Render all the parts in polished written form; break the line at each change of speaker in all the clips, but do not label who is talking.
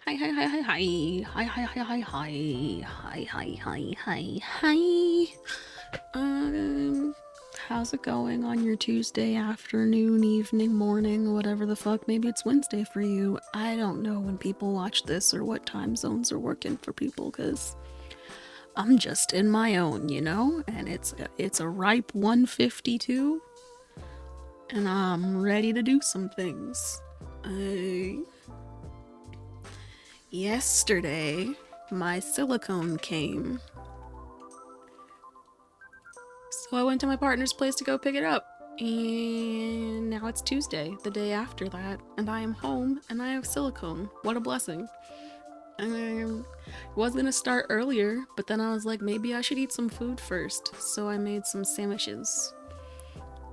Hi, hi, hi, hi, hi, hi, hi, hi, hi, hi, hi, hi, hi, hi. How's it going on your Tuesday afternoon, evening, morning, whatever the fuck? Maybe it's Wednesday for you. I don't know when people watch this or what time zones are working for people, cause I'm just in my own, and it's a ripe 1:52, and I'm ready to do some things. Yesterday, my silicone came. So I went to my partner's place to go pick it up. And now it's Tuesday, the day after that, and I am home and I have silicone. What a blessing. I was gonna start earlier, but then I was like, maybe I should eat some food first. So I made some sandwiches.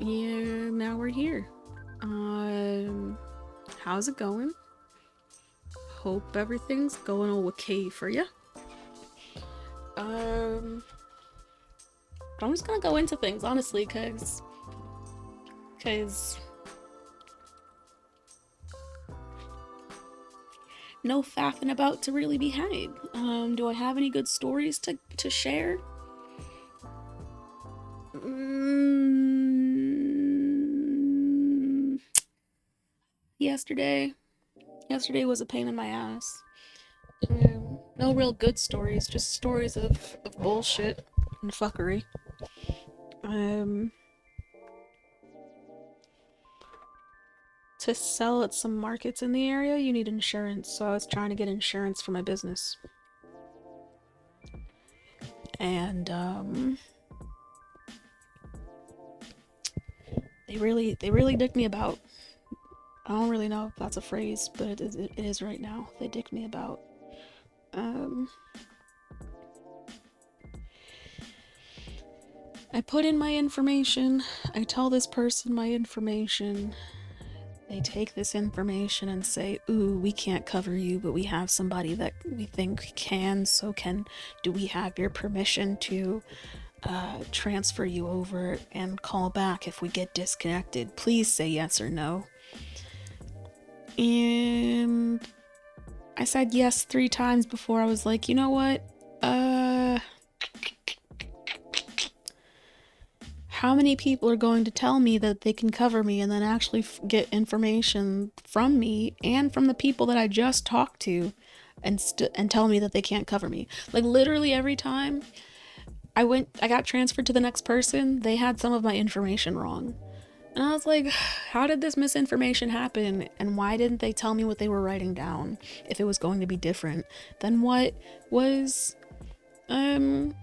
Yeah, now we're here. How's it going? Hope everything's going okay for you. But I'm just gonna go into things, honestly, cause no faffing about to really be had. Do I have any good stories to share? Yesterday. Yesterday was a pain in my ass. No real good stories, just stories of bullshit and fuckery. To sell at some markets in the area, you need insurance, so I was trying to get insurance for my business. And they really dicked me about. I don't really know if that's a phrase, but it is right now. They dicked me about. I put in my information. I tell this person my information. They take this information and say, ooh, we can't cover you, but we have somebody that we think can, so do we have your permission to transfer you over and call back if we get disconnected? Please say yes or no. And I said yes 3 times before I was like, you know what? How many people are going to tell me that they can cover me and then actually get information from me and from the people that I just talked to and tell me that they can't cover me? Like literally every time I got transferred to the next person, they had some of my information wrong. And I was like, how did this misinformation happen? And why didn't they tell me what they were writing down if it was going to be different than what was fucking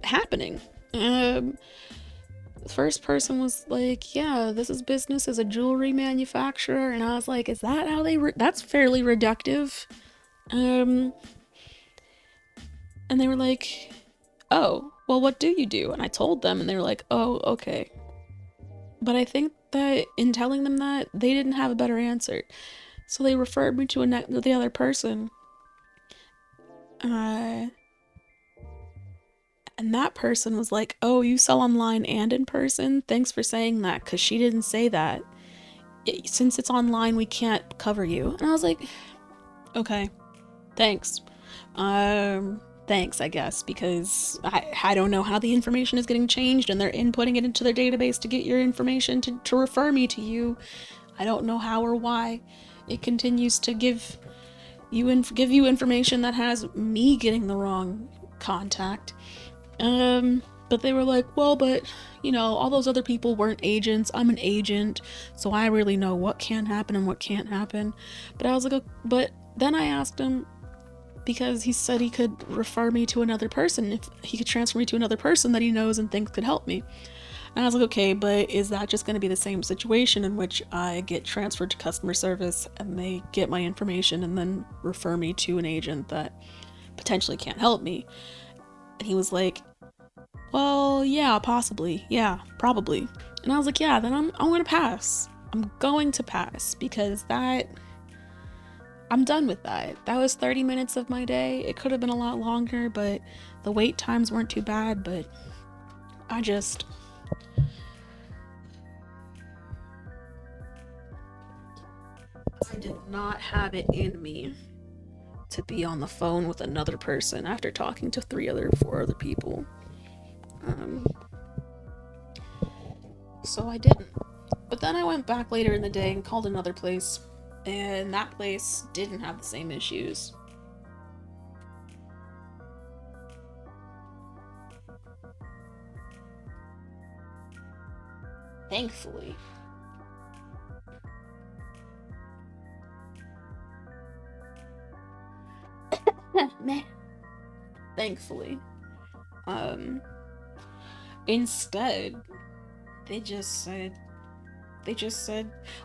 happening? The first person was like, yeah, this is business as a jewelry manufacturer. And I was like, is that how that's fairly reductive. And they were like, oh, well, what do you do? And I told them, and they were like, oh, okay. But I think that in telling them that, they didn't have a better answer. So they referred me to the other person. And that person was like, oh, you sell online and in person? Thanks for saying that, because she didn't say that. Since it's online, we can't cover you. And I was like, okay, thanks. Thanks, I guess, because I don't know how the information is getting changed and they're inputting it into their database to get your information to refer me to you. I don't know how or why it continues to give you information that has me getting the wrong contact. But they were like, well, but all those other people weren't agents. I'm an agent, so I really know what can happen and what can't happen. But I was like, but then I asked him, because he said he could refer me to another person, if he could transfer me to another person that he knows and thinks could help me. And I was like, okay, but is that just going to be the same situation in which I get transferred to customer service and they get my information and then refer me to an agent that potentially can't help me? And he was like, well, yeah, possibly. Yeah, probably. And I was like, yeah, then I'm going to pass. I'm going to pass because I'm done with that. That was 30 minutes of my day. It could have been a lot longer, but the wait times weren't too bad, but I just did not have it in me to be on the phone with another person after talking to four other people. Um, so I didn't. But then I went back later in the day and called another place, and that place didn't have the same issues. Thankfully. Meh. Thankfully. Um, Instead, they just said,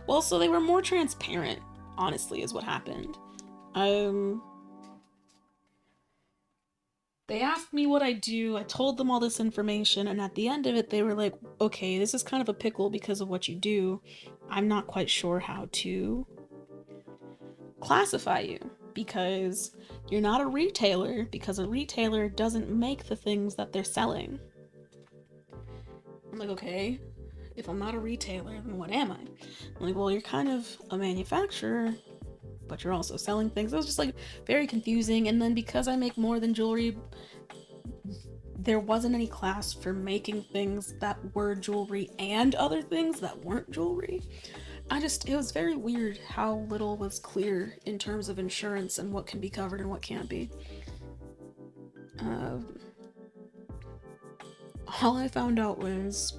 well, so they were more transparent, honestly, is what happened. Um, they asked me what I do, I told them all this information, and at the end of it, they were like, okay, this is kind of a pickle because of what you do. I'm not quite sure how to classify you because you're not a retailer, because a retailer doesn't make the things that they're selling. I'm like, okay, if I'm not a retailer, then what am I? I'm like, well, you're kind of a manufacturer, but you're also selling things. It was just like very confusing. And then because I make more than jewelry, there wasn't any class for making things that were jewelry and other things that weren't jewelry. It was very weird how little was clear in terms of insurance and what can be covered and what can't be. Um, all I found out was,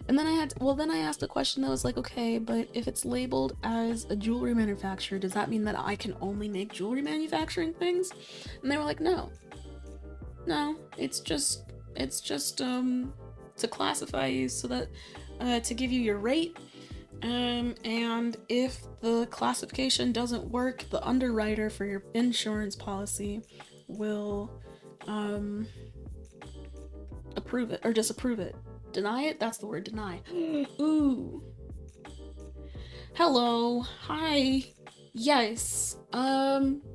and then I asked a question that was like, okay, but if it's labeled as a jewelry manufacturer, does that mean that I can only make jewelry manufacturing things? And they were like, no, it's just to classify you so that to give you your rate. And if the classification doesn't work, the underwriter for your insurance policy will approve it or disapprove it. Deny it? That's the word, deny. Ooh. Hello. Hi. Yes.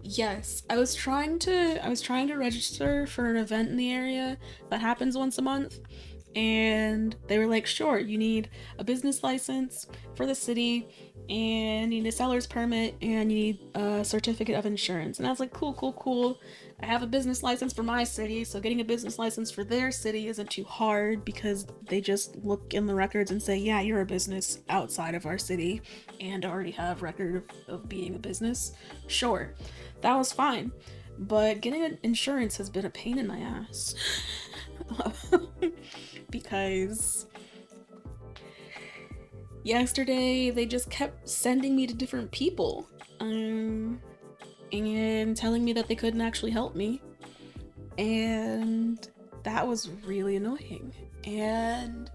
Yes. I was trying to register for an event in the area that happens once a month. And they were like, sure, you need a business license for the city, and you need a seller's permit, and you need a certificate of insurance. And I was like, cool. I have a business license for my city, so getting a business license for their city isn't too hard because they just look in the records and say, yeah, you're a business outside of our city and already have record of being a business. Sure, that was fine. But getting an insurance has been a pain in my ass. Because yesterday they just kept sending me to different people and telling me that they couldn't actually help me, and that was really annoying. And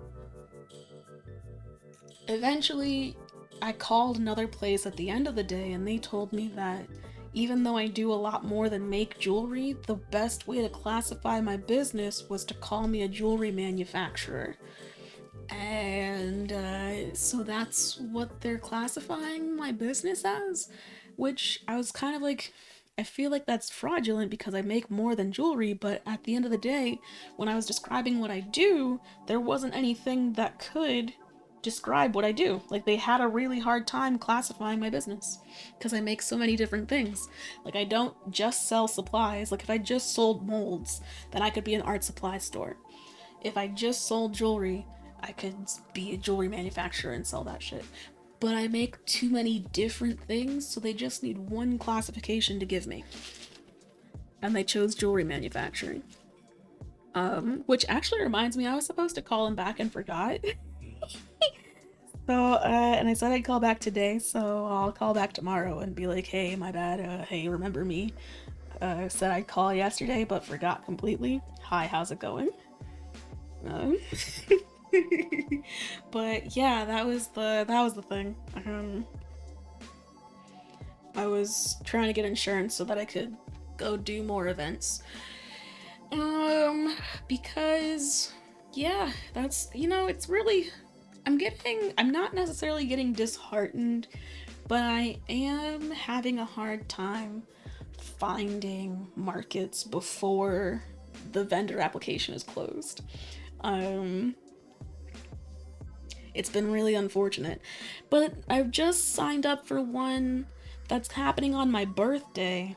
eventually I called another place at the end of the day, and they told me that even though I do a lot more than make jewelry, the best way to classify my business was to call me a jewelry manufacturer. And so that's what they're classifying my business as, which I was kind of like, I feel like that's fraudulent because I make more than jewelry, but at the end of the day, when I was describing what I do, there wasn't anything that could describe what I do. Like, they had a really hard time classifying my business because I make so many different things. Like, I don't just sell supplies. Like, if I just sold molds, then I could be an art supply store. If I just sold jewelry, I could be a jewelry manufacturer and sell that shit. But I make too many different things, so they just need one classification to give me. And they chose jewelry manufacturing. Which actually reminds me, I was supposed to call him back and forgot. So, and I said I'd call back today, so I'll call back tomorrow and be like, hey, my bad, hey, remember me? Said I'd call yesterday, but forgot completely. Hi, how's it going? Um, but yeah, that was the thing. I was trying to get insurance so that I could go do more events. Because yeah, it's really, I'm not necessarily getting disheartened, but I am having a hard time finding markets before the vendor application is closed. Um, It's been really unfortunate. But I've just signed up for one that's happening on my birthday,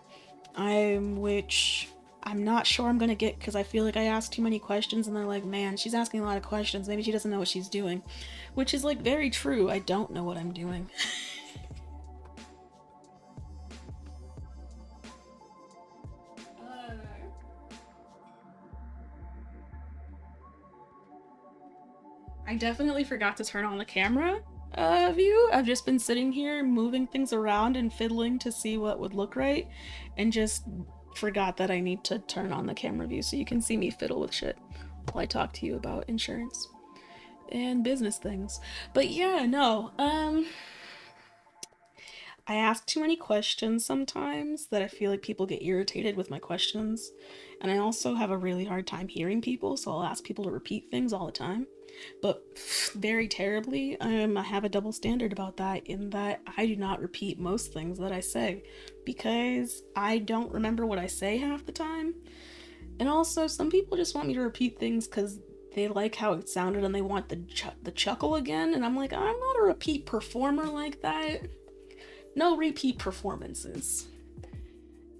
which I'm not sure I'm gonna get because I feel like I asked too many questions and they're like, man, she's asking a lot of questions. Maybe she doesn't know what she's doing. Which is like very true. I don't know what I'm doing. I definitely forgot to turn on the camera view. I've just been sitting here moving things around and fiddling to see what would look right, and just forgot that I need to turn on the camera view so you can see me fiddle with shit while I talk to you about insurance and business things. But yeah, no, I ask too many questions sometimes that I feel like people get irritated with my questions. And I also have a really hard time hearing people, so I'll ask people to repeat things all the time. But very terribly, I have a double standard about that in that I do not repeat most things that I say because I don't remember what I say half the time. And also, some people just want me to repeat things because they like how it sounded and they want the chuckle again. And I'm like, I'm not a repeat performer like that. No repeat performances.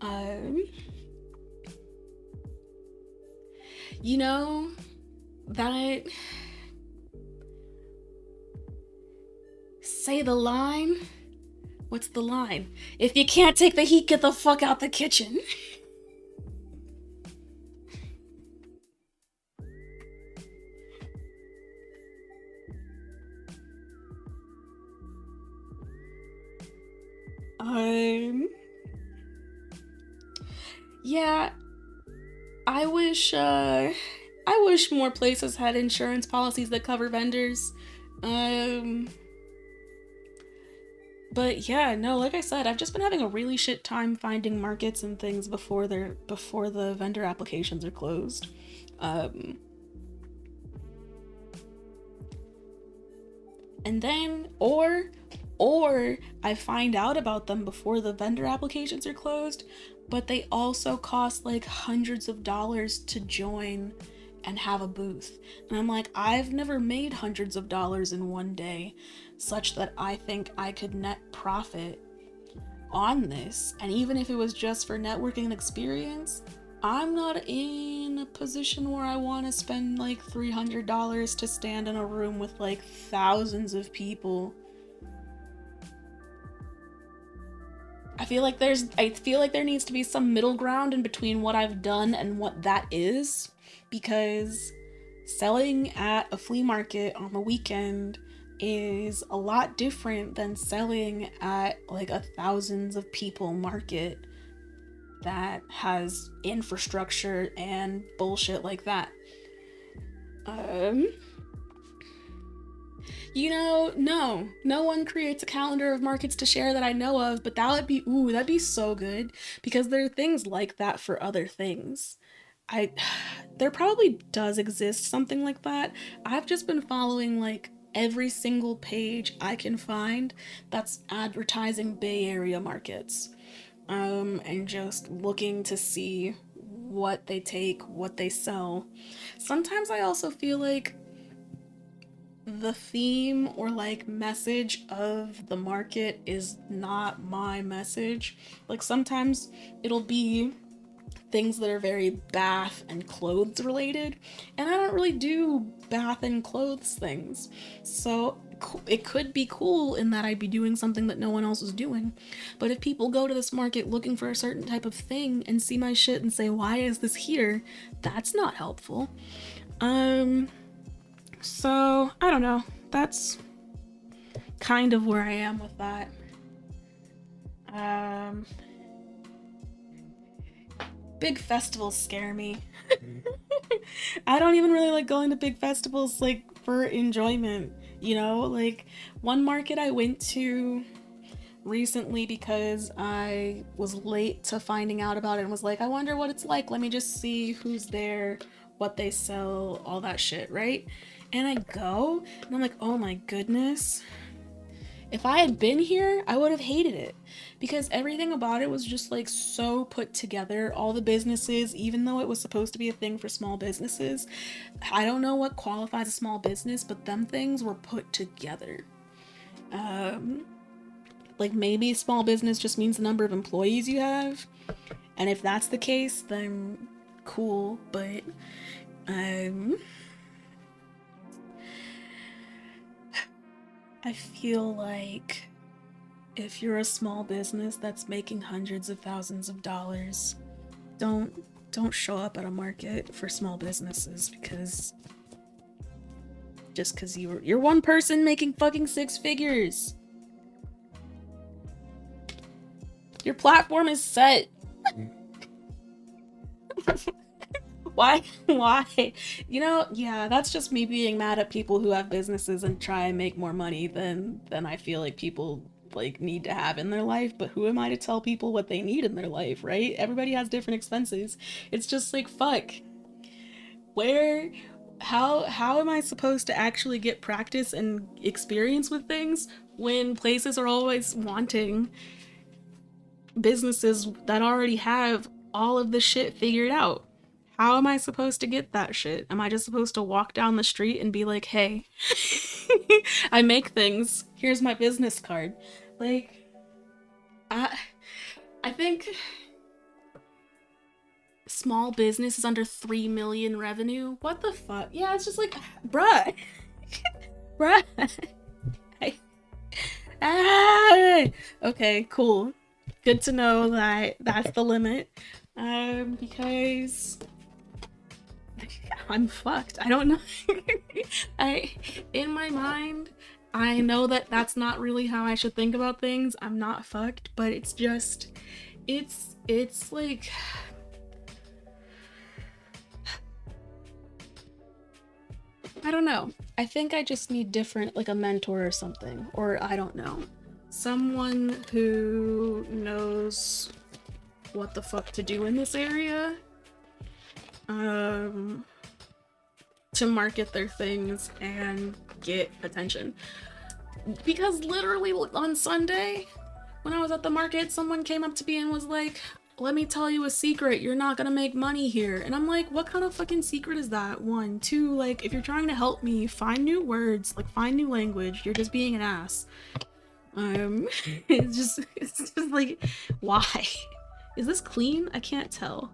Um, you know, that. Say the line. What's the line? If you can't take the heat, get the fuck out the kitchen. Um. Yeah, I wish. I wish more places had insurance policies that cover vendors. Um. But yeah, no, like I said, I've just been having a really shit time finding markets and things before the vendor applications are closed. Um, and then or I find out about them before the vendor applications are closed, but they also cost like hundreds of dollars to join and have a booth. And I'm like, I've never made hundreds of dollars in one day such that I think I could net profit on this. And even if it was just for networking and experience, I'm not in a position where I want to spend like $300 to stand in a room with like thousands of people. I feel like there needs to be some middle ground in between what I've done and what that is, because selling at a flea market on the weekend is a lot different than selling at like a thousands of people market that has infrastructure and bullshit like that. Um, no one creates a calendar of markets to share that I know of, but that'd be so good because there are things like that for other things. I there probably does exist something like that. I've just been following like every single page I can find that's advertising Bay Area markets. And just looking to see what they take, what they sell. Sometimes I also feel like the theme or like message of the market is not my message. Like sometimes it'll be things that are very bath and clothes related, and I don't really do bath and clothes things. So it could be cool in that I'd be doing something that no one else is doing. But if people go to this market looking for a certain type of thing and see my shit and say, why is this here? That's not helpful. So I don't know. That's kind of where I am with that. Um, Big festivals scare me. I don't even really like going to big festivals like for enjoyment, you know? Like one market I went to recently because I was late to finding out about it and was like, I wonder what it's like. Let me just see who's there, what they sell, all that shit, right? And I go and I'm like, oh my goodness. If I had been here, I would have hated it because everything about it was just like so put together. All the businesses, even though it was supposed to be a thing for small businesses, I don't know what qualifies a small business, but them things were put together. Um, like maybe small business just means the number of employees you have, and if that's the case, then cool. But um, I feel like if you're a small business that's making hundreds of thousands of dollars, don't show up at a market for small businesses because just because you're one person making fucking six figures. Your platform is set. Why? You know, yeah, that's just me being mad at people who have businesses and try and make more money than I feel like people like need to have in their life. But who am I to tell people what they need in their life, right? Everybody has different expenses. It's just like fuck. Where how am I supposed to actually get practice and experience with things when places are always wanting businesses that already have all of the shit figured out? How am I supposed to get that shit? Am I just supposed to walk down the street and be like, hey, I make things. Here's my business card. Like, I think small business is under 3 million revenue. What the fuck? Yeah, it's just like, bruh. Bruh. Okay, cool. Good to know that that's the limit. Because I'm fucked. I don't know. In my mind, I know that that's not really how I should think about things. I'm not fucked, but it's just, it's like, I don't know. I think I just need different, like a mentor or something, or I don't know. Someone who knows what the fuck to do in this area. To market their things and get attention. Because literally on Sunday, when I was at the market, someone came up to me and was like, let me tell you a secret, you're not gonna make money here. And I'm like, what kind of fucking secret is that? One. Two, like, if you're trying to help me, find new words, like find new language. You're just being an ass. It's just like, why? Is this clean? I can't tell.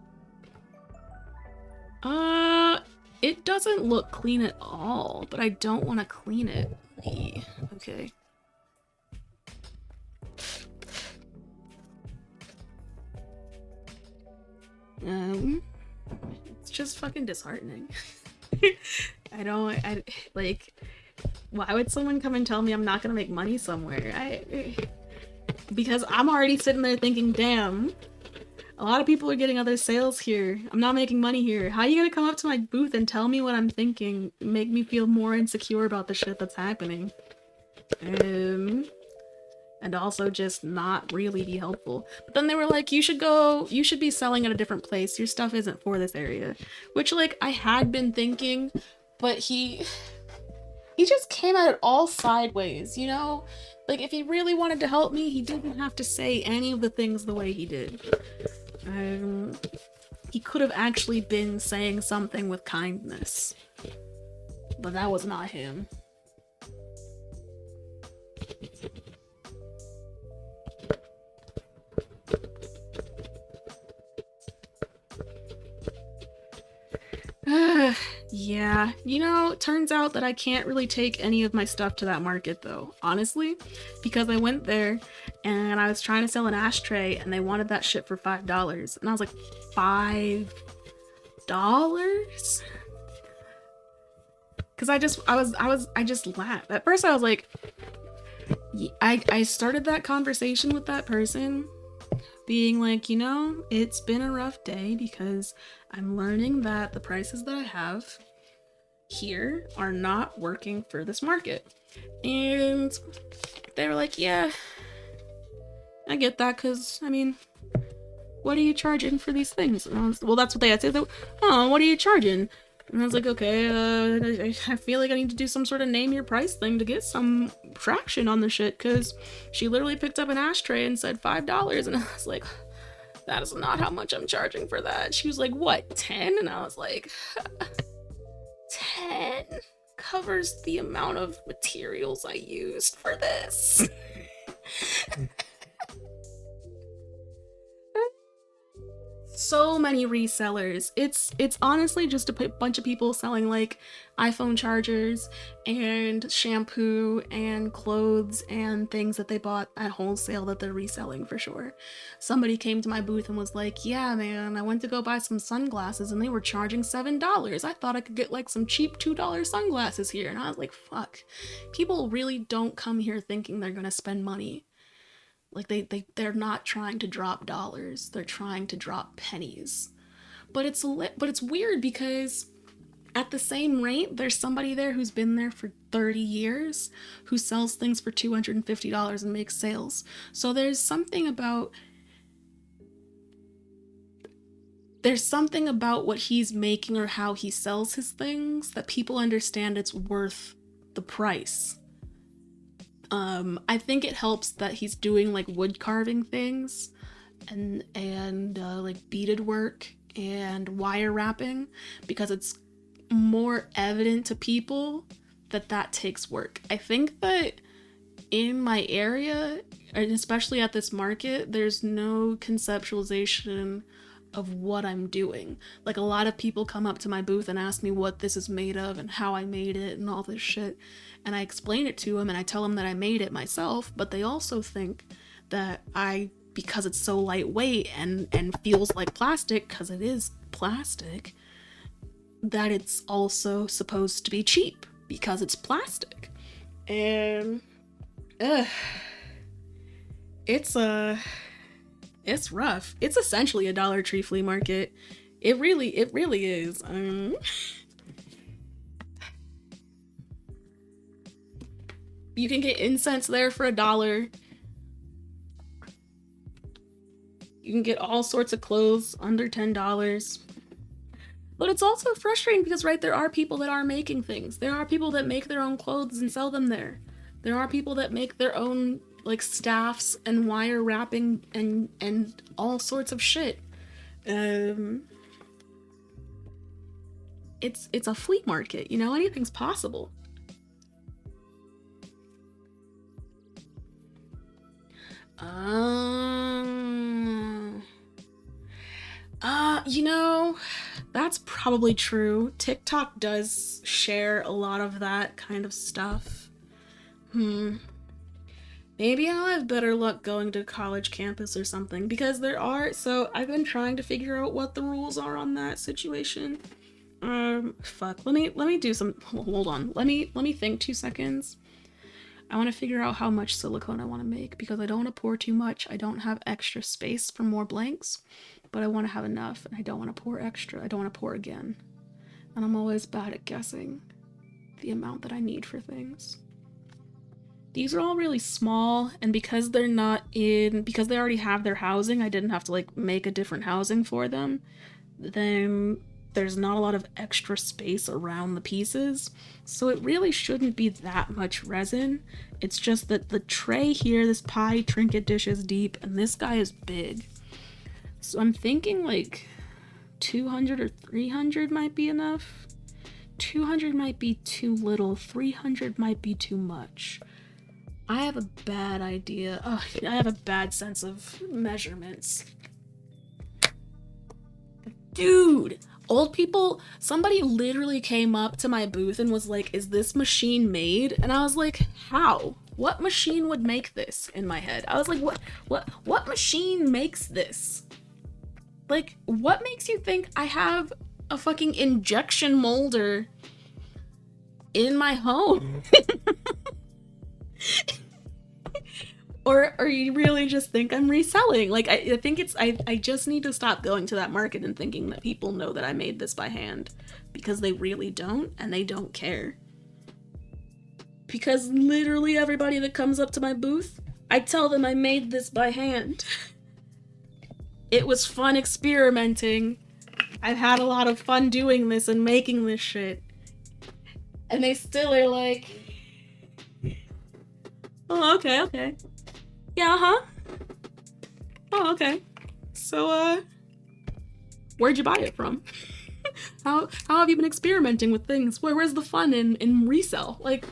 It doesn't look clean at all, but I don't want to clean it. Okay. It's just fucking disheartening. I like, why would someone come and tell me I'm not gonna make money somewhere? Because I'm already sitting there thinking, damn, a lot of people are getting other sales here. I'm not making money here. How are you gonna come up to my booth and tell me what I'm thinking? Make me feel more insecure about the shit that's happening. And also just not really be helpful. But then they were like, you should be selling at a different place. Your stuff isn't for this area. Which, like, I had been thinking, but he just came at it all sideways, you know? Like, if he really wanted to help me, he didn't have to say any of the things the way he did. He could have actually been saying something with kindness. But that was not him. Yeah, you know, turns out that I can't really take any of my stuff to that market though, honestly, because I went there and I was trying to sell an ashtray and they wanted that shit for $5 and I was like, $5? Because I just laughed. At first I was like, I started that conversation with that person being like, you know, it's been a rough day because I'm learning that the prices that I have here are not working for this market. And they were like, yeah, I get that, because, I mean, what are you charging for these things? And I was, well, that's what they had to say. Oh, what are you charging? And I was like, okay, I feel like I need to do some sort of name your price thing to get some traction on the shit, because she literally picked up an ashtray and said $5. And I was like, that is not how much I'm charging for that. She was like, what, 10? And I was like, 10 covers the amount of materials I used for this. So many resellers. It's honestly just a bunch of people selling like iPhone chargers and shampoo and clothes and things that they bought at wholesale that they're reselling for sure. Somebody came to my booth and was like, yeah man, I went to go buy some sunglasses and they were charging $7. I thought I could get like some cheap $2 sunglasses here. And I was like, fuck. People really don't come here thinking they're gonna spend money. Like they're not trying to drop dollars, they're trying to drop pennies. But it's weird because at the same rate, there's somebody there who's been there for 30 years who sells things for $250 and makes sales. So there's something about what he's making or how he sells his things that people understand it's worth the price. I think it helps that he's doing like wood carving things and like beaded work and wire wrapping, because it's more evident to people that takes work. I think that in my area, and especially at this market, there's no conceptualization of what I'm doing. Like, a lot of people come up to my booth and ask me what this is made of and how I made it and all this shit. And I explain it to them and I tell them that I made it myself, but they also think that because it's so lightweight and feels like plastic, because it is plastic, that it's also supposed to be cheap because it's plastic. And it's rough. It's essentially a Dollar Tree flea market. It really is. You can get incense there for $1. You can get all sorts of clothes under $10. But it's also frustrating because, right, there are people that are making things. There are people that make their own clothes and sell them there. There are people that make their own like staffs and wire wrapping and all sorts of shit. It's a flea market, you know, anything's possible. You know, that's probably true. TikTok does share a lot of that kind of stuff. Maybe I'll have better luck going to college campus or something, because so I've been trying to figure out what the rules are on that situation. Fuck. Let me do some, hold on. Let me think 2 seconds. I want to figure out how much silicone I want to make, because I don't want to pour too much. I don't have extra space for more blanks, but I want to have enough, and I don't want to pour extra. I don't want to pour again. And I'm always bad at guessing the amount that I need for things. These are all really small, and because they already have their housing, I didn't have to like make a different housing for them, then there's not a lot of extra space around the pieces, so it really shouldn't be that much resin. It's just that the tray here, this pie trinket dish, is deep, and this guy is big. So I'm thinking like 200 or 300 might be enough. 200 might be too little, 300 might be too much. I have a bad idea. Oh, I have a bad sense of measurements. Dude! Old people, somebody literally came up to my booth and was like, is this machine made? And I was like, how? What machine would make this? In my head. I was like, what machine makes this? Like, what makes you think I have a fucking injection molder in my home? Or you really just think I'm reselling? Like, I think I just need to stop going to that market and thinking that people know that I made this by hand, because they really don't, and they don't care. Because literally everybody that comes up to my booth, I tell them I made this by hand. It was fun experimenting. I've had a lot of fun doing this and making this shit. And they still are like, oh, okay. Yeah, huh? Oh, okay. So, where'd you buy it from? How have you been experimenting with things? Where's the fun in resell? Like,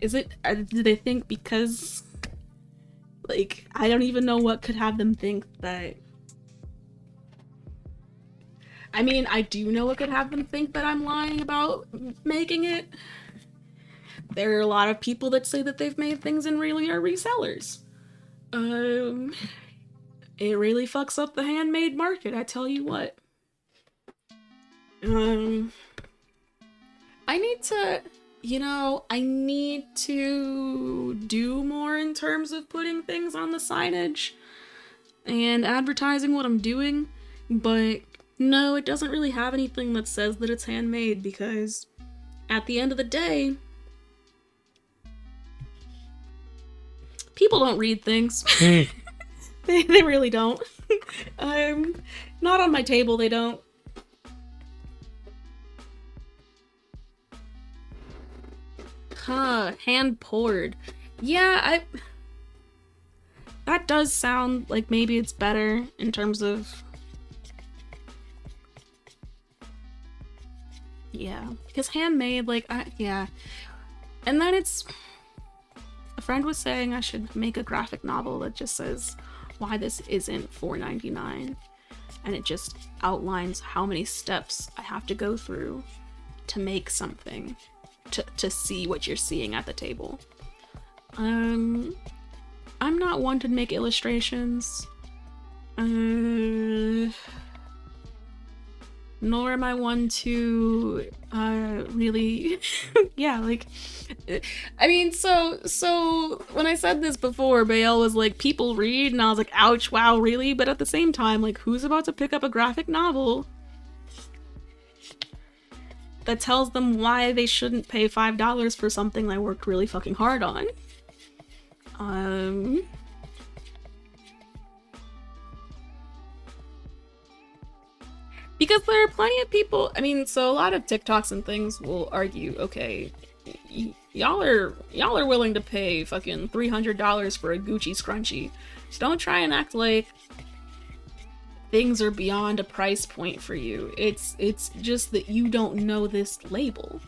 do they think because, like, I don't even know what could have them think that. I mean, I do know what could have them think that I'm lying about making it. There are a lot of people that say that they've made things and really are resellers. It really fucks up the handmade market, I tell you what. I need to do more in terms of putting things on the signage and advertising what I'm doing, but no, it doesn't really have anything that says that it's handmade, because at the end of the day, people don't read things. They really don't. Not on my table, they don't. Hand poured. Yeah, that does sound like maybe it's better in terms of. Yeah, because handmade, like, yeah. And then a friend was saying I should make a graphic novel that just says why this isn't $4.99, and it just outlines how many steps I have to go through to make something, to see what you're seeing at the table. I'm not one to make illustrations. Nor am I one to really yeah, like, I mean, so when I said this before, Bael was like, people read, and I was like, ouch, wow, really? But at the same time, like, who's about to pick up a graphic novel that tells them why they shouldn't pay $5 for something I worked really fucking hard on? Because there are plenty of people, I mean, so a lot of TikToks and things will argue, okay, y'all are willing to pay fucking $300 for a Gucci scrunchie. So don't try and act like things are beyond a price point for you. It's just that you don't know this label.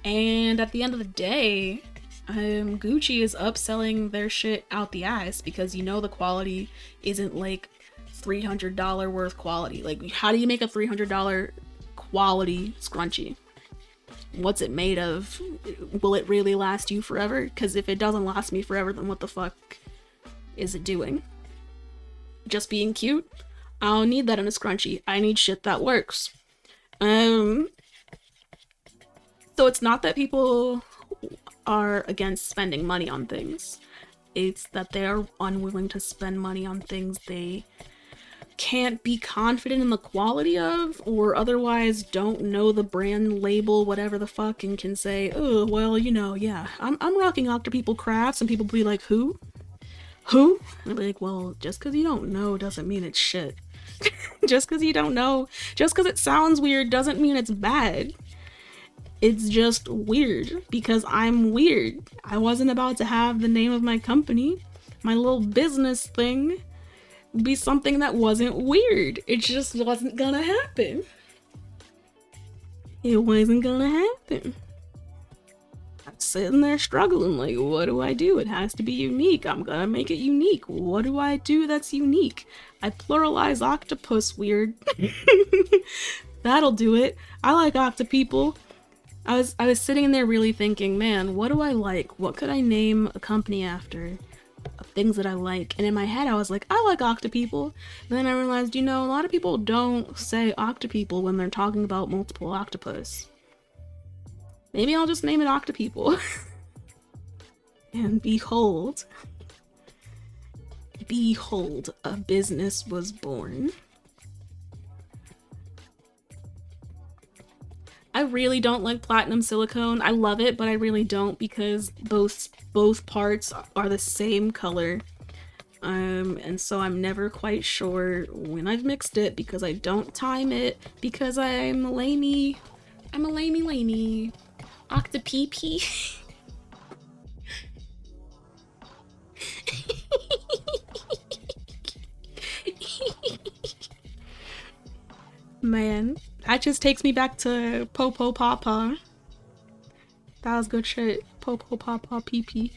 And at the end of the day, Gucci is upselling their shit out the ass because you know the quality isn't like $300 worth quality. Like, how do you make a $300 quality scrunchie? What's it made of? Will it really last you forever? Because if it doesn't last me forever, then what the fuck is it doing? Just being cute? I don't need that in a scrunchie. I need shit that works. So it's not that people are against spending money on things. It's that they're unwilling to spend money on things they can't be confident in the quality of, or otherwise don't know the brand label, whatever the fuck, and can say, oh, well, yeah, I'm rocking Octopeople Crafts, and people be like, who? And I'll be like, well, just because you don't know doesn't mean it's shit. Just because you don't know, just because it sounds weird doesn't mean it's bad. It's just weird, because I'm weird. I wasn't about to have the name of my company, my little business thing, be something that wasn't weird. It just wasn't gonna happen. It wasn't gonna happen. I'm sitting there struggling, like, what do I do? It has to be unique. I'm gonna make it unique. What do I do that's unique? I pluralize octopus weird. That'll do it. I like Octopeople. I was sitting in there really thinking, man, what do I like? What could I name a company after? Things that I like. And in my head I was like, I like Octopeople. And then I realized, a lot of people don't say Octopeople when they're talking about multiple octopus. Maybe I'll just name it Octopeople. And behold, a business was born. I really don't like platinum silicone. I love it, but I really don't, because both parts are the same color. And so I'm never quite sure when I've mixed it because I don't time it because I'm a lamey. I'm a lamey. Octopeepee. Man, that just takes me back to Popo Papa. That was good shit. Popo Papa Pee Pee.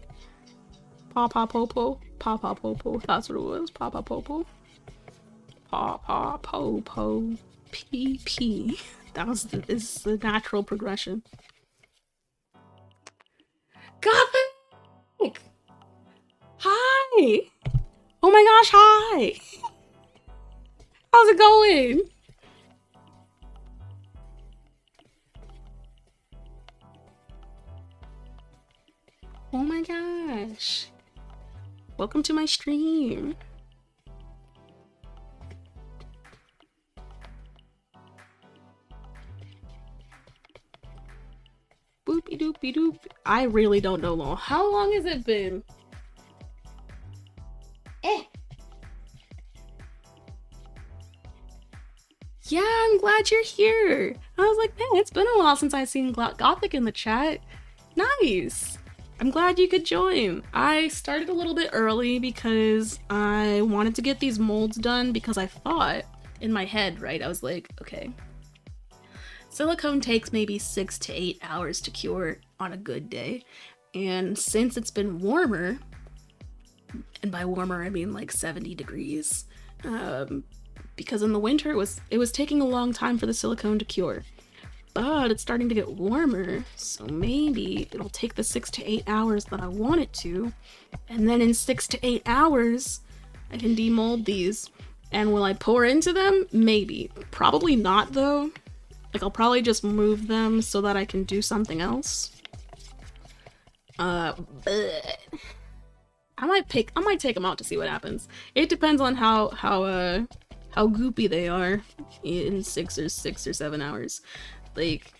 Papa Popo. Papa Popo. That's what it was. Papa Popo. Papa Popo. Pee Pee. That was is the natural progression. Gothic! Hi! Oh my gosh, hi! How's it going? Oh my gosh. Welcome to my stream. Boopy doopy doop. I really don't know long. How long has it been? Yeah, I'm glad you're here. I was like, man, it's been a while since I've seen Gothic in the chat. Nice. I'm glad you could join. I started a little bit early because I wanted to get these molds done because I thought in my head, right, I was like, okay, silicone takes maybe 6 to 8 hours to cure on a good day. And since it's been warmer, and by warmer I mean like 70 degrees, because in the winter it was taking a long time for the silicone to cure. But it's starting to get warmer, so maybe it'll take the 6 to 8 hours that I want it to, and then in 6 to 8 hours, I can demold these. And will I pour into them? Maybe. Probably not, though. Like, I'll probably just move them so that I can do something else. But I might take them out to see what happens. It depends on how goopy they are in 6 or 7 hours. Like,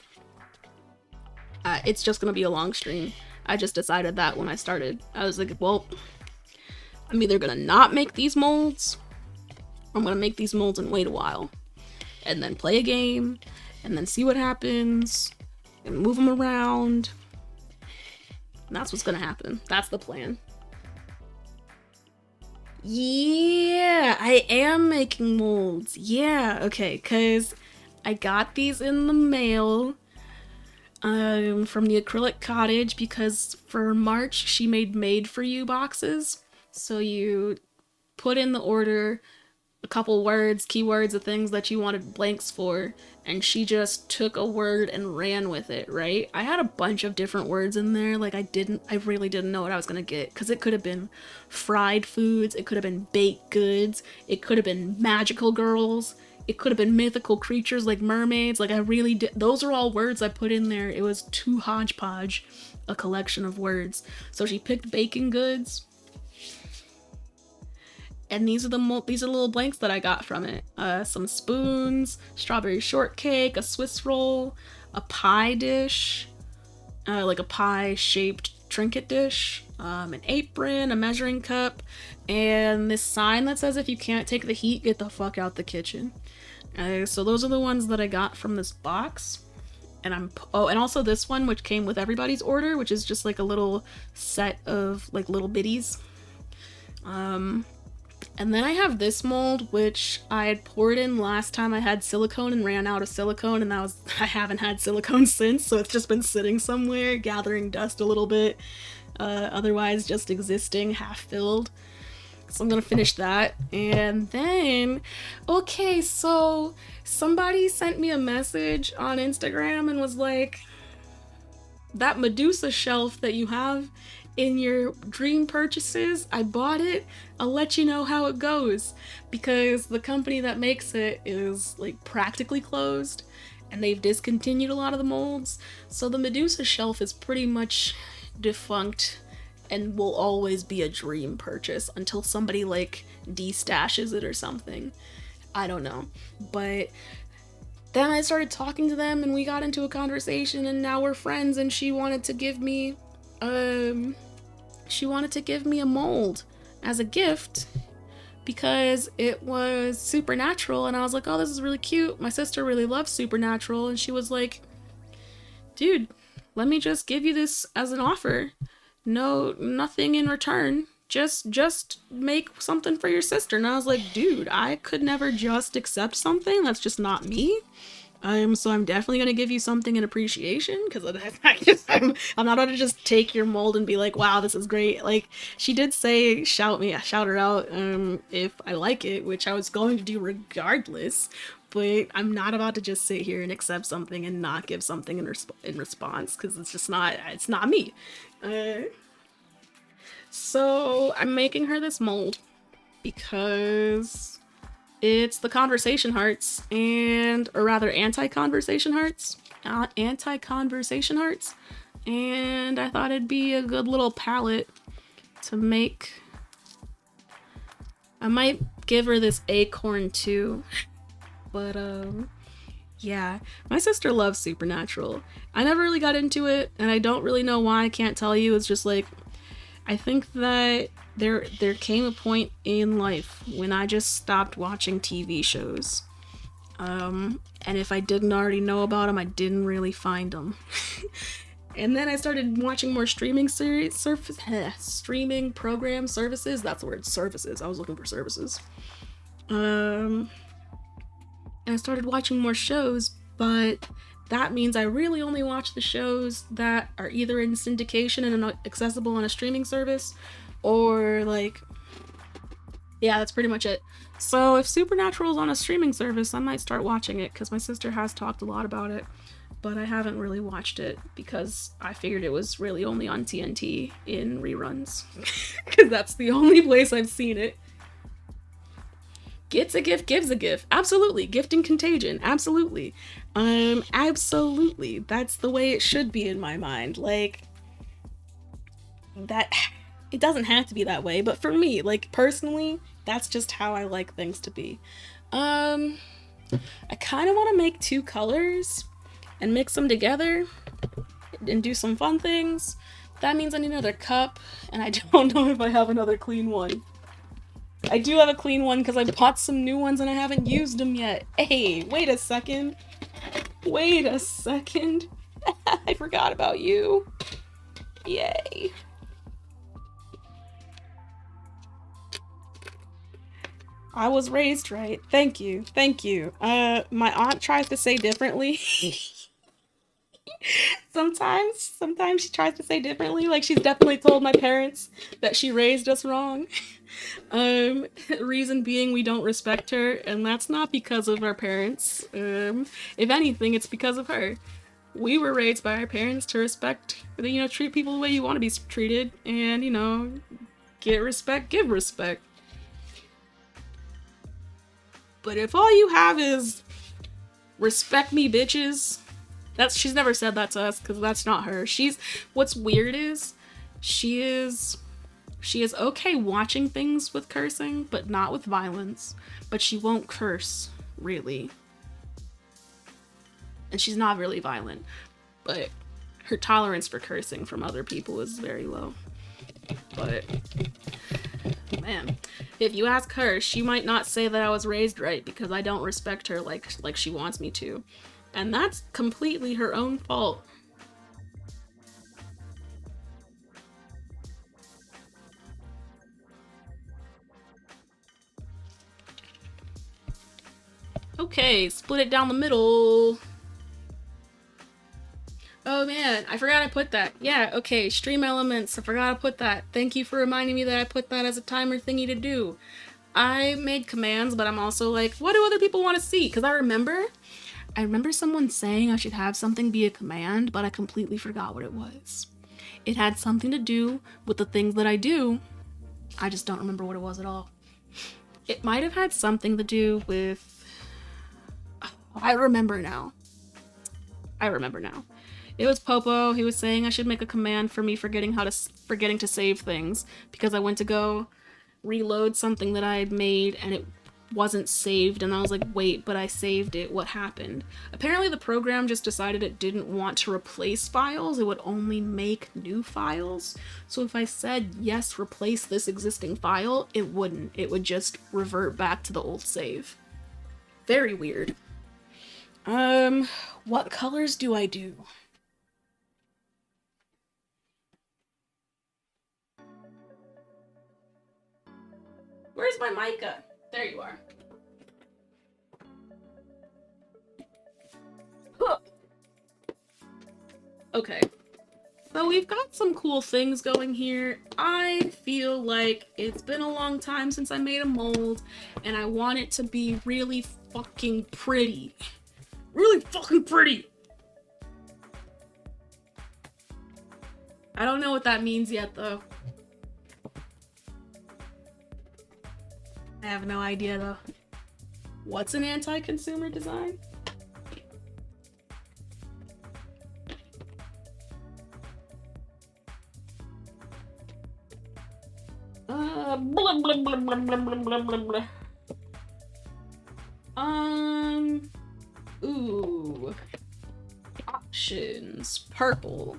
it's just gonna be a long stream. I just decided that when I started. I was like, well, I'm either gonna not make these molds, or I'm gonna make these molds and wait a while. And then play a game, and then see what happens, and move them around. And that's what's gonna happen. That's the plan. Yeah, I am making molds. Yeah, okay, because I got these in the mail from the Acrylic Cottage because for March she made for you boxes. So you put in the order a couple words, keywords of things that you wanted blanks for, and she just took a word and ran with it, right? I had a bunch of different words in there. Like I really didn't know what I was gonna get because it could have been fried foods, it could have been baked goods, it could have been magical girls. It could have been mythical creatures like mermaids. Like I really did. Those are all words I put in there. It was too hodgepodge, a collection of words. So she picked baking goods. And these are the little blanks that I got from it. Some spoons, strawberry shortcake, a Swiss roll, a pie dish, like a pie-shaped trinket dish, an apron, a measuring cup, and this sign that says if you can't take the heat, get the fuck out the kitchen. So those are the ones that I got from this box. And and also this one, which came with everybody's order, which is just like a little set of like little bitties. And then I have this mold, which I had poured in last time I had silicone and ran out of silicone, and I haven't had silicone since, so it's just been sitting somewhere, gathering dust a little bit, otherwise just existing, half-filled. So I'm gonna finish that, and then, okay, so somebody sent me a message on Instagram and was like, that Medusa shelf that you have in your dream purchases, I bought it, I'll let you know how it goes, because the company that makes it is like practically closed, and they've discontinued a lot of the molds, so the Medusa shelf is pretty much defunct and will always be a dream purchase until somebody like destashes it or something. I don't know. But then I started talking to them and we got into a conversation and now we're friends, and she wanted to give me a mold. as a gift because it was Supernatural, and I was like, oh, this is really cute. My sister really loves Supernatural, and she was like, dude, let me just give you this as an offer. No, nothing in return. Just make something for your sister. And I was like, dude, I could never just accept something. That's just not me. So I'm definitely gonna give you something in appreciation because I'm not gonna just take your mold and be like, wow, this is great. Like she did say, shout her out if I like it, which I was going to do regardless. But I'm not about to just sit here and accept something and not give something in response because it's not me. So I'm making her this mold because it's the conversation hearts, or rather anti-conversation hearts. Anti-conversation hearts. And I thought it'd be a good little palette to make. I might give her this acorn too. But yeah, my sister loves Supernatural. I never really got into it, and I don't really know why. I can't tell you. It's just like, I think that there came a point in life when I just stopped watching TV shows. And if I didn't already know about them, I didn't really find them. And then I started watching more streaming streaming program services. That's the word, services. I was looking for services. And I started watching more shows, but that means I really only watch the shows that are either in syndication and accessible on a streaming service, or like, yeah, that's pretty much it. So if Supernatural is on a streaming service, I might start watching it because my sister has talked a lot about it, but I haven't really watched it because I figured it was really only on TNT in reruns because that's the only place I've seen it. Gets a gift, gives a gift. Absolutely. Gifting contagion. Absolutely. Absolutely. That's the way it should be in my mind. Like, that, it doesn't have to be that way, but for me, like, personally, that's just how I like things to be. I kind of want to make 2 colors and mix them together and do some fun things. That means I need another cup, and I don't know if I have another clean one. I do have a clean one because I bought some new ones and I haven't used them yet. Hey, wait a second. Wait a second. I forgot about you. Yay. I was raised right. Thank you. Thank you. My aunt tries to say differently. Sometimes she tries to say differently. Like, she's definitely told my parents that she raised us wrong. Reason being we don't respect her, and that's not because of our parents. If anything, it's because of her. We were raised by our parents to respect, treat people the way you want to be treated, and, get respect, give respect. But if all you have is respect me, bitches, she's never said that to us because that's not her. What's weird is she is okay watching things with cursing, but not with violence. But she won't curse, really. And she's not really violent. But her tolerance for cursing from other people is very low. But, man, if you ask her, she might not say that I was raised right because I don't respect her like she wants me to. And that's completely her own fault. Okay, split it down the middle. Oh man, I forgot I put that. Yeah, okay, stream elements, I forgot to put that. Thank you for reminding me that I put that as a timer thingy to do. I made commands, but I'm also like, what do other people want to see? Because I remember someone saying I should have something be a command, but I completely forgot what it was. It had something to do with the things that I do. I just don't remember what it was at all. It might have had something to do with... I remember now. It was Popo. He was saying I should make a command for me forgetting to save things because I went to go reload something that I had made and wasn't saved, and I was like, wait, but I saved it. What happened? Apparently the program just decided it didn't want to replace files. It would only make new files. So if I said, yes, replace this existing file, it wouldn't. It would just revert back to the old save. Very weird. What colors do I do? Where's my mica? There you are. Huh. Okay. So we've got some cool things going here. I feel like it's been a long time since I made a mold, and I want it to be really fucking pretty. Really fucking pretty! I don't know what that means yet, though. I have no idea, though. What's an anti-consumer design? Blah, blah, blah, blah, blah, blah, blah, blah. Ooh. Options. Purple.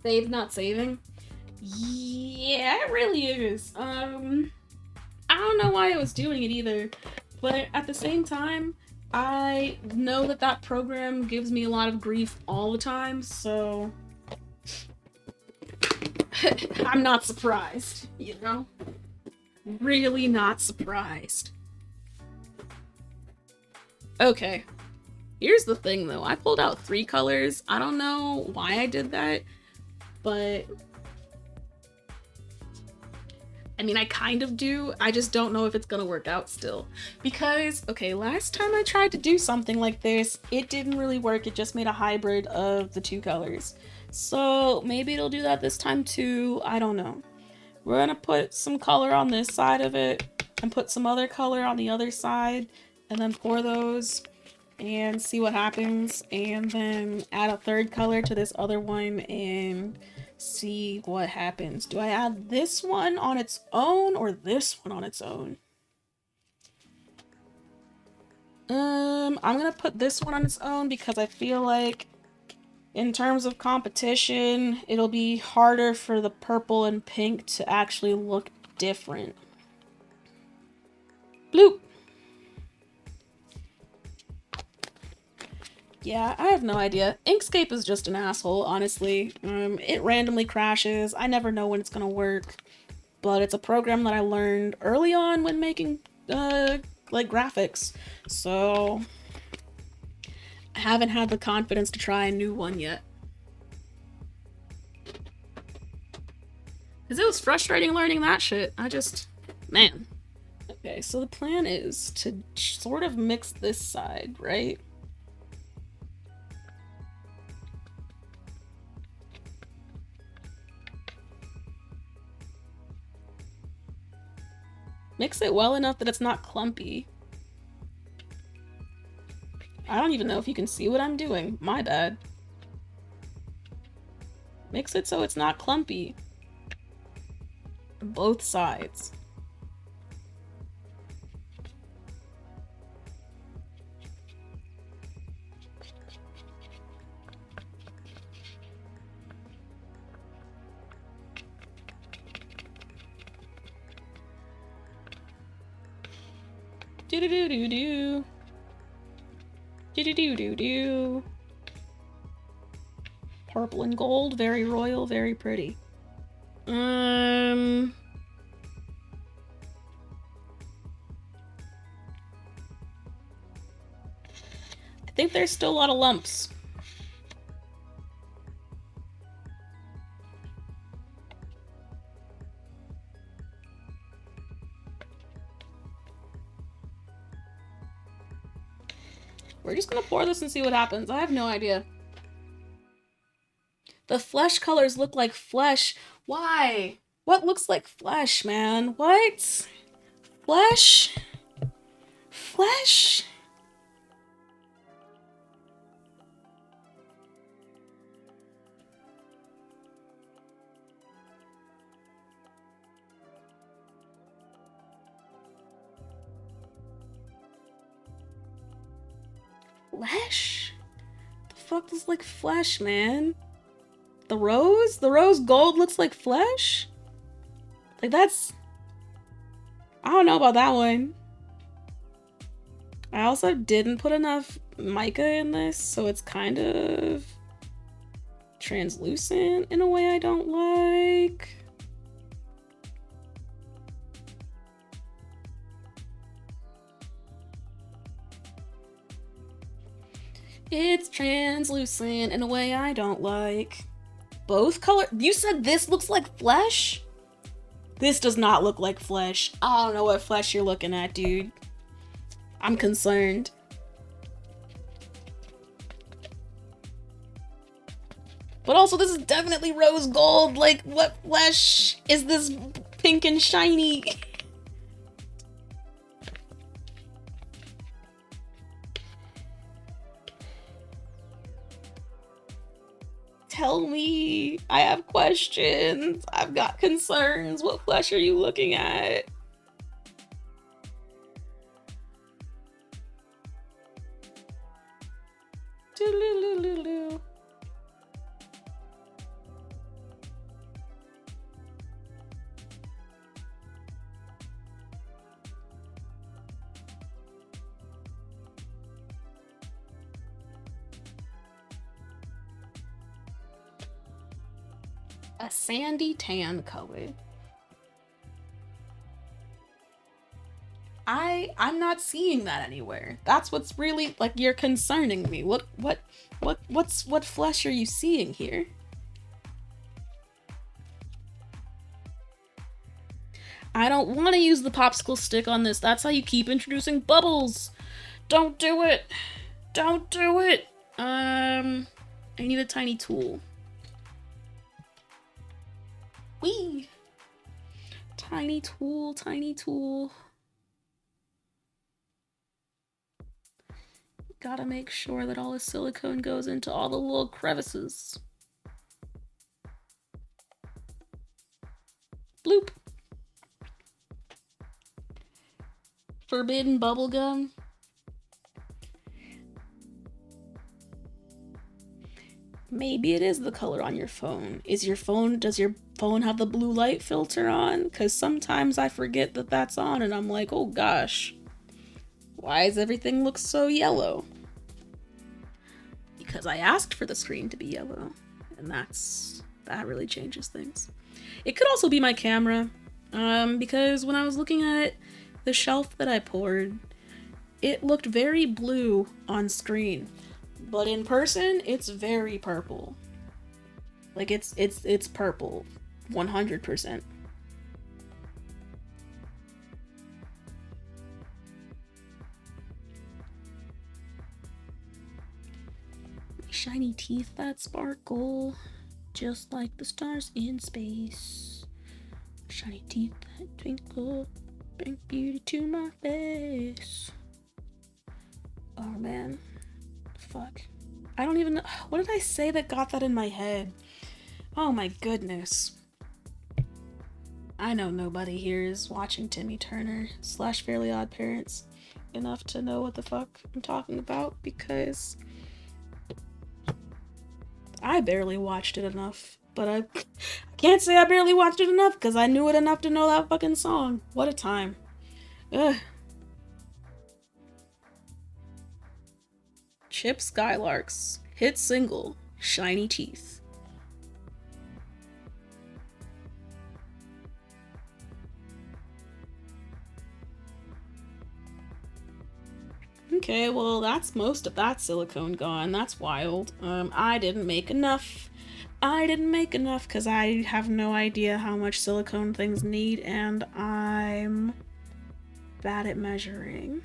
Save, not saving? Yeah, it really is. I don't know why I was doing it either, but at the same time, I know that that program gives me a lot of grief all the time, so I'm not surprised, you know? Really not surprised. Okay. Here's the thing, though. I pulled out 3 colors. I don't know why I did that, but I mean, I kind of do. I just don't know if it's gonna work out still. Because, okay, last time I tried to do something like this, it didn't really work. It just made a hybrid of the 2 colors. So maybe it'll do that this time too. I don't know. We're gonna put some color on this side of it and put some other color on the other side and then pour those and see what happens, and then add a 3rd color to this other one and see what happens. Do I add this one on its own or this one on its own? I'm gonna put this one on its own because I feel like in terms of competition, it'll be harder for the purple and pink to actually look different. Bloop! Yeah, I have no idea. Inkscape is just an asshole, honestly. It randomly crashes. I never know when it's gonna work. But it's a program that I learned early on when making, like, graphics. So I haven't had the confidence to try a new one yet. Because it was frustrating learning that shit. Man. Okay, so the plan is to sort of mix this side, right? Mix it well enough that it's not clumpy. I don't even know if you can see what I'm doing. My bad. Mix it so it's not clumpy. Both sides. Do-do-do-do-do. Do-do-do-do-do. Purple and gold, very royal, very pretty. I think there's still a lot of lumps. We're just gonna pour this and see what happens. I have no idea. The flesh colors look like flesh. Why? What looks like flesh, man? What? Flesh? Flesh? Flesh? The fuck looks like flesh, man? The rose? The rose gold looks like flesh? Like, that's... I don't know about that one. I also didn't put enough mica in this, so it's kind of translucent in a way I don't like. It's translucent in a way I don't like. Both color. You said this looks like flesh? This does not look like flesh. I don't know what flesh you're looking at, dude. I'm concerned. But also, this is definitely rose gold. Like, what flesh is this pink and shiny? Tell me. I have questions. I've got concerns. What flesh are you looking at? A sandy tan color. I'm not seeing that anywhere. That's what's really, like, you're concerning me. What flesh are you seeing here? I don't want to use the popsicle stick on this. That's how you keep introducing bubbles. Don't do it. Don't do it. I need a tiny tool. Wee. Tiny tool, tiny tool. Gotta make sure that all the silicone goes into all the little crevices. Bloop. Forbidden bubblegum. Maybe it is the color on your phone. Does your phone have the blue light filter on? Because sometimes I forget that that's on and I'm like, oh gosh, why does everything look so yellow? Because I asked for the screen to be yellow, and that really changes things. It could also be my camera, because when I was looking at the shelf that I poured, it looked very blue on screen. But in person, it's very purple. Like, it's purple. 100%. Shiny teeth that sparkle, just like the stars in space. Shiny teeth that twinkle, bring beauty to my face. Oh man. Fuck. I don't even know. What did I say that got that in my head? Oh my goodness. I know nobody here is watching Timmy Turner / Fairly Odd Parents enough to know what the fuck I'm talking about, because I barely watched it enough. But I can't say I barely watched it enough, because I knew it enough to know that fucking song. What a time. Ugh. Chip Skylark's hit single, Shiny Teeth. Okay, well, that's most of that silicone gone. That's wild. I didn't make enough. I didn't make enough because I have no idea how much silicone things need, and I'm bad at measuring.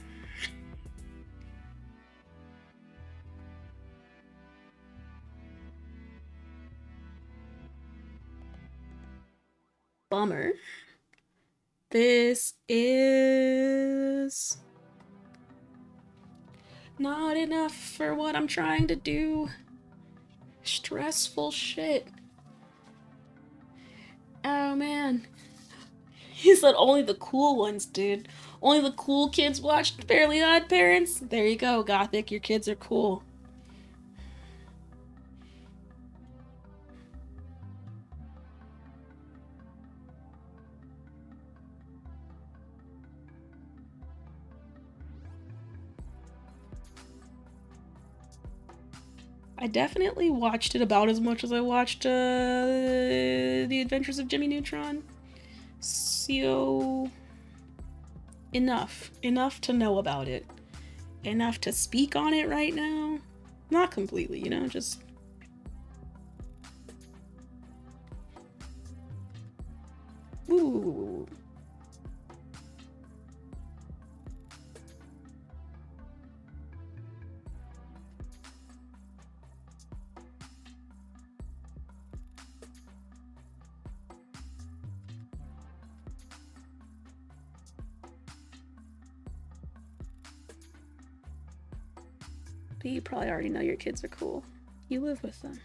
Bummer. This is not enough for what I'm trying to do. Stressful shit. Oh man. He said only the cool ones, dude. Only the cool kids watched Fairly Odd Parents. There you go, Gothic. Your kids are cool. I definitely watched it about as much as I watched The Adventures of Jimmy Neutron. So enough to know about it, enough to speak on it right now. Not completely, you know, just ooh. But you probably already know your kids are cool. You live with them.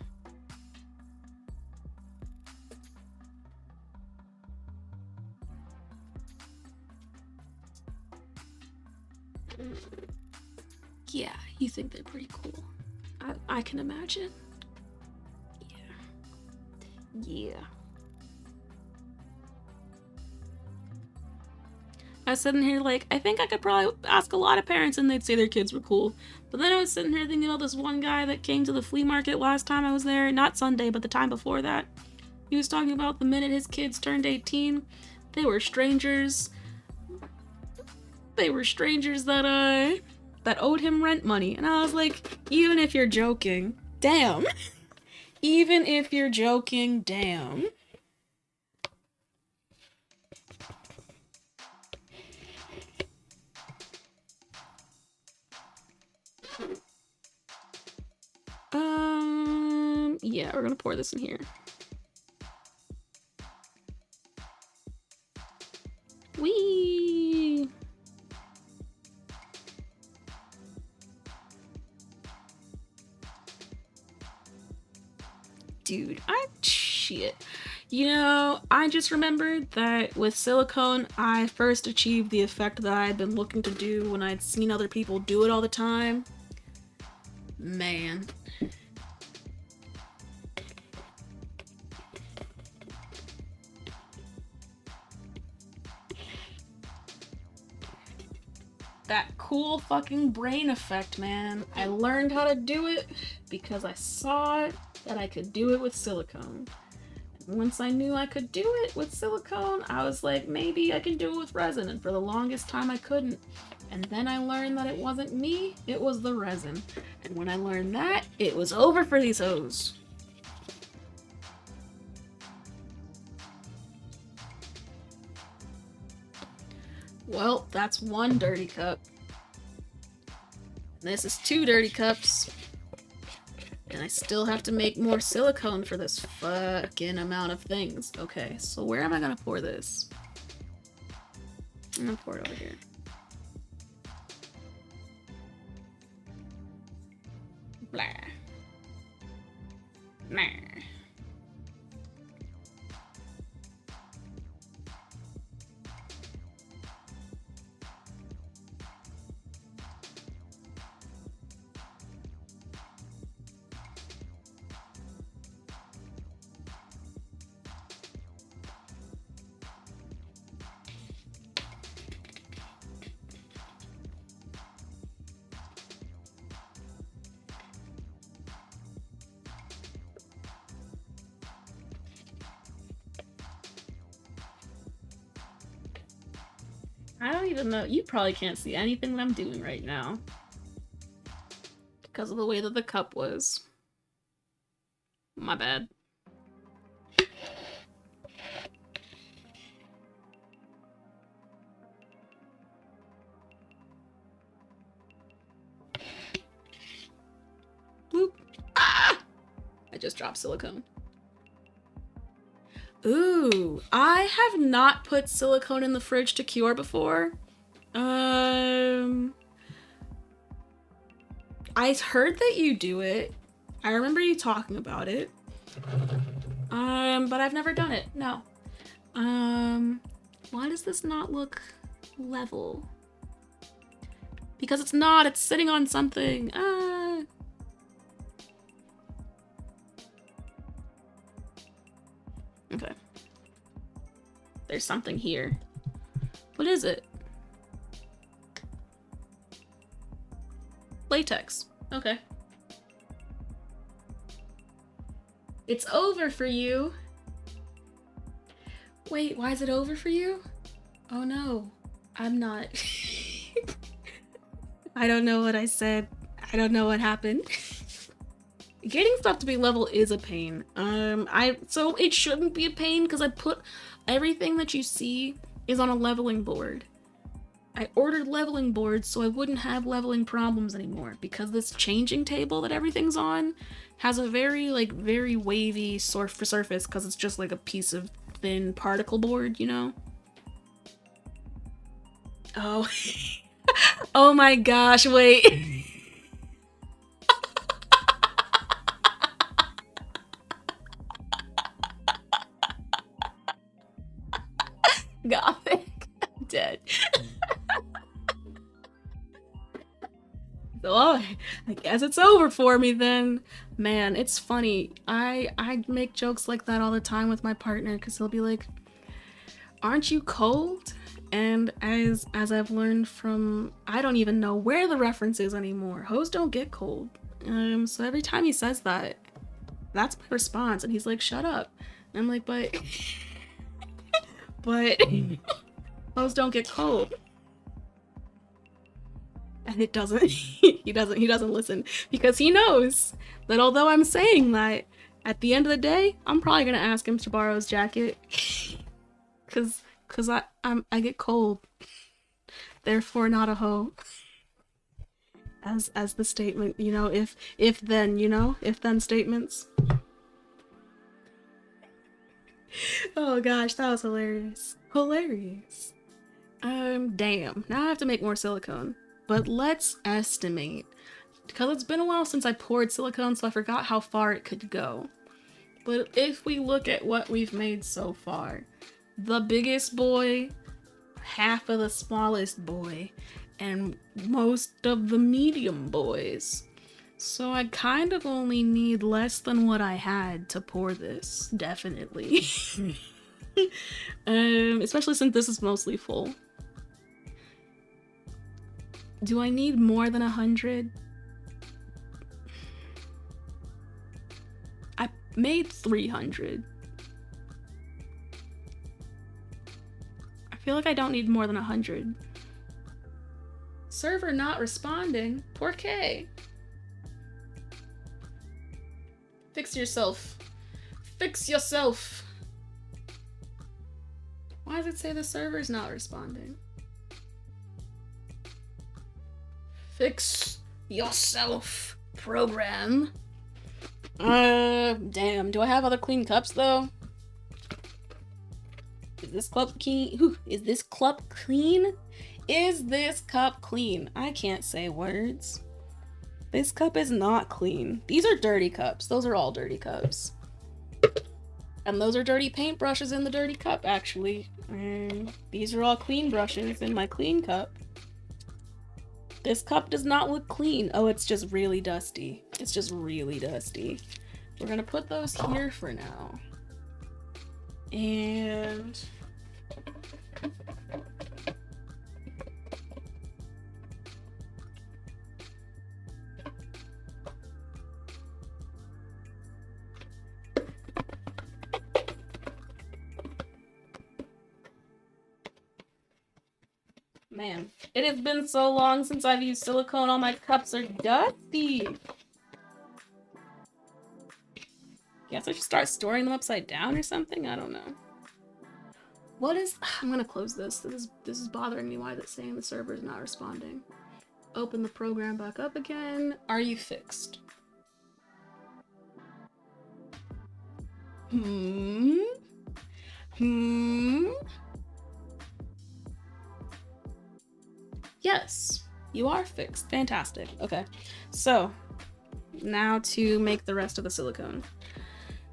Yeah, you think they're pretty cool. I can imagine. Yeah. I was sitting here like, I think I could probably ask a lot of parents and they'd say their kids were cool. But then I was sitting here thinking about this one guy that came to the flea market last time I was there. Not Sunday, but the time before that. He was talking about the minute his kids turned 18, they were strangers. They were strangers that owed him rent money. And I was like, even if you're joking, damn. Even if you're joking, damn. Yeah, we're gonna pour this in here. Whee! Dude, shit. You know, I just remembered that with silicone, I first achieved the effect that I had been looking to do when I'd seen other people do it all the time. Man. That cool fucking brain effect, man. I learned how to do it because I saw that I could do it with silicone. And once I knew I could do it with silicone, I was like, maybe I can do it with resin. And for the longest time, I couldn't. And then I learned that it wasn't me, it was the resin. And when I learned that, it was over for these hoes. Well, that's one dirty cup. This is 2 dirty cups. And I still have to make more silicone for this fucking amount of things. Okay, so where am I gonna pour this? I'm gonna pour it over here. Blah. Nah. I don't even know. You probably can't see anything that I'm doing right now because of the way that the cup was. My bad. Bloop. Ah! I just dropped silicone. Ooh, I have not put silicone in the fridge to cure before. I heard that you do it. I remember you talking about it. But I've never done it. No. Why does this not look level. Because it's not, it's sitting on something. Okay. There's something here. What is it? Latex. Okay. It's over for you. Wait, why is it over for you? Oh no, I'm not. I don't know what I said. I don't know what happened. Getting stuff to be level is a pain. So it shouldn't be a pain because I put everything that you see is on a leveling board. I ordered leveling boards so I wouldn't have leveling problems anymore because this changing table that everything's on has a very wavy surface because it's just like a piece of thin particle board, you know? Oh. Oh my gosh, wait. Gothic. I'm dead. Oh, I guess it's over for me then. Man, it's funny. I make jokes like that all the time with my partner because he'll be like, "Aren't you cold?" And as I've learned from, I don't even know where the reference is anymore. Hoes don't get cold. So every time he says that, that's my response, and he's like, "Shut up." And I'm like, but hoes don't get cold. And it doesn't. he doesn't listen because he knows that although I'm saying that, at the end of the day, I'm probably gonna ask him to borrow his jacket, cause I get cold. Therefore, not a hoe. As the statement, you know, if then, you know, if then statements. Oh gosh, that was hilarious. Hilarious. Damn. Now I have to make more silicone. But let's estimate. Because it's been a while since I poured silicone, so I forgot how far it could go. But if we look at what we've made so far, the biggest boy, half of the smallest boy, and most of the medium boys. So I kind of only need less than what I had to pour this, definitely. Especially since this is mostly full. Do I need more than 100? I made 300. I feel like I don't need more than 100. Server not responding? Por qué? Fix yourself. Fix yourself. Why does it say the server's not responding? Fix yourself, program. Damn. Do I have other clean cups though? Is this cup clean? Ooh, is this cup clean? Is this cup clean? I can't say words. This cup is not clean. These are dirty cups. Those are all dirty cups. And those are dirty paintbrushes in the dirty cup, actually. These are all clean brushes in my clean cup. This cup does not look clean. Oh, it's just really dusty. It's just really dusty. We're gonna put those here for now. And... man, it has been so long since I've used silicone. All my cups are dusty. Guess I should start storing them upside down or something? I don't know. What is... I'm gonna close this. This is bothering me. Why is it saying the server is not responding? Open the program back up again. Are you fixed? Yes, you are fixed. Fantastic. Okay, so now to make the rest of the silicone.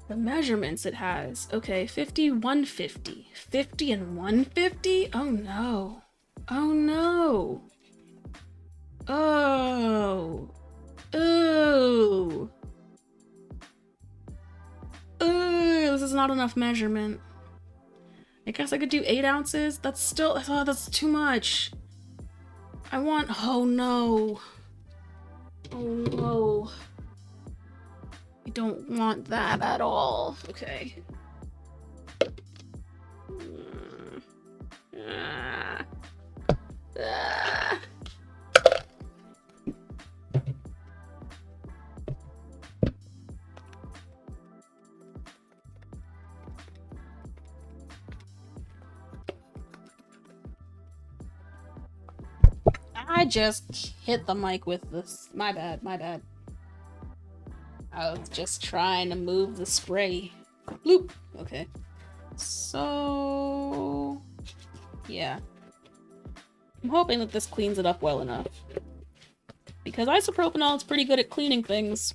The measurements it has. Okay, 50, 150. 50 and 150? Oh no. Oh no. Oh. Ooh. Ooh, this is not enough measurement. I guess I could do 8 ounces. That's still, oh, that's too much. I want, oh no. Oh no. I don't want that at all. Okay. Ah. Ah. I just hit the mic with this. My bad, my bad. I was just trying to move the spray. Bloop. Okay. So... yeah. I'm hoping that this cleans it up well enough. Because isopropanol is pretty good at cleaning things.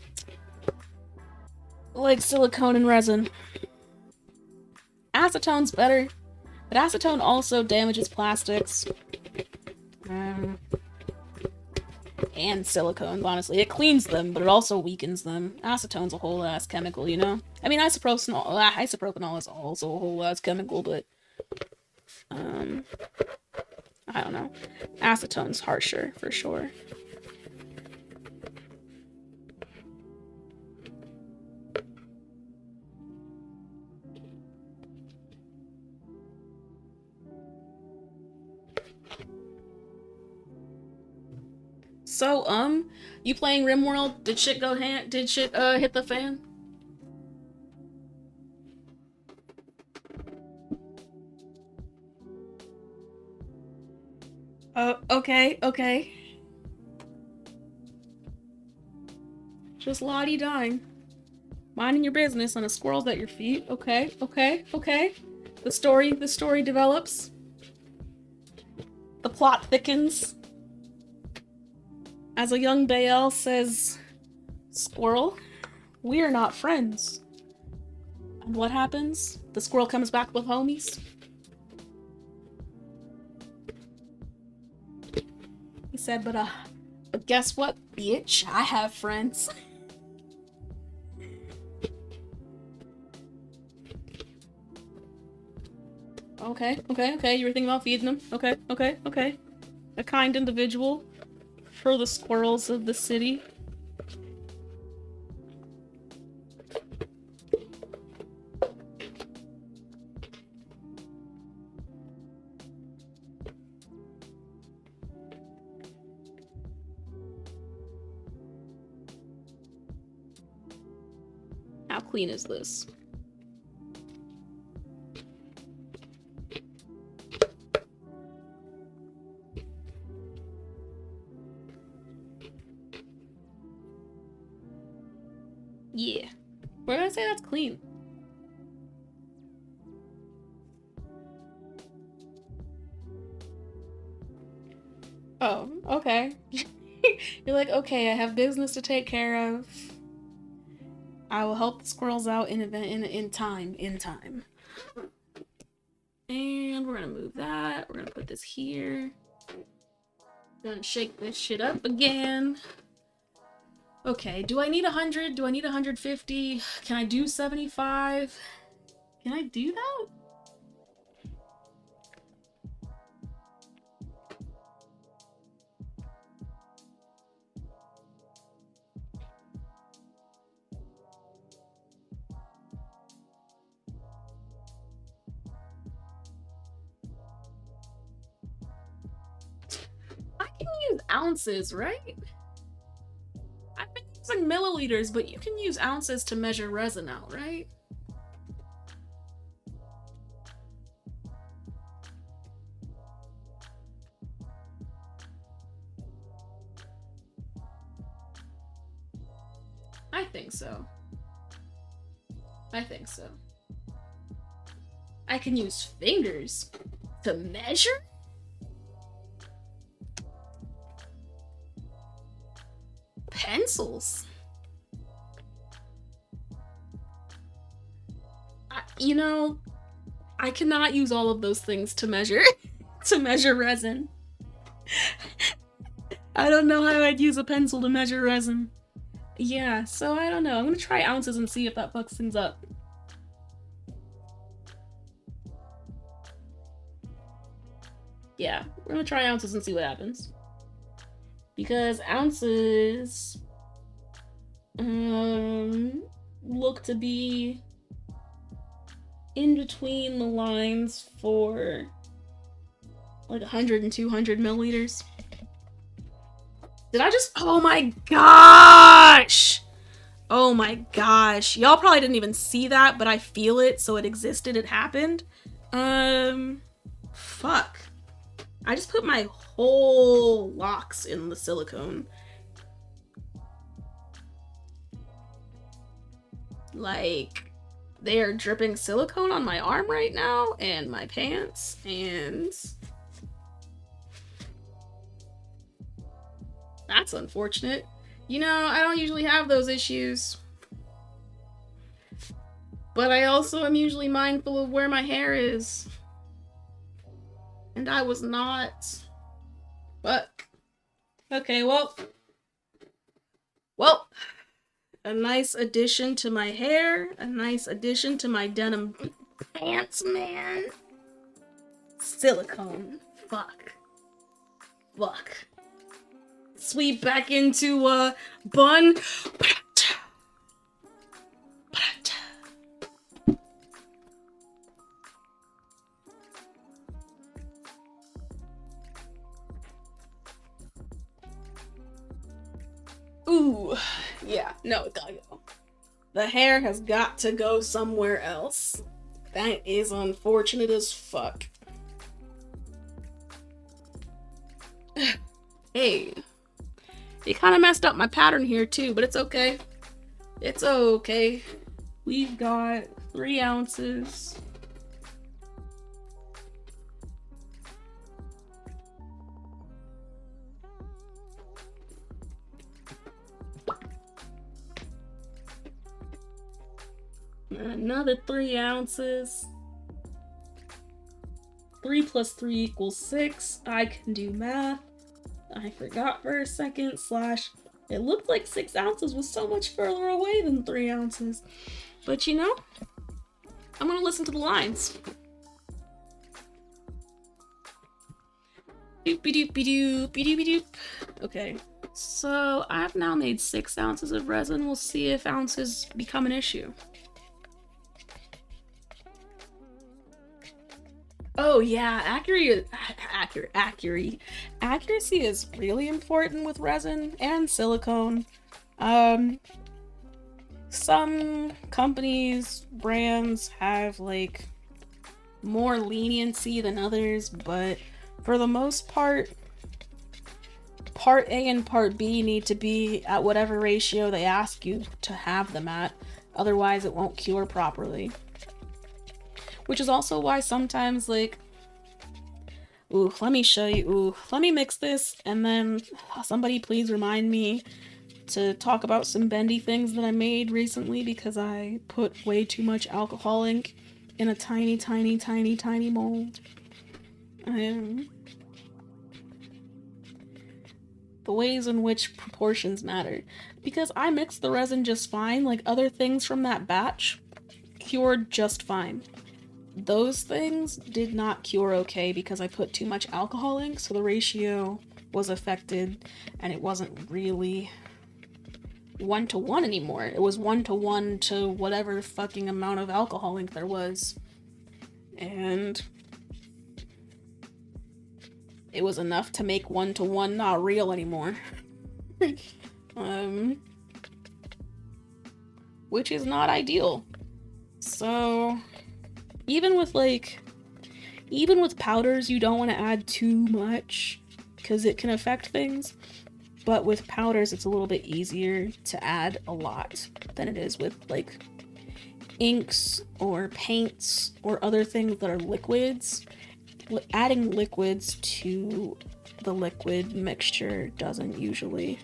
Like silicone and resin. Acetone's better. But acetone also damages plastics. And silicones, honestly. It cleans them, but it also weakens them. Acetone's a whole ass chemical, you know? I mean, isopropanol is also a whole ass chemical, but... I don't know. Acetone's harsher, for sure. So, you playing RimWorld? Did shit hit the fan? Okay. Just Lottie dying. Minding your business and a squirrel's at your feet. Okay. The story develops. The plot thickens. As a young Bael says, "Squirrel, we're not friends." And what happens? The squirrel comes back with homies. He said, but guess what, bitch? I have friends. Okay. You were thinking about feeding them. Okay. A kind individual for the squirrels of the city. How clean is this? Yeah. Where did I say that's clean? Oh, okay. You're like, okay, I have business to take care of. I will help the squirrels out in time. And we're gonna move that. We're gonna put this here. Gonna shake this shit up again. Okay, do I need 100? Do I need 150? Can I do 75? Can I do that? I can use ounces, right? I've been using milliliters, but you can use ounces to measure resin out, right? I think so. I can use fingers to measure? Pencils? I cannot use all of those things to measure resin. I don't know how I'd use a pencil to measure resin. Yeah, so I don't know. I'm gonna try ounces and see if that fucks things up. Yeah, we're gonna try ounces and see what happens. Because ounces look to be in between the lines for like 100 and 200 milliliters. Did I just... Oh my gosh! Oh my gosh. Y'all probably didn't even see that, but I feel it, so it existed, it happened. Fuck. I just put my whole locks in the silicone. Like, they are dripping silicone on my arm right now, and my pants, and... That's unfortunate. You know, I don't usually have those issues. But I also am usually mindful of where my hair is. And I was not. Fuck. Okay, well. Well. A nice addition to my hair. A nice addition to my denim pants, man. Silicone. Fuck. Fuck. Sweep back into bun. Ooh, yeah, no, it gotta go. The hair has got to go somewhere else. That is unfortunate as fuck. Hey, it kind of messed up my pattern here too, but it's okay. It's okay. We've got 3 ounces. Another 3 ounces. 3 plus 3 equals 6. I can do math. I forgot for a second. / it looked like 6 ounces was so much further away than 3 ounces. But you know, I'm gonna listen to the lines. Doopy-doopy-doop. Okay, so I've now made 6 ounces of resin. We'll see if ounces become an issue. Oh yeah, accuracy is really important with resin and silicone. Some companies, brands have like more leniency than others, but for the most part, part A and part B need to be at whatever ratio they ask you to have them at. Otherwise, it won't cure properly. Which is also why sometimes, like, ooh, let me show you, ooh, let me mix this, and then somebody please remind me to talk about some bendy things that I made recently because I put way too much alcohol ink in a tiny, tiny, tiny, tiny mold. The ways in which proportions matter. Because I mixed the resin just fine, like other things from that batch cured just fine. Those things did not cure okay because I put too much alcohol ink, so the ratio was affected and it wasn't really 1-to-1 anymore. It was 1-to-1 to whatever fucking amount of alcohol ink there was. And it was enough to make 1-to-1 not real anymore. Which is not ideal. So even with powders, you don't want to add too much because it can affect things. But with powders, it's a little bit easier to add a lot than it is with like inks or paints or other things that are liquids. Adding liquids to the liquid mixture doesn't usually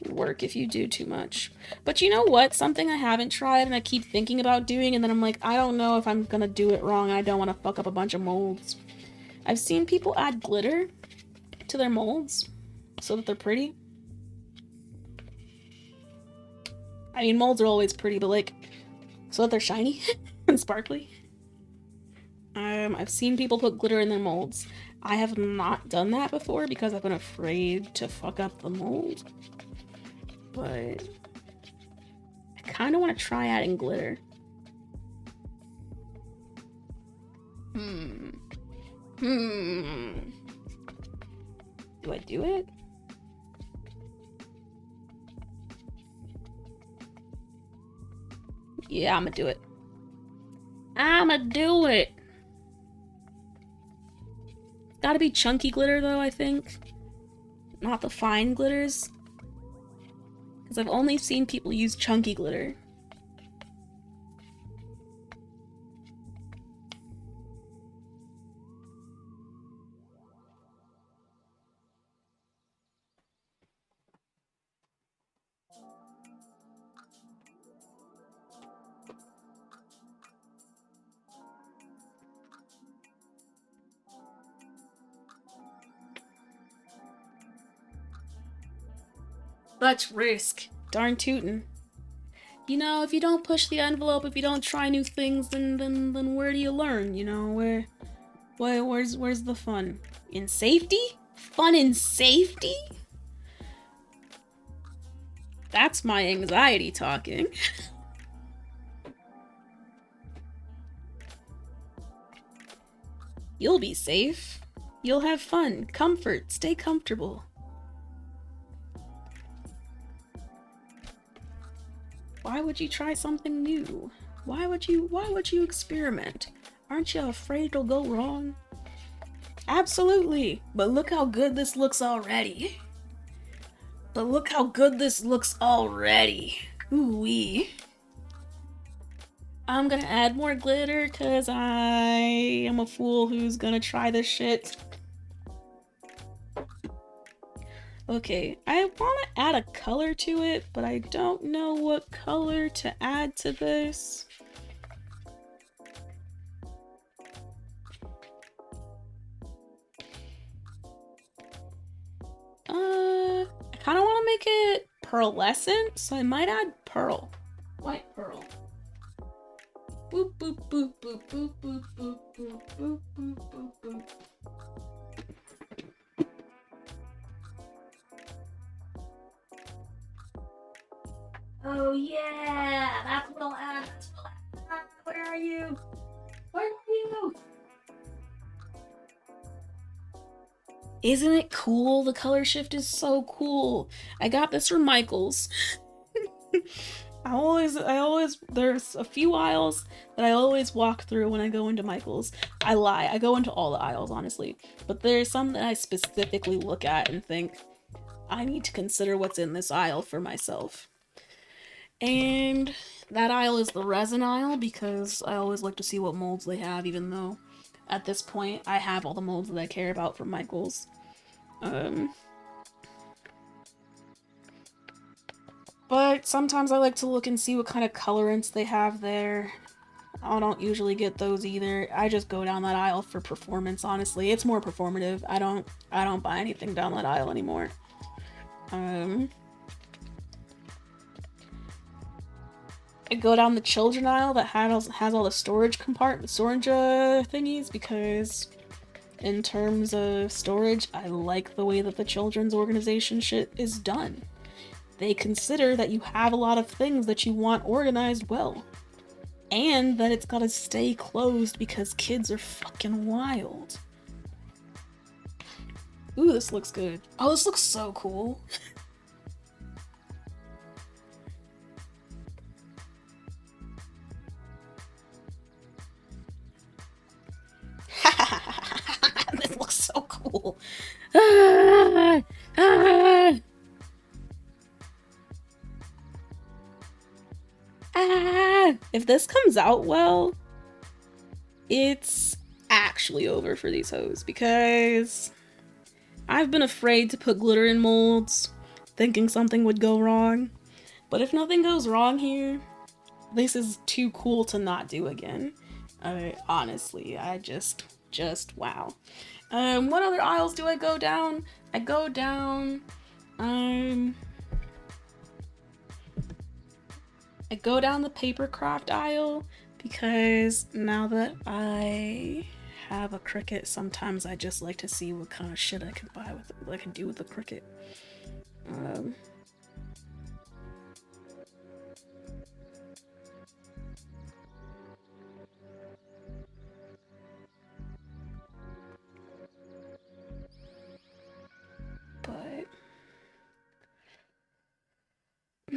work if you do too much. But you know what? Something I haven't tried and I keep thinking about doing, and then I'm like, I don't know if I'm gonna do it wrong. I don't want to fuck up a bunch of molds. I've seen people add glitter to their molds so that they're pretty. I mean, molds are always pretty, but like, so that they're shiny and sparkly. I've seen people put glitter in their molds. I have not done that before because I've been afraid to fuck up the mold. But I kind of want to try adding glitter. Do I do it? Yeah, I'm gonna do it. I'ma do it! Gotta be chunky glitter though, I think. Not the fine glitters. Because I've only seen people use chunky glitter. Much risk. Darn tootin'. You know, if you don't push the envelope, if you don't try new things, then where do you learn? You know, where's the fun? In safety? Fun in safety? That's my anxiety talking. You'll be safe. You'll have fun, comfort, stay comfortable. Why would you try something new? Why would you experiment? Aren't you afraid it'll go wrong? Absolutely, but look how good this looks already. Ooh-wee. I'm gonna add more glitter because I am a fool who's gonna try this shit. Okay, I want to add a color to it, but I don't know what color to add to this. I kind of want to make it pearlescent, so I might add pearl. White pearl. Boop, boop, boop, boop, boop, boop, boop, boop, boop, boop, boop, boop. Oh yeah, that's what I'll add. Where are you? Where are you? Isn't it cool? The color shift is so cool. I got this from Michael's. I always, there's a few aisles that I always walk through when I go into Michael's. I lie, I go into all the aisles, honestly. But there's some that I specifically look at and think, I need to consider what's in this aisle for myself. And that aisle is the resin aisle because I always like to see what molds they have, even though at this point I have all the molds that I care about from Michael's. But sometimes I like to look and see what kind of colorants they have there. I don't usually get those either. I just go down that aisle for performance, honestly. It's more performative. I don't buy anything down that aisle anymore. I go down the children aisle that has all the storage thingies because in terms of storage, I like the way that the children's organization shit is done. They consider that you have a lot of things that you want organized well. And that it's gotta stay closed because kids are fucking wild. Ooh, this looks good. Oh, this looks so cool. This looks so cool. If this comes out well, it's actually over for these hoes because I've been afraid to put glitter in molds, thinking something would go wrong. But if nothing goes wrong here, this is too cool to not do again. Honestly, I just wow. What other aisles do I go down? I go down, um, I go down the paper craft aisle because now that I have a Cricut, sometimes I just like to see what kind of shit I can buy with it, what I can do with the Cricut. Um, but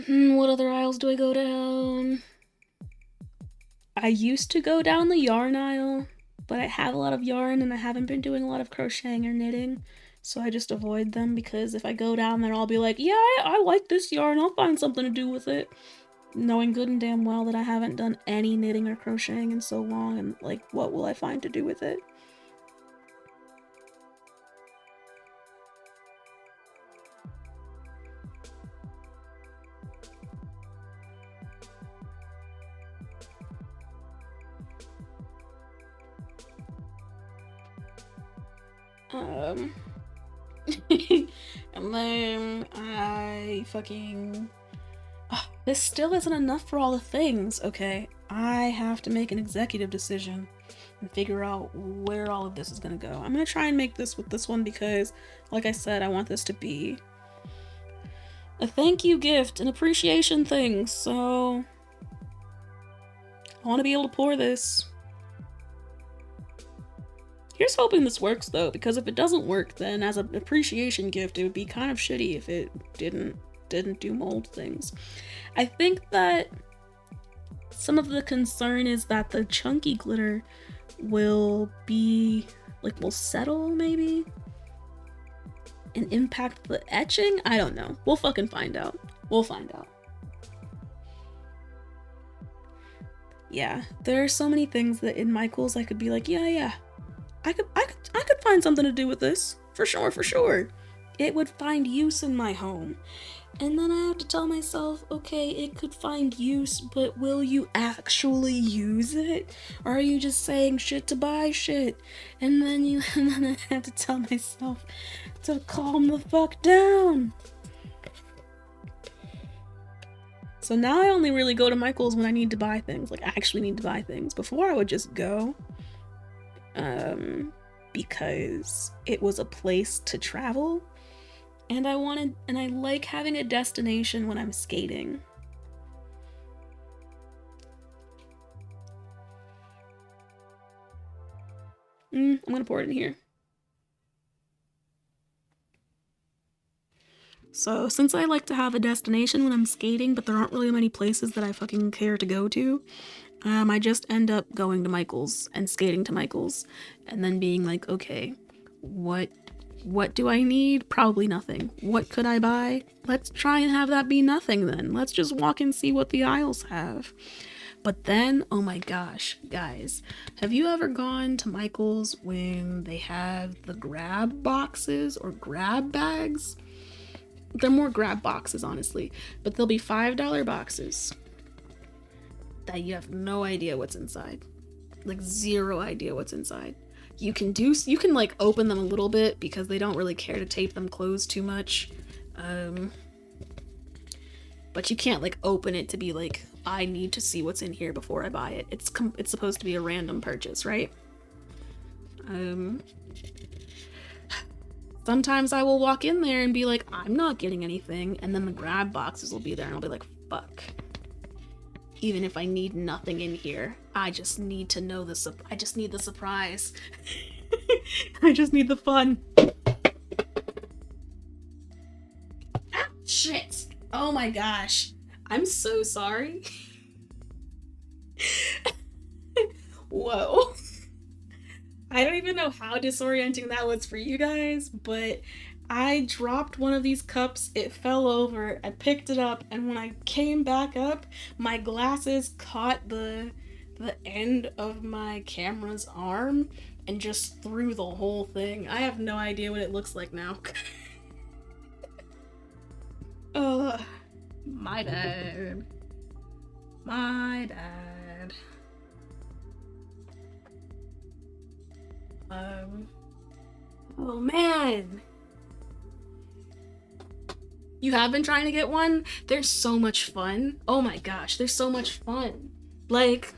what other aisles do I go down? I used to go down the yarn aisle, but I have a lot of yarn and I haven't been doing a lot of crocheting or knitting, so I just avoid them because if I go down there, I'll be like, yeah, I like this yarn, I'll find something to do with it. Knowing good and damn well that I haven't done any knitting or crocheting in so long, and like, what will I find to do with it? Um, and then I fucking. This still isn't enough for all the things, okay? I have to make an executive decision and figure out where all of this is gonna go. I'm gonna try and make this with this one because, like I said, I want this to be a thank you gift, an appreciation thing, so I want to be able to pour this. Here's hoping this works though, because if it doesn't work, then as an appreciation gift, it would be kind of shitty if it didn't do mold things. I think that some of the concern is that the chunky glitter will be like, will settle maybe and impact the etching. I don't know. We'll fucking find out. We'll find out. Yeah, there are so many things that in Michael's I could be like, yeah, I could find something to do with this. For sure. It would find use in my home. And then I have to tell myself, okay, it could find use, but will you actually use it? Or are you just saying shit to buy shit? And then I have to tell myself to calm the fuck down. So now I only really go to Michael's when I need to buy things, like I actually need to buy things. Before I would just go, because it was a place to travel, and I like having a destination when I'm skating. I'm gonna pour it in here. So since I like to have a destination when I'm skating, but there aren't really many places that I fucking care to go to, I just end up going to Michael's and skating to Michael's and then being like, okay, what do I need? Probably nothing. What could I buy? Let's try and have that be nothing then. Let's just walk and see what the aisles have. But then, oh my gosh, guys, have you ever gone to Michael's when they have the grab boxes or grab bags? They're more grab boxes, honestly, but they'll be $5 boxes that you have no idea what's inside. Like zero idea what's inside. You can like open them a little bit because they don't really care to tape them closed too much. But you can't like open it to be like, I need to see what's in here before I buy it. It's supposed to be a random purchase, right? Sometimes I will walk in there and be like, I'm not getting anything, and then the grab boxes will be there and I'll be like, fuck. Even if I need nothing in here, I just need to know I just need the surprise. I just need the fun. Ah, shit. Oh my gosh. I'm so sorry. Whoa. I don't even know how disorienting that was for you guys, but I dropped one of these cups, it fell over, I picked it up, and when I came back up, my glasses caught the end of my camera's arm and just threw the whole thing. I have no idea what it looks like now. Ugh. My bad. My bad. Oh man. You have been trying to get one? They're so much fun. Oh my gosh, they're so much fun. Like,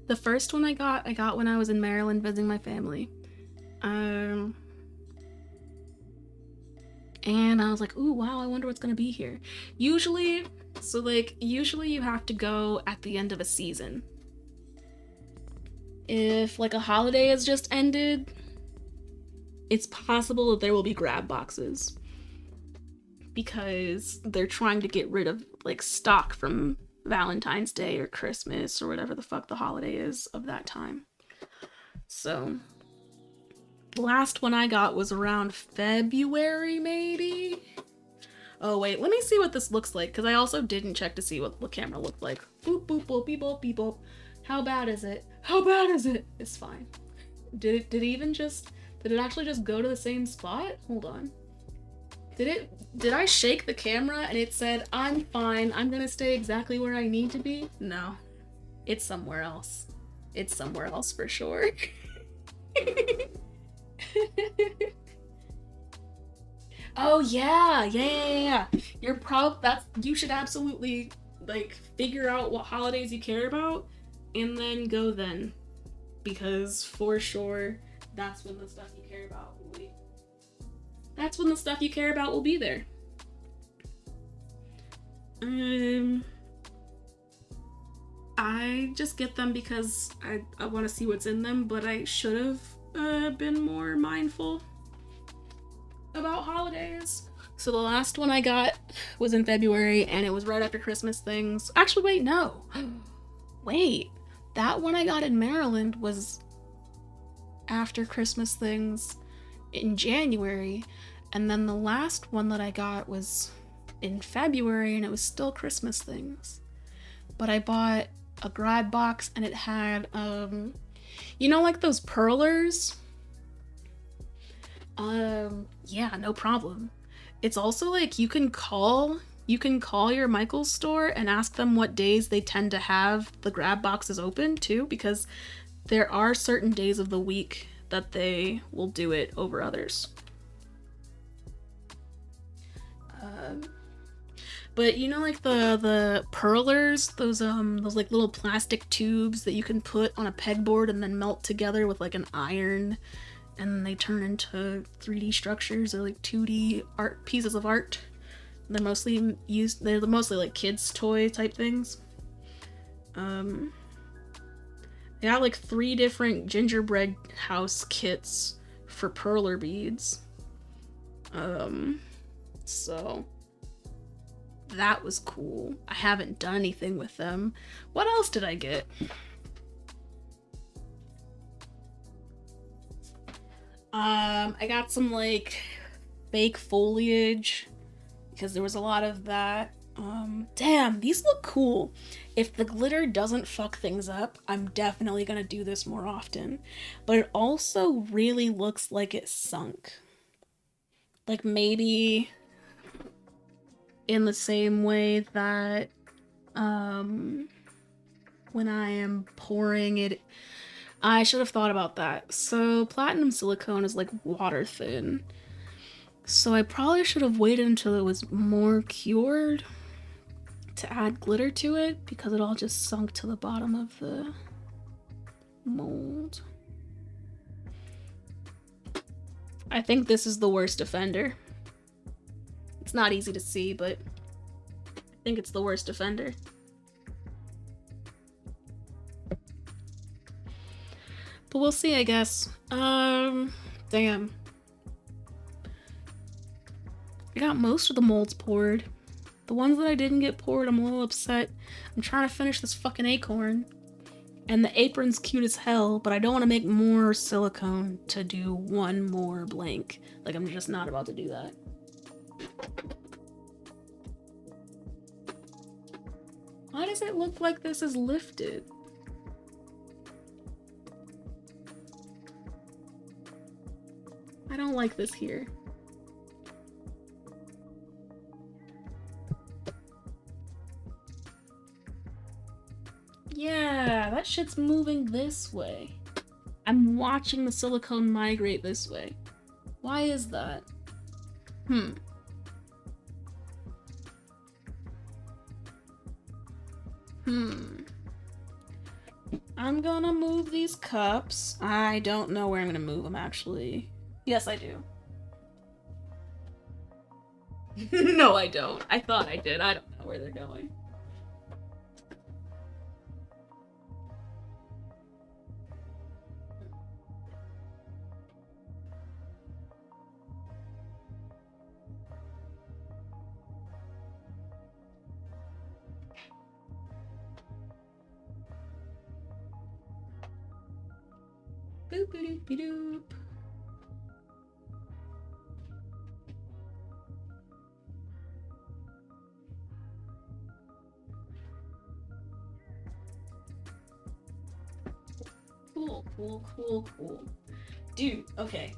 the first one I got when I was in Maryland visiting my family. And I was like, ooh, wow, I wonder what's gonna be here. Usually you have to go at the end of a season. If like a holiday has just ended, it's possible that there will be grab boxes because they're trying to get rid of like stock from Valentine's Day or Christmas or whatever the fuck the holiday is of that time. So the last one I got was around February, maybe. Oh wait, let me see what this looks like, because I also didn't check to see what the camera looked like. Boop boop boop beep boop beep boop. How bad is it? How bad is it? It's fine. Did it actually just go to the same spot? Hold on. Did I shake the camera and it said, I'm fine, I'm gonna stay exactly where I need to be? No. It's somewhere else. It's somewhere else for sure. Oh yeah. You should absolutely like figure out what holidays you care about and then go then. Because for sure that's when the stuff you care about will be. That's when the stuff you care about will be there. I just get them because I want to see what's in them, but I should have been more mindful about holidays. So the last one I got was in February and it was right after Christmas things. Actually, wait, no. Wait. That one I got in Maryland was after Christmas things in January, and then the last one that I got was in February and it was still Christmas things. But I bought a grad box and it had you know, like those perlers? Yeah, no problem. It's also like you can call your Michaels store and ask them what days they tend to have the grab boxes open too, because there are certain days of the week that they will do it over others. But you know, like the perlers, those like little plastic tubes that you can put on a pegboard and then melt together with like an iron, and they turn into 3D structures or like 2D art pieces of art. They're mostly like kids' toy type things. They got like 3 different gingerbread house kits for perler beads. So that was cool. I haven't done anything with them. What else did I get? I got some like fake foliage because there was a lot of that. Damn, these look cool. If the glitter doesn't fuck things up, I'm definitely gonna do this more often. But it also really looks like it sunk. Like maybe in the same way that when I am pouring it, I should have thought about that. So platinum silicone is like water thin. So I probably should have waited until it was more cured to add glitter to it, because it all just sunk to the bottom of the mold. I think this is the worst offender. It's not easy to see, but I think it's the worst offender. But we'll see, I guess. Damn. I got most of the molds poured. The ones that I didn't get poured, I'm a little upset. I'm trying to finish this fucking acorn. And the apron's cute as hell, but I don't want to make more silicone to do one more blank. Like, I'm just not about to do that. Why does it look like this is lifted? I don't like this here. Yeah, that shit's moving this way. I'm watching the silicone migrate this way. Why is that? I'm gonna move these cups. I don't know where I'm gonna move them, actually. Yes, I do. No, I don't. I thought I did. I don't know where they're going. Boop boop doop doop. Cool. Dude, okay.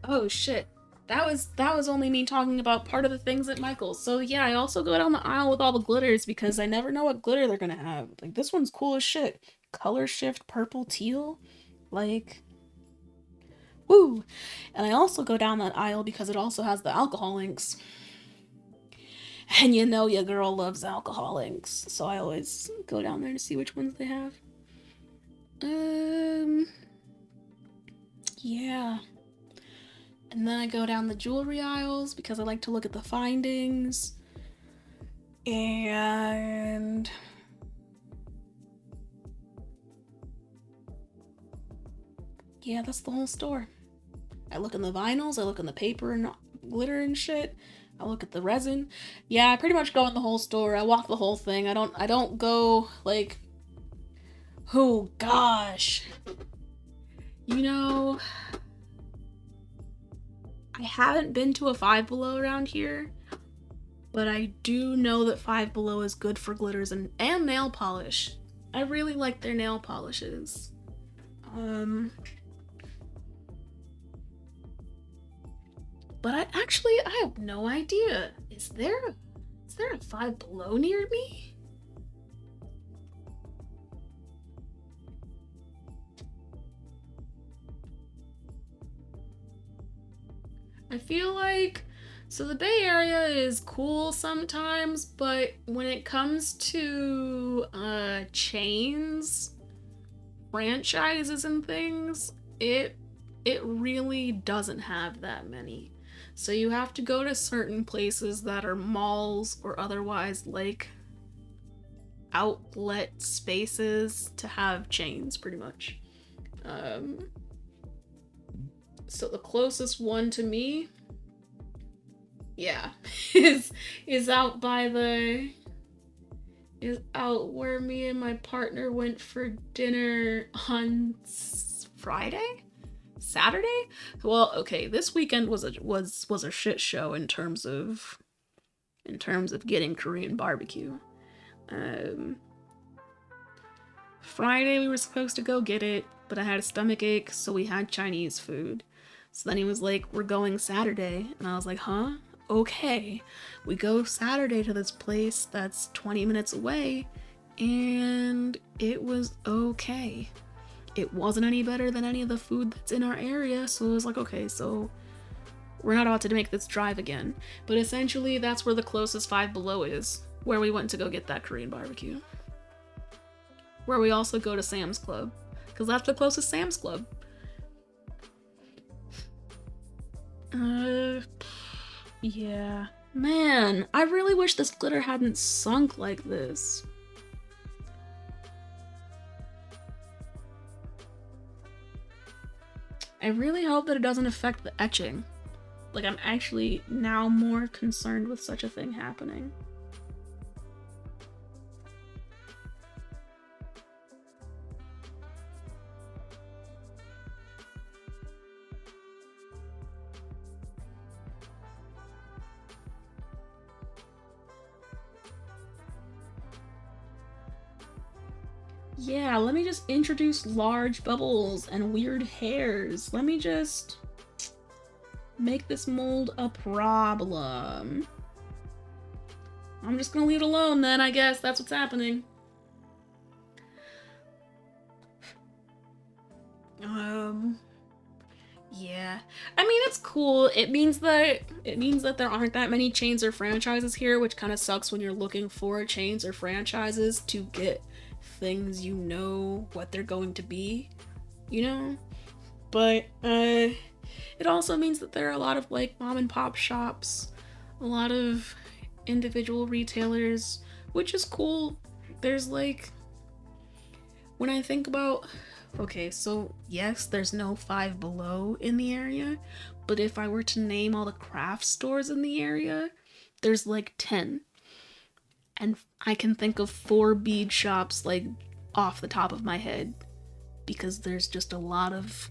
Oh shit. That was only me talking about part of the things at Michael's. So yeah, I also go down the aisle with all the glitters because I never know what glitter they're gonna have. Like this one's cool as shit. Color shift purple teal. Like woo! And I also go down that aisle because it also has the alcohol inks. And you know your girl loves alcohol inks. So I always go down there to see which ones they have. Yeah. And then I go down the jewelry aisles because I like to look at the findings. And yeah, that's the whole store. I look in the vinyls, I look in the paper and glitter and shit. I look at the resin. Yeah, I pretty much go in the whole store. I walk the whole thing. I don't go like oh gosh. You know, I haven't been to a Five Below around here, but I do know that Five Below is good for glitters and nail polish. I really like their nail polishes. But I have no idea. Is there a Five Below near me? I feel like so the Bay Area is cool sometimes, but when it comes to chains, franchises and things, it really doesn't have that many. So you have to go to certain places that are malls or otherwise like outlet spaces to have chains pretty much. So the closest one to me, yeah, is out by the is out where me and my partner went for dinner on Friday? Saturday? Well, okay, this weekend was a shit show in terms of getting Korean barbecue. Friday we were supposed to go get it, but I had a stomach ache, so we had Chinese food. So then he was like, "We're going Saturday," and I was like, "Huh? Okay." We go Saturday to this place that's 20 minutes away, and it was okay. It wasn't any better than any of the food that's in our area, so it was like, okay, so we're not about to make this drive again. But essentially, that's where the closest Five Below is, where we went to go get that Korean barbecue. Where we also go to Sam's Club, because that's the closest Sam's Club. Yeah. Man, I really wish this glitter hadn't sunk like this. I really hope that it doesn't affect the etching. Like, I'm actually now more concerned with such a thing happening. Yeah, let me just introduce large bubbles and weird hairs. Let me just make this mold a problem. I'm just gonna leave it alone then, I guess. That's what's happening. Um, yeah. I mean, it's cool. It means that there aren't that many chains or franchises here, which kind of sucks when you're looking for chains or franchises to get things you know what they're going to be, you know? But it also means that there are a lot of like mom and pop shops, a lot of individual retailers, which is cool. There's like when I think about okay, so yes, there's no Five Below in the area, but if I were to name all the craft stores in the area, there's like 10. And I can think of 4 bead shops like off the top of my head because there's just a lot of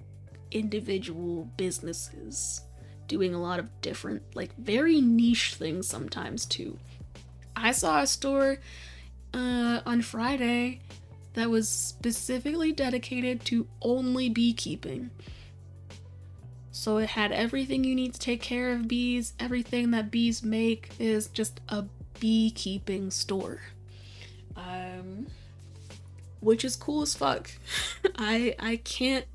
individual businesses doing a lot of different, like very niche things sometimes too. I saw a store on Friday that was specifically dedicated to only beekeeping. So it had everything you need to take care of bees, everything that bees make is just a beekeeping store. Which is cool as fuck. I can't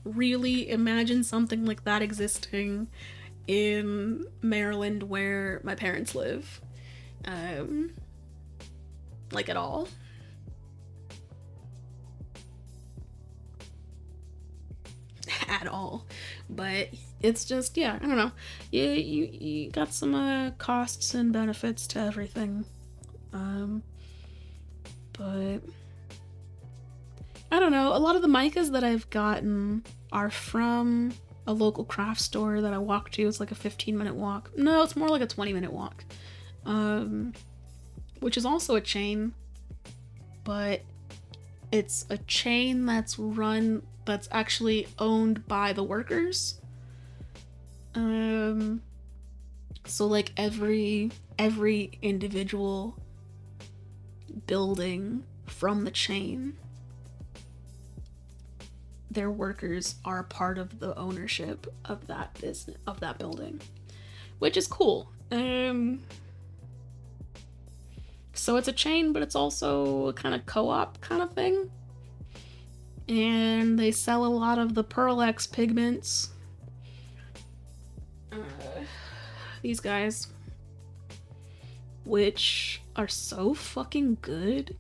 really imagine something like that existing in Maryland where my parents live. Like at all. At all. But it's just, yeah, I don't know. You got some costs and benefits to everything. But I don't know. A lot of the micas that I've gotten are from a local craft store that I walk to. It's like a 15-minute walk. No, it's more like a 20-minute walk. Which is also a chain, but it's a chain that's actually owned by the workers. So like every individual building from the chain, their workers are part of the ownership of that business, of that building, which is cool. So it's a chain, but it's also a kind of co-op kind of thing. And they sell a lot of the Pearl X pigments. These guys, which are so fucking good.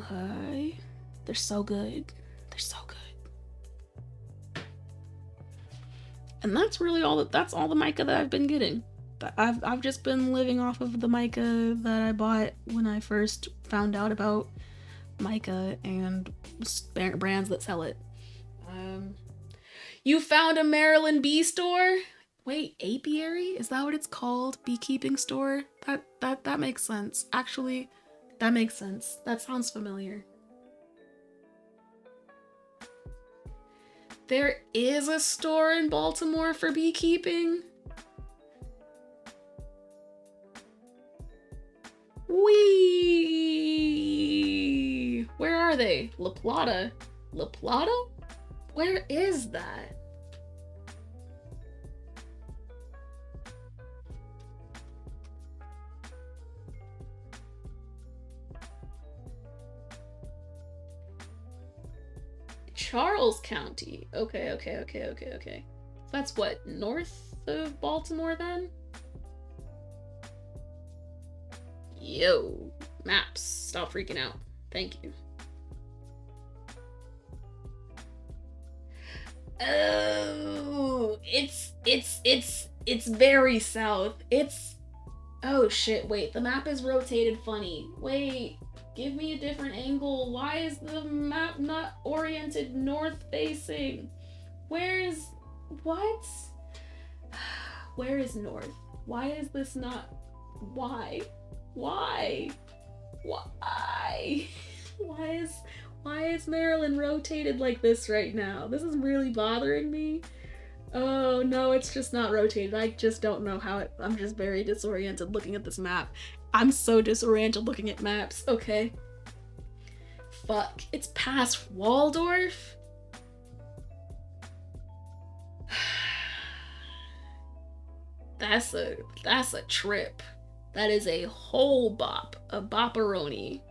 They're so good. They're so good. And that's really that's all the mica that I've been getting. I've just been living off of the mica that I bought when I first found out about mica and brands that sell it. You found a Maryland bee store? Wait, apiary? Is that what it's called? Beekeeping store? That makes sense. Actually, that makes sense. That sounds familiar. There is a store in Baltimore for beekeeping? Wee! Where are they? La Plata? La Plata? Where is that? Charles County. Okay. That's what, north of Baltimore then? Yo, maps. Stop freaking out. Thank you. Oh, it's very south. Oh shit, wait, the map is rotated funny. Wait, give me a different angle. Why is the map not oriented north facing? What? Where is north? Why is this not, why? Why is Maryland rotated like this right now? This is really bothering me. Oh no, it's just not rotated. I just don't know how I'm just very disoriented looking at this map. I'm so disoriented looking at maps. Okay. Fuck. It's past Waldorf? That's a trip. That is a whole bop. A bopperoni.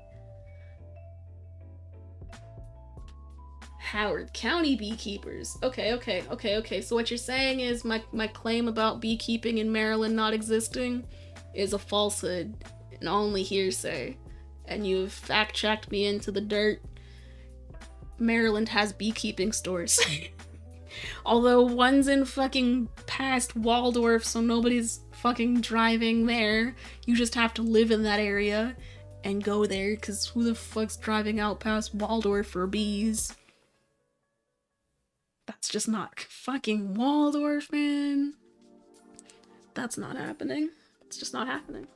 Howard County beekeepers. Okay. So what you're saying is my claim about beekeeping in Maryland not existing is a falsehood and only hearsay. And you've fact-checked me into the dirt. Maryland has beekeeping stores. Although one's in fucking past Waldorf, so nobody's fucking driving there. You just have to live in that area and go there, because who the fuck's driving out past Waldorf for bees? That's just not fucking Waldorf, man. That's not happening. It's just not happening.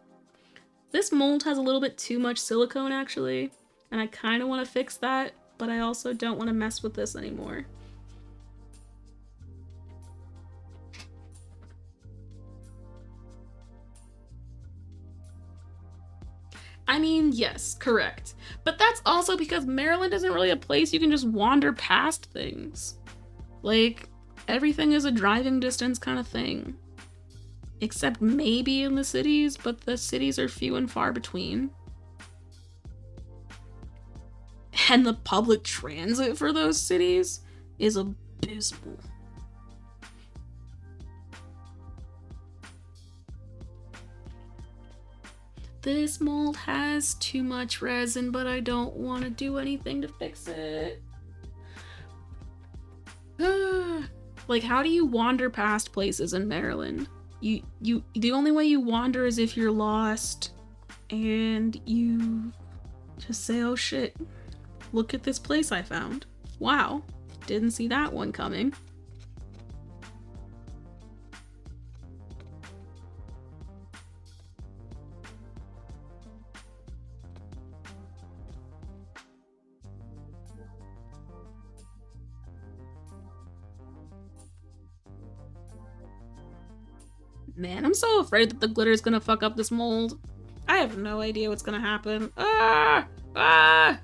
This mold has a little bit too much silicone, actually, and I kind of want to fix that, but I also don't want to mess with this anymore. I mean, yes, correct. But that's also because Maryland isn't really a place you can just wander past things. Like, everything is a driving distance kind of thing. Except maybe in the cities, but the cities are few and far between. And the public transit for those cities is abysmal. This mold has too much resin, but I don't want to do anything to fix it. Like, how do you wander past places in Maryland? The only way you wander is if you're lost and you just say, oh shit, look at this place I found. Wow, didn't see that one coming. Man, I'm so afraid that the glitter is gonna fuck up this mold. I have no idea what's gonna happen. I'm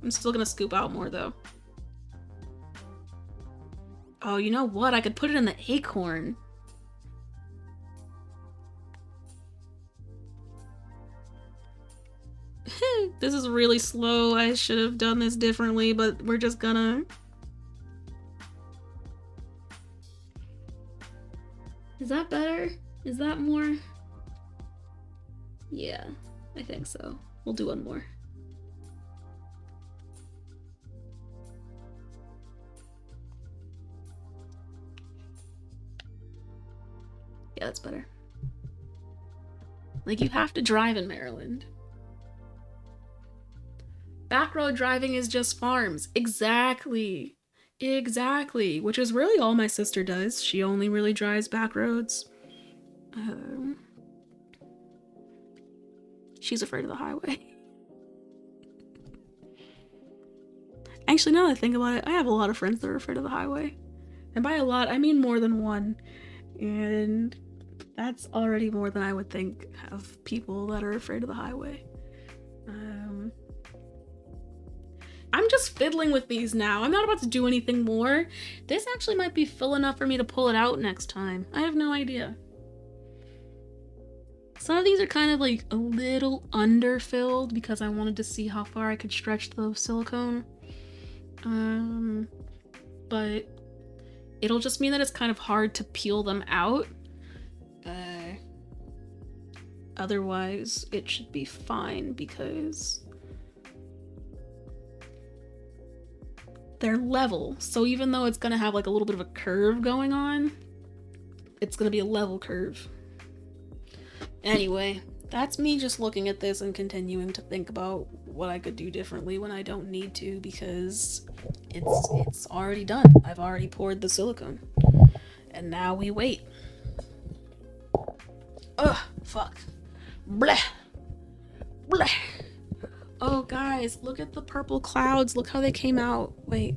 still gonna scoop out more though. Oh, you know what? I could put it in the acorn. This is really slow. I should have done this differently, but we're just gonna... Is that better? Is that more? Yeah, I think so. We'll do one more. Yeah, that's better. Like, you have to drive in Maryland. Backroad driving is just farms. Exactly. Exactly. Which is really all my sister does. She only really drives back roads. She's afraid of the highway. Actually, now that I think about it, I have a lot of friends that are afraid of the highway. And by a lot, I mean more than one. And that's already more than I would think of people that are afraid of the highway. I'm just fiddling with these now. I'm not about to do anything more. This actually might be full enough for me to pull it out next time. I have no idea. Some of these are kind of like a little underfilled because I wanted to see how far I could stretch the silicone. But it'll just mean that it's kind of hard to peel them out. Otherwise, it should be fine because they're level. So even though it's gonna have like a little bit of a curve going on, it's gonna be a level curve. Anyway, that's me just looking at this and continuing to think about what I could do differently when I don't need to, because it's already done. I've already poured the silicone. And now we wait. Ugh, fuck. Bleh. Bleh. Oh, guys, look at the purple clouds. Look how they came out. Wait,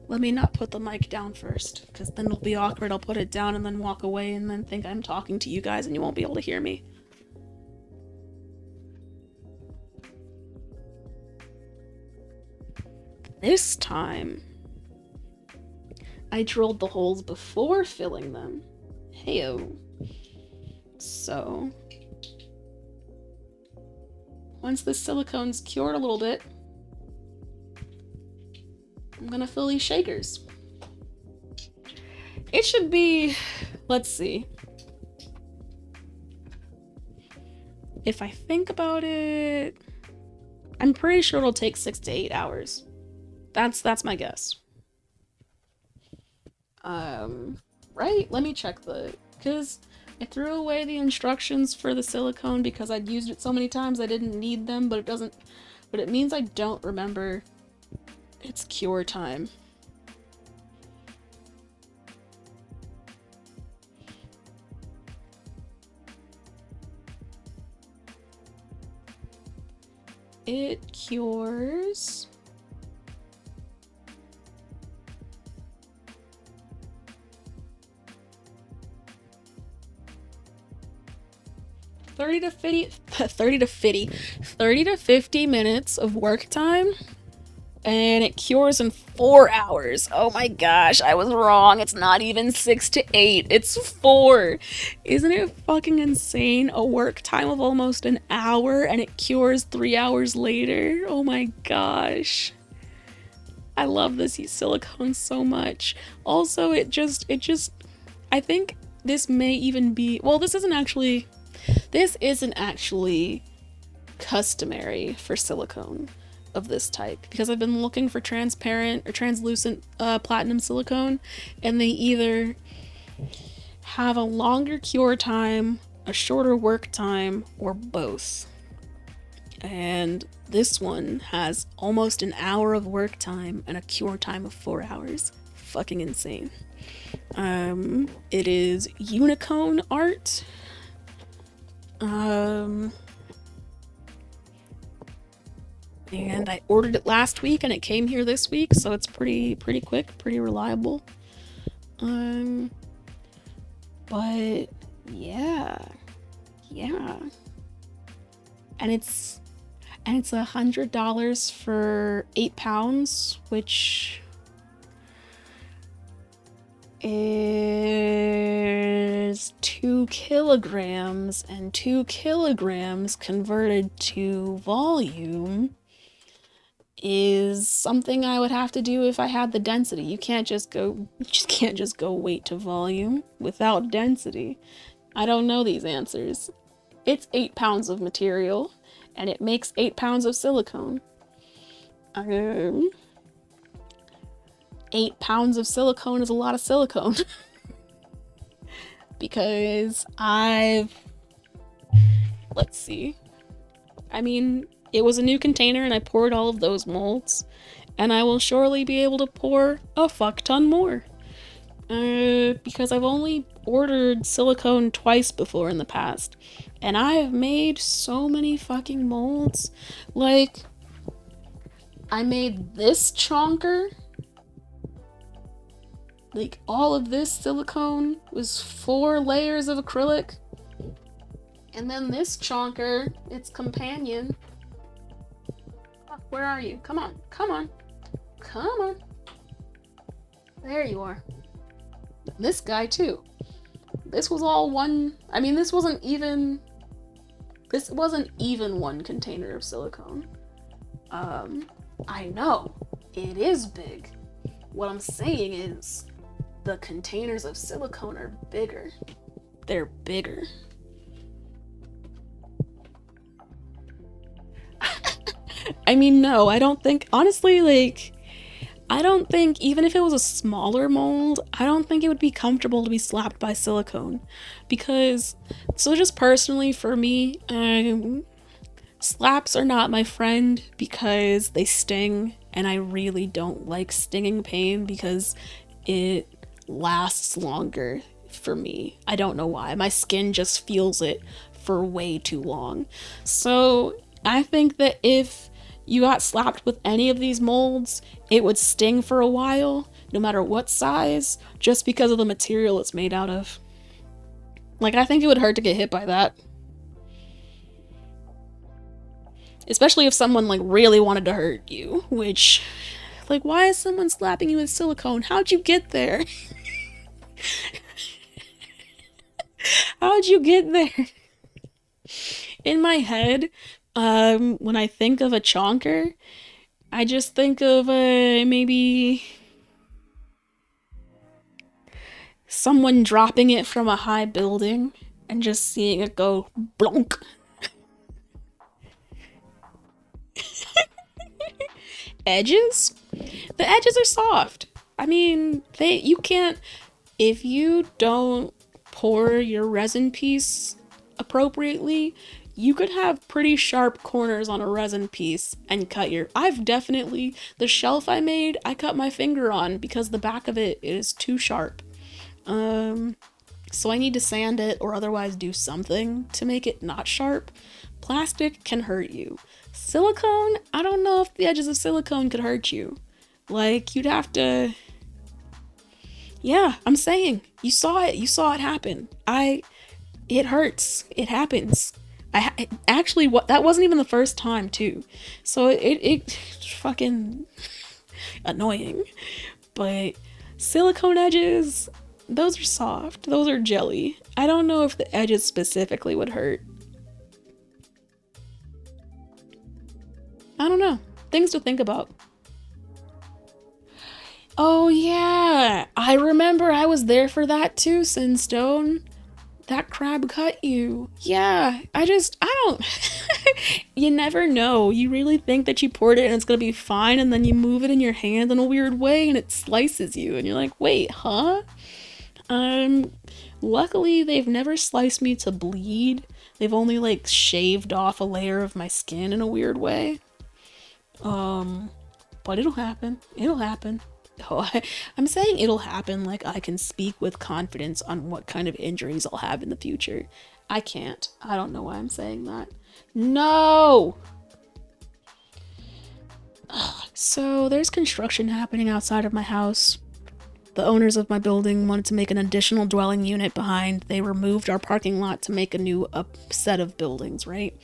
let me not put the mic down first, because then it'll be awkward. I'll put it down and then walk away and then think I'm talking to you guys and you won't be able to hear me. This time, I drilled the holes before filling them. Heyo. So, once the silicone's cured a little bit, I'm gonna fill these shakers. It should be, let's see. If I think about it, I'm pretty sure it'll take 6 to 8 hours. That's my guess. Right? Let me check because I threw away the instructions for the silicone because I'd used it so many times I didn't need them, but it means I don't remember its cure time. It cures 30 to 50 minutes of work time, and it cures in 4 hours. Oh my gosh, I was wrong. It's not even 6 to 8, it's 4. Isn't it fucking insane? A work time of almost an hour and it cures 3 hours later. Oh my gosh. I love this silicone so much. Also, it just I think this may even be, well, this isn't actually customary for silicone of this type, because I've been looking for transparent or translucent platinum silicone, and they either have a longer cure time, a shorter work time, or both. And this one has almost an hour of work time and a cure time of 4 hours. Fucking insane. It is Unicone art. And I ordered it last week and it came here this week, so it's pretty quick, pretty reliable. But yeah. And it's $100 for 8 pounds, which is 2 kilograms, and 2 kilograms converted to volume is something I would have to do if I had the density. You can't just go weight to volume without density. I don't know these answers. It's 8 pounds of material, and it makes 8 pounds of silicone. 8 pounds of silicone is a lot of silicone. Because let's see. I mean, it was a new container and I poured all of those molds, and I will surely be able to pour a fuck ton more. Because I've only ordered silicone twice before in the past, and I have made so many fucking molds. Like, I made this chonker. Like, all of this silicone was 4 layers of acrylic. And then this chonker, its companion. Fuck, where are you? Come on. There you are. This guy too. This was all one. I mean, this wasn't even one container of silicone. I know, it is big. What I'm saying is, the containers of silicone are bigger. They're bigger. I mean, no, I don't think, honestly, like, I don't think, even if it was a smaller mold, I don't think it would be comfortable to be slapped by silicone. Because, so just personally for me, slaps are not my friend because they sting, and I really don't like stinging pain because it lasts longer for me. I don't know why. My skin just feels it for way too long. So I think that if you got slapped with any of these molds, it would sting for a while, no matter what size, just because of the material it's made out of. Like, I think it would hurt to get hit by that. Especially if someone, like, really wanted to hurt you, which, like, why is someone slapping you with silicone? How'd you get there? How'd you get there? In my head, when I think of a chonker, I just think of maybe someone dropping it from a high building and just seeing it go blonk. Edges? The edges are soft. I mean, you can't, if you don't pour your resin piece appropriately, you could have pretty sharp corners on a resin piece and cut your. I've definitely, the shelf I made, I cut my finger on because the back of it is too sharp. So I need to sand it or otherwise do something to make it not sharp. Plastic can hurt you. Silicone, I don't know if the edges of silicone could hurt you. Like, you'd have to. Yeah, I'm saying. You saw it. You saw it happen. It hurts. It happens. Actually, what, that wasn't even the first time, too. So it fucking annoying. But silicone edges, those are soft. Those are jelly. I don't know if the edges specifically would hurt. I don't know. Things to think about. Oh yeah, I remember I was there for that too, Sinstone. That crab cut you. Yeah, I don't. You never know. You really think that you poured it and it's gonna be fine, and then you move it in your hand in a weird way and it slices you, and you're like, wait, huh? Um, Luckily, they've never sliced me to bleed. They've only like shaved off a layer of my skin in a weird way. Um, but it'll happen. It'll happen. Oh, I'm saying it'll happen like I can speak with confidence on what kind of injuries I'll have in the future. I can't. I don't know why I'm saying that. No! So there's construction happening outside of my house. The owners of my building wanted to make an additional dwelling unit behind. They removed our parking lot to make a new set of buildings, right?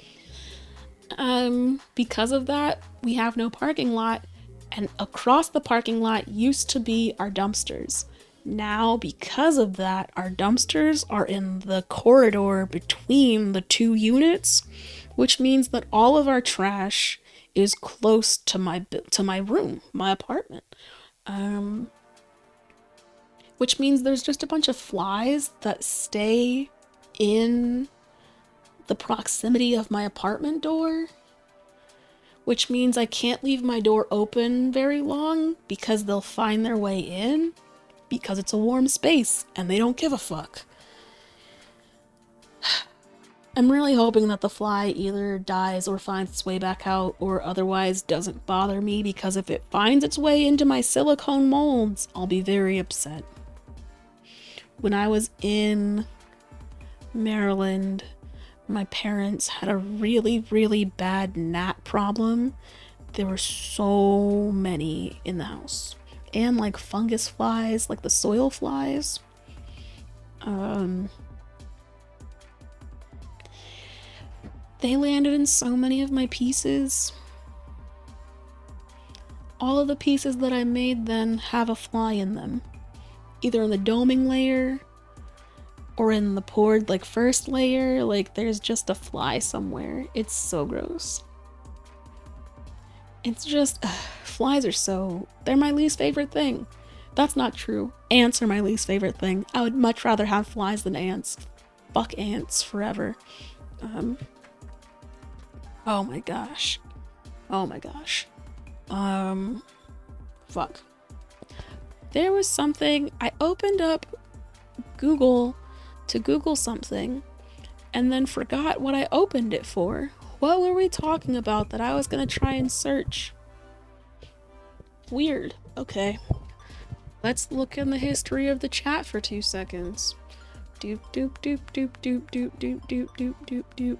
Because of that, we have no parking lot, and across the parking lot used to be our dumpsters. Now, because of that, our dumpsters are in the corridor between the two units, which means that all of our trash is close to my room, my apartment. Which means there's just a bunch of flies that stay in the proximity of my apartment door, which means I can't leave my door open very long because they'll find their way in because it's a warm space and they don't give a fuck. I'm really hoping that the fly either dies or finds its way back out or otherwise doesn't bother me, because if it finds its way into my silicone molds, I'll be very upset. When I was in Maryland, my parents had a really, really bad gnat problem. There were so many in the house. And like fungus flies, like the soil flies. They landed in so many of my pieces. All of the pieces that I made then have a fly in them. Either in the doming layer or in the poured like first layer. Like there's just a fly somewhere. It's so gross. It's just flies are so, they're my least favorite thing. That's not true. Ants are my least favorite thing. I would much rather have flies than ants. Fuck ants forever. Oh my gosh. Oh my gosh. Fuck. There was something, I opened up Google to Google something and then forgot what I opened it for. What were we talking about that I was gonna try and search? Weird. Okay. Let's look in the history of the chat for 2 seconds. Doop doop doop doop doop doop doop doop doop doop doop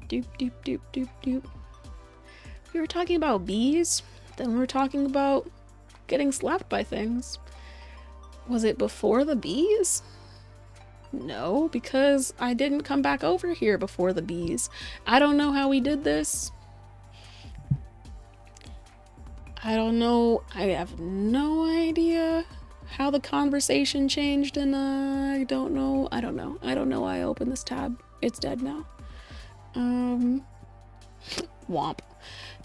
doop doop doop doop doop. We were talking about bees, then we were talking about getting slapped by things. Was it before the bees? No, because I didn't come back over here before the bees. I don't know how we did this. I don't know. I have no idea how the conversation changed, and I don't know. I don't know why I opened this tab. It's dead now. Womp.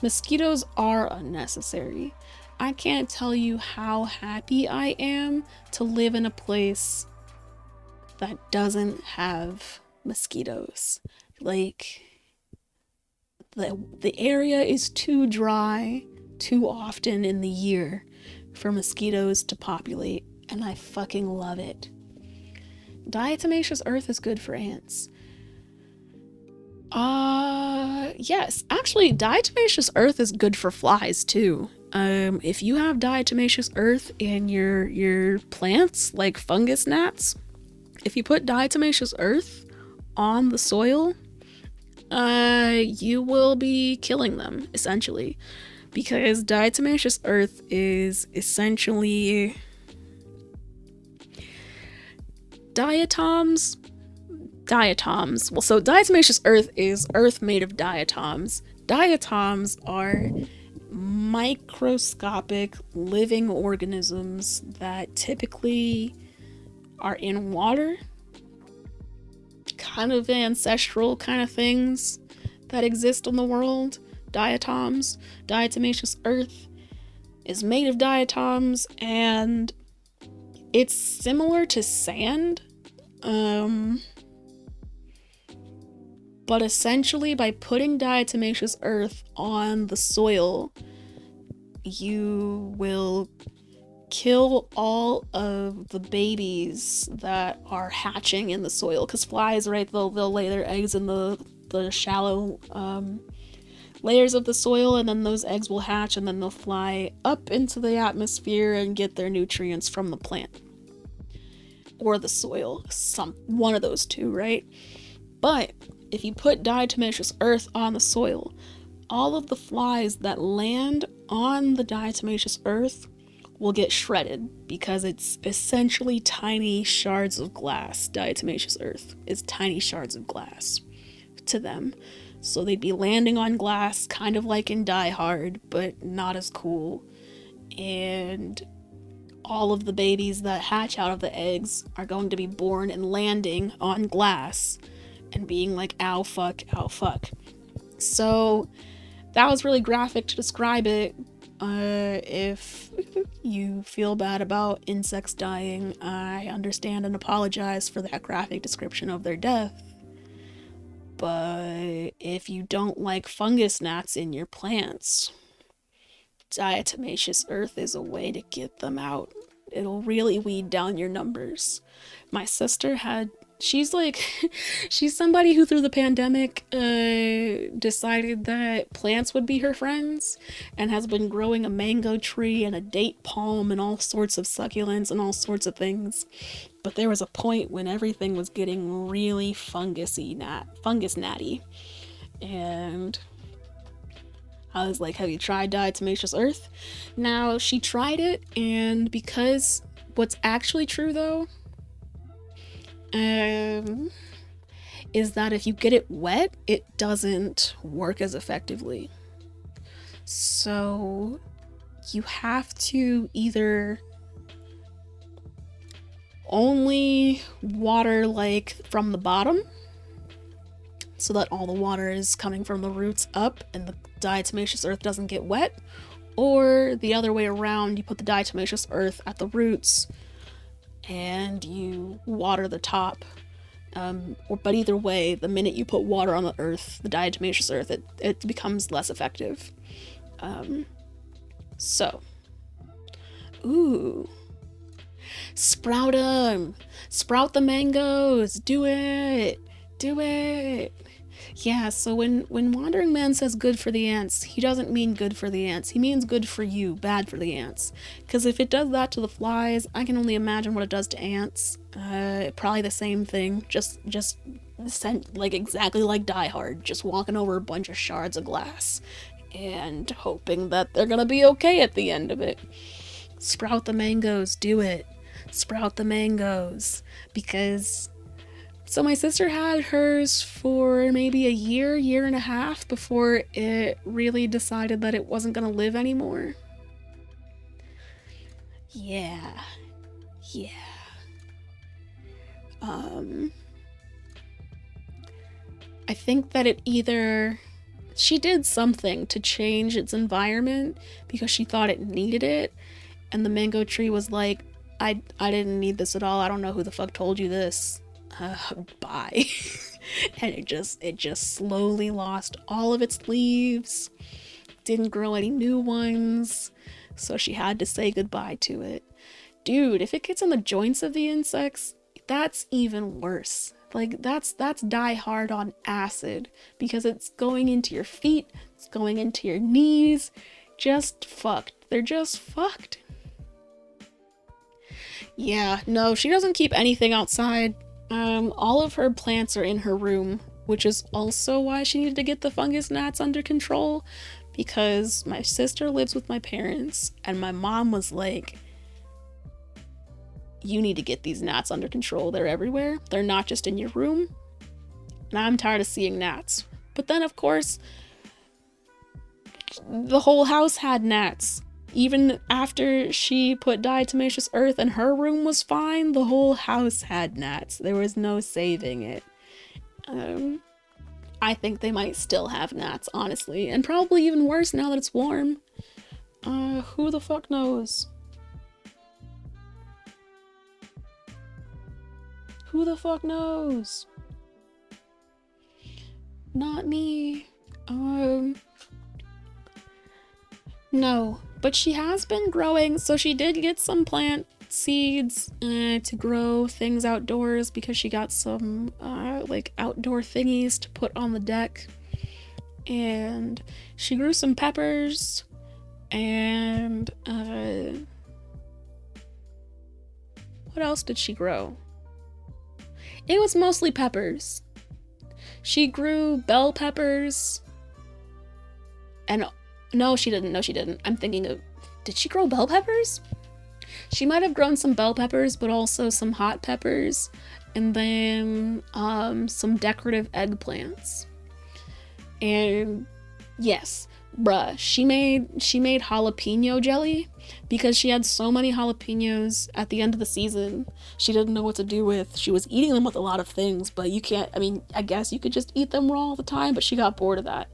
Mosquitoes are unnecessary. I can't tell you how happy I am to live in a place that doesn't have mosquitoes. Like, the area is too dry too often in the year for mosquitoes to populate, and I fucking love it. Diatomaceous earth is good for ants. Yes. Actually, diatomaceous earth is good for flies too. If you have diatomaceous earth in your plants, like fungus gnats, if you put diatomaceous earth on the soil, you will be killing them, essentially. Because diatomaceous earth is essentially diatoms. Well, so diatomaceous earth is earth made of diatoms. Diatoms are microscopic living organisms that typically are in water, kind of ancestral kind of things that exist in the world. Diatoms. Diatomaceous earth is made of diatoms, and it's similar to sand. But essentially, by putting diatomaceous earth on the soil, you will kill all of the babies that are hatching in the soil. Because flies, right, they'll lay their eggs in the shallow layers of the soil, and then those eggs will hatch, and then they'll fly up into the atmosphere and get their nutrients from the plant. Or the soil. One of those two, right? But if you put diatomaceous earth on the soil, all of the flies that land on the diatomaceous earth will get shredded because it's essentially tiny shards of glass. Diatomaceous earth is tiny shards of glass to them. So they'd be landing on glass, kind of like in Die Hard, but not as cool. And all of the babies that hatch out of the eggs are going to be born and landing on glass and being like, ow, fuck, ow, fuck. So that was really graphic to describe it. If you feel bad about insects dying, I understand and apologize for that graphic description of their death. But if you don't like fungus gnats in your plants, diatomaceous earth is a way to get them out. It'll really weed down your numbers. My sister she's somebody who through the pandemic decided that plants would be her friends, and has been growing a mango tree and a date palm and all sorts of succulents and all sorts of things. But there was a point when everything was getting really fungus natty, and I was like, have you tried diatomaceous earth? Now, she tried it, and because what's actually true though is that if you get it wet, it doesn't work as effectively. So you have to either only water like from the bottom, so that all the water is coming from the roots up and the diatomaceous earth doesn't get wet, or the other way around, you put the diatomaceous earth at the roots and you water the top. But either way, the minute you put water on the earth, the diatomaceous earth, it becomes less effective. Ooh. Sprout them! Sprout the mangoes! Do it! Yeah, so when Wandering Man says good for the ants, he doesn't mean good for the ants. He means good for you, bad for the ants. Because if it does that to the flies, I can only imagine what it does to ants. Probably the same thing. Just like exactly like Die Hard. Just walking over a bunch of shards of glass. And hoping that they're gonna be okay at the end of it. Sprout the mangoes, do it. Sprout the mangoes. Because... So my sister had hers for maybe a year and a half before it really decided that it wasn't gonna live anymore. Yeah. I think that it either she did something to change its environment because she thought it needed it, and the mango tree was like, I didn't need this at all. I don't know who the fuck told you this. Bye. And it just slowly lost all of its leaves, didn't grow any new ones, so she had to say goodbye to it. Dude, if it gets in the joints of the insects, that's even worse. Like that's die hard on acid because it's going into your feet, it's going into your knees. Just fucked. They're just fucked. Yeah, no, she doesn't keep anything outside. All of her plants are in her room, which is also why she needed to get the fungus gnats under control, because my sister lives with my parents and my mom was like, you need to get these gnats under control. They're everywhere. They're not just in your room. And I'm tired of seeing gnats. But then, of course, the whole house had gnats. Even after she put diatomaceous earth and her room was fine, the whole house had gnats. There was no saving it. I think they might still have gnats, honestly. And probably even worse now that it's warm. Who the fuck knows? Who the fuck knows? Not me. No, but she has been growing, so she did get some plant seeds to grow things outdoors because she got some like outdoor thingies to put on the deck. And she grew some peppers and what else did she grow? It was mostly peppers. She grew bell peppers. And no, she didn't. I'm thinking of, did she grow bell peppers? She might have grown some bell peppers, but also some hot peppers, and then some decorative eggplants. And yes, bruh, she made jalapeno jelly because she had so many jalapenos at the end of the season. She didn't know what to do with. She was eating them with a lot of things, but you can't, I mean, I guess you could just eat them raw all the time, but she got bored of that.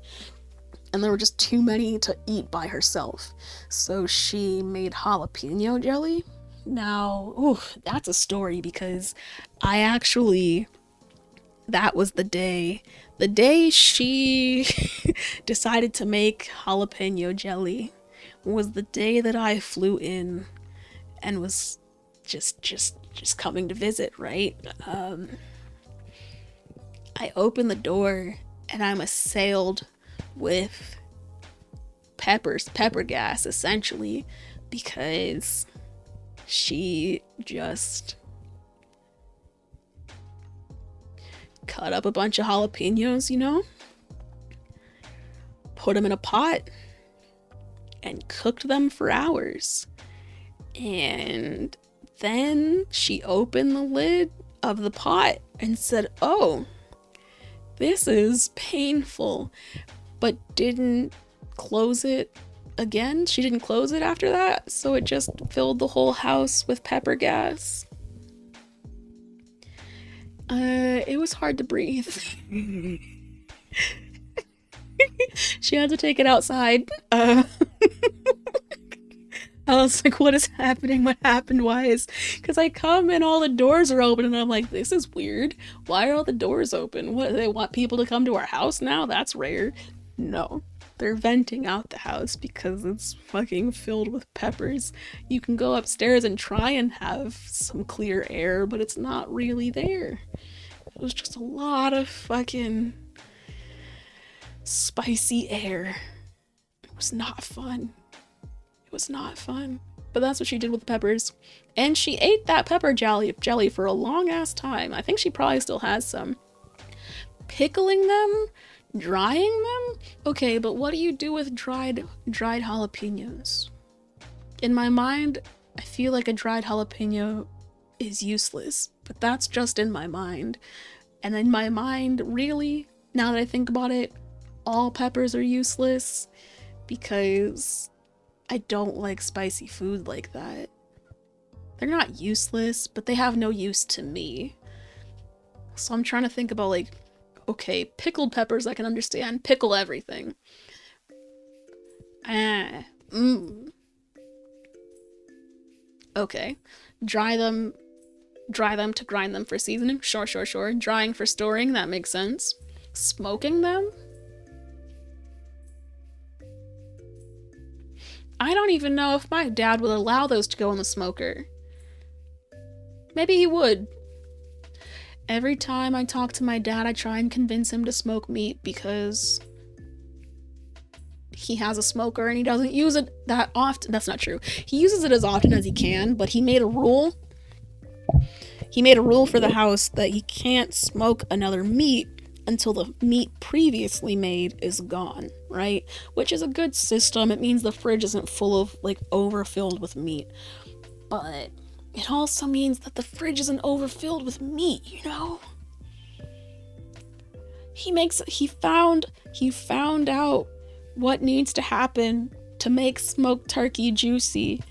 And there were just too many to eat by herself. So she made jalapeno jelly. Now, ooh, that's a story because that was the day she decided to make jalapeno jelly was the day that I flew in and was just coming to visit, right? I opened the door and I'm assailed with pepper gas, essentially, because she just cut up a bunch of jalapenos, put them in a pot and cooked them for hours. And then she opened the lid of the pot and said, "Oh, this is painful," but didn't close it again. She didn't close it after that, so it just filled the whole house with pepper gas. It was hard to breathe. She had to take it outside. I was like, what is happening? What happened? Why is... Because I come and all the doors are open and I'm like, this is weird. Why are all the doors open? What, they want people to come to our house now? That's rare. No. They're venting out the house because it's fucking filled with peppers. You can go upstairs and try and have some clear air, but it's not really there. It was just a lot of fucking spicy air. It was not fun. It was not fun. But that's what she did with the peppers. And she ate that pepper jelly for a long ass time. I think she probably still has some. Pickling them? Drying them? Okay, but what do you do with dried jalapenos? In my mind, I feel like a dried jalapeno is useless, but that's just in my mind. And in my mind, really, now that I think about it, all peppers are useless because I don't like spicy food like that. They're not useless, but they have no use to me. So I'm trying to think about, like, Okay, pickled peppers I can understand. Pickle everything. Ah. Mmm. Okay. Dry them. Dry them to grind them for seasoning. Sure, sure, sure. Drying for storing. That makes sense. Smoking them? I don't even know if my dad would allow those to go in the smoker. Maybe he would. Every time I talk to my dad, I try and convince him to smoke meat because he has a smoker and he doesn't use it that often. That's not true. He uses it as often as he can, but he made a rule. He made a rule for the house that he can't smoke another meat until the meat previously made is gone, right? Which is a good system. It means the fridge isn't full of, like, overfilled with meat. But it also means that the fridge isn't overfilled with meat, you know? He found out what needs to happen to make smoked turkey juicy.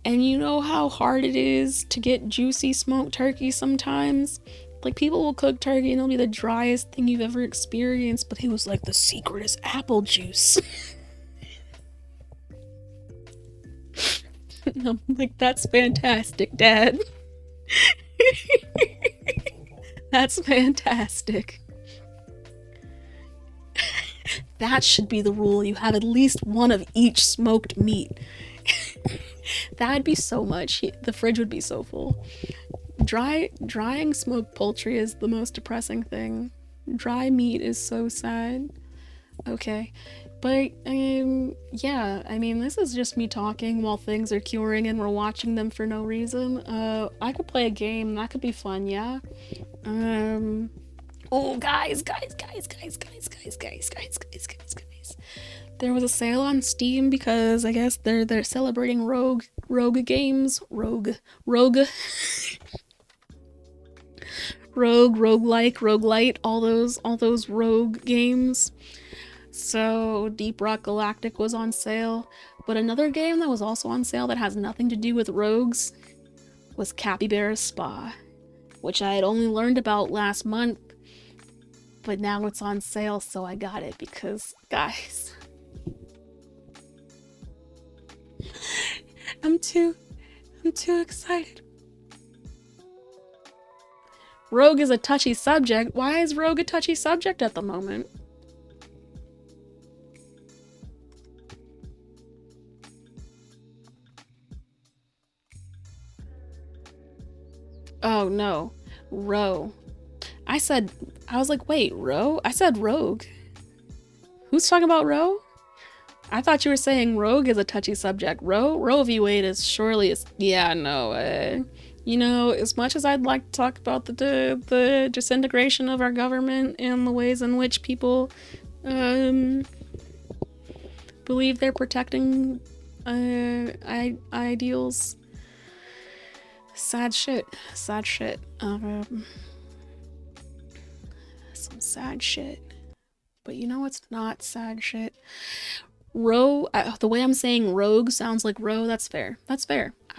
And you know how hard it is to get juicy smoked turkey sometimes? Like, people will cook turkey and it'll be the driest thing you've ever experienced, but he was like, the secret is apple juice. And I'm like, that's fantastic, Dad. That's fantastic. That should be the rule. You have at least one of each smoked meat. That'd be so much. The fridge would be so full. Drying smoked poultry is the most depressing thing. Dry meat is so sad. Okay. But, yeah, I mean, this is just me talking while things are curing and we're watching them for no reason. I could play a game. That could be fun, yeah? Oh, guys. There was a sale on Steam because I guess they're celebrating rogue games. Roguelike, roguelite, all those rogue games. So Deep Rock Galactic was on sale, but another game that was also on sale that has nothing to do with rogues was Capybara Spa, which I had only learned about last month, but now it's on sale, so I got it because, guys, I'm too excited. Rogue is a touchy subject. Why is Rogue a touchy subject at the moment? Oh no, Roe. I was like, wait, Roe? I said Rogue. Who's talking about Roe? I thought you were saying Rogue is a touchy subject. Roe v. Wade is surely yeah, no. You know, as much as I'd like to talk about the disintegration of our government and the ways in which people believe they're protecting ideals. Sad shit. Some sad shit. But you know what's not sad shit? Roe, the way I'm saying rogue sounds like Roe. That's fair.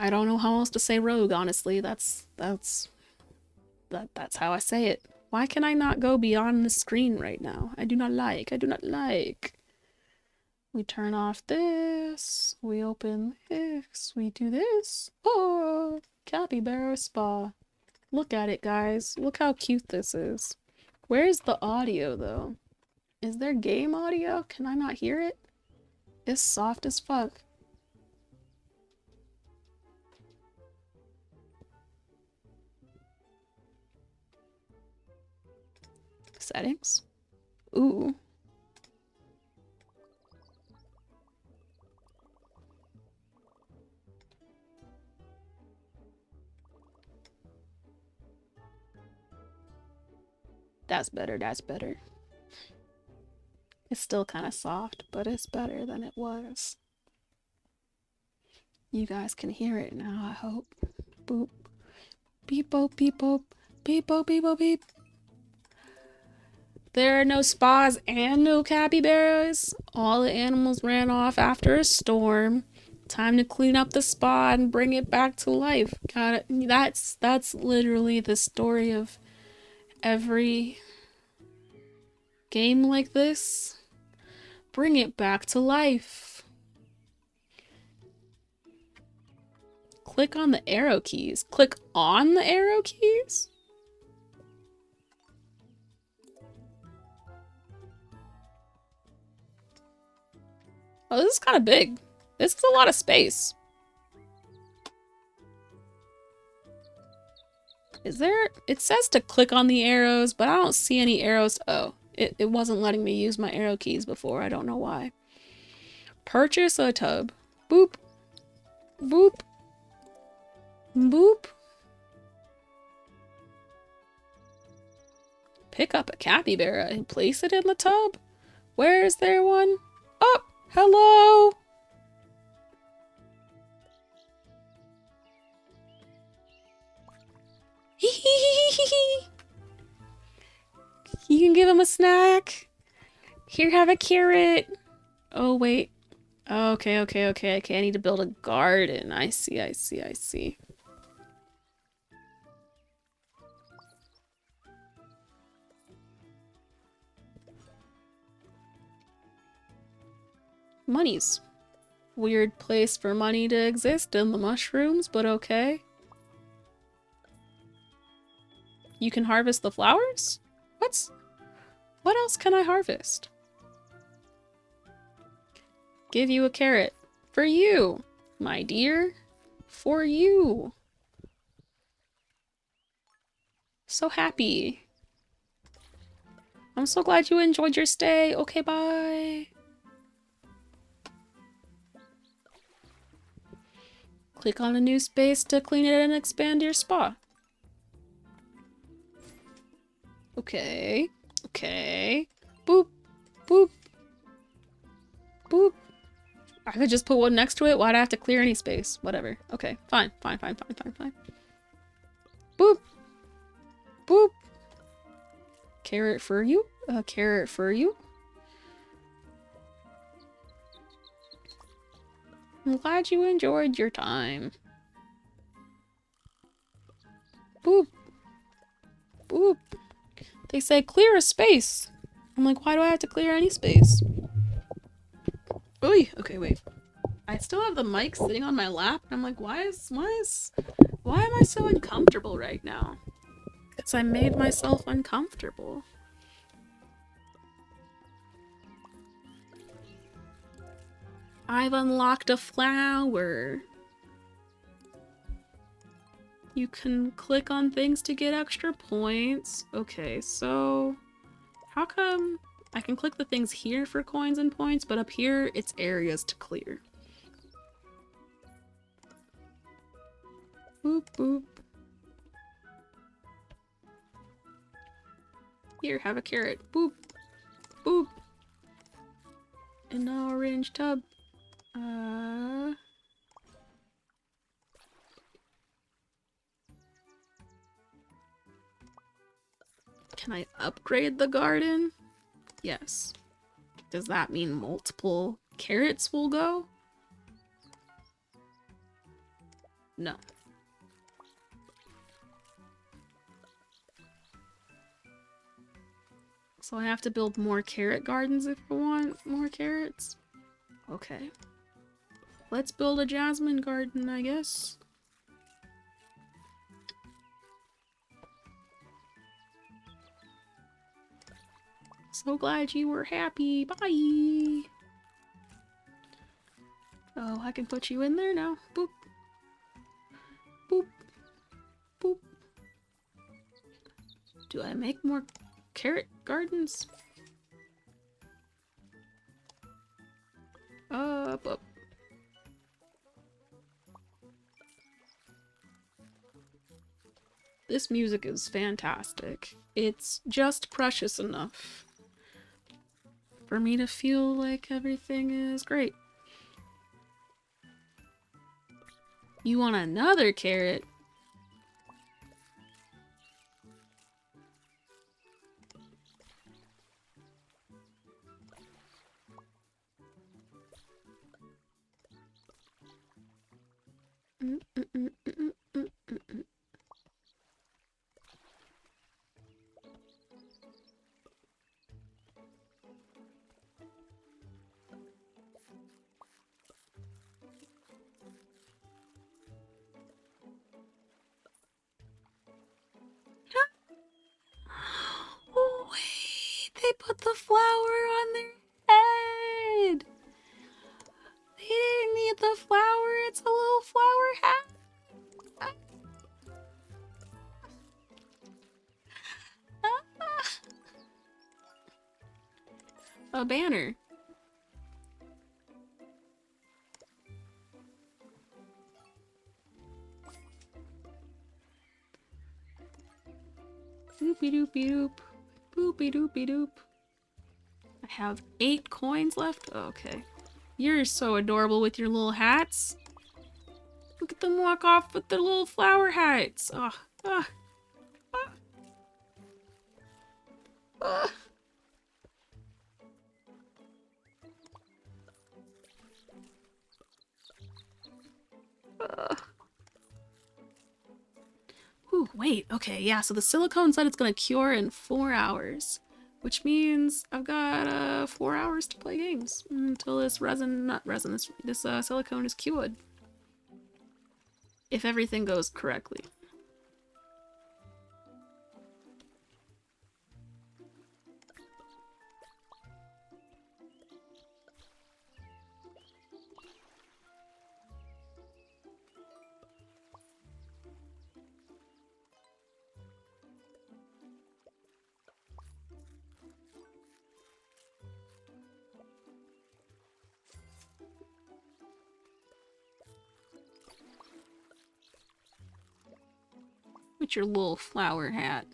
I don't know how else to say rogue, honestly. That's how I say it. Why can I not go beyond the screen right now? I do not like. We turn off this. We open this. We do this. Oh, Capybara Spa. Look at it, guys. Look how cute this is. Where's the audio, though? Is there game audio? Can I not hear it? It's soft as fuck. Settings? Ooh. That's better. It's still kind of soft, but it's better than it was. You guys can hear it now, I hope. Boop. Beep boop, beep boop. Beep boop, beep boop, beep. There are no spas and no capybaras. All the animals ran off after a storm. Time to clean up the spa and bring it back to life. Got it. That's literally the story of every Game like this? Bring it back to life. Click on the arrow keys. Click on the arrow keys? Oh, this is kind of big. This is a lot of space. Is there... It says to click on the arrows, but I don't see any arrows. Oh, it wasn't letting me use my arrow keys before. I don't know why. Purchase a tub. Boop. Boop. Boop. Pick up a capybara and place it in the tub. Where is there one? Oh, hello. You can give him a snack. Here, have a carrot. Oh, wait. Okay. I need to build a garden. I see. Monies. Weird place for money to exist in the mushrooms, but okay. You can harvest the flowers? What else can I harvest? Give you a carrot. For you, my dear. For you. So happy. I'm so glad you enjoyed your stay. Okay, bye. Click on a new space to clean it and expand your spa. Okay. Boop. Boop. Boop. I could just put one next to it. Why'd I have to clear any space? Whatever. Okay, fine. Boop. Boop. Carrot for you. A carrot for you. I'm glad you enjoyed your time. Boop. Boop. They say clear a space. I'm like, why do I have to clear any space? Oy. Okay, wait. I still have the mic sitting on my lap. And I'm like, why am I so uncomfortable right now? Because I made myself uncomfortable. I've unlocked a flower. You can click on things to get extra points. Okay, so how come I can click the things here for coins and points, but up here it's areas to clear? Boop, boop. Here, have a carrot. Boop, boop. An orange tub. Can I upgrade the garden? Yes. Does that mean multiple carrots will go? No. So I have to build more carrot gardens if I want more carrots? Okay. Let's build a jasmine garden, I guess. So glad you were happy. Bye! Oh, I can put you in there now. Boop. Boop. Boop. Do I make more carrot gardens? Up. This music is fantastic. It's just precious enough for me to feel like everything is great. You want another carrot? the flower on their head. They didn't need the flower. It's a little flower hat. A banner. Doopy doopy doop. Boopy doopy doop. I have 8 coins left? Okay. You're so adorable with your little hats. Look at them walk off with their little flower hats. Oh, oh, oh, oh. Ooh, wait, okay, yeah, so the silicone said it's gonna cure in 4 hours. Which means I've got 4 hours to play games until this this silicone is cured. If everything goes correctly. With your little flower hat.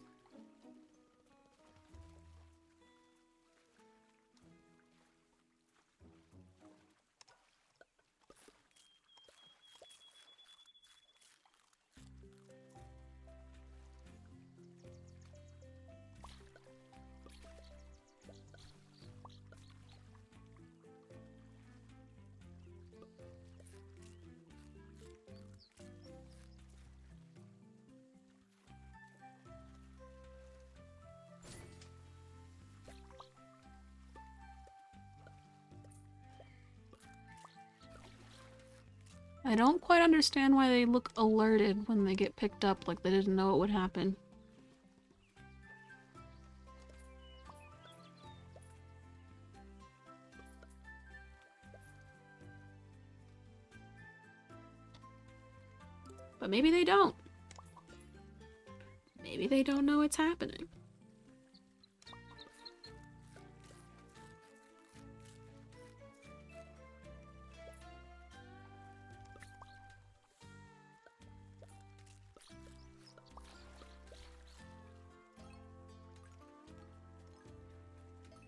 I don't quite understand why they look alerted when they get picked up, like they didn't know it would happen. But maybe they don't. Maybe they don't know it's happening.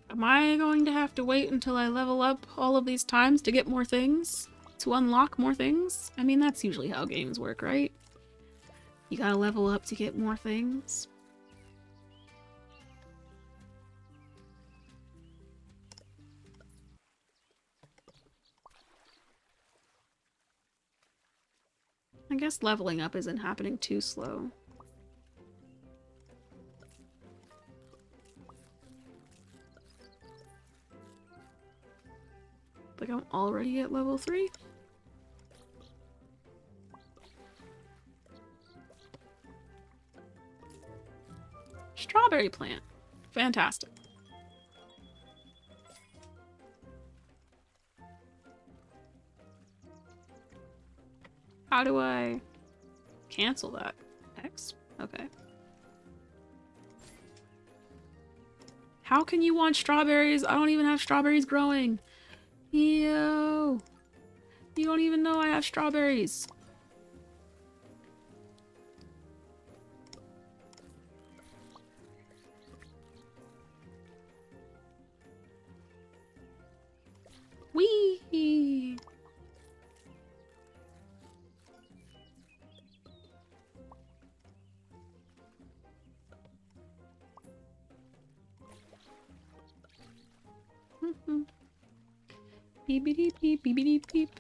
Am I going to have to wait until I level up all of these times to get more things? To unlock more things? I mean, that's usually how games work, right? You gotta level up to get more things. I guess leveling up isn't happening too slow. Like I'm already at level 3? Strawberry plant. Fantastic. How do I cancel that? X? Okay. How can you want strawberries? I don't even have strawberries growing. Yo. You don't even know I have strawberries. Wee. Beep beep beep beep beep beep.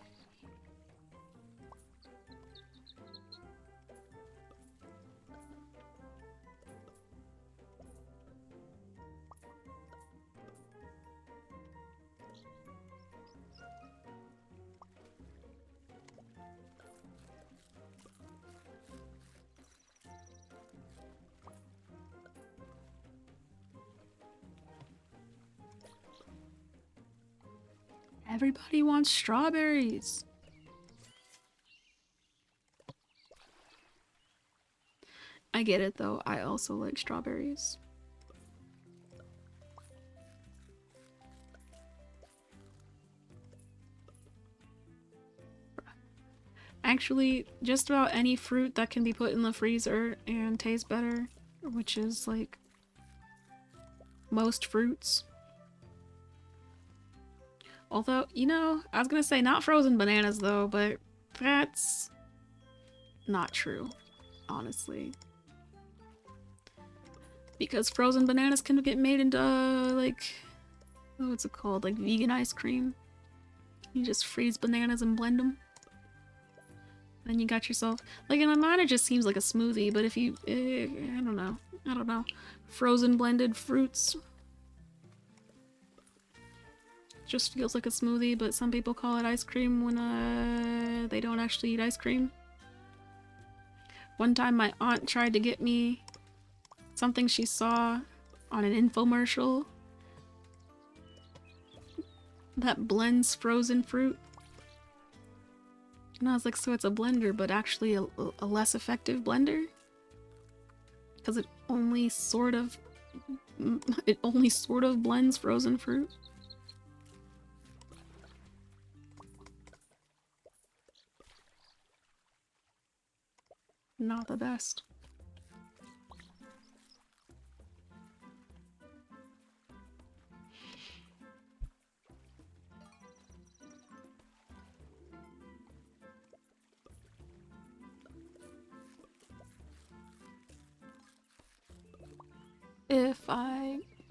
Everybody wants strawberries. I get it though. I also like strawberries. Actually, just about any fruit that can be put in the freezer and taste better, which is like most fruits. Although, you know, I was gonna say not frozen bananas though, but that's not true, honestly. Because frozen bananas can get made into, like, what's it called? Like vegan ice cream. You just freeze bananas and blend them. Then you got yourself, like, in my mind it just seems like a smoothie, but if you, I don't know. Frozen blended fruits. Just feels like a smoothie, but some people call it ice cream when they don't actually eat ice cream. One time my aunt tried to get me something she saw on an infomercial that blends frozen fruit. And I was like, so it's a blender, but actually a less effective blender? Because it only sort of blends frozen fruit. Not the best.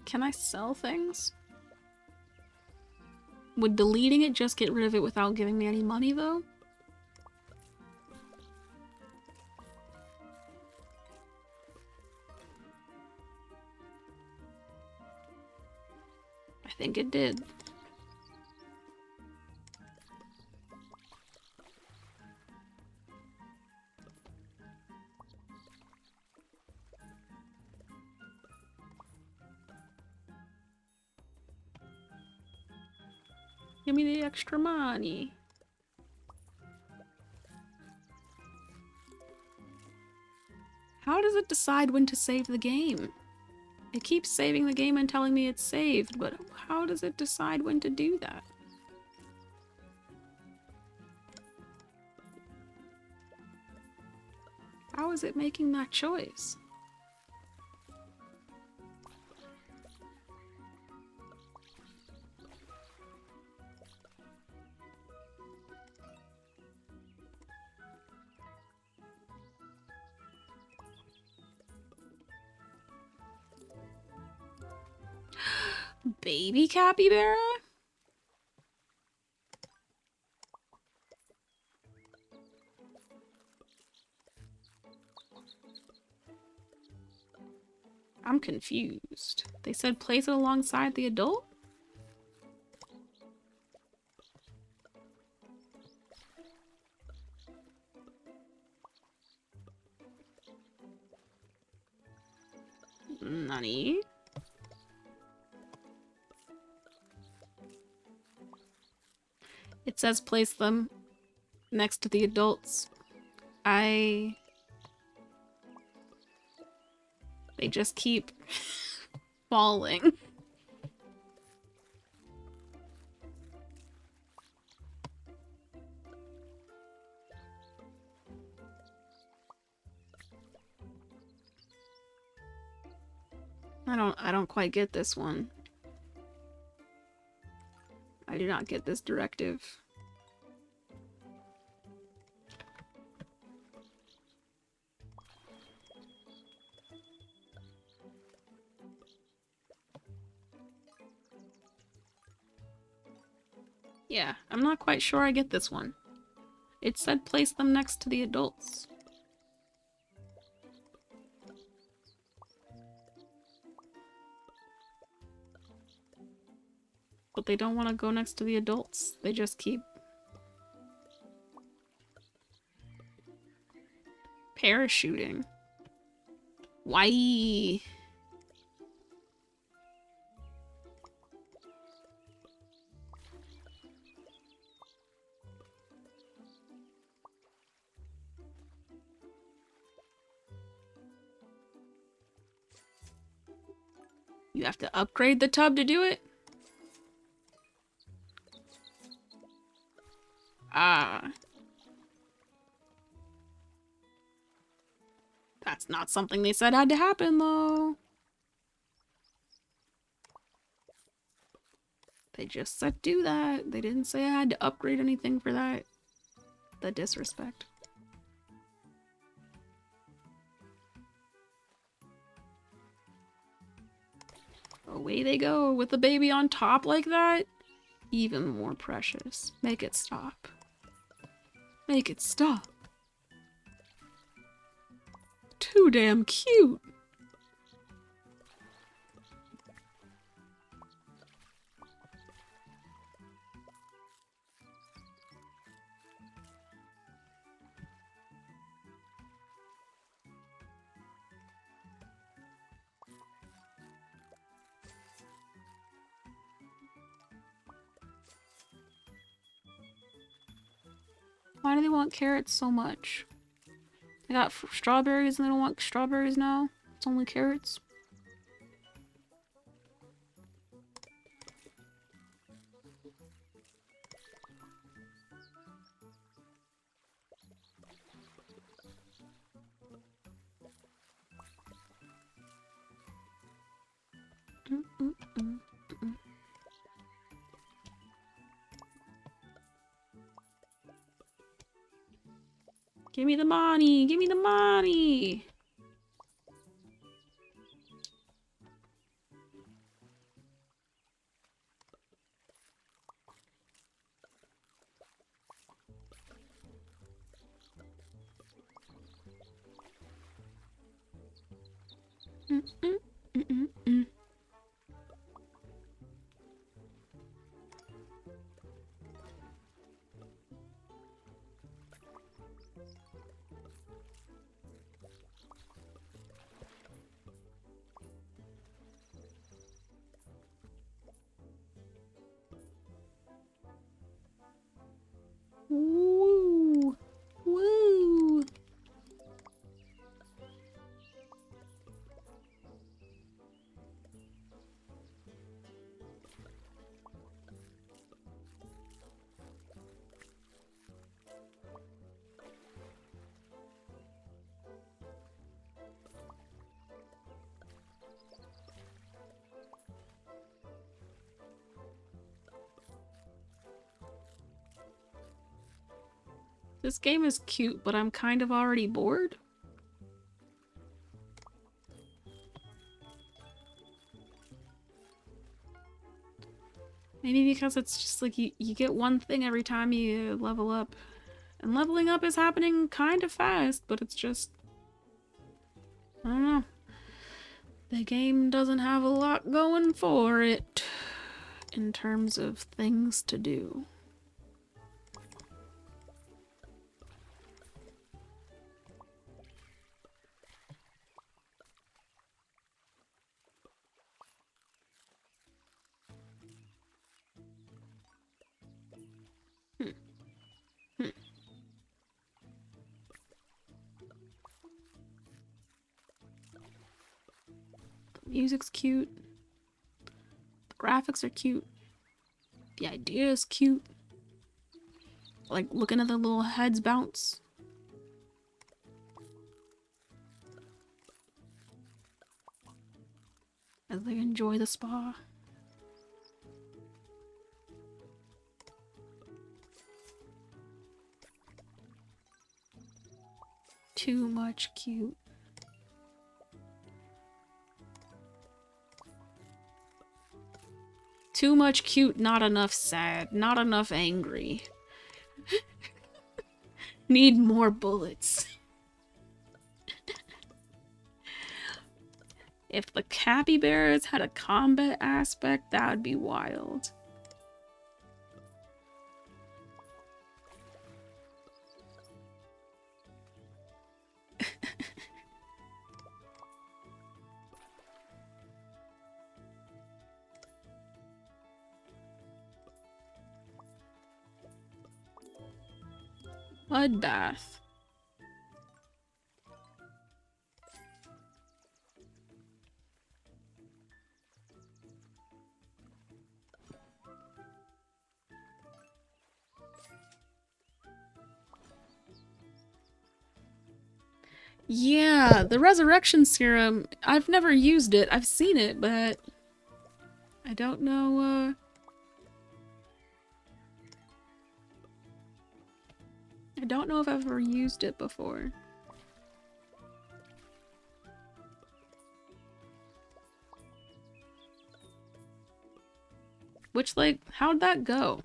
Can I sell things? Would deleting it just get rid of it without giving me any money though? I think it did. Give me the extra money. How does it decide when to save the game? It keeps saving the game and telling me it's saved, but how does it decide when to do that? How is it making that choice? Baby capybara? I'm confused. They said place it alongside the adult? Nani? It says place them next to the adults. They just keep falling. I don't quite get this one. I do not get this directive. Yeah, I'm not quite sure I get this one. It said place them next to the adults. But they don't want to go next to the adults. They just keep parachuting. Why? You have to upgrade the tub to do it? Ah. That's not something they said had to happen, though. They just said do that. They didn't say I had to upgrade anything for that. The disrespect. Away they go with the baby on top like that. Even more precious. Make it stop. Make it stop. Too damn cute. Why do they want carrots so much? They got strawberries and they don't want strawberries now? It's only carrots? Give me the money! Give me the money! Woo! Woo! This game is cute, but I'm kind of already bored. Maybe because it's just like you get one thing every time you level up. And leveling up is happening kind of fast, but it's just... I don't know. The game doesn't have a lot going for it in terms of things to do. The music's cute. The graphics are cute. The idea is cute. Like looking at the little heads bounce. As they enjoy the spa. Too much cute. Too much cute, not enough sad, not enough angry. Need more bullets. If the capybaras had a combat aspect, that would be wild. Mud bath. Yeah, the resurrection serum. I've never used it. I've seen it, but I don't know, I don't know if I've ever used it before. Which, like, how'd that go?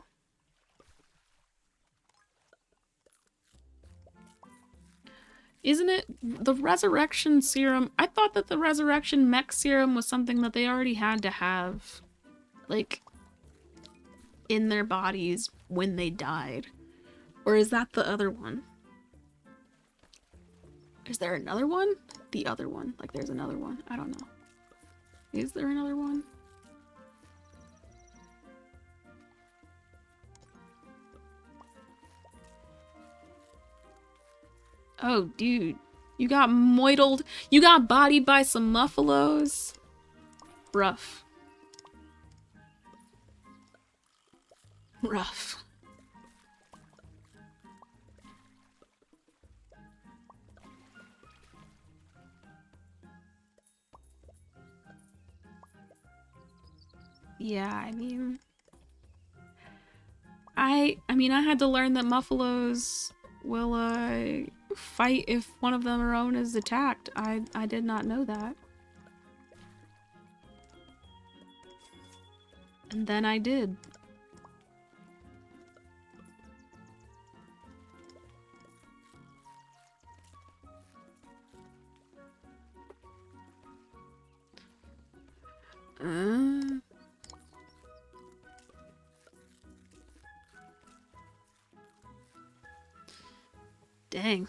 Isn't it the resurrection serum? I thought that the resurrection mech serum was something that they already had to have, like, in their bodies when they died. Or is that the other one? Is there another one? The other one. Like, there's another one. I don't know. Is there another one? Oh, dude. You got moidled. You got bodied by some muffalos. Rough. Rough. Yeah, I mean... I had to learn that muffalos will, fight if one of their own is attacked. I did not know that. And then I did. Dang.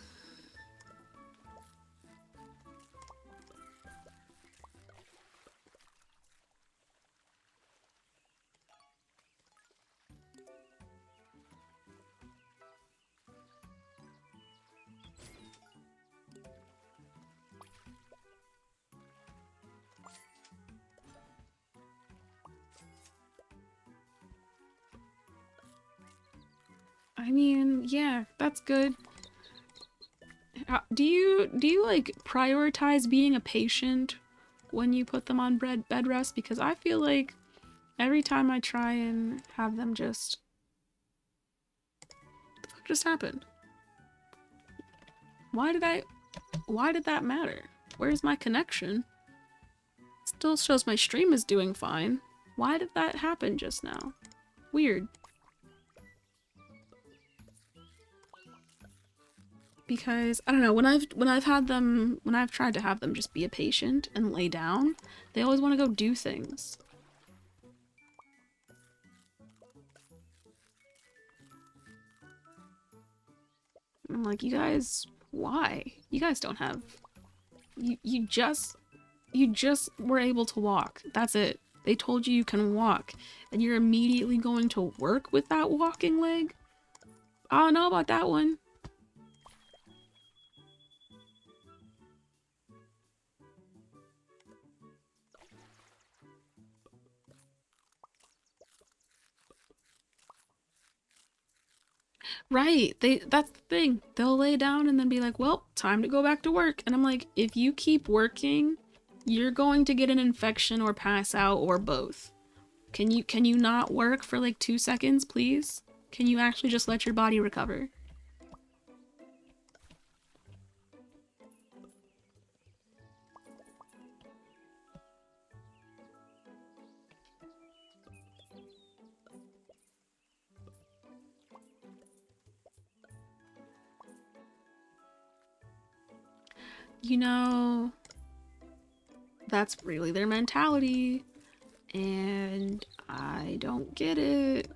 I mean, yeah, that's good. Do you like prioritize being a patient when you put them on bed rest? Because I feel like every time I try and have them just... What the fuck just happened? Why did that matter? Where's my connection? Still shows my stream is doing fine. Why did that happen just now? Weird. Because I don't know, when I've tried to have them just be a patient and lay down, they always want to go do things. I'm like, you guys, why? You guys don't have... You just were able to walk. That's it. They told you you can walk, and you're immediately going to work with that walking leg? I don't know about that one. Right. That's the thing. They'll lay down and then be like, well, time to go back to work. And I'm like, if you keep working, you're going to get an infection or pass out or both. Can you not work for like 2 seconds, please? Can you actually just let your body recover? You know, that's really their mentality, and I don't get it.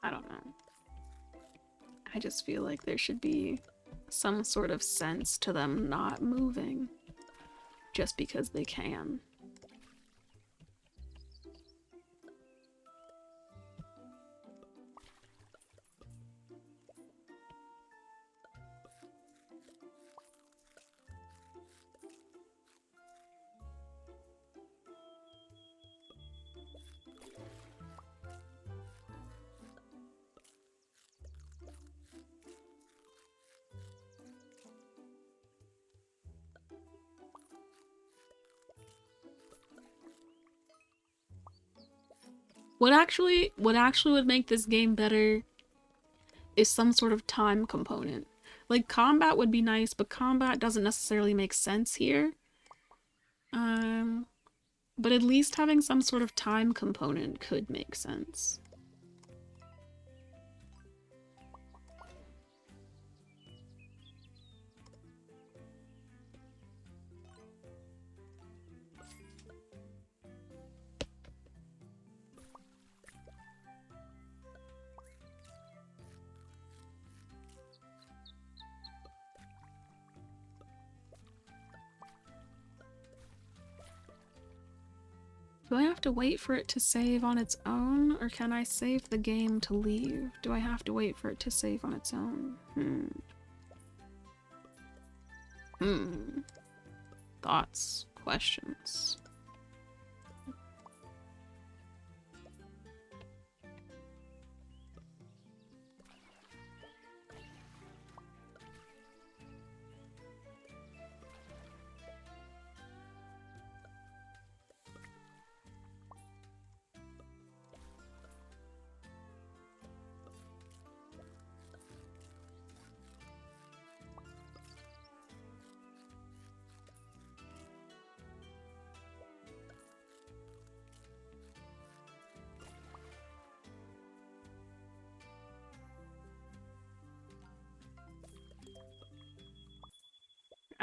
I don't know. I just feel like there should be some sort of sense to them not moving just because they can. What actually would make this game better is some sort of time component. Like, combat would be nice, but combat doesn't necessarily make sense here. But at least having some sort of time component could make sense. Do I have to wait for it to save on its own, or can I save the game to leave? Do I have to wait for it to save on its own? Thoughts, questions.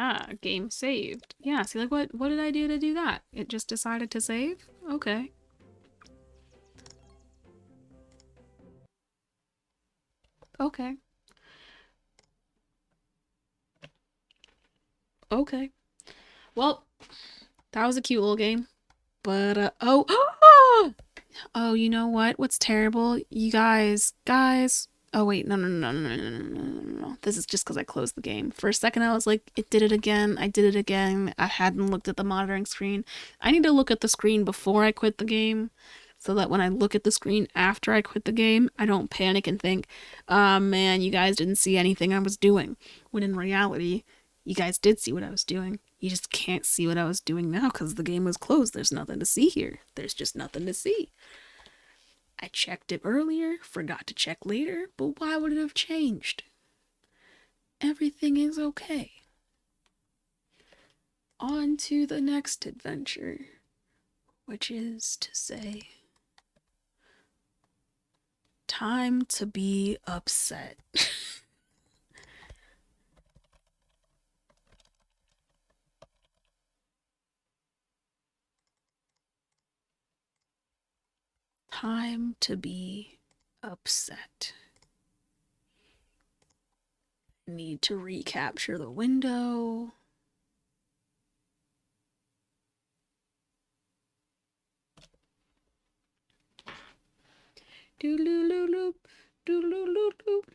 Ah, game saved. Yeah, see, like, what did I do to do that? It just decided to save? Okay. Okay. Okay. Well, that was a cute little game. But, oh! Oh, you know what? What's terrible? You guys. Oh, wait, no. This is just because I closed the game. For a second, I was like, it did it again. I did it again. I hadn't looked at the monitoring screen. I need to look at the screen before I quit the game so that when I look at the screen after I quit the game, I don't panic and think, man, you guys didn't see anything I was doing. When in reality, you guys did see what I was doing. You just can't see what I was doing now because the game was closed. There's nothing to see here. There's just nothing to see. I checked it earlier, forgot to check later, but why would it have changed? Everything is okay. On to the next adventure, which is to say, time to be upset. Time to be upset. Need to recapture the window. Doo-loo-loo-loop, doo-loo-loo-loop.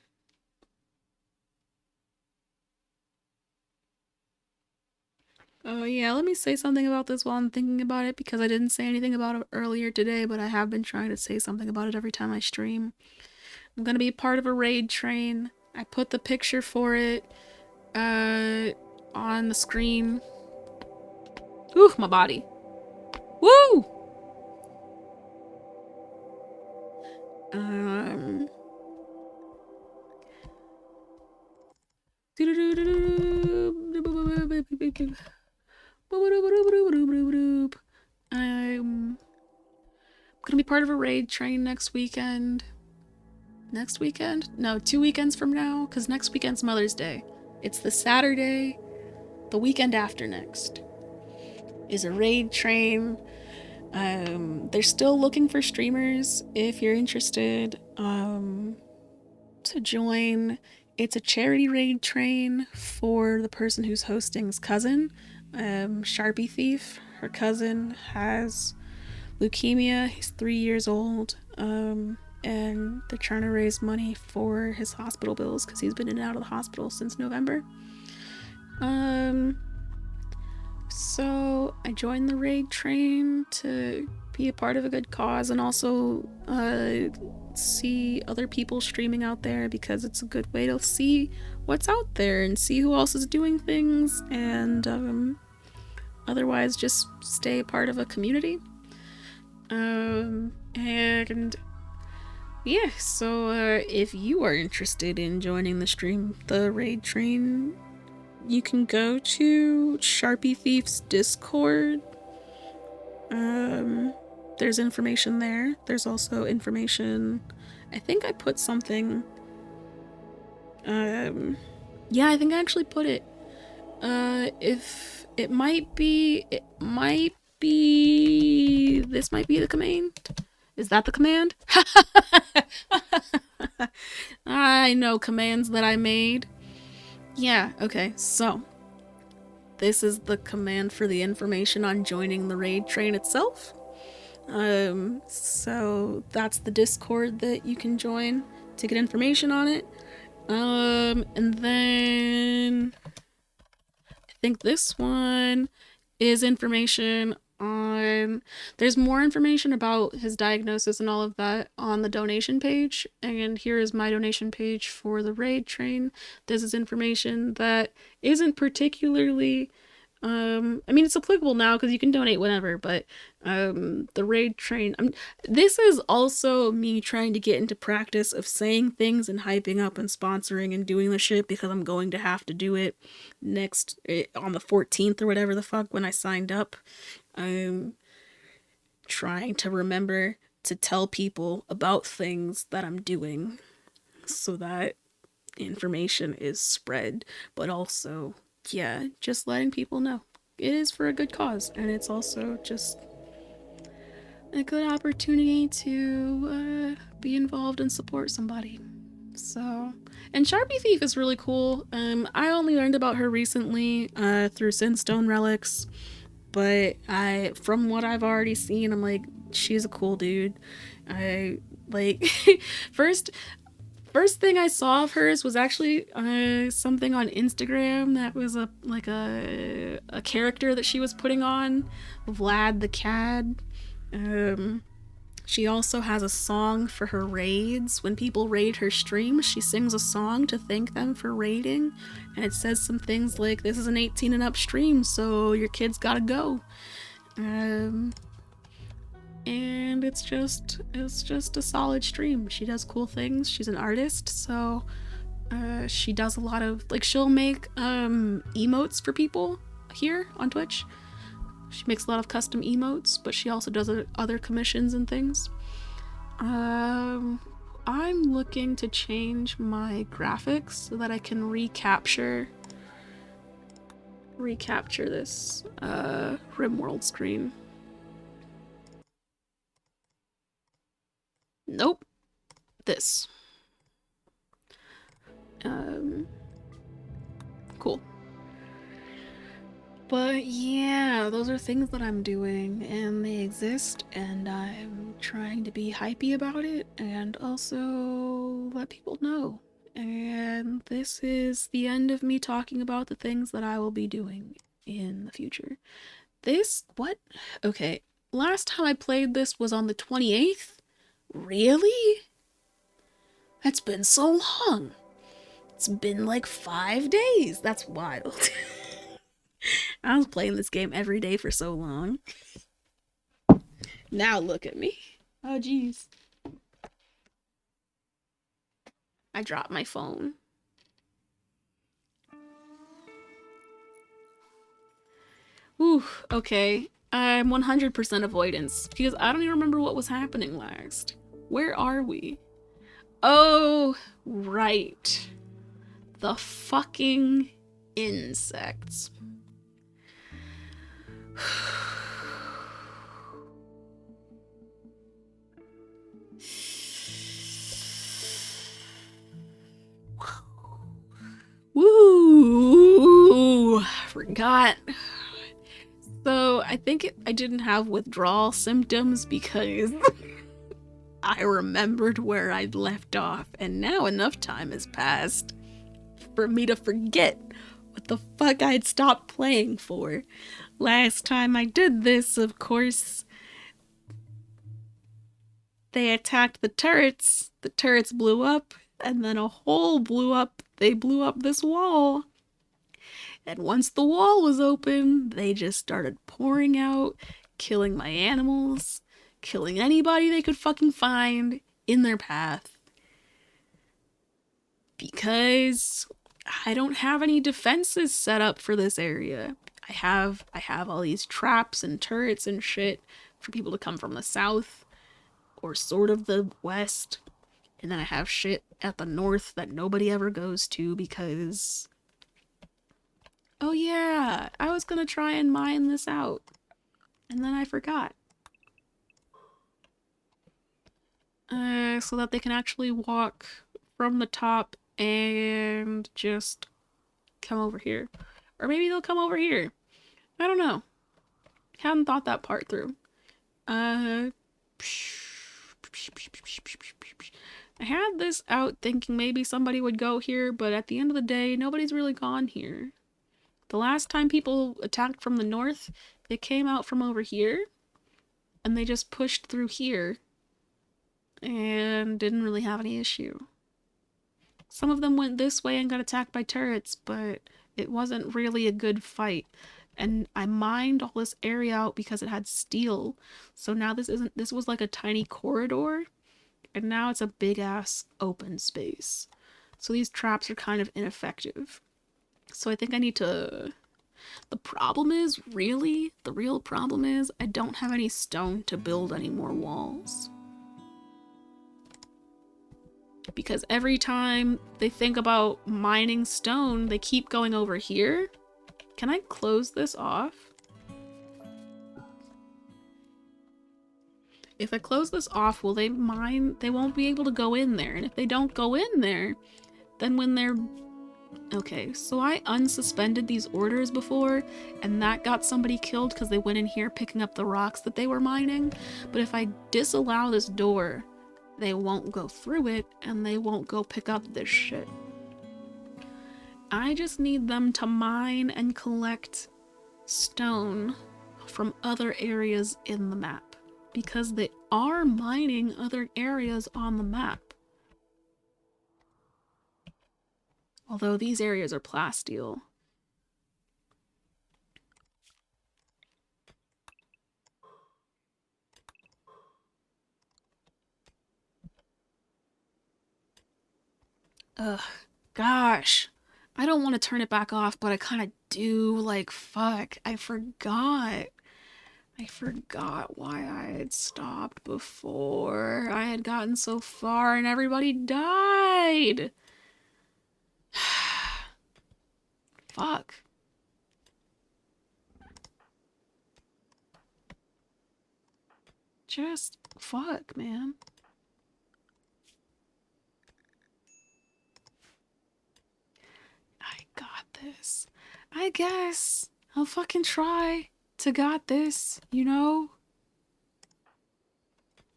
Oh yeah, let me say something about this while I'm thinking about it because I didn't say anything about it earlier today, but I have been trying to say something about it every time I stream. I'm gonna be part of a raid train. I put the picture for it on the screen. Ooh, my body. Woo! Um I'm gonna be part of a raid train next weekend. Next weekend? No, 2 weekends from now, because next weekend's Mother's Day. It's the Saturday, the weekend after next. Is a raid train. They're still looking for streamers if you're interested to join. It's a charity raid train for the person who's hosting's cousin, Sharpie Thief. Her cousin has leukemia. He's 3 years old, and they're trying to raise money for his hospital bills because he's been in and out of the hospital since November. So I joined the raid train to be a part of a good cause and also see other people streaming out there because it's a good way to see what's out there and see who else is doing things and otherwise just stay a part of a community. And yeah, so if you are interested in joining the raid train, you can go to Sharpie Thief's Discord. There's information there. There's also information. I think I put something. Yeah, I think I actually put it. If it might be, this might be the command. Is that the command? I know commands that I made. Yeah, okay, so this is the command for the information on joining the raid train itself. So that's the Discord that you can join to get information on it. And then I think this one is information on. There's more information about his diagnosis and all of that on the donation page. And here is my donation page for the raid train. This is information that isn't particularly. I mean, it's applicable now because you can donate whenever, but the raid train. This is also me trying to get into practice of saying things and hyping up and sponsoring and doing the shit because I'm going to have to do it next on the 14th or whatever the fuck when I signed up. I'm trying to remember to tell people about things that I'm doing so that information is spread, but also, yeah, just letting people know it is for a good cause, and it's also just a good opportunity to be involved and support somebody. So, and Sharpie Thief is really cool. I only learned about her recently through Sinstone Relics, but from what I've already seen, I'm like, she's a cool dude. I like first first thing I saw of hers was actually something on Instagram that was a character that she was putting on, Vlad the Cad. She also has a song for her raids. When people raid her stream, she sings a song to thank them for raiding, and it says some things like, "This is an 18 and up stream, so your kids gotta go." And it's just a solid stream. She does cool things. She's an artist, so she does a lot of she'll make emotes for people here on Twitch. She makes a lot of custom emotes, but she also does other commissions and things. I'm looking to change my graphics so that I can recapture this RimWorld screen. Nope. This. Cool. But yeah, those are things that I'm doing, and they exist, and I'm trying to be hypey about it, and also let people know. And this is the end of me talking about the things that I will be doing in the future. What? Okay, last time I played this was on the 28th? Really? That's been so long. It's been like 5 days. That's wild. I was playing this game every day for so long. Now look at me. Oh, jeez. I dropped my phone. Ooh, okay. I'm 100% avoidance because I don't even remember what was happening last. Where are we? Oh, right. The fucking insects. forgot. So I think I didn't have withdrawal symptoms because I remembered where I'd left off, and now enough time has passed for me to forget what the fuck I'd stopped playing for. Last time I did this, of course, they attacked the turrets blew up, and then a hole blew up. They blew up this wall. And once the wall was open, they just started pouring out, killing my animals, killing anybody they could fucking find in their path. Because I don't have any defenses set up for this area. I have all these traps and turrets and shit for people to come from the south or sort of the west. And then I have shit at the north that nobody ever goes to because... Oh yeah, I was gonna try and mine this out. And then I forgot. So that they can actually walk from the top and just come over here. Or maybe they'll come over here. I don't know. Hadn't thought that part through. I had this out thinking maybe somebody would go here, but at the end of the day, nobody's really gone here. The last time people attacked from the north, they came out from over here, and they just pushed through here, and didn't really have any issue. Some of them went this way and got attacked by turrets, but it wasn't really a good fight. And I mined all this area out because it had steel. So now this was like a tiny corridor, and now it's a big ass open space. So these traps are kind of ineffective. So I think I need to... The real problem is I don't have any stone to build any more walls. Because every time they think about mining stone, they keep going over here. Can I close this off? If I close this off, will they mine? They won't be able to go in there. And if they don't go in there, then when they're... Okay, so I unsuspended these orders before, and that got somebody killed because they went in here picking up the rocks that they were mining. But if I disallow this door, they won't go through it, and they won't go pick up this shit. I just need them to mine and collect stone from other areas in the map, because they are mining other areas on the map. Although these areas are plasteel. Ugh, gosh. I don't want to turn it back off, but I kind of do. Like, fuck. I forgot why I had stopped before. I had gotten so far and everybody died. Fuck. Just fuck, man. I got this. I guess I'll fucking try to got this, you know?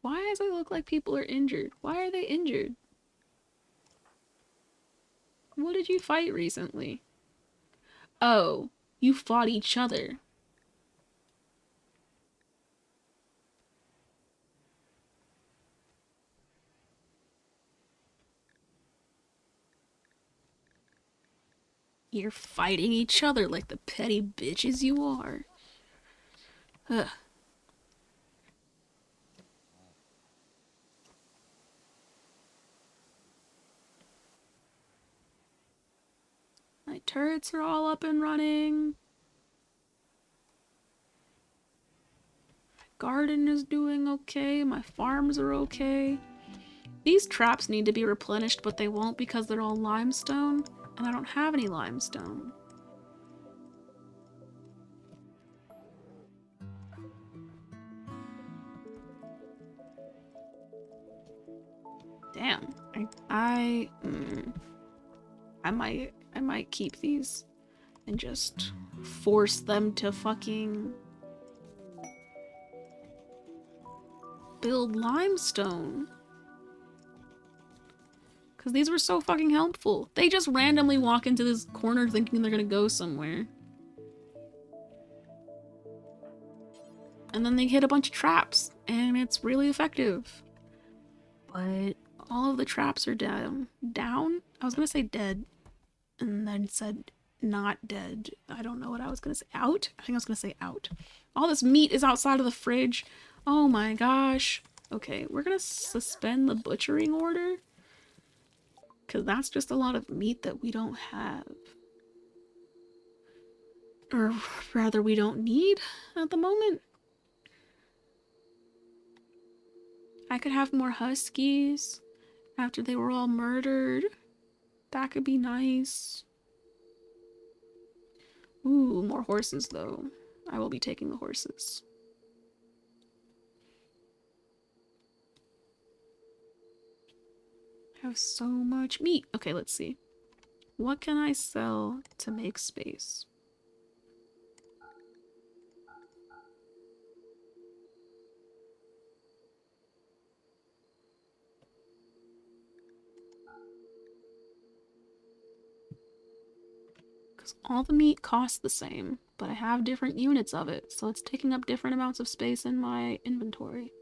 Why does it look like people are injured? Why are they injured? What did you fight recently? Oh, you fought each other. You're fighting each other like the petty bitches you are. Ugh. My turrets are all up and running. My garden is doing okay. My farms are okay. These traps need to be replenished, but they won't because they're all limestone, and I don't have any limestone. Damn. I might keep these. and just force them to fucking build limestone. Because these were so fucking helpful. They just randomly walk into this corner thinking they're gonna go somewhere. And then they hit a bunch of traps, and it's really effective. But all of the traps are down. Down? I was gonna say dead, and then said not dead. I don't know what I was gonna say. Out? I think I was gonna say out. All this meat is outside of the fridge. Oh my gosh. Okay, we're gonna suspend the butchering order. Because that's just a lot of meat that we don't have. Or rather, we don't need at the moment. I could have more huskies after they were all murdered. That could be nice. Ooh, more horses though. I will be taking the horses. I have so much meat. Okay, let's see. What can I sell to make space? Because all the meat costs the same, but I have different units of it, so it's taking up different amounts of space in my inventory.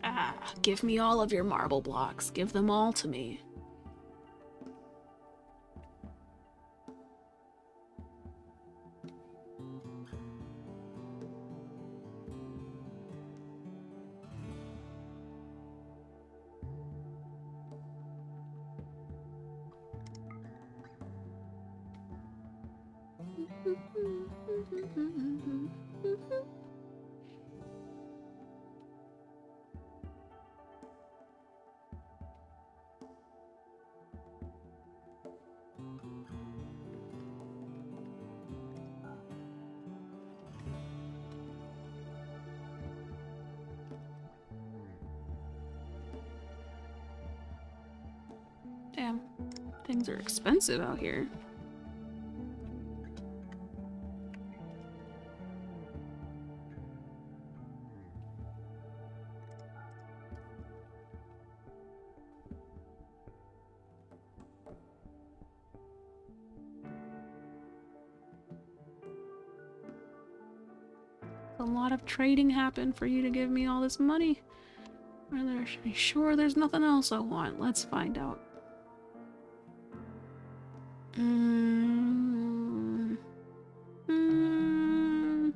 Ah, give me all of your marble blocks. Give them all to me. Damn, things are expensive out here. A lot of trading happened for you to give me all this money. Are there sure there's nothing else I want? Let's find out. Mm. Mm.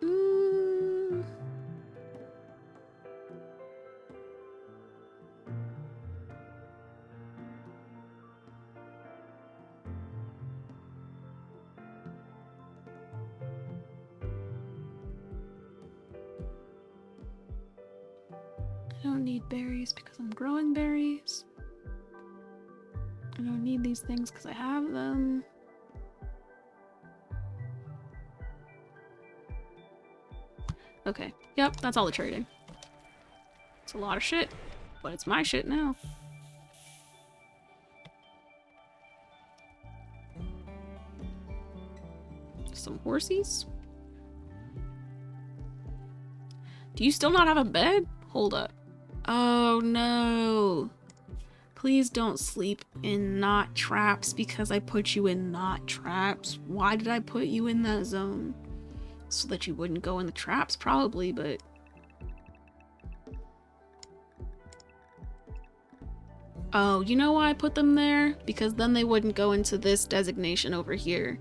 Mm. I don't need berries because I'm growing berries. I don't need these things because I have them. Okay, yep, that's all the trading. It's a lot of shit, but it's my shit now. Some horsies? Do you still not have a bed? Hold up. Oh no. Please don't sleep in not traps because I put you in not traps. Why did I put you in that zone? So that you wouldn't go in the traps, probably, but... Oh, you know why I put them there? Because then they wouldn't go into this designation over here.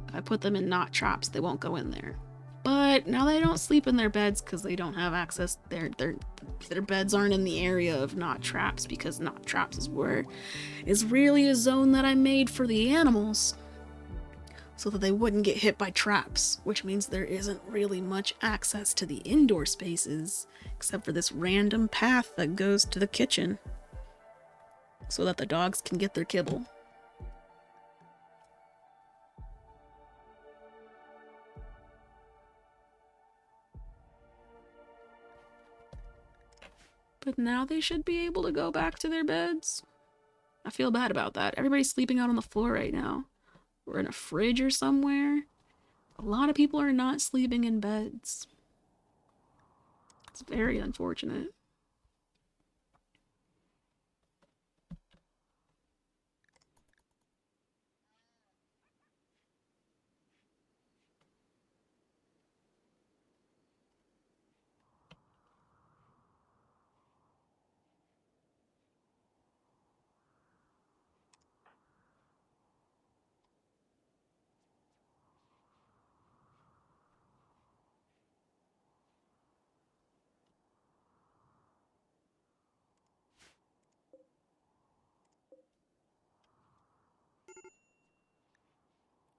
If I put them in not traps, they won't go in there. But now they don't sleep in their beds because they don't have access. Their beds aren't in the area of not traps, because not traps is really a zone that I made for the animals so that they wouldn't get hit by traps, which means there isn't really much access to the indoor spaces except for this random path that goes to the kitchen so that the dogs can get their kibble. But now they should be able to go back to their beds. I feel bad about that. Everybody's sleeping out on the floor right now. Or in a fridge or somewhere. A lot of people are not sleeping in beds. It's very unfortunate.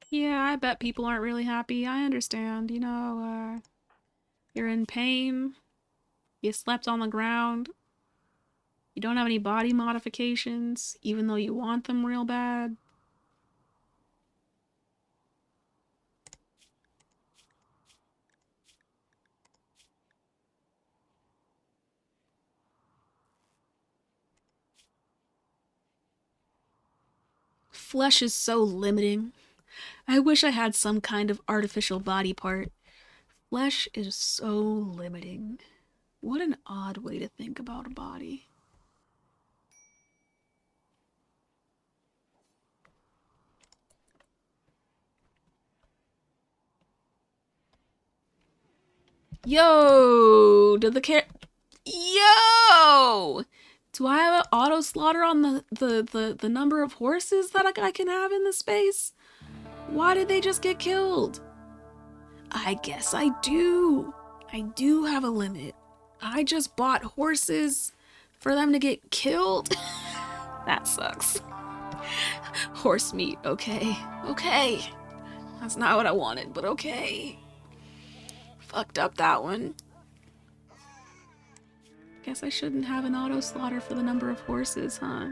Yeah, I bet people aren't really happy. I understand. You're in pain. You slept on the ground. You don't have any body modifications, even though you want them real bad. Flesh is so limiting. I wish I had some kind of artificial body part. Flesh is so limiting. What an odd way to think about a body. Yo! Did the Yo! Do I have an auto slaughter on the number of horses that I can have in the space? Why did they just get killed? I guess I do. I do have a limit. I just bought horses for them to get killed. That sucks. Horse meat, okay. Okay. That's not what I wanted, but okay. Fucked up that one. Guess I shouldn't have an auto slaughter for the number of horses, huh?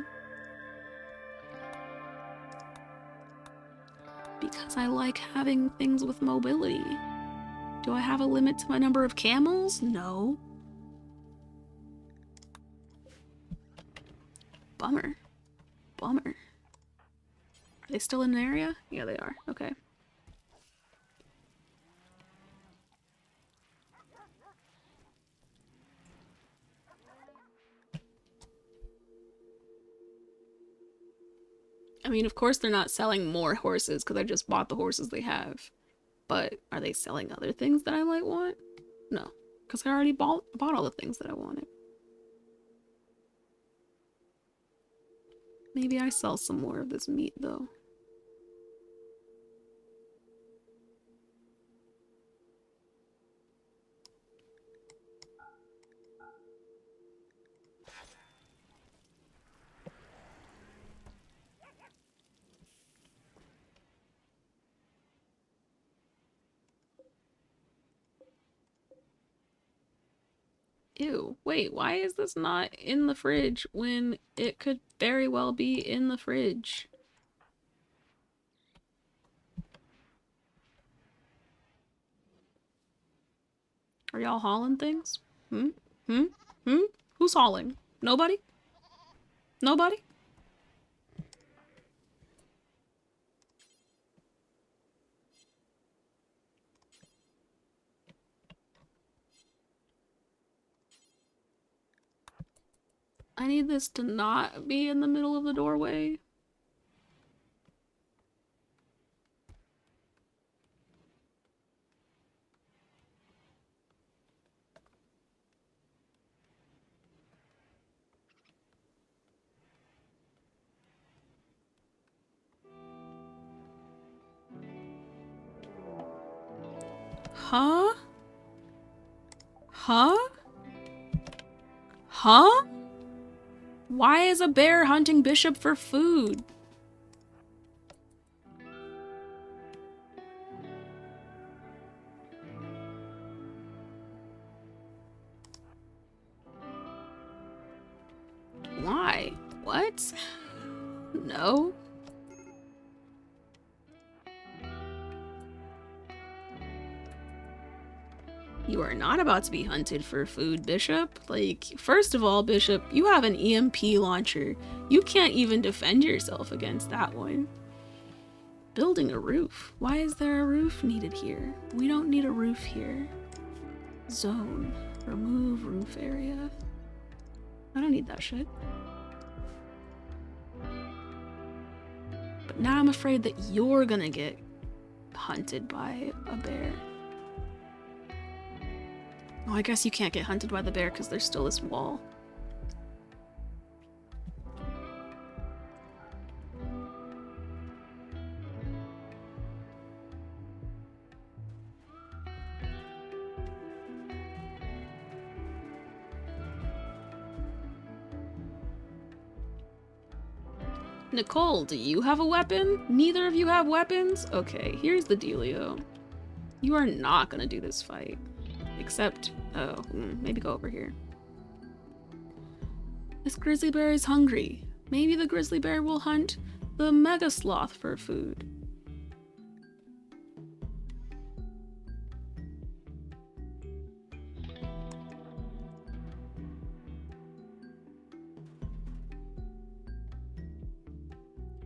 Because I like having things with mobility. Do I have a limit to my number of camels? No. Bummer. Bummer. Are they still in an area? Yeah, they are. Okay. I mean, of course they're not selling more horses because I just bought the horses they have. But are they selling other things that I might want? No, because I already bought all the things that I wanted. Maybe I sell some more of this meat, though. Ew, wait, why is this not in the fridge when it could very well be in the fridge? Are y'all hauling things? Hmm? Hmm? Hmm? Who's hauling? Nobody? Nobody? I need this to not be in the middle of the doorway. Huh? Huh? Huh? Why is a bear hunting Bishop for food? Why? What? No. You are not about to be hunted for food, Bishop. Like, first of all, Bishop, you have an EMP launcher. You can't even defend yourself against that one. Building a roof. Why is there a roof needed here? We don't need a roof here. Zone. Remove roof area. I don't need that shit. But now I'm afraid that you're gonna get hunted by a bear. Oh, I guess you can't get hunted by the bear because there's still this wall. Nicole, do you have a weapon? Neither of you have weapons? Okay, here's the dealio. You are not gonna do this fight. Except, oh, maybe go over here. This grizzly bear is hungry. Maybe the grizzly bear will hunt the mega sloth for food.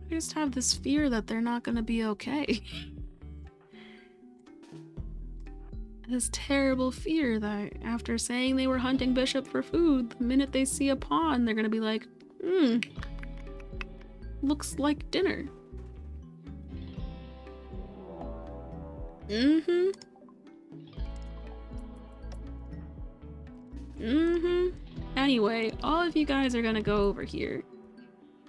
I just have this fear that they're not gonna be okay. This terrible fear that after saying they were hunting Bishop for food, the minute they see a pond, they're gonna be like, looks like dinner. Anyway, all of you guys are gonna go over here.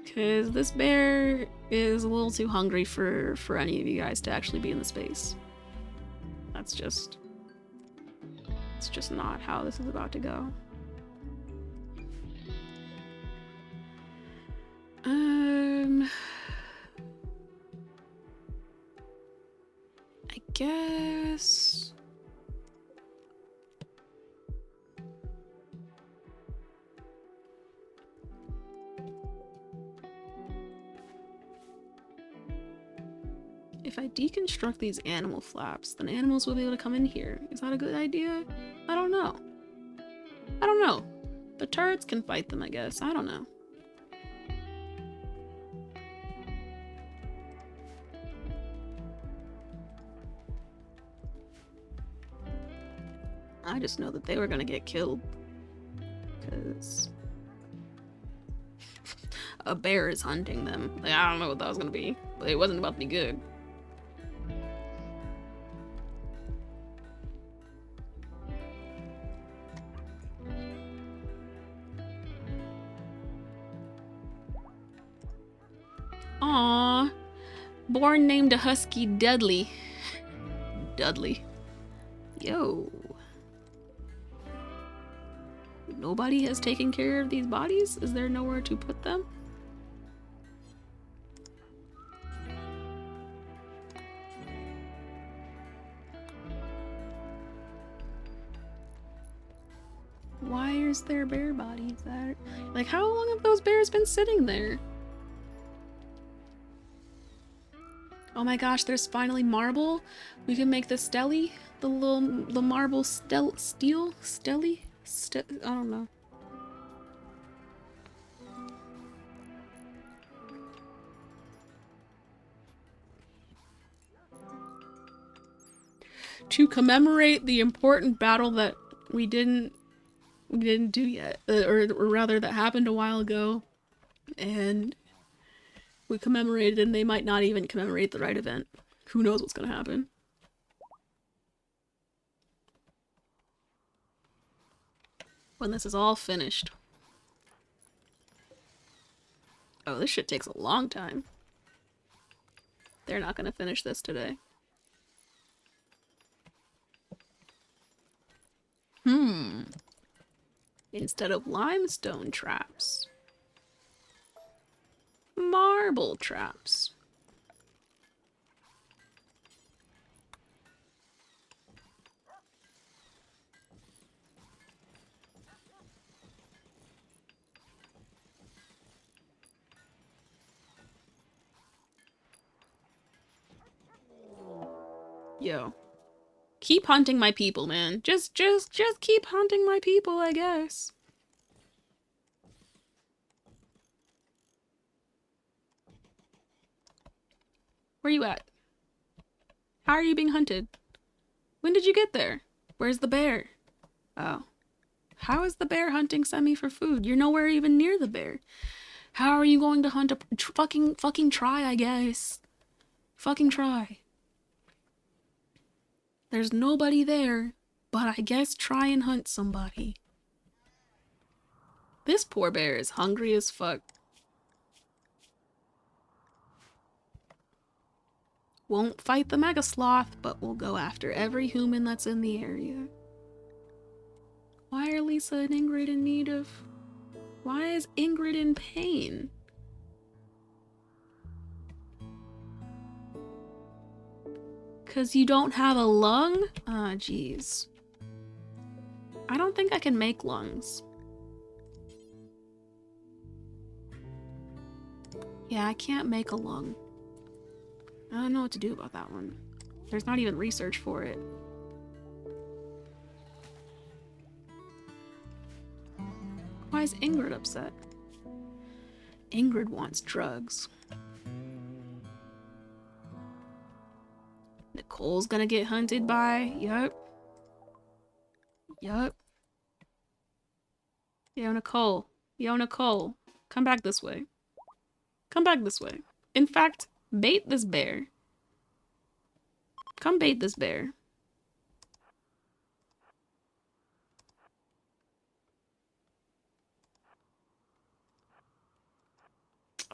Because this bear is a little too hungry for any of you guys to actually be in the space. That's just... It's just not how this is about to go. I guess... If I deconstruct these animal flaps, then animals will be able to come in here. Is that a good idea? I don't know. I don't know. The turrets can fight them, I guess. I don't know. I just know that they were gonna get killed. Because... a bear is hunting them. Like, I don't know what that was gonna be. But it wasn't about to be good. Aww. Born named a husky Dudley. Dudley. Yo. Nobody has taken care of these bodies? Is there nowhere to put them? Why is there bear bodies there? Like, how long have those bears been sitting there? Oh my gosh, there's finally marble. We can make the stelly, the marble stelly? I don't know. To commemorate the important battle that we didn't do yet, or rather that happened a while ago, and we commemorated, and they might not even commemorate the right event. Who knows what's gonna happen? When this is all finished. Oh, this shit takes a long time. They're not gonna finish this today. Instead of limestone traps, marble traps. Yo. Keep hunting my people, man. Just keep hunting my people, I guess. Where you at? How are you being hunted? When did you get there? Where's the bear? Oh. How is the bear hunting Semi for food? You're nowhere even near the bear. How are you going to hunt a fucking try, I guess. Fucking try. There's nobody there, but I guess try and hunt somebody. This poor bear is hungry as fuck. Won't fight the mega sloth, but will go after every human that's in the area. Why are Lisa and Ingrid in need of... Why is Ingrid in pain? Cause you don't have a lung? Ah, jeez. I don't think I can make lungs. Yeah, I can't make a lung. I don't know what to do about that one. There's not even research for it. Why is Ingrid upset? Ingrid wants drugs. Nicole's gonna get hunted by... Yup. Yup. Yo, Nicole. Yo, Nicole. Come back this way. Come back this way. In fact, bait this bear. Come bait this bear.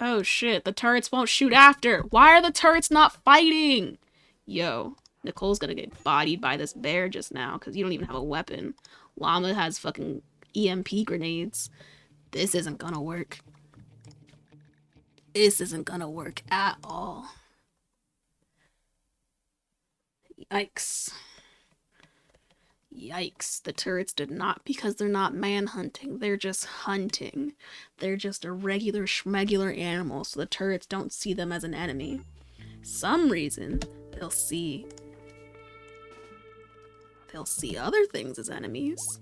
Oh shit, the turrets won't shoot after. Why are the turrets not fighting? Yo, Nicole's gonna get bodied by this bear just now because you don't even have a weapon. Llama has fucking EMP grenades. This isn't gonna work. This isn't gonna work at all. Yikes. Yikes. The turrets did not, because they're not manhunting. They're just hunting. They're just a regular schmegular animal, so the turrets don't see them as an enemy. Some reason, they'll see other things as enemies.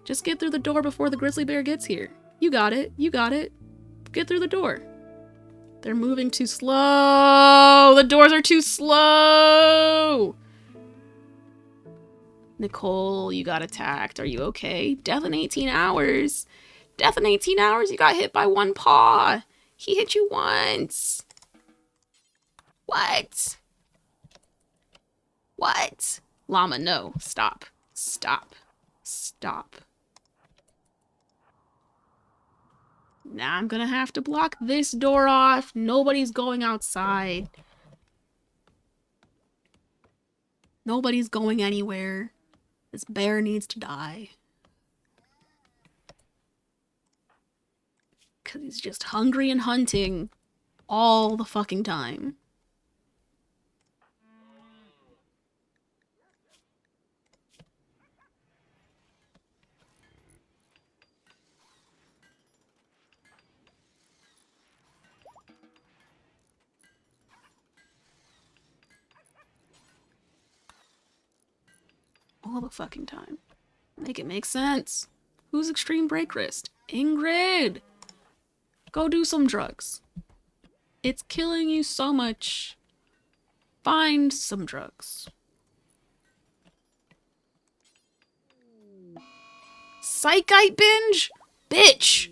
Just get through the door before the grizzly bear gets here. You got it. You got it. Get through the door. They're moving too slow. The doors are too slow. Nicole, you got attacked. Are you okay? Death in 18 hours. Death in 18 hours? You got hit by one paw. He hit you once. What? What? Llama, no. Stop. Stop. Stop. Now I'm gonna have to block this door off. Nobody's going outside. Nobody's going anywhere. This bear needs to die. Because he's just hungry and hunting all the fucking time. All the fucking time. Make it make sense. Who's extreme break wrist? Ingrid! Go do some drugs. It's killing you so much. Find some drugs. Psychite binge? Bitch!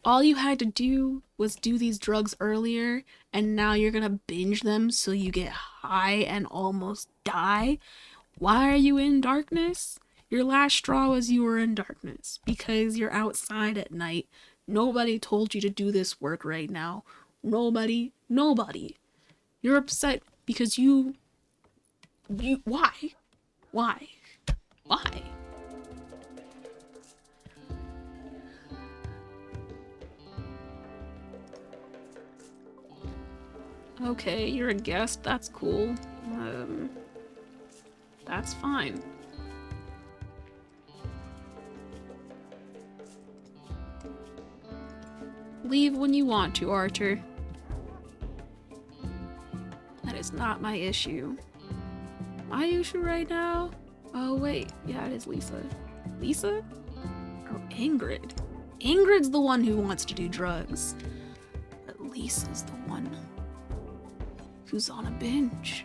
All you had to do was do these drugs earlier, and now you're gonna binge them so you get high and almost die? Why are you in darkness? Your last straw was you were in darkness because you're outside at night. Nobody told you to do this work right now. Nobody. You're upset because why? Why? Why? Okay, you're a guest. That's cool. That's fine. Leave when you want to, Arthur. That is not my issue. My issue right now? Oh, wait. Yeah, it is Lisa. Lisa? Or Ingrid? Ingrid's the one who wants to do drugs. But Lisa's the one who's on a binge.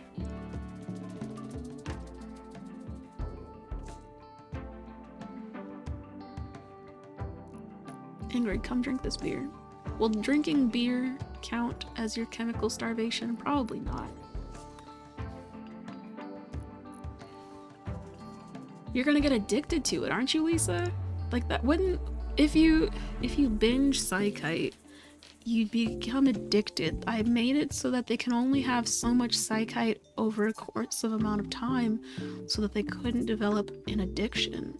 Ingrid, come drink this beer. Will drinking beer count as your chemical starvation? Probably not. You're gonna get addicted to it, aren't you, Lisa? Like that wouldn't if you binge Psychite, you'd become addicted. I made it so that they can only have so much Psychite over a course of amount of time so that they couldn't develop an addiction.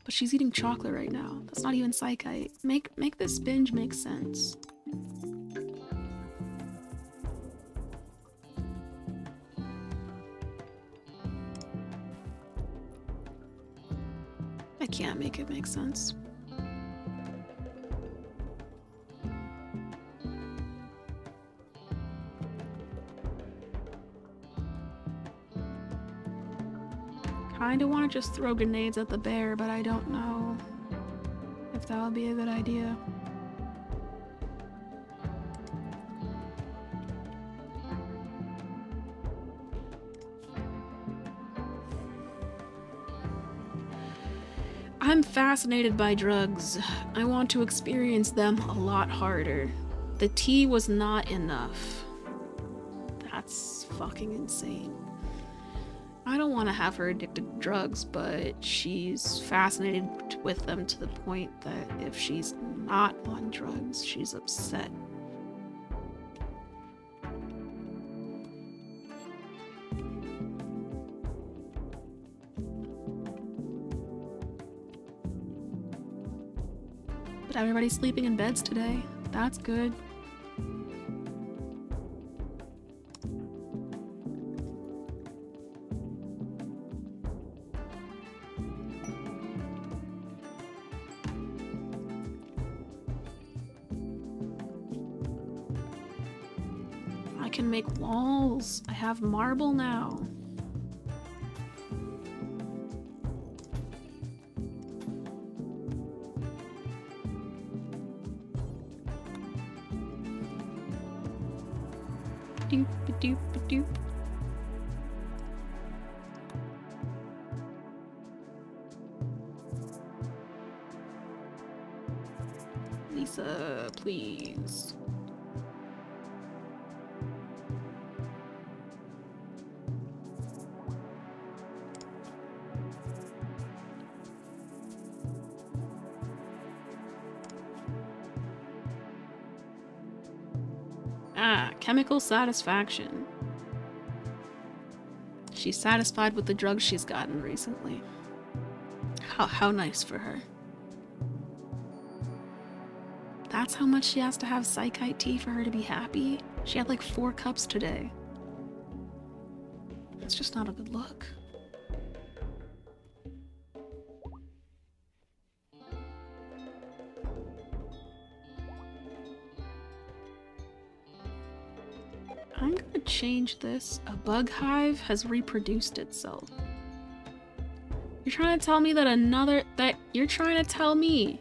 But she's eating chocolate right now. That's not even Psychite. Make this binge make sense. I can't make it make sense. Kinda wanna just throw grenades at the bear, but I don't know if that would be a good idea. I'm fascinated by drugs. I want to experience them a lot harder. The tea was not enough. That's fucking insane. I don't want to have her addicted to drugs, but she's fascinated with them to the point that if she's not on drugs, she's upset. But everybody's sleeping in beds today. That's good. I can make walls. I have marble now. Doop doop doop. Lisa, please. Ah, chemical satisfaction. She's satisfied with the drugs she's gotten recently. How nice for her. That's how much she has to have Psychite tea for her to be happy? She had like 4 cups today. That's just not a good look. I'm gonna change this. A bug hive has reproduced itself. You're trying to tell me that you're trying to tell me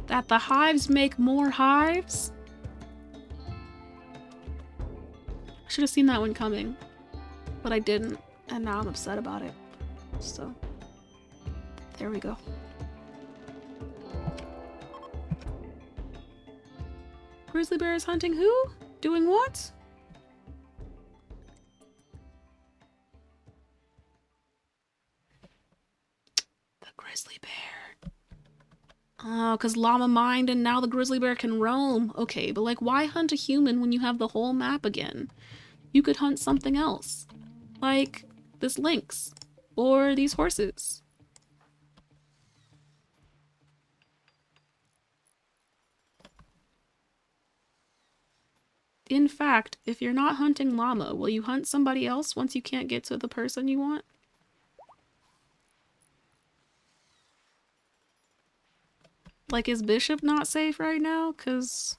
that the hives make more hives? I should have seen that one coming, but I didn't, and now I'm upset about it. So, there we go. Grizzly bear is hunting who? Doing what? The grizzly bear. Oh, because llama mined and now the grizzly bear can roam. Okay, but like why hunt a human when you have the whole map again? You could hunt something else, like this lynx or these horses. In fact, if you're not hunting llama, will you hunt somebody else once you can't get to the person you want? Like, is Bishop not safe right now? Because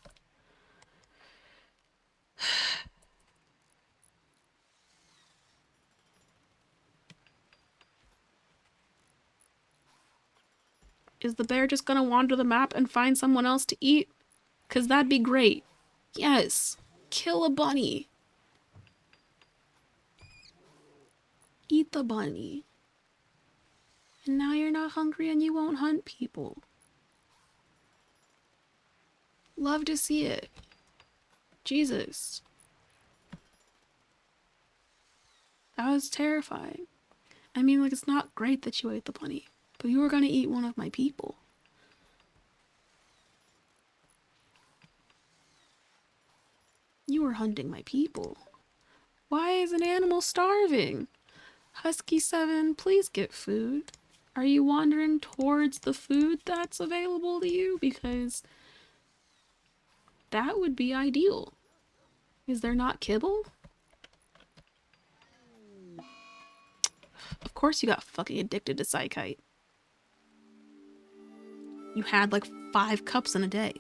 is the bear just gonna wander the map and find someone else to eat? Because that'd be great. Yes. Kill a bunny. Eat the bunny. And now you're not hungry and you won't hunt people. Love to see it. Jesus. That was terrifying. I mean, like, it's not great that you ate the bunny, but you were gonna eat one of my people. You were hunting my people. Why is an animal starving? Husky 7, please get food. Are you wandering towards the food that's available to you? Because that would be ideal. Is there not kibble? Of course you got fucking addicted to psychite. You had like 5 cups in a day.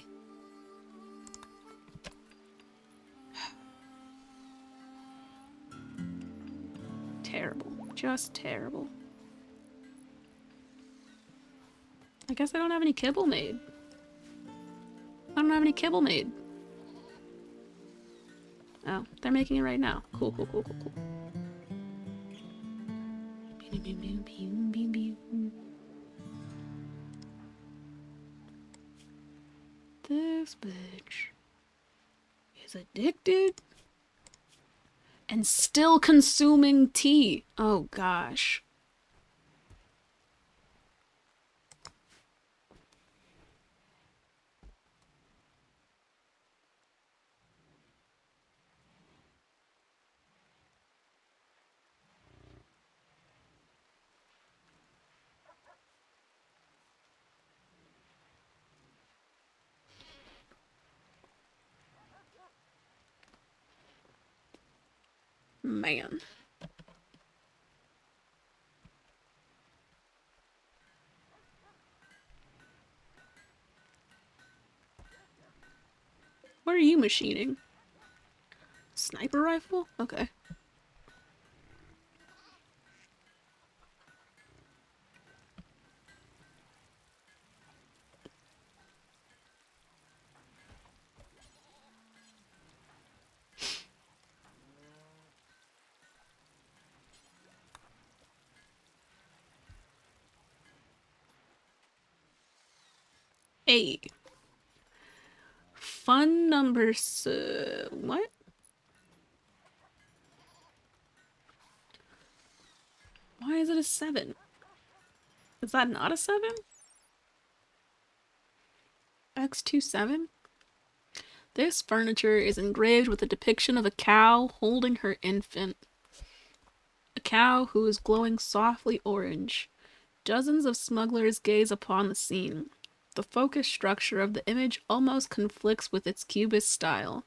Terrible. Just terrible. I guess I don't have any kibble made. I don't have any kibble made. Oh, they're making it right now. Cool, cool, cool, cool, cool. This bitch is addicted and still consuming tea. Oh gosh. Man. What are you machining? Sniper rifle? Okay. Hey. Fun numbers. What? Why is it a 7? Is that not a 7? X27? This furniture is engraved with a depiction of a cow holding her infant. A cow who is glowing softly orange. Dozens of smugglers gaze upon the scene. The focus structure of the image almost conflicts with its cubist style.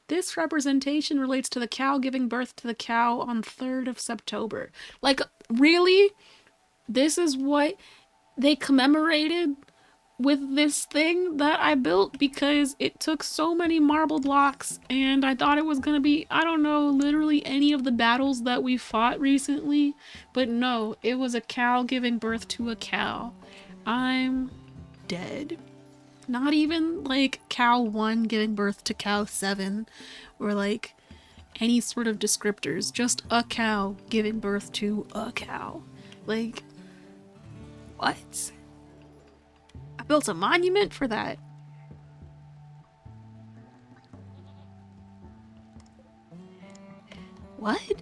This representation relates to the cow giving birth to the cow on 3rd of September. Like, really? This is what they commemorated with this thing that I built because it took so many marble blocks and I thought it was gonna be, I don't know, literally any of the battles that we fought recently. But no, it was a cow giving birth to a cow. I'm dead. Not even like cow 1 giving birth to cow 7 or like any sort of descriptors. Just a cow giving birth to a cow. Like, what? I built a monument for that. What?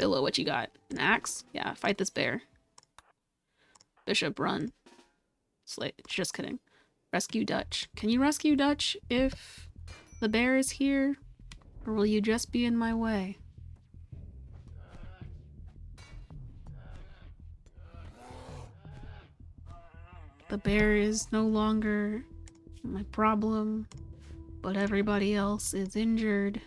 Billow, what you got? An axe? Yeah, fight this bear. Bishop, run. Slate, just kidding. Rescue Dutch. Can you rescue Dutch if the bear is here? Or will you just be in my way? The bear is no longer my problem, but everybody else is injured.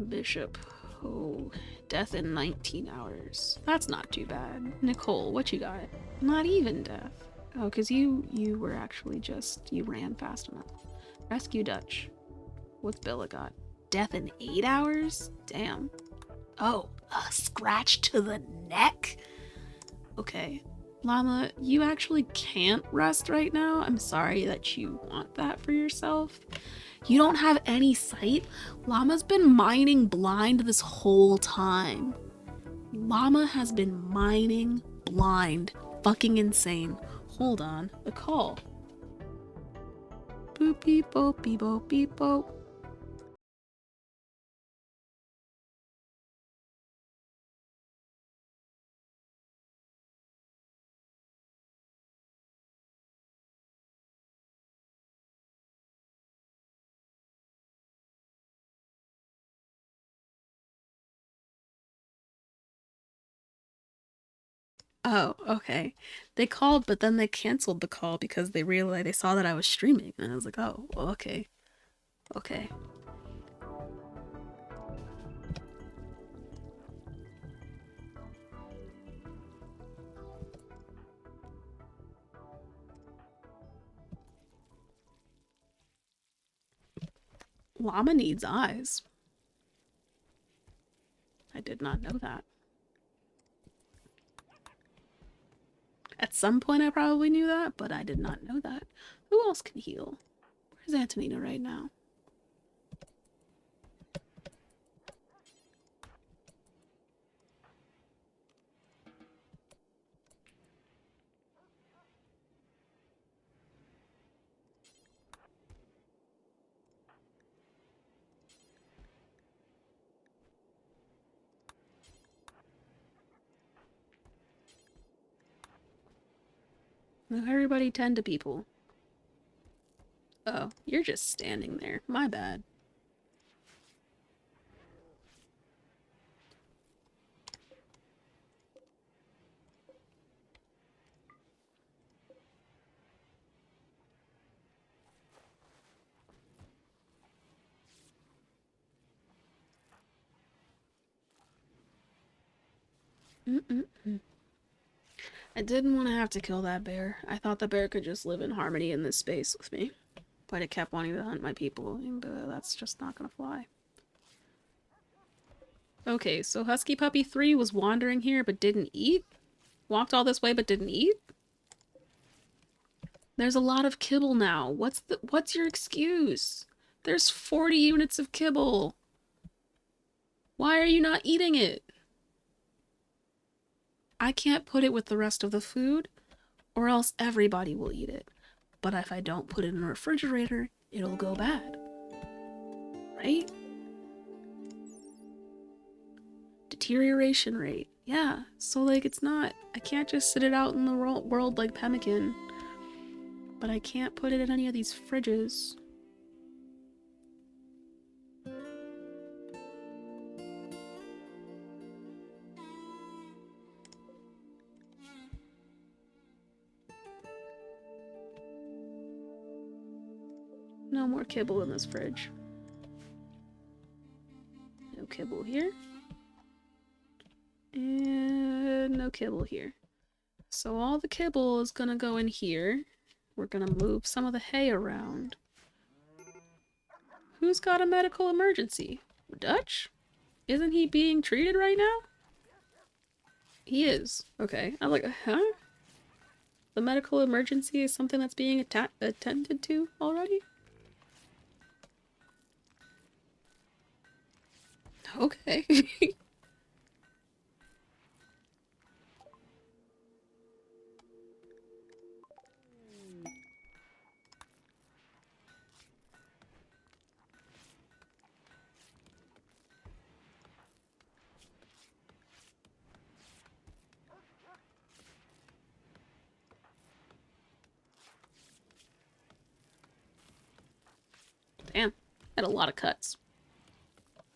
Bishop. Oh, death in 19 hours. That's not too bad. Nicole, what you got? Not even death. Oh, because you were actually just, you ran fast enough. Rescue Dutch. What's Billa got? Death in 8 hours? Damn. Oh, a scratch to the neck? Okay. Llama, you actually can't rest right now. I'm sorry that you want that for yourself. You don't have any sight? Llama's been mining blind this whole time. Llama has been mining blind. Fucking insane. Hold on. A call. Boop beep boop beep boop beep boop. Oh, okay. They called, but then they canceled the call because they realized they saw that I was streaming. And I was like, oh, well, okay. Okay. Llama needs eyes. I did not know that. At some point I probably knew that, but I did not know that. Who else can heal? Where's Antonina right now? Everybody tend to people. Oh, you're just standing there. My bad. I didn't want to have to kill that bear. I thought the bear could just live in harmony in this space with me. But it kept wanting to hunt my people, and that's just not gonna fly. Okay, so Husky Puppy 3 was wandering here but didn't eat? Walked all this way but didn't eat? There's a lot of kibble now. What's your excuse? There's 40 units of kibble. Why are you not eating it? I can't put it with the rest of the food, or else everybody will eat it. But if I don't put it in the refrigerator, it'll go bad. Right? Deterioration rate. Yeah, so like it's not, I can't just sit it out in the world like pemmican. But I can't put it in any of these fridges. No more kibble in this fridge. No kibble here. And no kibble here. So all the kibble is gonna go in here. We're gonna move some of the hay around. Who's got a medical emergency? Dutch? Isn't he being treated right now? He is. Okay. I'm like, huh? The medical emergency is something that's being attended to already? Okay. Had a lot of cuts.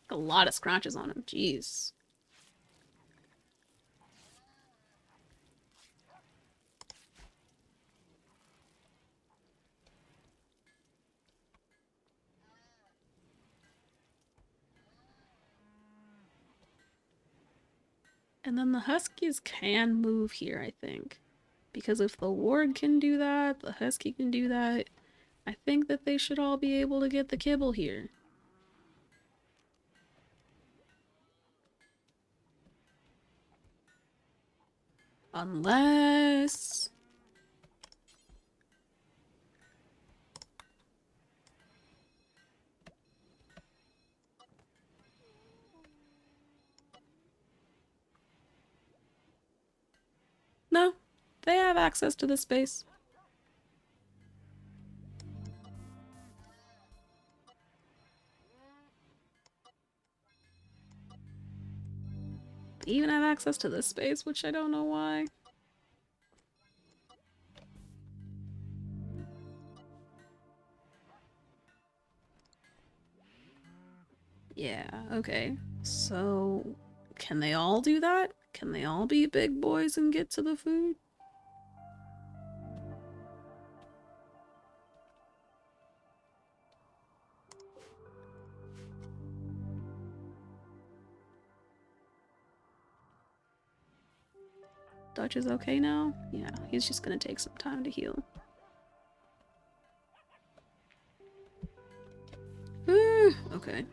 A lot of scratches on him. Jeez. And then the Huskies can move here, I think. Because if the Warg can do that, the Husky can do that, I think that they should all be able to get the kibble here. Unless... No, they have access to this space. They even have access to this space, which I don't know why. Yeah, okay. So, can they all do that? Can they all be big boys and get to the food? Dutch is okay now? Yeah, he's just gonna take some time to heal. Okay.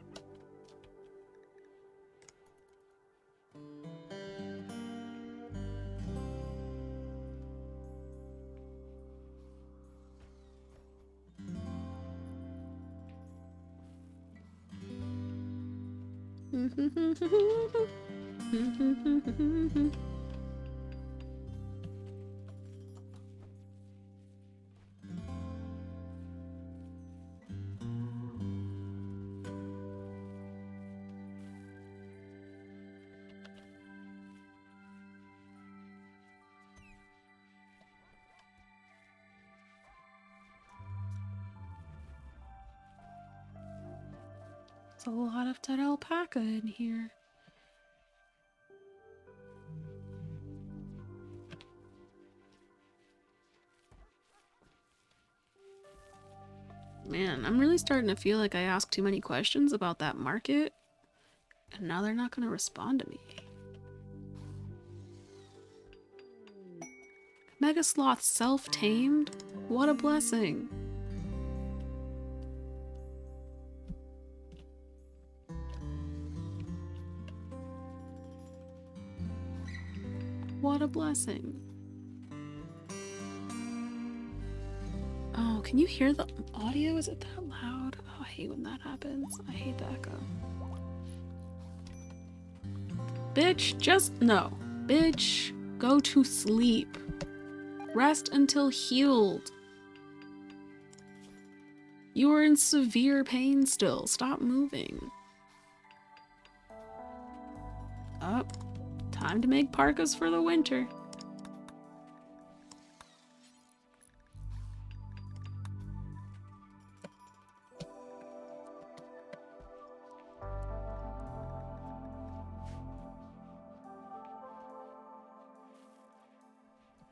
There's a lot of dead alpaca in here. Man, I'm really starting to feel like I asked too many questions about that market, and now they're not gonna respond to me. Mega Sloth self-tamed? What a blessing. What a blessing. Oh, can you hear the audio? Is it that loud? Oh, I hate when that happens. I hate the echo. Bitch, just no. Bitch, go to sleep. Rest until healed. You are in severe pain still. Stop moving. Up. Time to make parkas for the winter.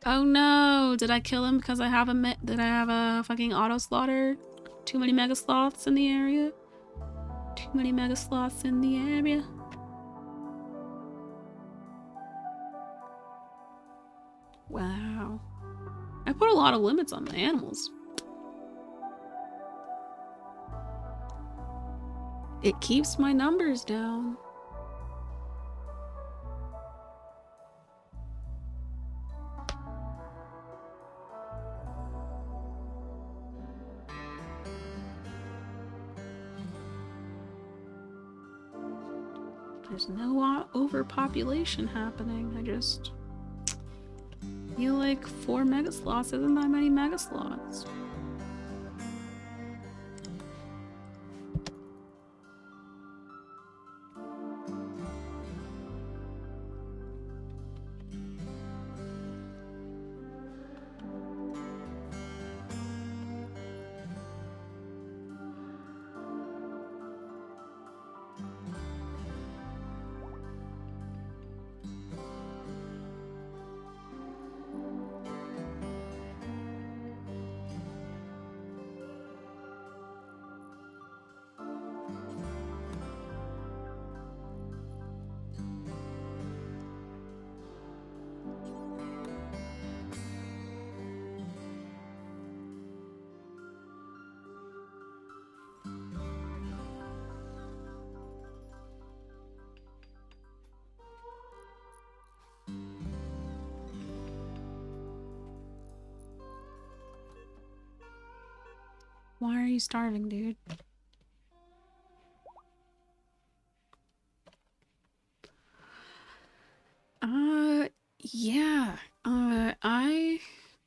Oh no! Did I kill him because I have a fucking auto slaughter? Too many mega sloths in the area? Too many mega sloths in the area? Wow. I put a lot of limits on my animals. It keeps my numbers down. There's no overpopulation happening. I just feel like 4 mega sloths isn't that many mega sloths. Why are you starving, dude? Yeah.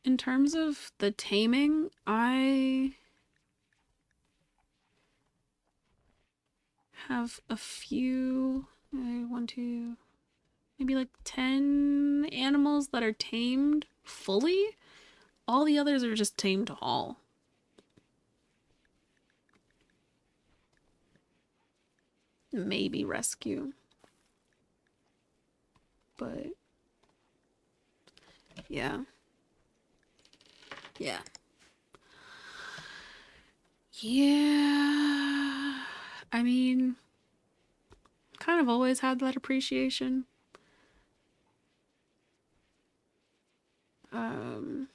In terms of the taming, I have a few, one, two, maybe like 10 animals that are tamed fully. All the others are just tamed to haul. Maybe rescue. But yeah. Yeah. Yeah. I mean, kind of always had that appreciation. Um,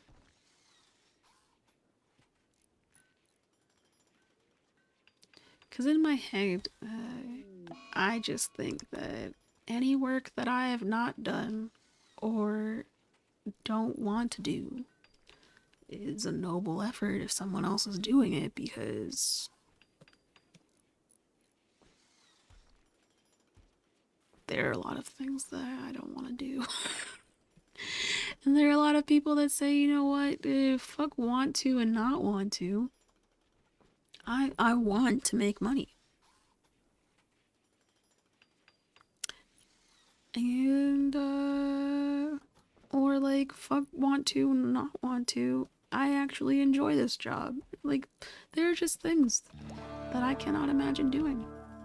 because in my head, I just think that any work that I have not done or don't want to do is a noble effort if someone else is doing it, because there are a lot of things that I don't want to do. And there are a lot of people that say, you know what, fuck want to and not want to. I want to make money. And, or like, fuck want to and not want to. I actually enjoy this job. Like, there are just things that I cannot imagine doing.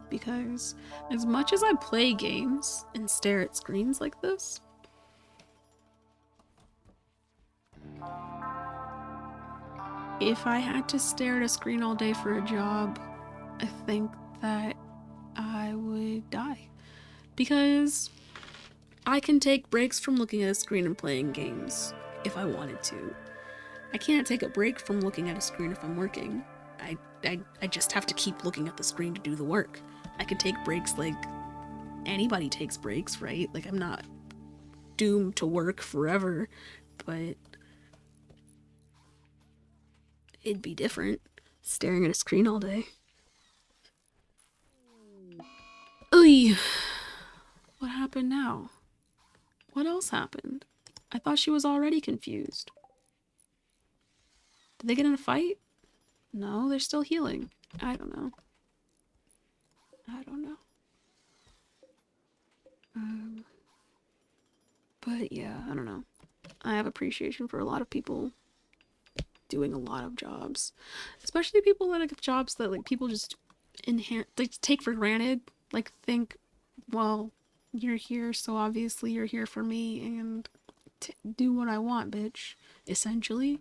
Because as much as I play games and stare at screens like this, if I had to stare at a screen all day for a job, I think that I would die. Because I can take breaks from looking at a screen and playing games if I wanted to. I can't take a break from looking at a screen if I'm working. I just have to keep looking at the screen to do the work. I can take breaks like anybody takes breaks, right? Like, I'm not doomed to work forever, but it'd be different staring at a screen all day. Oy! What happened now? What else happened? I thought she was already confused. Did they get in a fight? No, they're still healing. I don't know. But yeah, I don't know. I have appreciation for a lot of people doing a lot of jobs, especially people that have jobs that like people just they take for granted. Like, think, well, you're here, so obviously you're here for me, and do what I want, bitch. Essentially,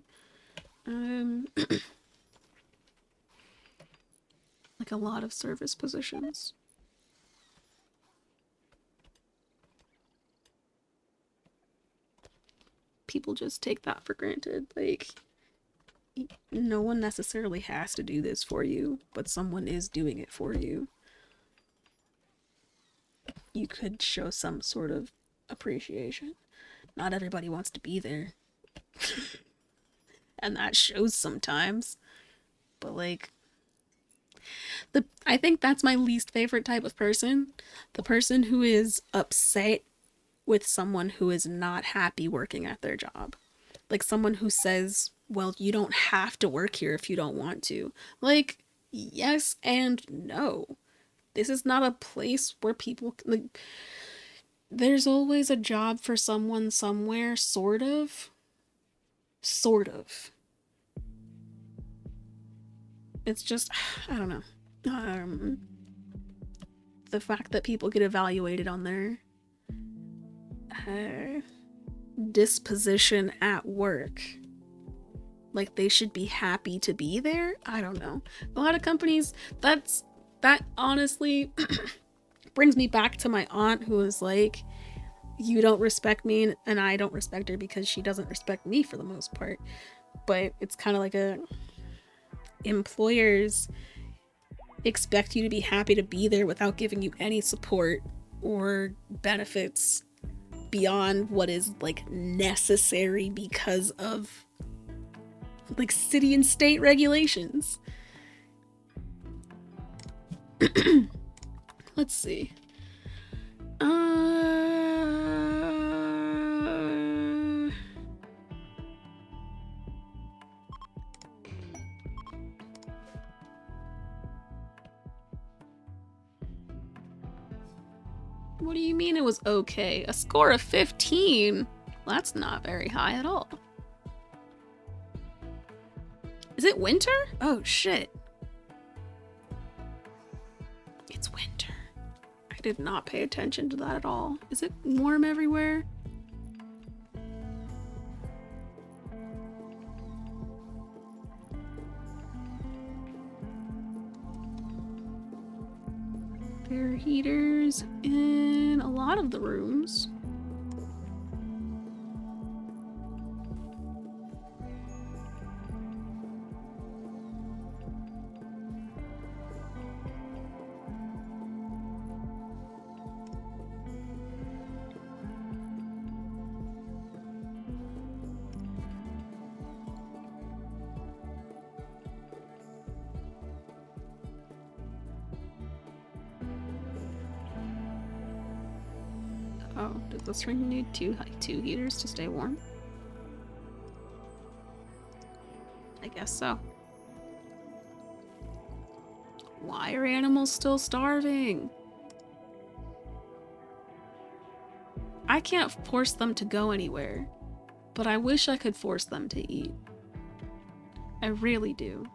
like a lot of service positions. People just take that for granted. Like, no one necessarily has to do this for you, but someone is doing it for you. You could show some sort of appreciation. Not everybody wants to be there. And that shows sometimes. But like, I think that's my least favorite type of person. The person who is upset with someone who is not happy working at their job. Like, someone who says, well, you don't have to work here if you don't want to. Like, yes and no. This is not a place where people, like, there's always a job for someone somewhere, sort of. Sort of. It's just, I don't know. The fact that people get evaluated on their disposition at work, like they should be happy to be there. I don't know. A lot of companies, that honestly brings me back to my aunt, who was like, you don't respect me and I don't respect her because she doesn't respect me for the most part. But it's kind of like employers expect you to be happy to be there without giving you any support or benefits beyond what is like necessary because of like city and state regulations. Let's see. What do you mean it was okay? A score of 15? That's not very high at all. Is it winter? Oh shit. It's winter. I did not pay attention to that at all. Is it warm everywhere? There are heaters in a lot of the rooms. Oh, does this room need two heaters to stay warm? I guess so. Why are animals still starving? I can't force them to go anywhere, but I wish I could force them to eat. I really do.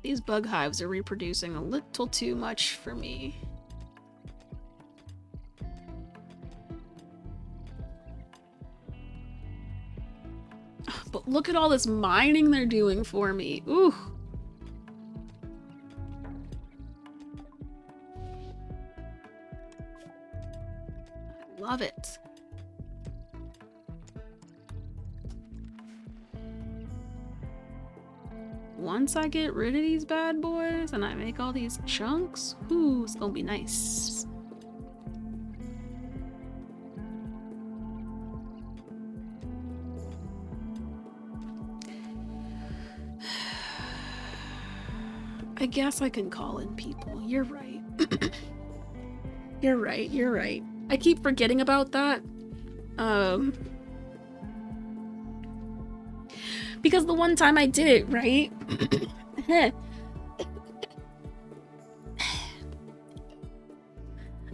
These bug hives are reproducing a little too much for me. But look at all this mining they're doing for me. Ooh. I love it. Once I get rid of these bad boys and I make all these chunks, ooh, it's gonna be nice. I guess I can call in people. You're right. You're right, you're right. I keep forgetting about that. Because the one time I did it, right?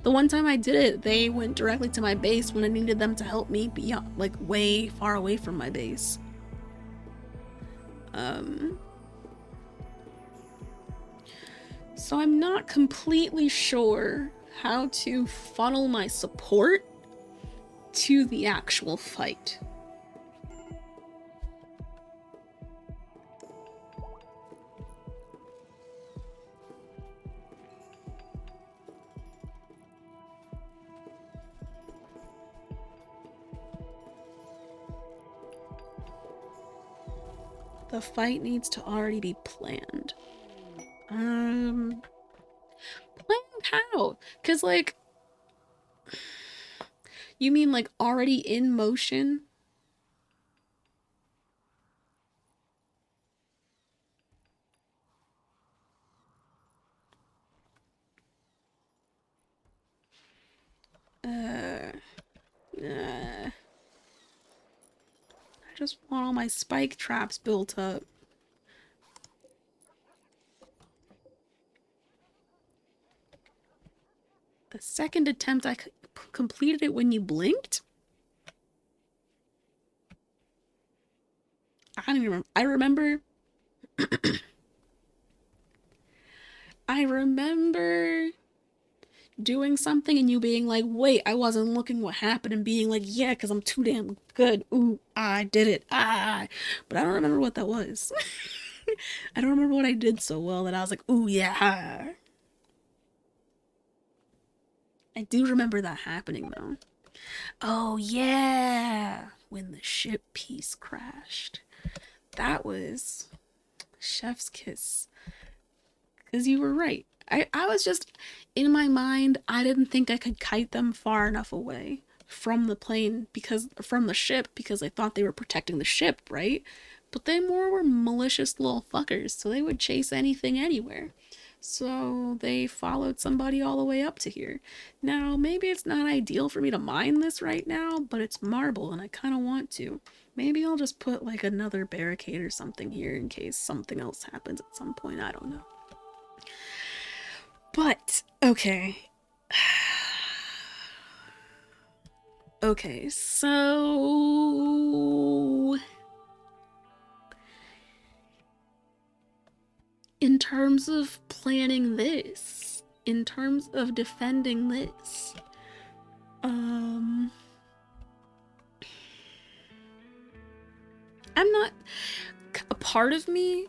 The one time I did it, they went directly to my base when I needed them to help me beyond, like, way far away from my base. So I'm not completely sure how to funnel my support to the actual fight. The fight needs to already be planned. Planned how? Because, like, you mean, like, already in motion? I just want all my spike traps built up. The second attempt, I completed it when you blinked? I don't even remember. I remember doing something and you being like, wait, I wasn't looking what happened, and being like, yeah, because I'm too damn good. Ooh, I did it. Ah. But I don't remember what that was. I don't remember what I did so well that I was like, ooh, yeah. I do remember that happening, though. Oh, yeah. When the ship piece crashed. That was chef's kiss. Because you were right. I was just, in my mind, I didn't think I could kite them far enough away from the plane, because from the ship, because I thought they were protecting the ship, right? But they more were malicious little fuckers, so they would chase anything anywhere. So they followed somebody all the way up to here. Now, maybe it's not ideal for me to mine this right now, but it's marble and I kind of want to. Maybe I'll just put like another barricade or something here in case something else happens at some point. I don't know. But, okay. Okay, so in terms of planning this, in terms of defending this, I'm not, a part of me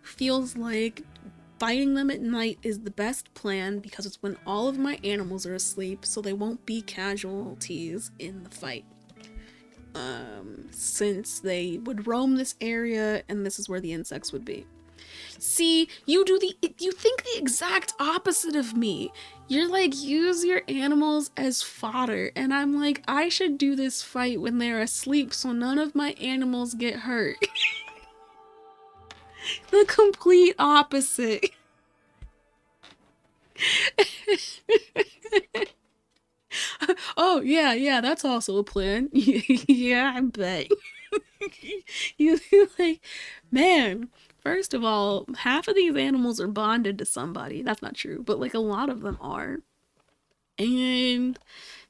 feels like fighting them at night is the best plan because it's when all of my animals are asleep, so they won't be casualties in the fight. Since they would roam this area and this is where the insects would be. See, you think the exact opposite of me. You're like, use your animals as fodder, and I'm like, I should do this fight when they're asleep so none of my animals get hurt. The complete opposite. Oh, yeah, that's also a plan. Yeah, I bet. You like, man, first of all, half of these animals are bonded to somebody. That's not true, but like a lot of them are. And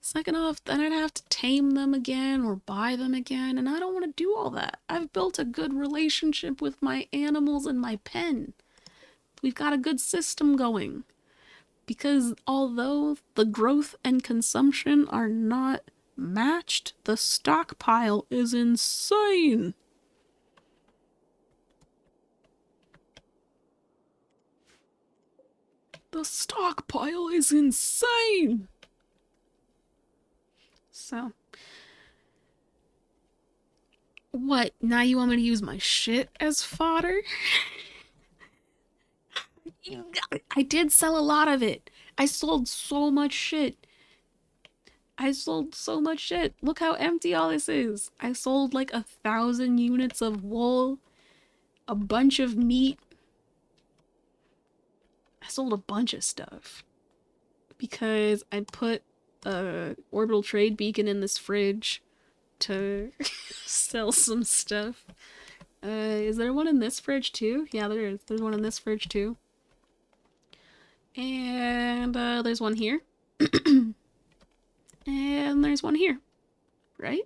second off, then I'd have to tame them again or buy them again, and I don't want to do all that. I've built a good relationship with my animals in my pen. We've got a good system going. Because although the growth and consumption are not matched, the stockpile is insane. The stockpile is insane. So, what? Now you want me to use my shit as fodder? I did sell a lot of it. I sold so much shit. Look how empty all this is. I sold like 1,000 units of wool, a bunch of meat. I sold a bunch of stuff. Because I put a orbital trade beacon in this fridge to sell some stuff. Is there one in this fridge too? Yeah, there is. There's one in this fridge too. And there's one here. And there's one here. Right?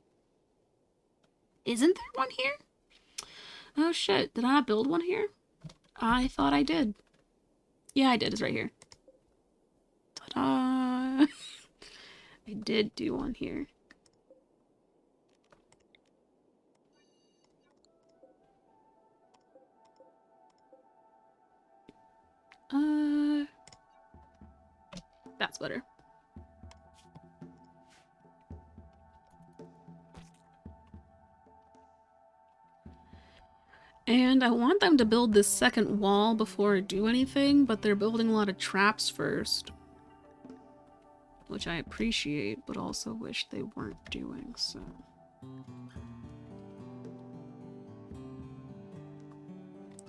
Isn't there one here? Oh shit, did I build one here? I thought I did. Yeah, I did. It's right here. Ta-da! I did do one here. That's better. And I want them to build this second wall before I do anything, but they're building a lot of traps first. Which I appreciate, but also wish they weren't doing so.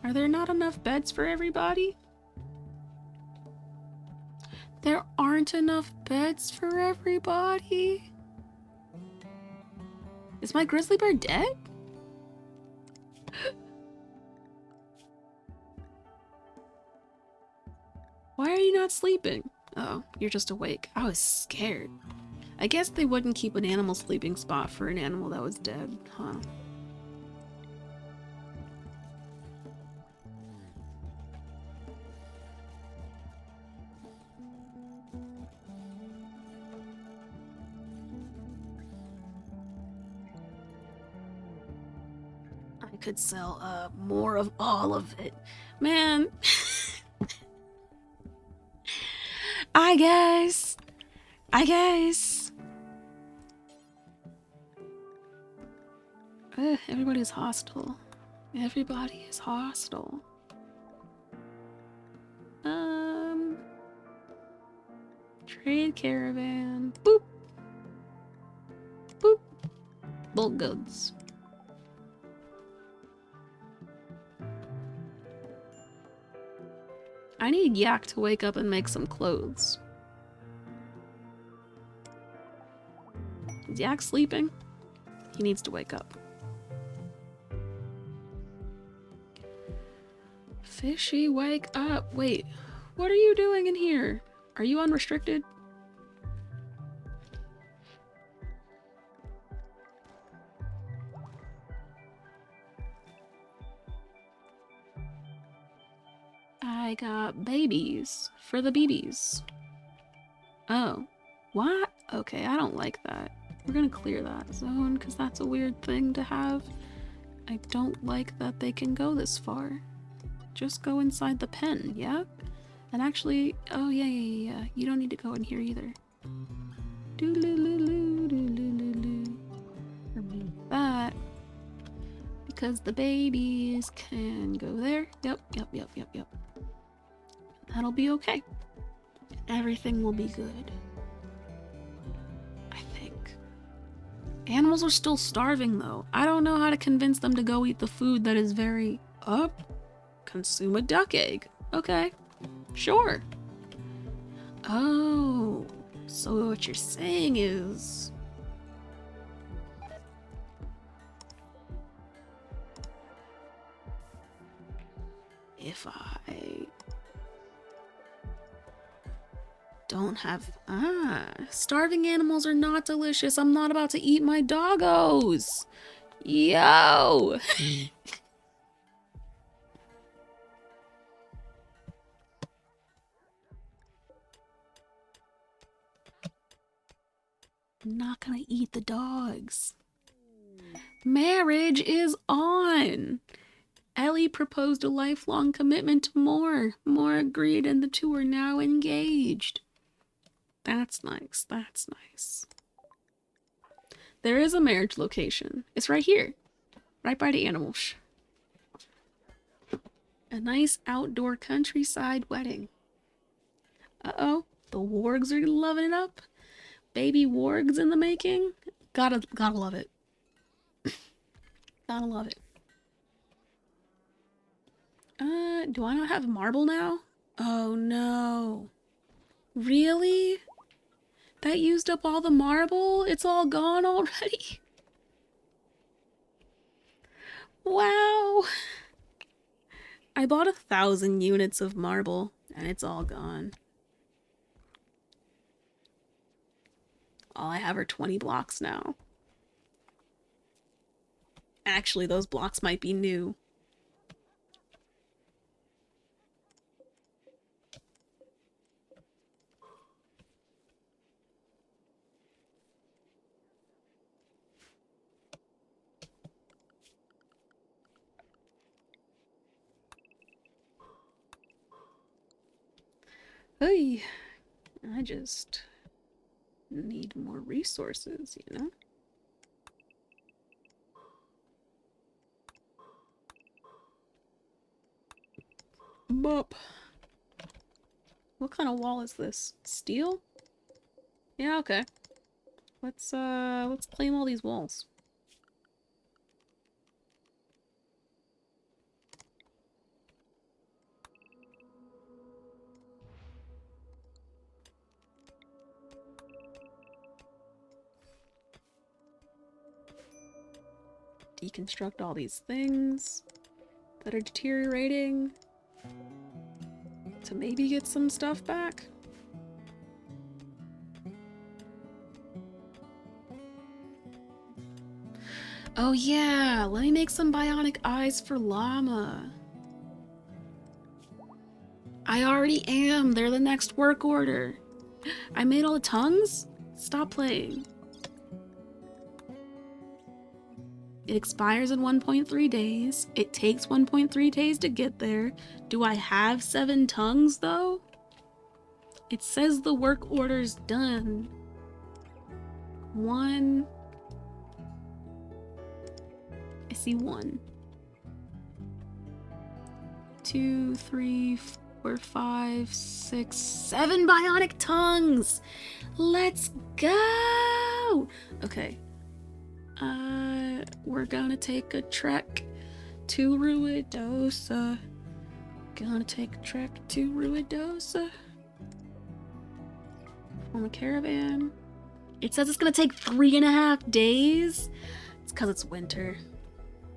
Are there not enough beds for everybody? There aren't enough beds for everybody? Is my grizzly bear dead? Why are you not sleeping? Oh, you're just awake. I was scared. I guess they wouldn't keep an animal sleeping spot for an animal that was dead, huh? I could sell more of all of it. Man. I guess. Everybody's hostile. Everybody is hostile. Trade caravan. Boop. Boop. Bulk goods. I need Yak to wake up and make some clothes. Is Yak sleeping? He needs to wake up. Fishy, wake up. Wait, what are you doing in here? Are you unrestricted? I got babies for the BBs. Oh, what? Okay, I don't like that. We're gonna clear that zone because that's a weird thing to have. I don't like that they can go this far. Just go inside the pen, yeah? And actually, oh yeah. You don't need to go in here either. Remove that. Because the babies can go there. Yep. That'll be okay. Everything will be good. I think. Animals are still starving though. I don't know how to convince them to go eat the food that is very up. Consume a duck egg. Okay. Sure. Oh. So what you're saying is... if I... don't have... starving animals are not delicious. I'm not about to eat my doggos. Yo! I'm not gonna eat the dogs. Marriage is on! Ellie proposed a lifelong commitment to Moore. Moore agreed and the two are now engaged. That's nice. That's nice. There is a marriage location. It's right here. Right by the animals. A nice outdoor countryside wedding. Uh-oh. The wargs are loving it up. Baby wargs in the making. Gotta love it. Gotta love it. Do I not have marble now? Oh no. Really? That used up all the marble? It's all gone already? Wow. I bought 1,000 units of marble and it's all gone. All I have are 20 blocks now. Actually, those blocks might be new. Hey, I just need more resources, you know? Bop. What kind of wall is this? Steel? Yeah, okay. Let's claim all these walls. Deconstruct all these things that are deteriorating to maybe get some stuff back. Oh yeah, let me make some bionic eyes for llama. I already am. They're the next work order. I made all the tongues? Stop playing. It expires in 1.3 days. It takes 1.3 days to get there. Do I have 7 tongues though? It says the work order's done. 1. I see 1. 2, 3, 4, 5, 6, 7 bionic tongues. Let's go. Okay. We're gonna take a trek to Ruidosa. Gonna take a trek to Ruidosa. On a caravan. It says it's gonna take 3.5 days. It's because it's winter.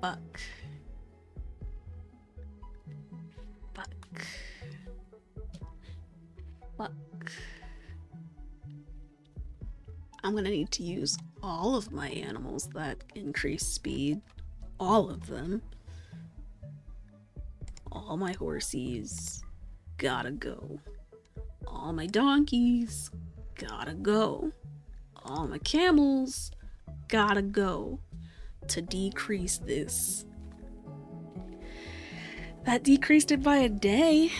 Fuck. Fuck. Fuck. I'm gonna need to use all of my animals that increase speed. All of them. All my horsies. Gotta go. All my donkeys. Gotta go. All my camels. Gotta go. To decrease this. That decreased it by a day.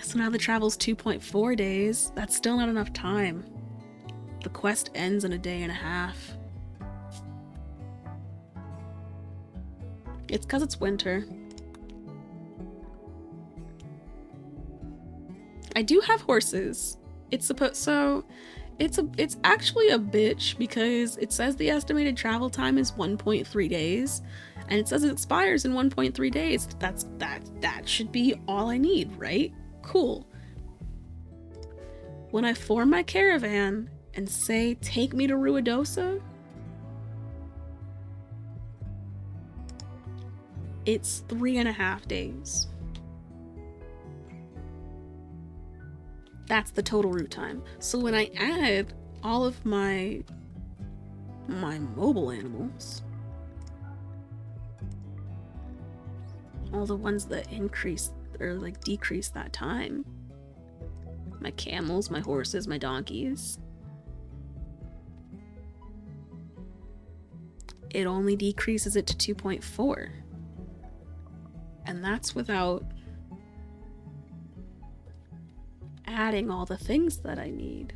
So now the travel's 2.4 days. That's still not enough time. The quest ends in a day and a half. It's because it's winter. I do have horses. It's actually a bitch because it says the estimated travel time is 1.3 days, and it says it expires in 1.3 days. That should be all I need, right? Cool. When I form my caravan and say, take me to Ruidosa, it's 3.5 days. That's the total route time. So when I add all of my mobile animals, all the ones that increase or like decrease that time, my camels, my horses, my donkeys, it only decreases it to 2.4. And that's without adding all the things that I need.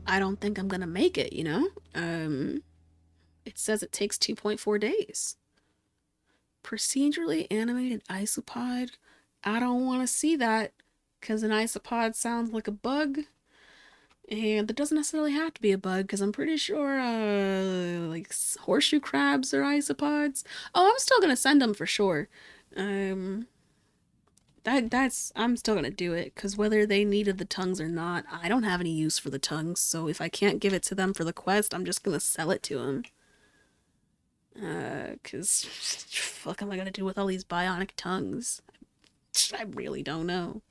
I don't think I'm gonna make it, you know? It says it takes 2.4 days. Procedurally animated isopod. I don't want to see that because an isopod sounds like a bug. And that doesn't necessarily have to be a bug because I'm pretty sure like horseshoe crabs are isopods. Oh, I'm still gonna send them for sure. I'm still gonna do it because whether they needed the tongues or not, I don't have any use for the tongues. So if I can't give it to them for the quest, I'm just gonna sell it to them. Cause fuck am I gonna do with all these bionic tongues? I really don't know.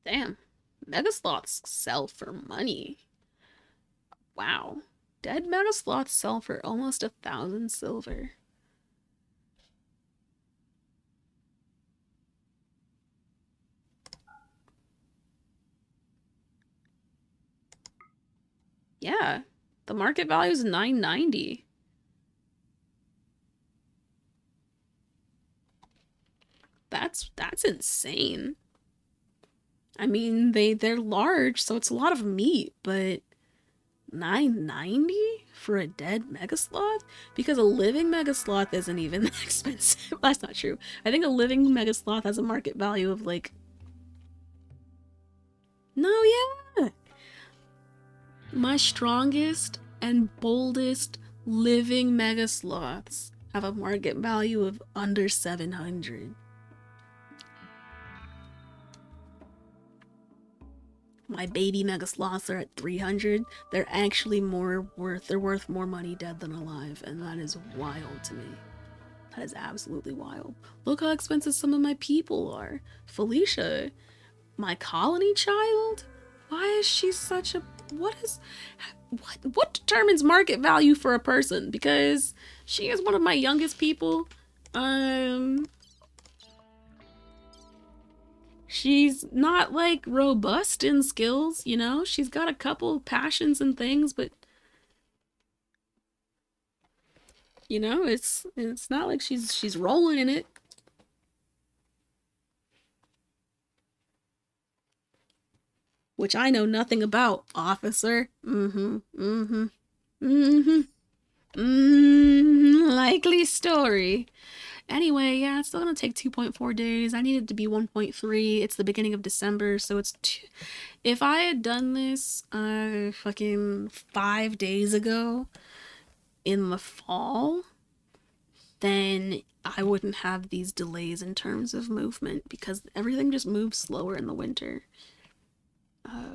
Damn, mega sloths sell for money. Wow, dead mega sloths sell for almost 1,000 silver. Yeah, the market value is 990. That's insane. I mean, they're large, so it's a lot of meat, but 990 for a dead mega sloth? Because a living mega sloth isn't even that expensive. That's not true. I think a living mega sloth has a market value of like, no, yeah. My strongest and boldest living mega sloths have a market value of under 700. My baby mega sloths are at 300. They're actually they're worth more money dead than alive, and that is wild to me. That is absolutely wild. Look how expensive some of my people are. Felicia, my colony child? Why is she such a... What determines market value for a person? Because she is one of my youngest people. She's not, like, robust in skills, you know? She's got a couple passions and things, but... You know, it's not like she's rolling in it. Which I know nothing about, officer. Likely story. Anyway, yeah, it's still gonna take 2.4 days. I need it to be 1.3. It's the beginning of December, so it's if I had done this fucking 5 days ago in the fall, then I wouldn't have these delays in terms of movement because everything just moves slower in the winter.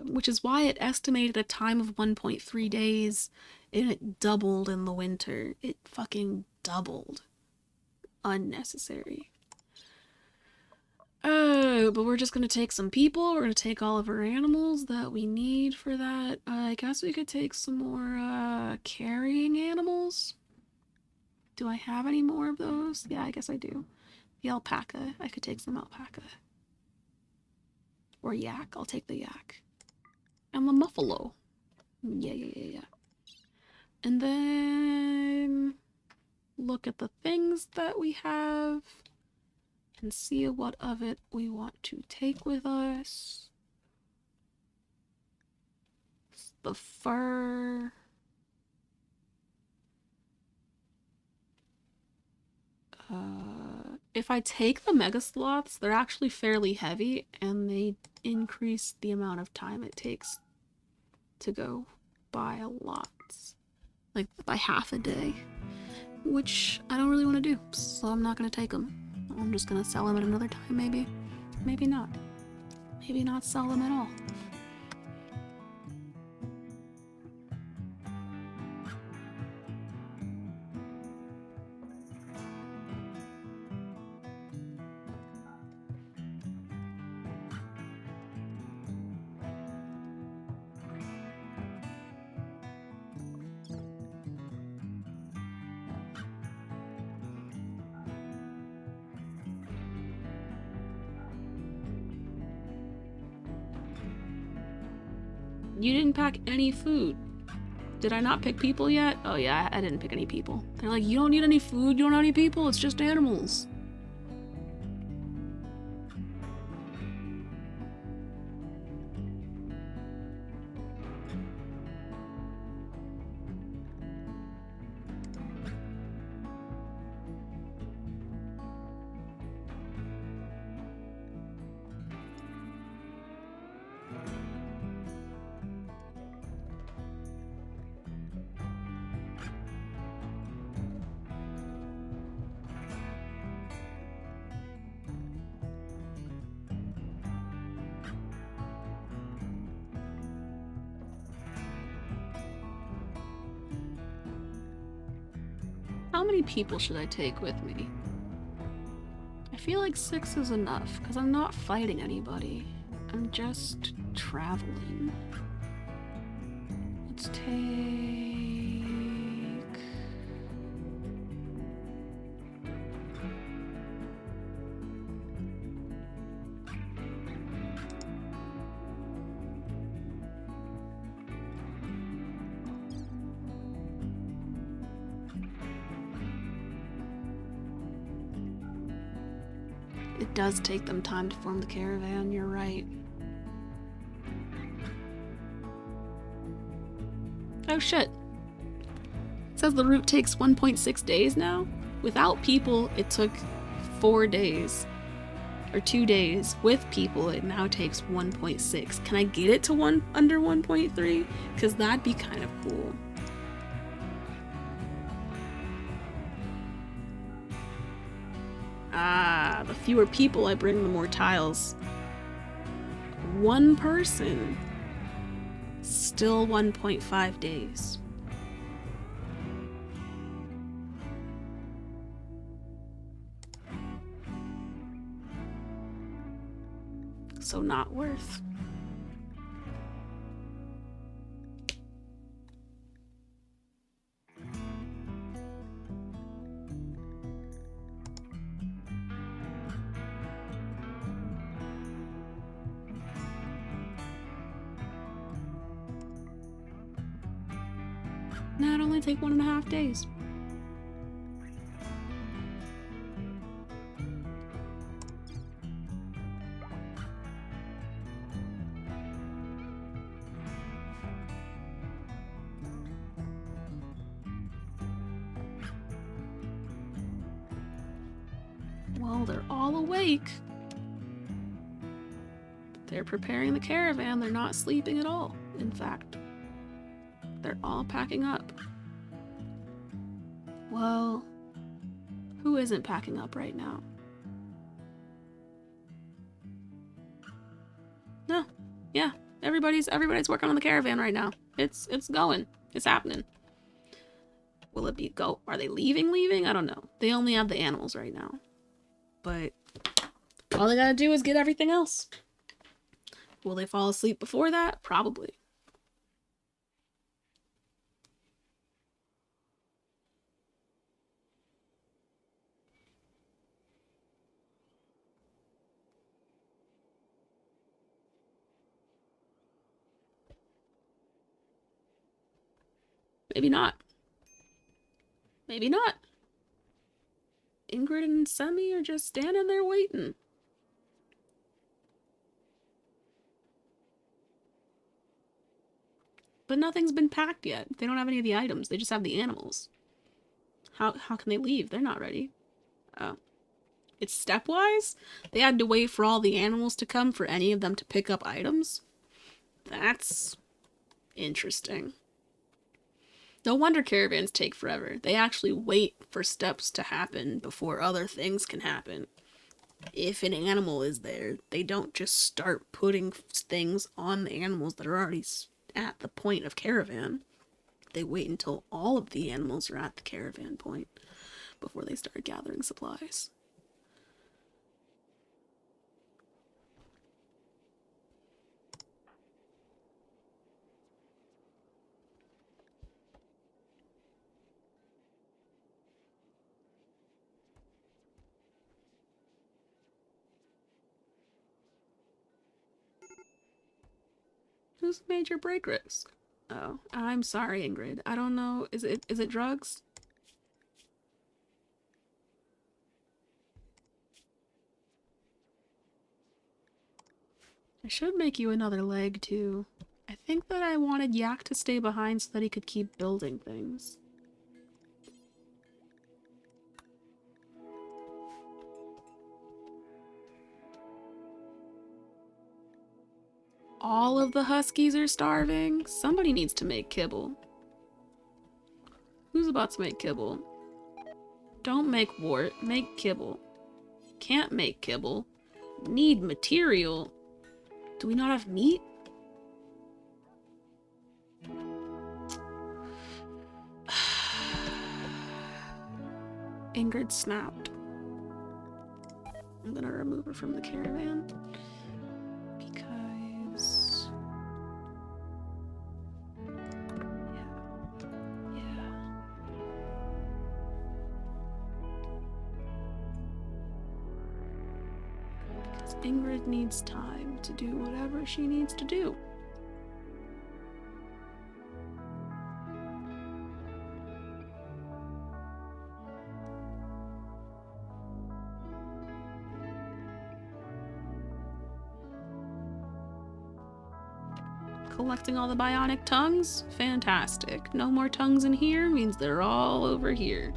Which is why it estimated a time of 1.3 days and it doubled in the winter. It fucking doubled. Unnecessary. But we're just gonna take some people. We're gonna take all of our animals that we need for that. I guess we could take some more carrying animals. Do I have any more of those? Yeah, I guess I do. The alpaca. I could take some alpaca. Or yak. I'll take the yak. And the muffalo. Yeah. And then look at the things that we have and see what of it we want to take with us. The fur. If I take the mega sloths, they're actually fairly heavy and they increase the amount of time it takes to go by a lot. Like by half a day. Which I don't really want to do, so I'm not going to take them. I'm just going to sell them at another time, maybe. Maybe not. Maybe not sell them at all. You didn't pack any food. Did I not pick people yet? Oh yeah, I didn't pick any people. They're like, you don't need any food, you don't have any people, it's just animals. How many people should I take with me? I feel like 6 is enough, because I'm not fighting anybody. I'm just traveling. Let's take... It does take them time to form the caravan, you're right. Oh shit. It says the route takes 1.6 days now. Without people, it took 4 days. Or 2 days. With people, it now takes 1.6. Can I get it to under 1.3? Because that'd be kind of cool. Ah, the fewer people I bring, the more tiles. 1 person. Still 1.5 days. So not worth. Nah, it only take 1.5 days. Well, they're all awake. They're preparing the caravan. They're not sleeping at all. In fact, they're all packing up. Well, who isn't packing up right now? No. Yeah. Everybody's working on the caravan right now. It's going. It's happening. Will it be go? Are they leaving? I don't know. They only have the animals right now. But all they gotta do is get everything else. Will they fall asleep before that? Probably. Maybe not. Maybe not. Ingrid and Semi are just standing there waiting. But nothing's been packed yet. They don't have any of the items. They just have the animals. How can they leave? They're not ready. Oh. It's stepwise? They had to wait for all the animals to come for any of them to pick up items? That's interesting. No wonder caravans take forever. They actually wait for steps to happen before other things can happen. If an animal is there, they don't just start putting things on the animals that are already at the point of caravan. They wait until all of the animals are at the caravan point before they start gathering supplies. Who's major break risk? Oh, I'm sorry, Ingrid. I don't know. Is it drugs? I should make you another leg, too. I think that I wanted Yak to stay behind so that he could keep building things. All of the huskies are starving? Somebody needs to make kibble. Who's about to make kibble? Don't make wart, make kibble. Can't make kibble. Need material. Do we not have meat? Ingrid snapped. I'm gonna remove her from the caravan. Because... Yeah. Because Ingrid needs time to do whatever she needs to do. Collecting all the bionic tongues? Fantastic. No more tongues in here means they're all over here.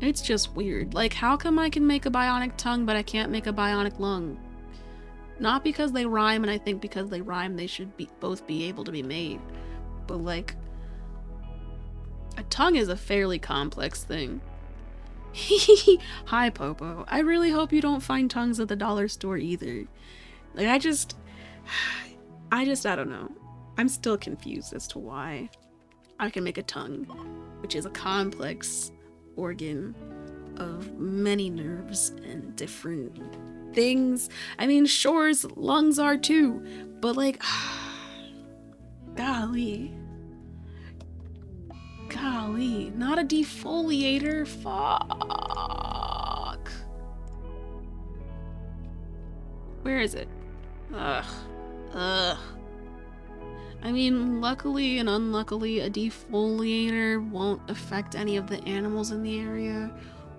It's just weird. Like, how come I can make a bionic tongue but I can't make a bionic lung? Not because they rhyme, and I think because they rhyme they should both be able to be made. But like, a tongue is a fairly complex thing. Hi, Popo. I really hope you don't find tongues at the dollar store either. Like, I don't know. I'm still confused as to why I can make a tongue, which is a complex organ of many nerves and different things. I mean, sure, lungs are too, but like, golly, not a defoliator, fuck. Where is it? Ugh. I mean, luckily and unluckily, a defoliator won't affect any of the animals in the area,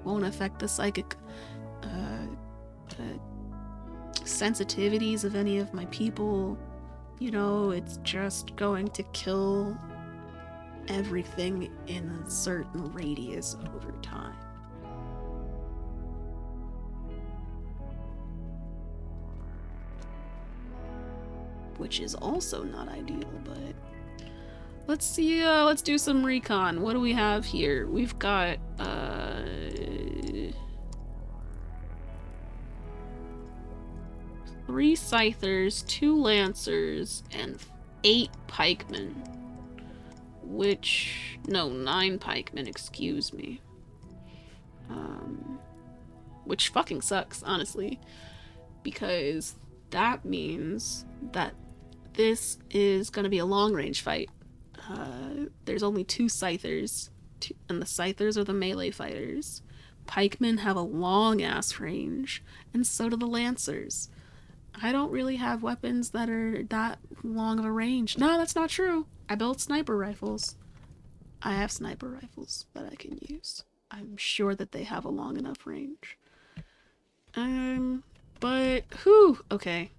won't affect the psychic sensitivities of any of my people. You know, it's just going to kill everything in a certain radius over time. Which is also not ideal, but let's see, let's do some recon. What do we have here? We've got 3 scythers, 2 lancers, and 8 pikemen. No, 9 pikemen, excuse me. Which fucking sucks, honestly, because that means that this is gonna be a long-range fight. There's only 2 scythers, and the scythers are the melee fighters. Pikemen have a long-ass range, and so do the lancers. I don't really have weapons that are that long of a range. No, that's not true. I built sniper rifles. I have sniper rifles that I can use. I'm sure that they have a long enough range. But, okay.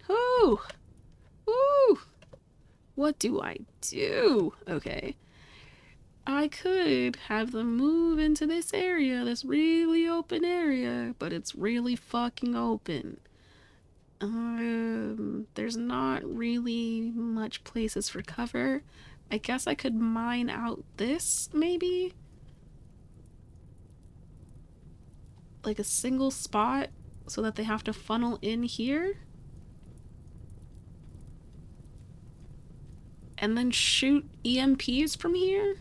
Whew, what do I do? Okay. I could have them move into this area, this really open area, but it's really fucking open. There's not really much places for cover. I guess I could mine out this, maybe? Like a single spot so that they have to funnel in here? And then shoot EMPs from here?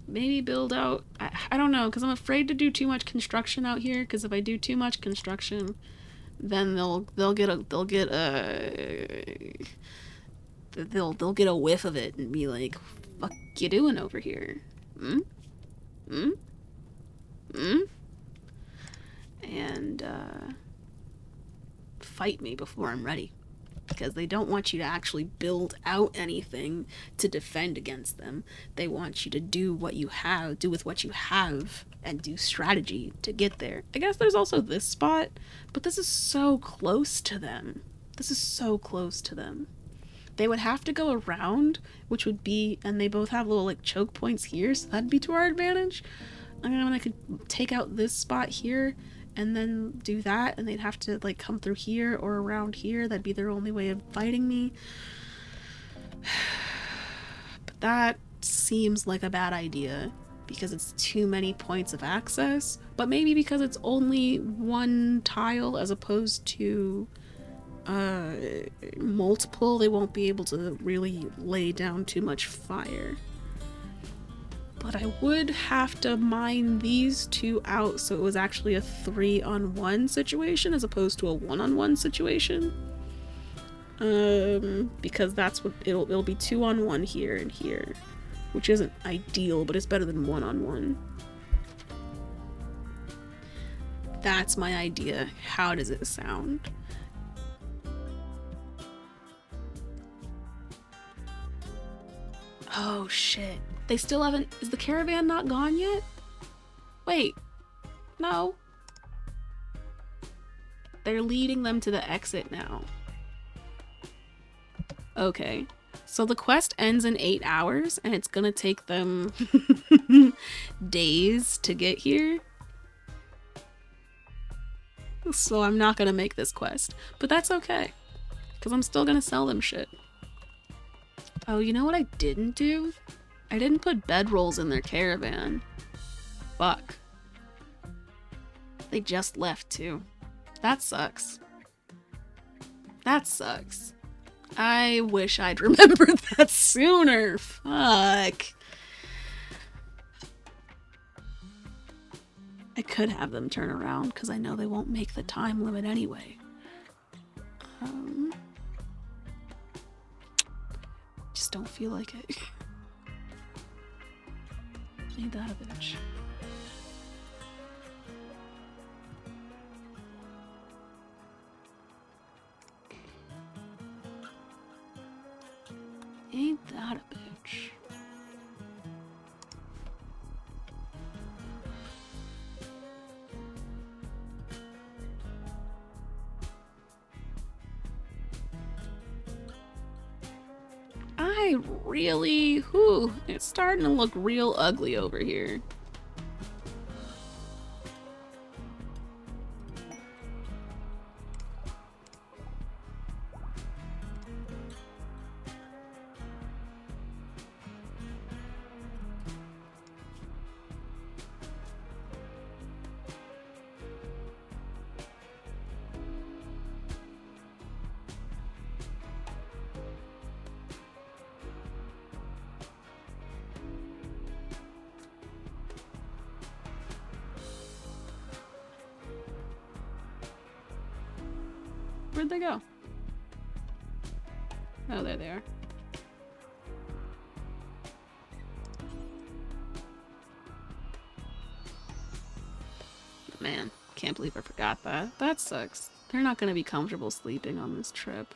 Maybe build out... I don't know, because I'm afraid to do too much construction out here, because if I do too much construction, then they'll get a whiff of it and be like, fuck you doing over here? And fight me before I'm ready, because they don't want you to actually build out anything to defend against them. They want you to do what you have, do with what you have, and do strategy to get there. I guess there's also this spot, but this is so close to them. This is so close to them. They would have to go around, which would be, and they both have little like choke points here, so that'd be to our advantage. I mean, I could take out this spot here and then do that, and they'd have to like come through here or around here. That'd be their only way of fighting me. But that seems like a bad idea because it's too many points of access, but maybe because it's only one tile as opposed to multiple, they won't be able to really lay down too much fire. But I would have to mine these 2 out so it was actually a 3-on-1 situation as opposed to a 1-on-1 situation. Because that's what it'll be 2-on-1 here and here, which isn't ideal, but it's better than 1-on-1. That's my idea. How does it sound? Oh shit. They still haven't... Is the caravan not gone yet? Wait. No. They're leading them to the exit now. Okay. So the quest ends in 8 hours, and it's gonna take them days to get here. So I'm not gonna make this quest. But that's okay, because I'm still gonna sell them shit. Oh, you know what I didn't do? I didn't put bedrolls in their caravan. Fuck. They just left too. That sucks. That sucks. I wish I'd remembered that sooner. Fuck. I could have them turn around because I know they won't make the time limit anyway. Just don't feel like it. Need that a bitch. really, whew, it's starting to look real ugly over here. Where'd they go? Oh, there they are. Man, can't believe I forgot that. That sucks. They're not gonna be comfortable sleeping on this trip.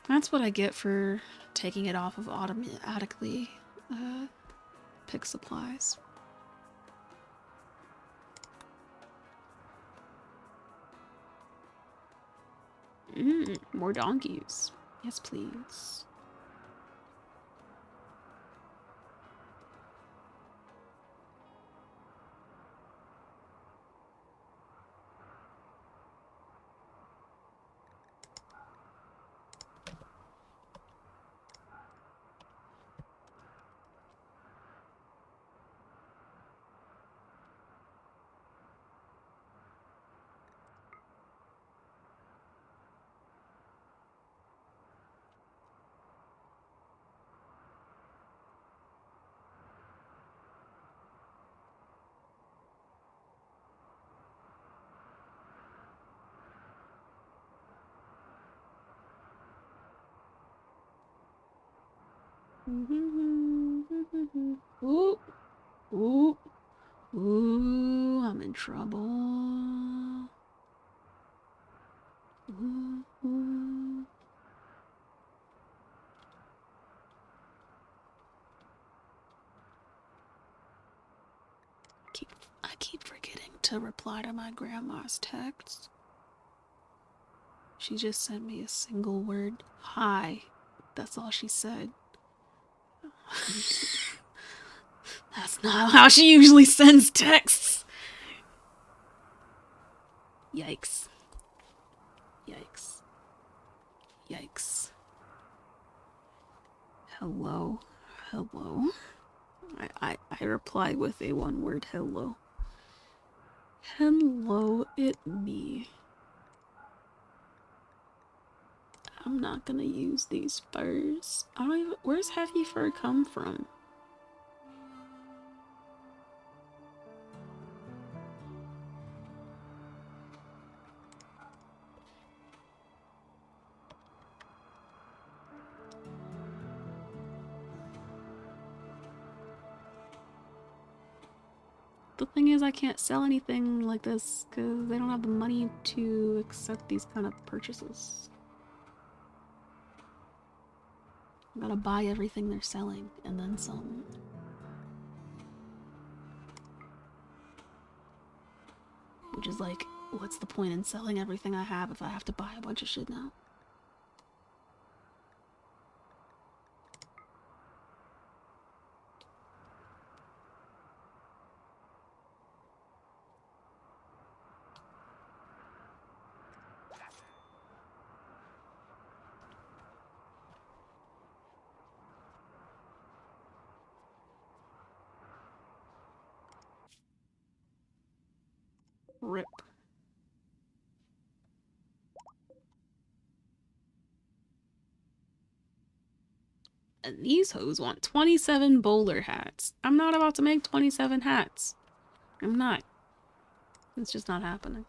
That's what I get for taking it off of automatically pick supplies. More donkeys. Yes, please. Ooh, ooh, ooh, I'm in trouble. Ooh, ooh. I keep forgetting to reply to my grandma's text. She just sent me a single word, hi. That's all she said. That's not how she usually sends texts. Yikes. Yikes. Yikes. Hello. Hello. I reply with a one word hello. Hello, it me. I'm not gonna use these furs. I don't even. Where's heavy fur come from? The thing is, I can't sell anything like this because they don't have the money to accept these kind of purchases. I gotta buy everything they're selling and then some. Which is like, what's the point in selling everything I have if I have to buy a bunch of shit now? Rip. And these hoes want 27 bowler hats. I'm not about to make 27 hats. I'm not. It's just not happening.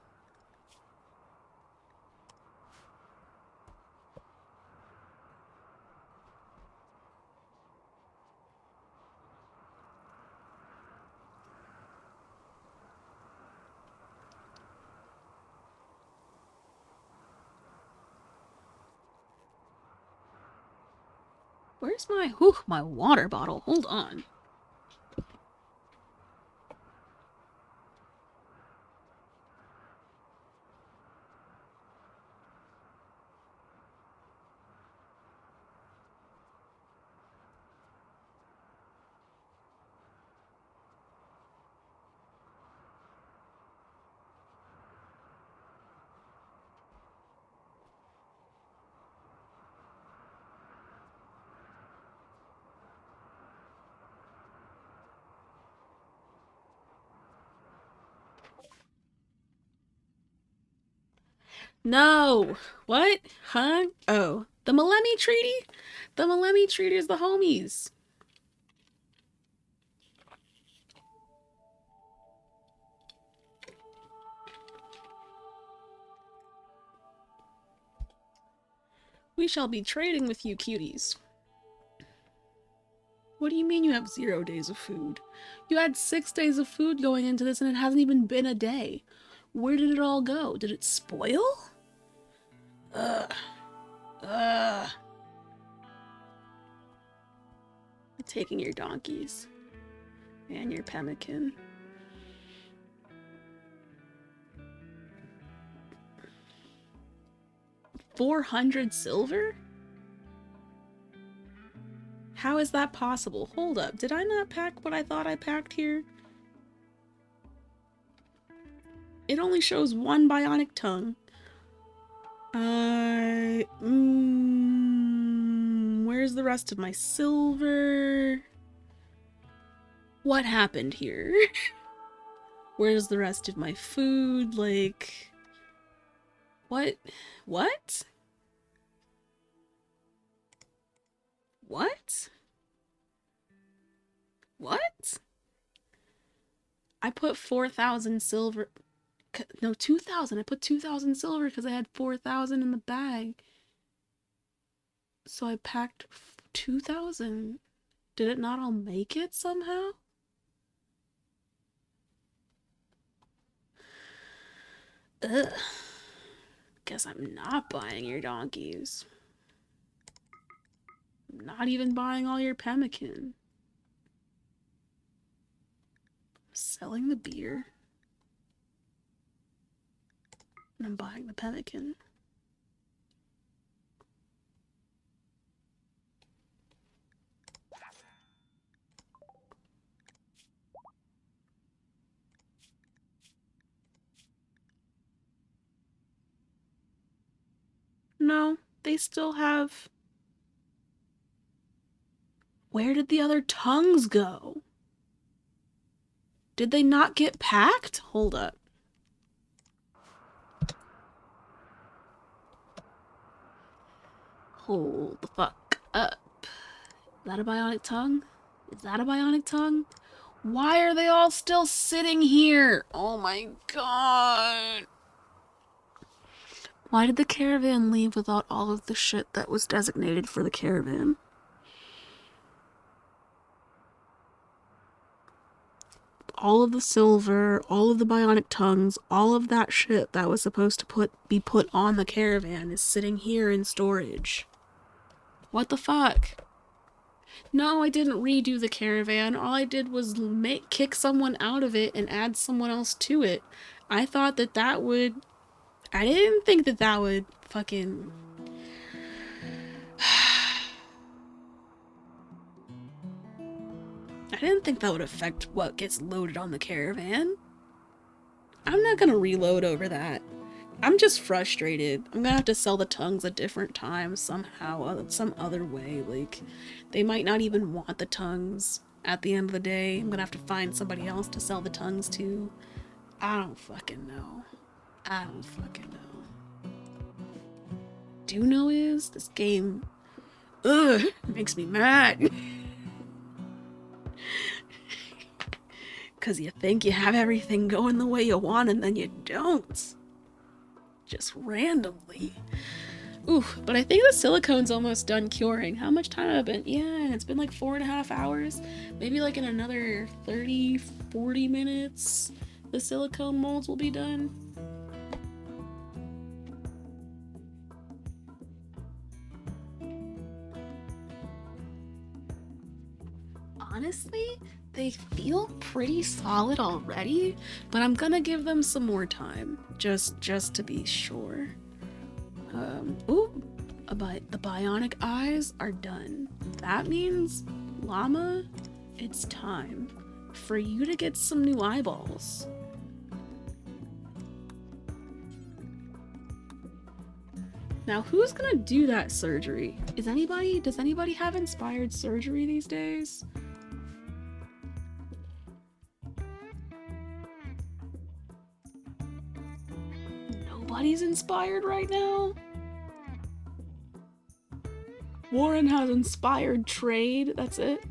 Where's my water bottle? Hold on. No! What? Huh? Oh. The Malemi Treaty? The Malemi Treaty is the homies. We shall be trading with you cuties. What do you mean you have 0 days of food? You had 6 days of food going into this and it hasn't even been a day. Where did it all go? Did it spoil? Ugh. Ugh. I'm taking your donkeys. And your pemmican. $400 silver? How is that possible? Hold up, did I not pack what I thought I packed here? It only shows 1 bionic tongue. Where's the rest of my silver? What happened here? Where's the rest of my food? Like, what? What? What? What? I put 4,000 silver. No, 2,000. I put 2,000 silver because I had 4,000 in the bag. So I packed 2,000. Did it not all make it somehow? Ugh. Guess I'm not buying your donkeys. I'm not even buying all your pemmican. I'm selling the beer. And I'm buying the pemmican. No, they still have... Where did the other tongues go? Did they not get packed? Hold up. Hold the fuck up. Is that a bionic tongue? Is that a bionic tongue? Why are they all still sitting here? Oh my god. Why did the caravan leave without all of the shit that was designated for the caravan? All of the silver, all of the bionic tongues, all of that shit that was supposed to be put on the caravan is sitting here in storage. What the fuck? No, I didn't redo the caravan. All I did was kick someone out of it and add someone else to it. I thought that would... I didn't think that would fucking... I didn't think that would affect what gets loaded on the caravan. I'm not gonna reload over that. I'm just frustrated. I'm gonna have to sell the tongues a different time somehow, some other way. Like, they might not even want the tongues at the end of the day. I'm gonna have to find somebody else to sell the tongues to. I don't fucking know. I don't fucking know. Do know is this game, makes me mad. Cause you think you have everything going the way you want and then you don't. Just randomly. Ooh, but I think the silicone's almost done curing. How much time have I been? Yeah, it's been like 4.5 hours. Maybe like in another 30, 40 minutes, the silicone molds will be done. Honestly, they feel pretty solid already, but I'm gonna give them some more time, just to be sure. Ooh, the bionic eyes are done. That means, llama, it's time for you to get some new eyeballs. Now, who's gonna do that surgery? Does anybody have inspired surgery these days? Everybody's inspired right now. Warren has inspired trade. That's it.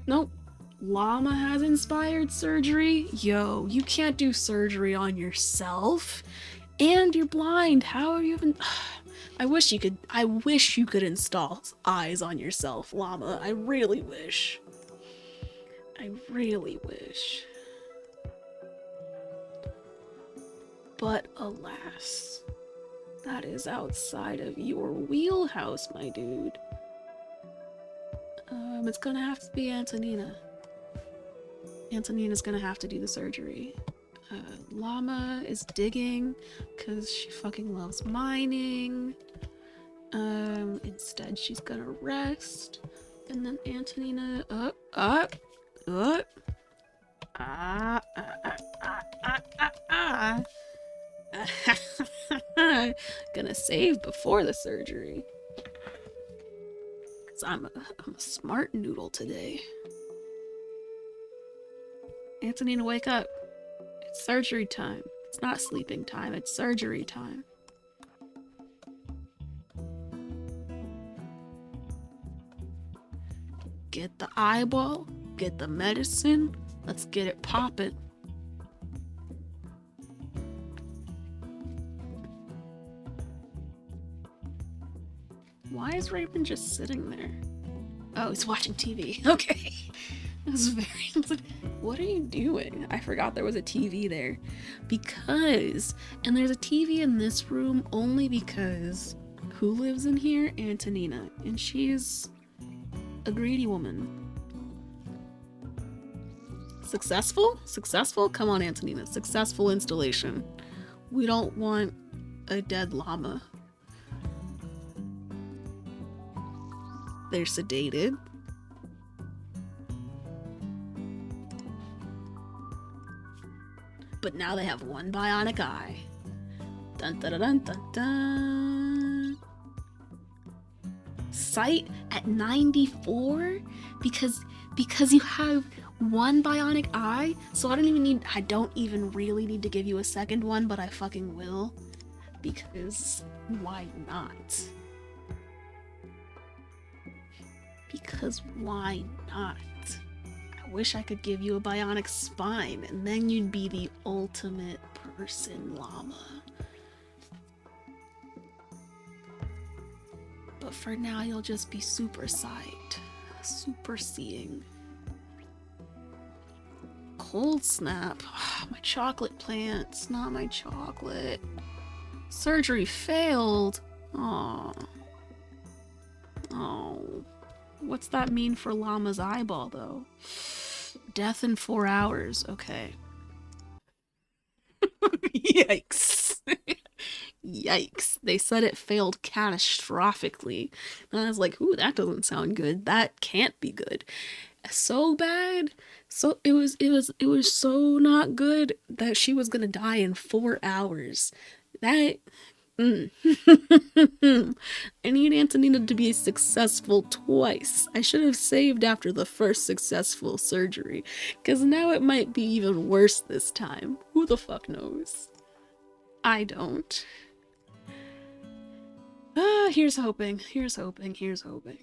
Nope. Llama has inspired surgery. Yo, you can't do surgery on yourself. And you're blind. How are you even... I wish you could install eyes on yourself, Llama. I really wish. I really wish. But alas, that is outside of your wheelhouse, my dude. It's gonna have to be Antonina. Antonina's gonna have to do the surgery. Llama is digging because she fucking loves mining. Instead she's gonna rest. And then Antonina, gonna save before the surgery. Cause I'm a smart noodle today. Antonina, wake up. It's surgery time. It's not sleeping time, it's surgery time. Get the eyeball, get the medicine, let's get it poppin'. Why is Raven just sitting there? Oh, he's watching TV. Okay. I was like, what are you doing? I forgot there was a TV there. Because, and there's a TV in this room only because who lives in here? Antonina. And she's a greedy woman. Successful? Successful? Come on, Antonina. Successful installation. We don't want a dead llama. They're sedated. But now they have one bionic eye. Dun dun dun dun dun. Sight at 94 because you have one bionic eye. So I don't even really need to give you a second one, but I fucking will. Because why not? Because why not? I wish I could give you a bionic spine, and then you'd be the ultimate person llama. But for now, you'll just be super sight, super seeing. Cold snap. My chocolate plants, not my chocolate. Surgery failed. Aww. Oh. What's that mean for Llama's eyeball, though? Death in 4 hours. Okay. Yikes. Yikes. They said it failed catastrophically. And I was like, ooh, that doesn't sound good. That can't be good. So bad. So it was so not good that she was gonna die in 4 hours. That I need Antonina to be successful twice. I should have saved after the first successful surgery, because now it might be even worse this time. Who the fuck knows? I don't. Here's hoping. Here's hoping. Here's hoping.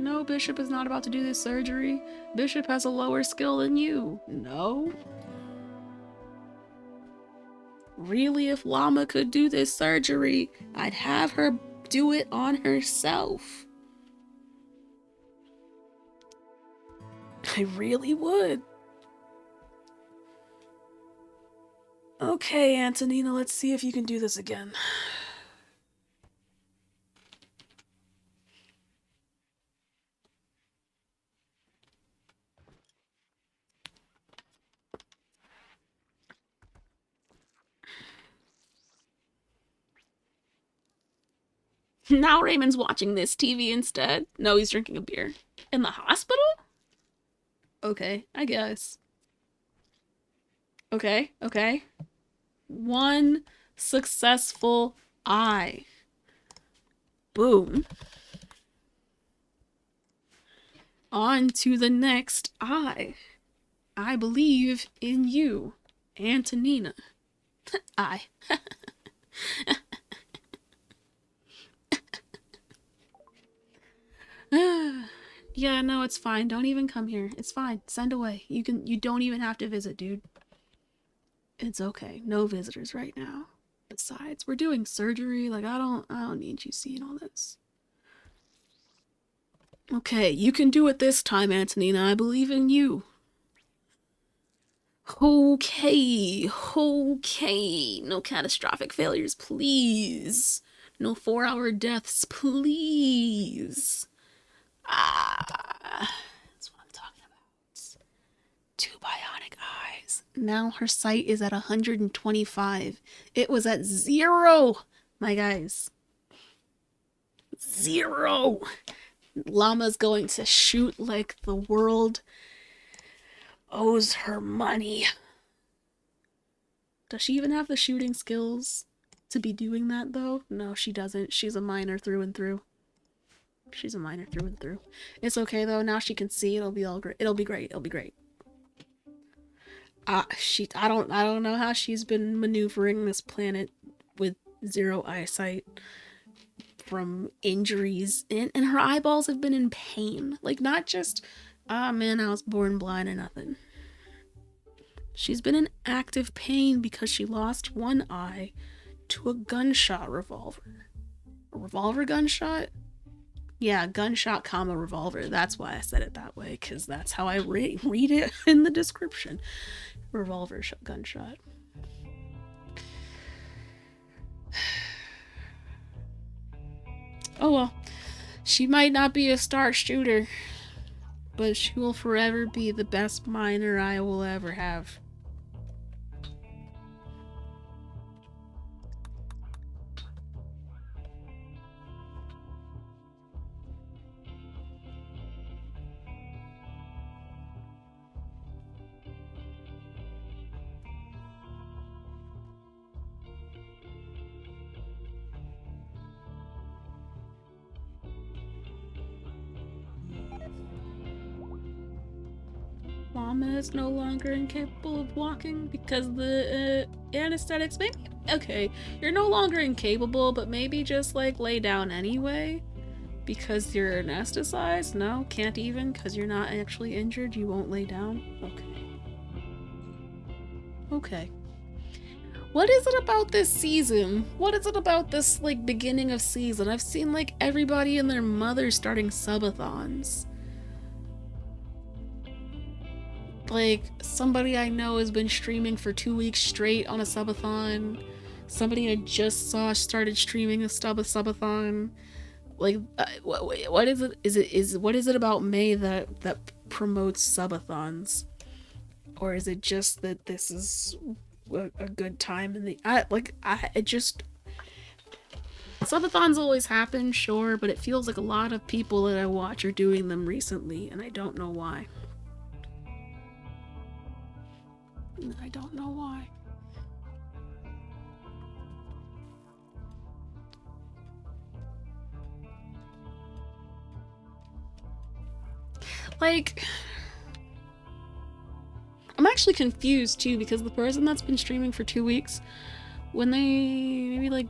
No, Bishop is not about to do this surgery. Bishop has a lower skill than you. No? Really, if Llama could do this surgery, I'd have her do it on herself. I really would. Okay, Antonina, let's see if you can do this again. Now Raymond's watching this TV instead. No, he's drinking a beer. In the hospital? Okay, I guess. Okay, okay. One successful eye. Boom. On to the next I. I believe in you, Antonina. I. Yeah, no, it's fine. Don't even come here. It's fine. Send away. You don't even have to visit, dude. It's okay. No visitors right now. Besides, we're doing surgery. Like I don't need you seeing all this. Okay, you can do it this time, Antonina. I believe in you. Okay, okay. No catastrophic failures, please. No 4-hour deaths, please. That's what I'm talking about. 2 bionic eyes. Now her sight is at 125. It was at 0, my guys. 0. Llama's going to shoot like the world owes her money. Does she even have the shooting skills to be doing that, though? No, she doesn't. She's a minor through and through. She's a minor through and through. It's okay, though. Now she can see. It'll be all great. It'll be great. It'll be great. I don't know how she's been maneuvering this planet with 0 eyesight from injuries, and her eyeballs have been in pain. Like, not just, ah, man, I was born blind or nothing. She's been in active pain because she lost one eye to a gunshot revolver. A revolver gunshot? Yeah, gunshot comma revolver. That's why I said it that way, because that's how I read it in the description. Revolver gunshot. Oh well. She might not be a star shooter, but she will forever be the best miner I will ever have. Mama is no longer incapable of walking because the anesthetics. Maybe okay, you're no longer incapable, but maybe just like lay down anyway because you're anesthetized. No, can't even because you're not actually injured. You won't lay down. Okay. Okay. What is it about this season? What is it about this like beginning of season? I've seen like everybody and their mother starting subathons. Like, somebody I know has been streaming for 2 weeks straight on a subathon. Somebody I just saw started streaming a subathon. Like, what is it? What is it about May that promotes subathons, or is it just that this is a good time in the it just subathons always happen, sure, but it feels like a lot of people that I watch are doing them recently, and I don't know why. I don't know why. Like, I'm actually confused too because the person that's been streaming for 2 weeks, when they maybe like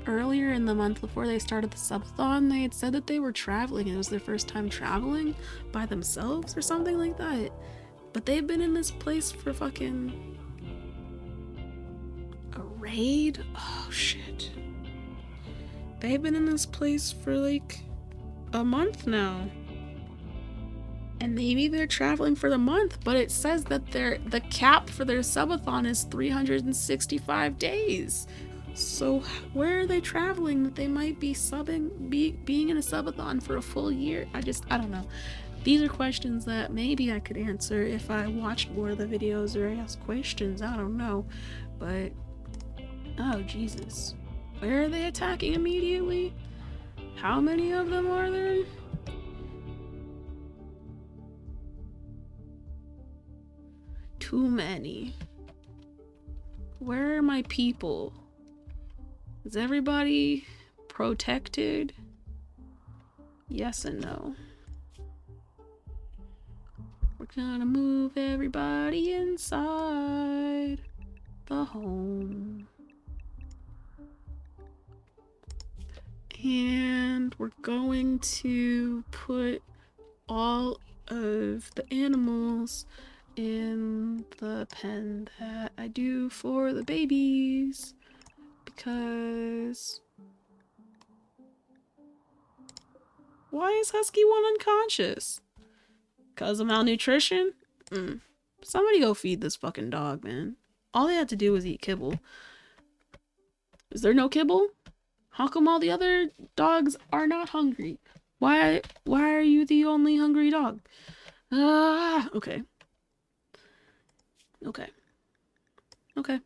earlier in the month before they started the subathon, they had said that they were traveling. It was their first time traveling by themselves or something like that. But they've been in this place for fucking a raid? Oh shit. They've been in this place for like a month now. And maybe they're traveling for the month, but it says that the cap for their subathon is 365 days. So where are they traveling that they might be being in a subathon for a full year? I don't know. These are questions that maybe I could answer if I watched more of the videos or asked questions. I don't know. But, oh Jesus. Where are they attacking immediately? How many of them are there? Too many. Where are my people? Is everybody protected? Yes and no. Gonna move everybody inside the home. And we're going to put all of the animals in the pen that I do for the babies. Because... why is Husky 1 unconscious? Because of malnutrition? Somebody go feed this fucking dog, man. All they have to do is eat kibble. Is there no kibble? How come all the other dogs are not hungry? Why are you the only hungry dog? Okay. Okay.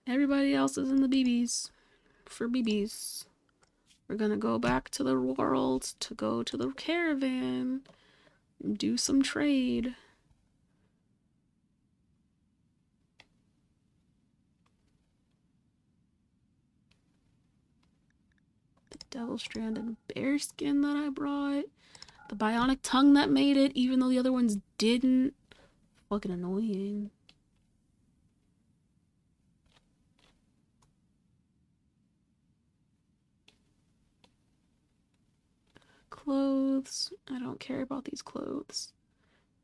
Everybody else is in the BBs. For BBs. We're gonna go back to the world to go to the caravan and do some trade. The devil stranded bear skin that I brought. The bionic tongue that made it, even though the other ones didn't. Fucking annoying. Clothes. I don't care about these clothes.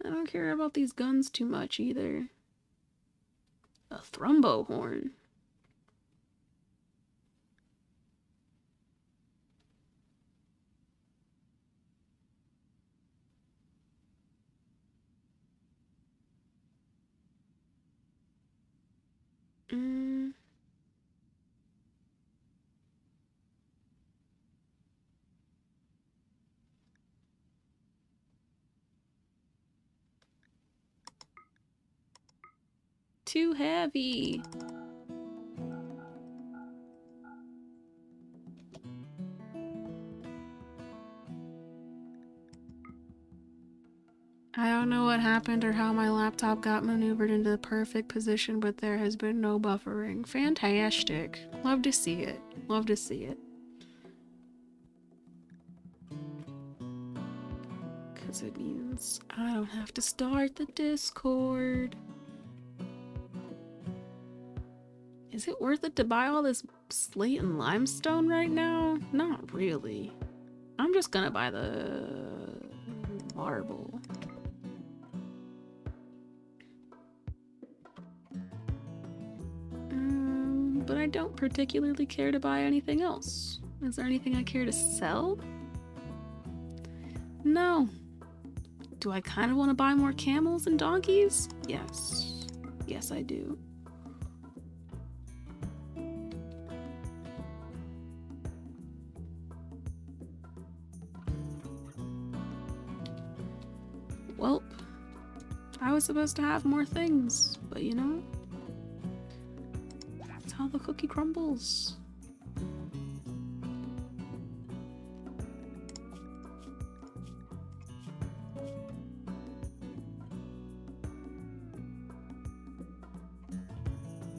I don't care about these guns too much either. A thrumbo horn. Too heavy. I don't know what happened or how my laptop got maneuvered into the perfect position, but there has been no buffering. Fantastic. Love to see it. Love to see it. Because it means I don't have to start the Discord. Is it worth it to buy all this slate and limestone right now? Not really. I'm just gonna buy the marble. But I don't particularly care to buy anything else. Is there anything I care to sell? No. Do I kind of want to buy more camels and donkeys? Yes. Yes, I do. Well, I was supposed to have more things, but you know, that's how the cookie crumbles.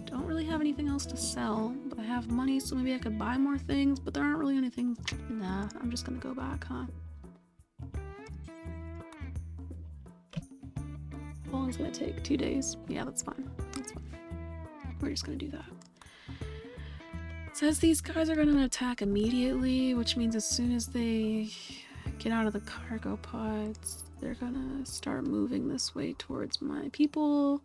Don't really have anything else to sell, but I have money, so maybe I could buy more things, but there aren't really anything. Nah, I'm just gonna go back, huh? How long is it gonna take? 2 days? Yeah, that's fine. That's fine. We're just gonna do that. It says these guys are gonna attack immediately, which means as soon as they get out of the cargo pods, they're gonna start moving this way towards my people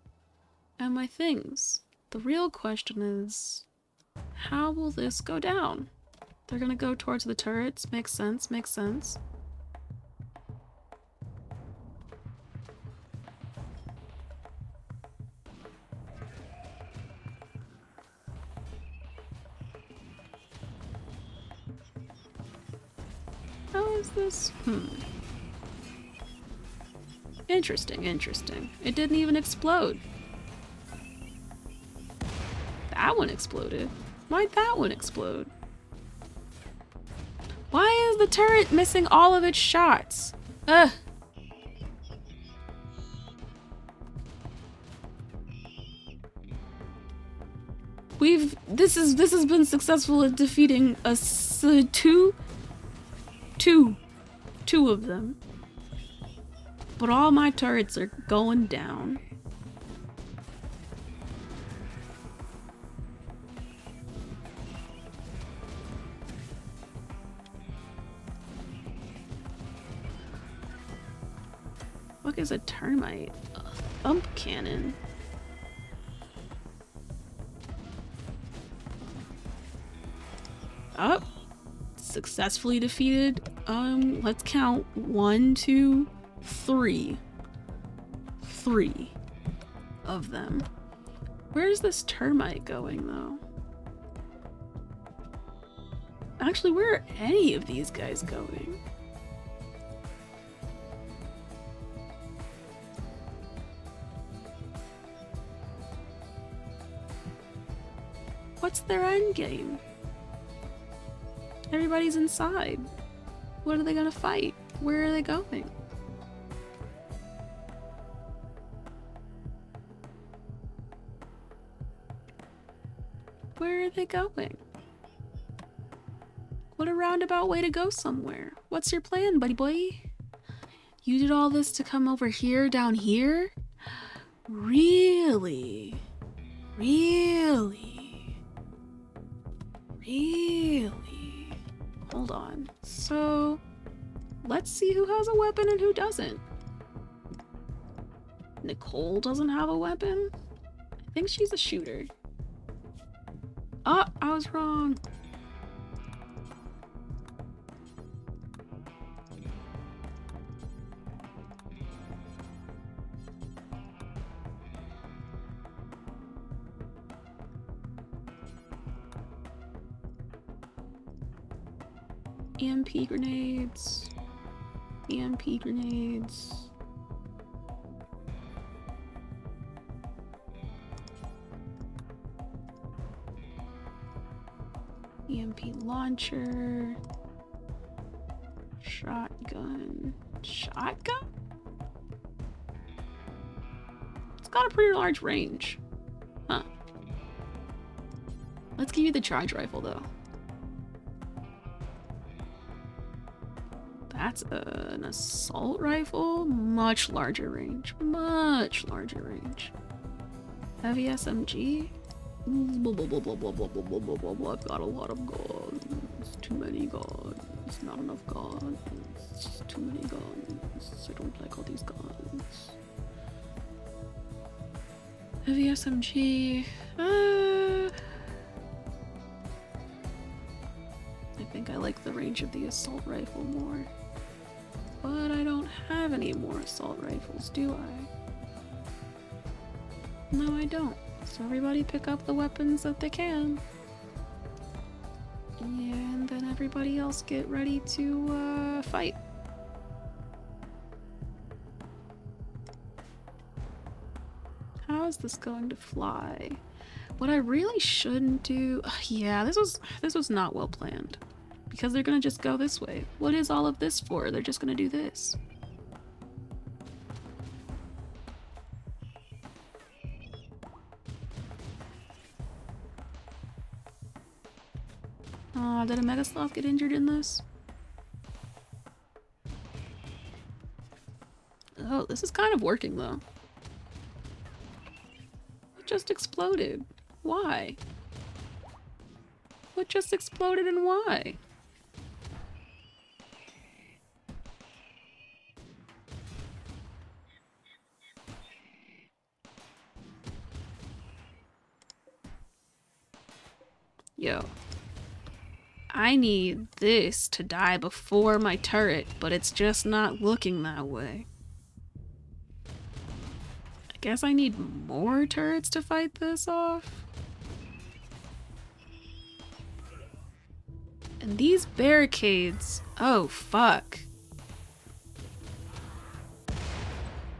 and my things. The real question is, how will this go down? They're gonna go towards the turrets. Makes sense, makes sense. How is this? Interesting, interesting. It didn't even explode. That one exploded. Why'd that one explode? Why is the turret missing all of its shots? Ugh. This has been successful at defeating two of them. But all my turrets are going down. What is a termite? A thump cannon. Up. Successfully defeated. Let's count. 1, 2, 3. 3 of them. Where's this termite going, though? Actually, where are any of these guys going? What's their end game? Everybody's inside. What are they gonna fight? Where are they going? Where are they going? What a roundabout way to go somewhere. What's your plan, buddy boy? You did all this to come over here, down here? Really? Really? Really? Hold on. So, let's see who has a weapon and who doesn't. Nicole doesn't have a weapon? I think she's a shooter. Oh, I was wrong. EMP grenades. EMP grenades. EMP launcher. Shotgun. Shotgun? It's got a pretty large range. Huh. Let's give you the charge rifle, though. That's an assault rifle. Much larger range. Much larger range. Heavy SMG. I've got a lot of guns. Too many guns. Not enough guns. Too many guns. I don't like all these guns. Heavy SMG. I think I like the range of the assault rifle more. But I don't have any more assault rifles, do I? No, I don't. So everybody pick up the weapons that they can. And then everybody else get ready to fight. How is this going to fly? What I really shouldn't do... yeah, this was not well planned. Because they're gonna just go this way. What is all of this for? They're just gonna do this. Did a Megasloth get injured in this? Oh, this is kind of working though. It just exploded. Why? What just exploded and why? Yo. I need this to die before my turret, but it's just not looking that way. I guess I need more turrets to fight this off. And these barricades... oh, fuck.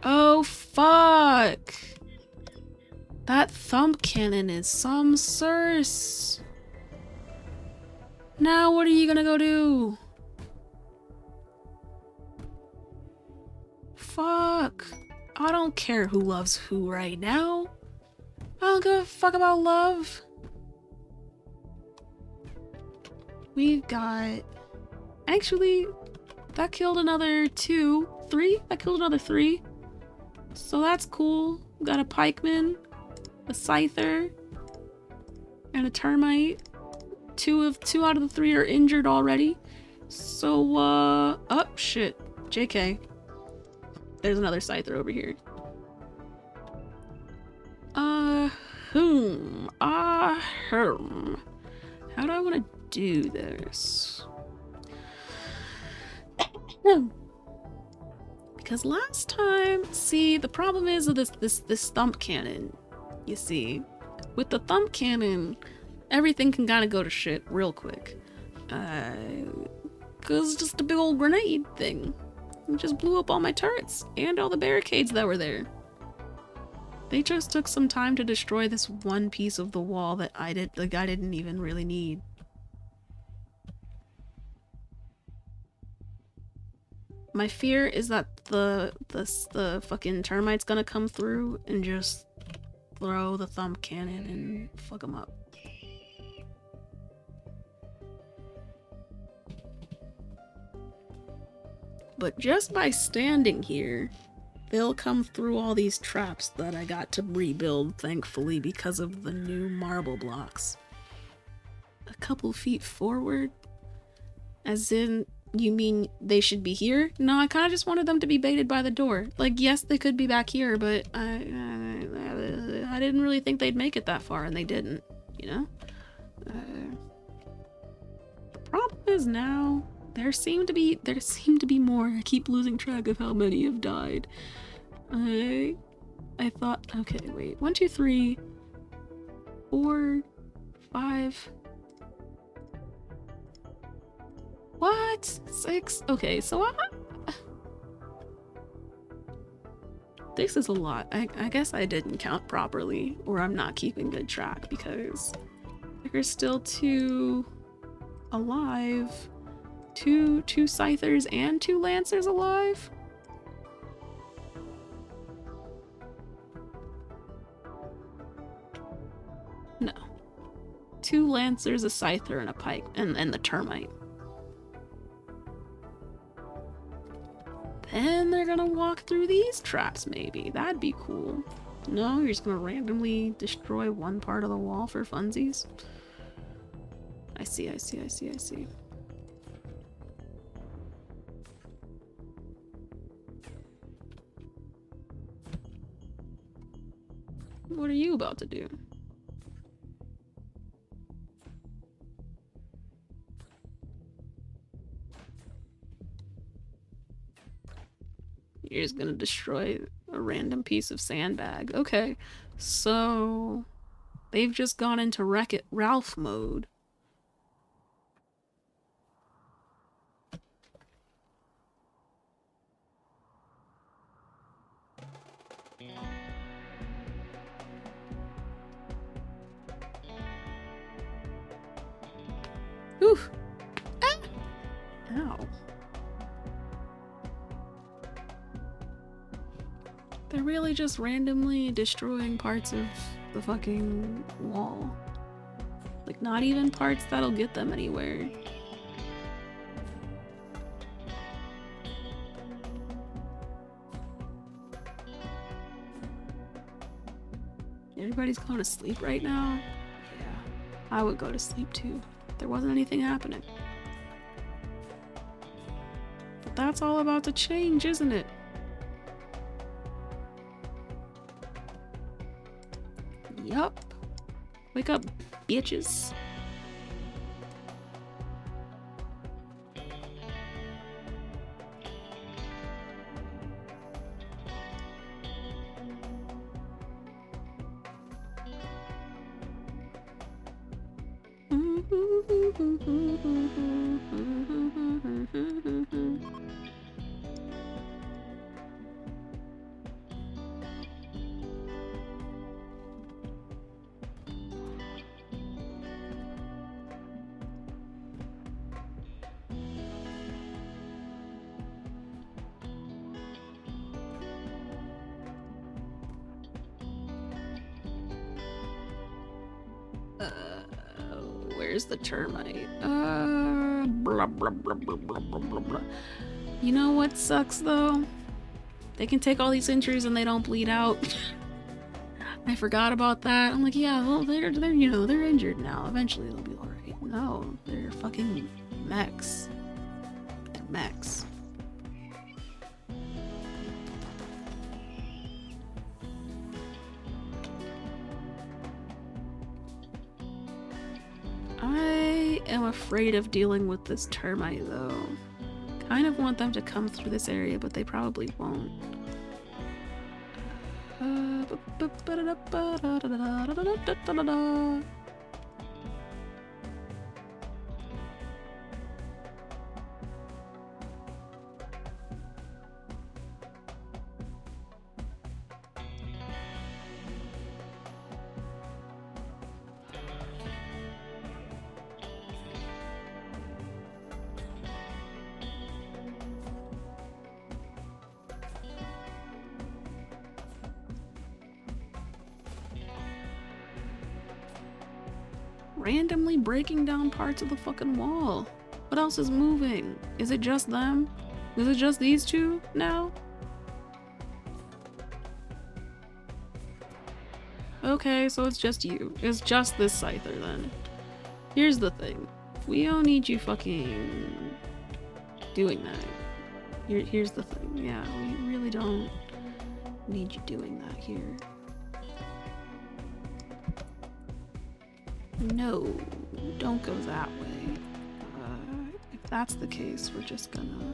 Oh, fuck! That thump cannon is some source. Now what are you gonna go do? Fuck. I don't care who loves who right now. I don't give a fuck about love. We've got... actually, that killed another 2. 3? I killed another 3. So that's cool. Got a pikeman, a scyther, and a termite. 2 out of the 3 are injured already. So, oh, shit. JK. There's another scyther over here. How do I want to do this? Because last time, see, the problem is with this thump cannon. You see, with the thump cannon, everything can kind of go to shit real quick. Cause it's just a big old grenade thing. It just blew up all my turrets and all the barricades that were there. They just took some time to destroy this one piece of the wall that I didn't even really need. My fear is that the fucking termite's gonna come through and just throw the thump cannon and fuck them up. But just by standing here, they'll come through all these traps that I got to rebuild, thankfully, because of the new marble blocks. A couple feet forward? As in, you mean they should be here? No, I kind of just wanted them to be baited by the door. Like, yes, they could be back here, but I didn't really think they'd make it that far, and they didn't, you know? The problem is now, there seem to be more. I keep losing track of how many have died. I thought, okay, wait. 1, 2, 3, 4, 5. What? 6? Okay, so this is a lot. I guess I didn't count properly, or I'm not keeping good track, because there's still 2 alive. 2 scythers and 2 lancers alive? No. 2 lancers, a scyther, and a pike, and the termite. Then they're gonna walk through these traps, maybe. That'd be cool. No, you're just gonna randomly destroy one part of the wall for funsies? I see. What are you about to do? You're just gonna destroy a random piece of sandbag. Okay, so they've just gone into Wreck-It Ralph mode. Oof. Ah. Ow. They're really just randomly destroying parts of the fucking wall. Like, not even parts that'll get them anywhere. Everybody's going to sleep right now? Yeah, I would go to sleep too. There wasn't anything happening. But that's all about to change, isn't it? Yup. Wake up, bitches. Where's the termite? Blah, blah, blah, blah, blah, blah, blah, blah. You know what sucks though? They can take all these injuries and they don't bleed out. I forgot about that. I'm like, yeah, well, they're you know, they're injured now. Eventually they'll be alright. No, they're fucking mechs. They're mechs. I am afraid of dealing with this termite, though. Kind of want them to come through this area, but they probably won't. Randomly breaking down parts of the fucking wall. What else is moving? Is it just them? Is it just these two now? Okay, so it's just you. It's just this scyther then. Here's the thing. We don't need you fucking doing that. Here's the thing. Yeah, we really don't need you doing that here. No, don't go that way. If that's the case, we're just gonna...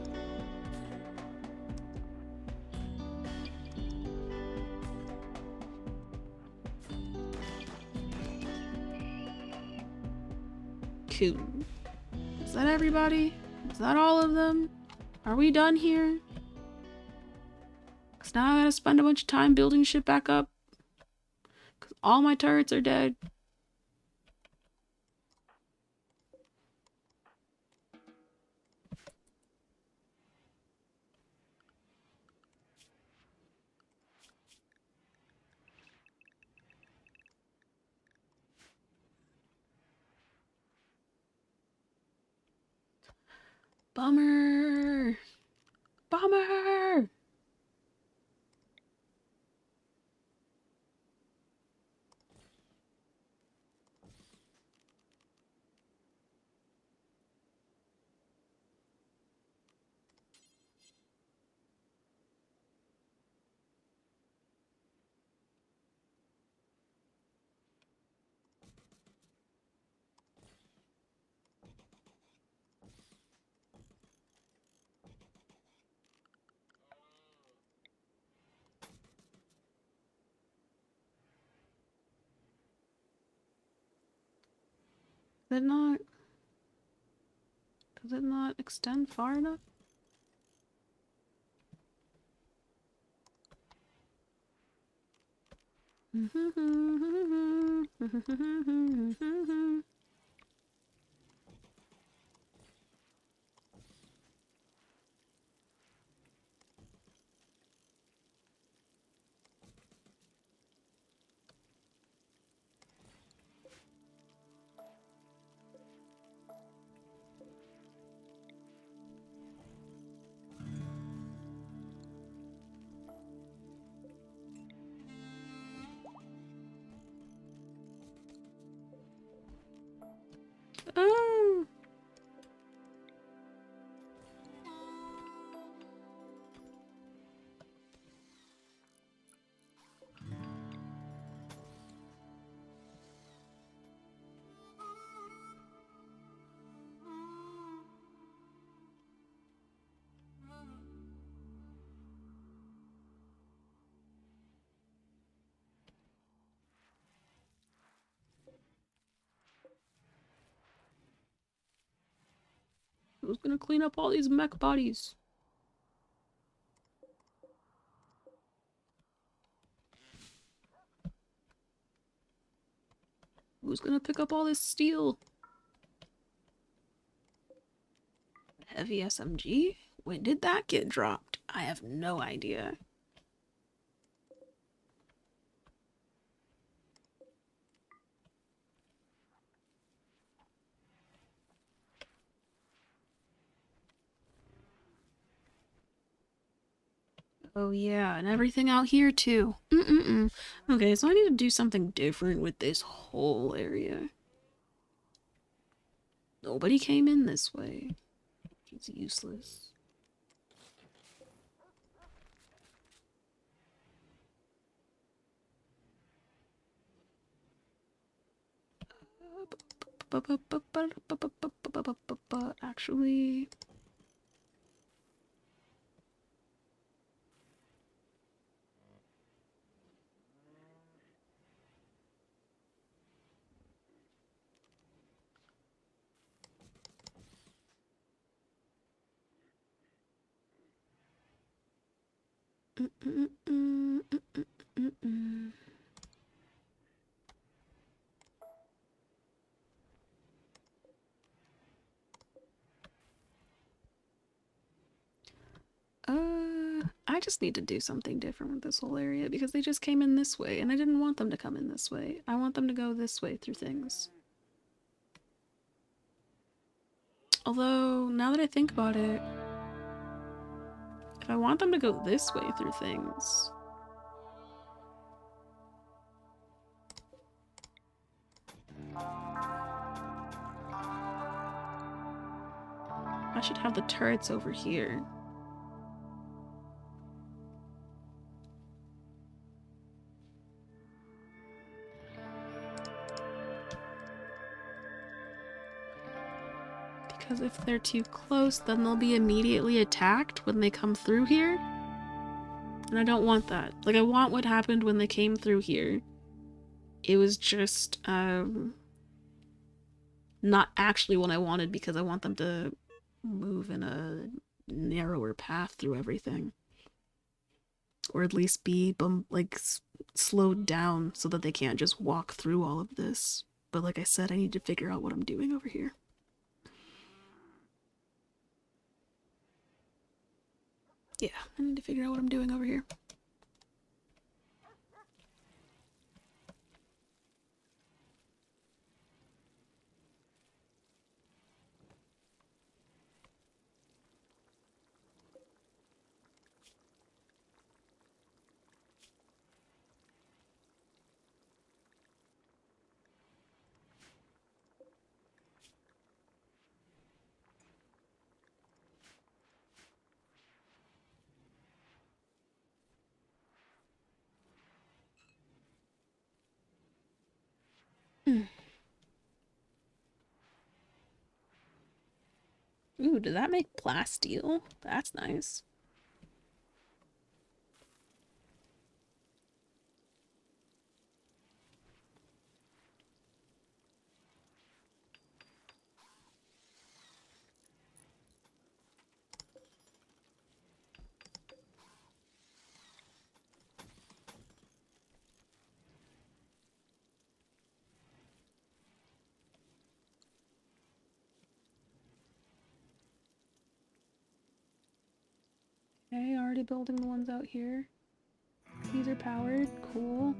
Cool. Is that everybody? Is that all of them? Are we done here? Cause now I gotta spend a bunch of time building shit back up. Cause all my turrets are dead. Bummer. Bummer. Does it not extend far enough? Oh. Who's gonna clean up all these mech bodies? Who's gonna pick up all this steel? Heavy SMG? When did that get dropped? I have no idea. Oh yeah, and everything out here too. Mm-mm-mm. Okay, so I need to do something different with this whole area. Nobody came in this way. It's useless. Actually... I just need to do something different with this whole area because they just came in this way and I didn't want them to come in this way. I want them to go this way through things. Although, now that I think about it, if I want them to go this way through things... I should have the turrets over here. Because if they're too close, then they'll be immediately attacked when they come through here. And I don't want that. Like, I want what happened when they came through here. It was just, not actually what I wanted because I want them to move in a narrower path through everything. Or at least be, slowed down so that they can't just walk through all of this. But like I said, I need to figure out what I'm doing over here. Yeah, I need to figure out what I'm doing over here. Ooh, did that make plasteel? That's nice. Okay, already building the ones out here. These are powered. Cool.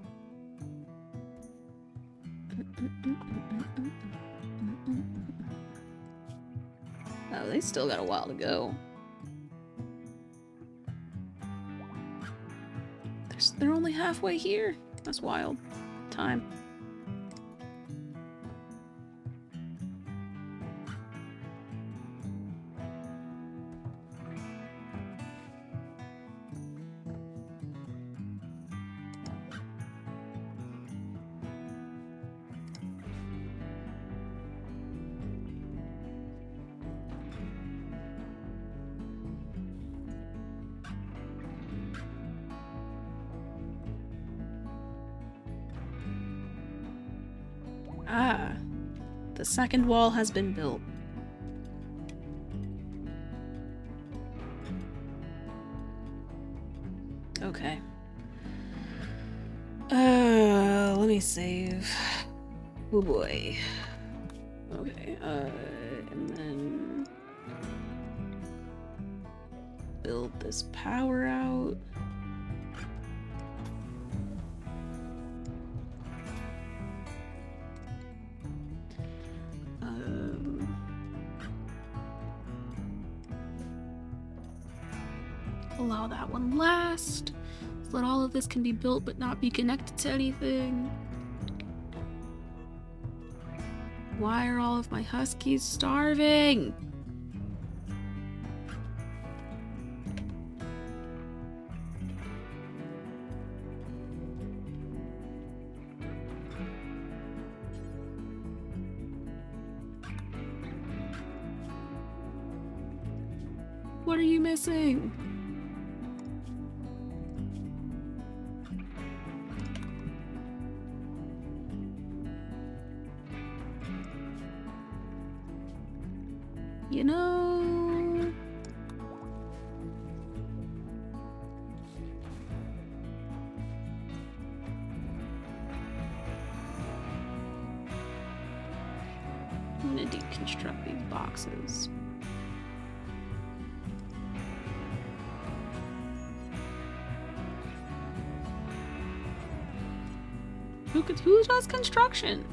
Oh, they still got a while to go. They're only halfway here. That's wild. Time. Ah, the second wall has been built. Okay. Let me save. Oh boy. Okay, and then build this power out. allow that one last, so that all of this can be built but not be connected to anything. Why are all of my huskies starving? What are you missing? You know... I'm gonna deconstruct these boxes. Who does construction?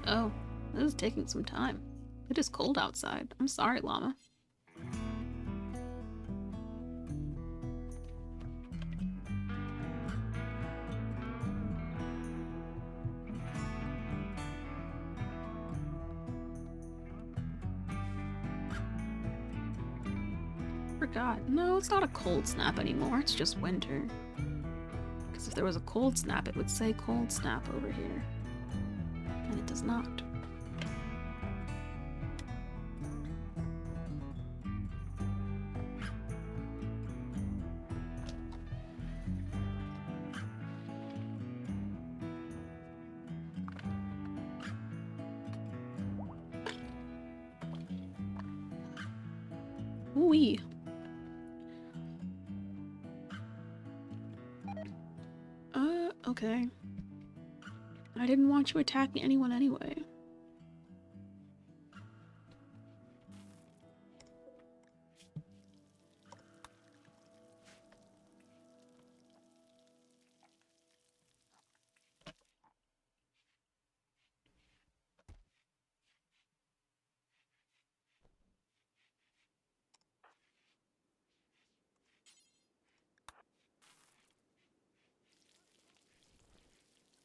Oh, this is taking some time. It is cold outside. I'm sorry, llama. Forgot. No, it's not a cold snap anymore. It's just winter. Because if there was a cold snap, it would say cold snap over here. And it does not. Ooh-wee. Okay. I didn't want you attacking anyone anyway.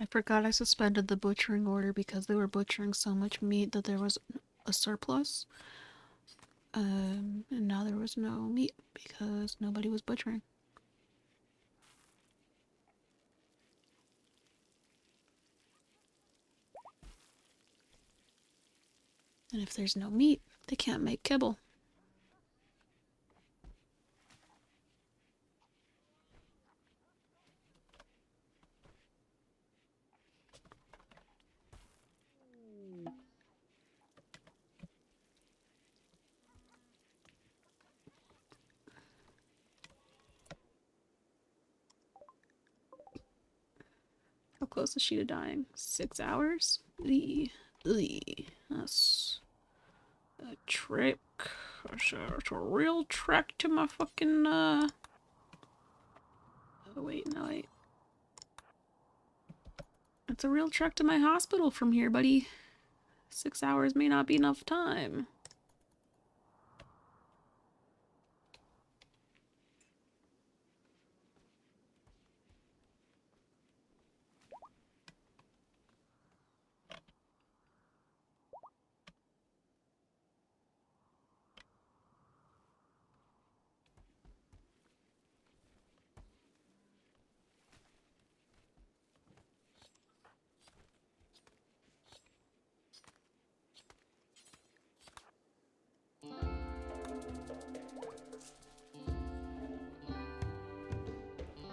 I forgot I suspended the butchering order because they were butchering so much meat that there was a surplus. And now there was no meat because nobody was butchering. And if there's no meat, they can't make kibble. How close is she to dying? 6 hours? That's a trek. It's a real trek to my fucking, Oh, wait, no, wait. It's a real trek to my hospital from here, buddy. 6 hours may not be enough time.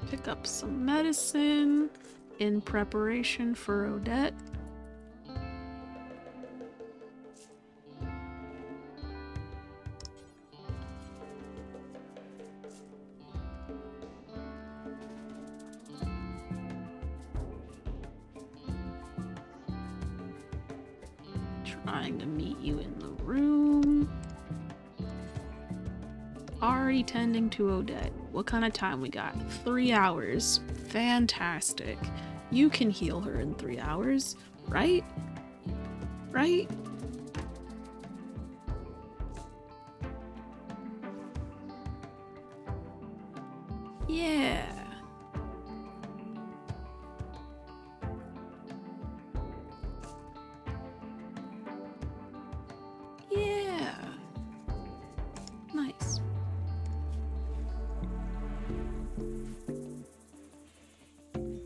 Pick up some medicine in preparation for Odette. Trying to meet you in the room. Already tending to Odette. What kind of time we got? 3 hours. Fantastic. You can heal her in 3 hours, right? Right? Yeah. Yeah. Nice.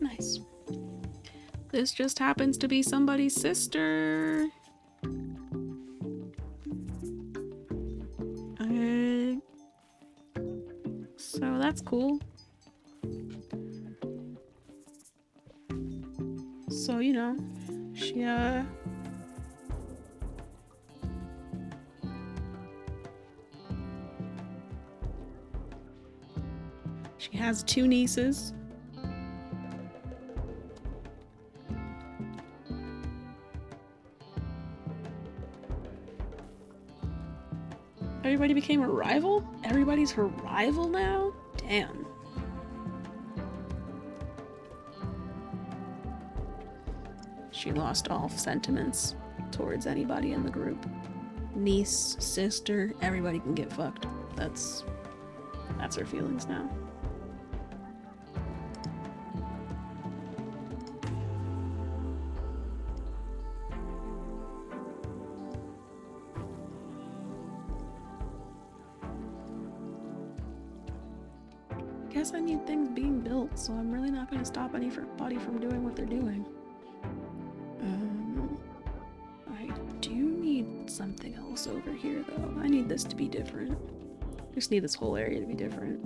Nice. This just happens to be somebody's sister. So that's cool. So, you know, she has 2 nieces. Everybody became a rival? Everybody's her rival now? Damn. She lost all sentiments towards anybody in the group. Niece, sister, everybody can get fucked. That's her feelings now. Guess I need things being built, so I'm really not going to stop anybody from doing what they're doing. I do need something else over here, though. I need this to be different. I just need this whole area to be different.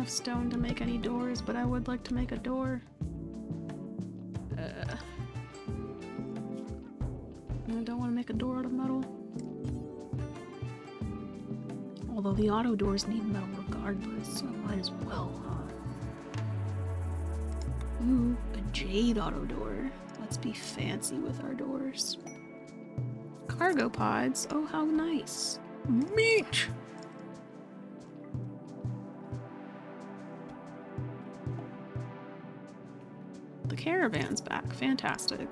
Stone to make any doors, but I would like to make a door. I don't want to make a door out of metal. Although the auto doors need metal regardless, so I might as well, huh? Ooh, a jade auto door. Let's be fancy with our doors. Cargo pods. Oh, how nice. Meat! The caravan's back. Fantastic.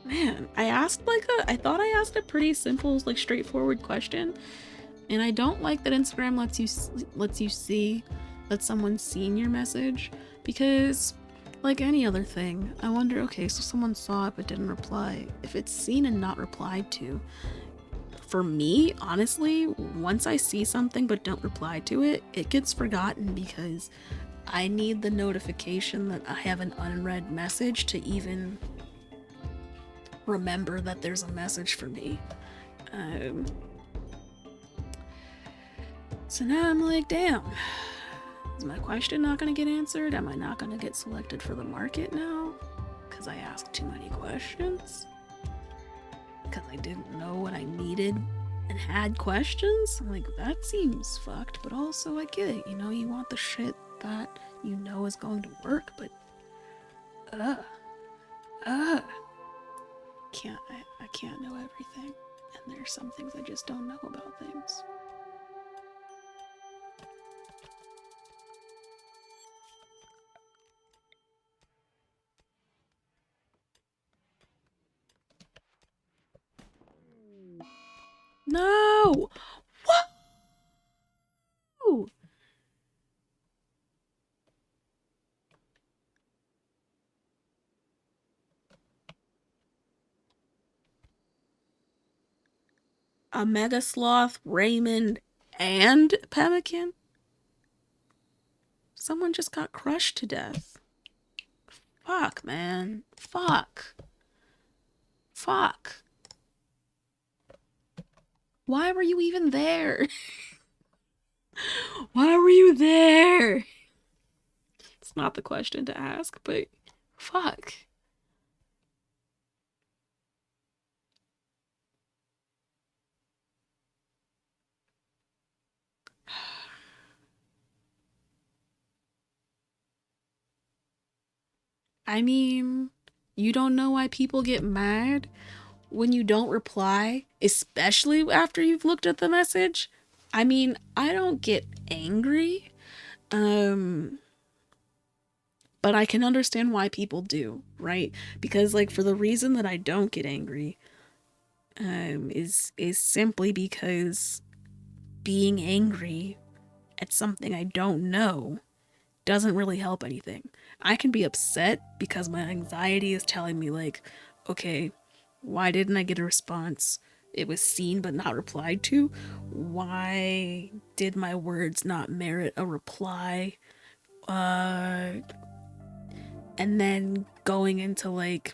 Man, I thought I asked a pretty simple, like, straightforward question, and I don't like that Instagram lets you see that someone's seen your message, because, like any other thing, I wonder, okay, so someone saw it but didn't reply. If it's seen and not replied to, for me, honestly, once I see something but don't reply to it, it gets forgotten because I need the notification that I have an unread message to even remember that there's a message for me. So now I'm like, damn, is my question not gonna get answered? Am I not gonna get selected for the market now? Because I asked too many questions? Because I didn't know what I needed and had questions? I'm like, that seems fucked, but also I get it. You know, you want the shit that you know is going to work, but I can't know everything, and there's some things I just don't know about things. Whoa! Whoa! A mega sloth, Raymond, and Pemmican? Someone just got crushed to death. Fuck, man. Fuck. Fuck. Why were you even there? Why were you there? It's not the question to ask, but fuck. I mean, you don't know why people get mad when you don't reply, especially after you've looked at the message? I mean, I don't get angry. Um, but I can understand why people do, right? Because like for the reason that I don't get angry is simply because being angry at something I don't know doesn't really help anything. I can be upset because my anxiety is telling me, like, okay, why didn't I get a response? It was seen but not replied to. Why did my words not merit a reply? Uh, and then going into like,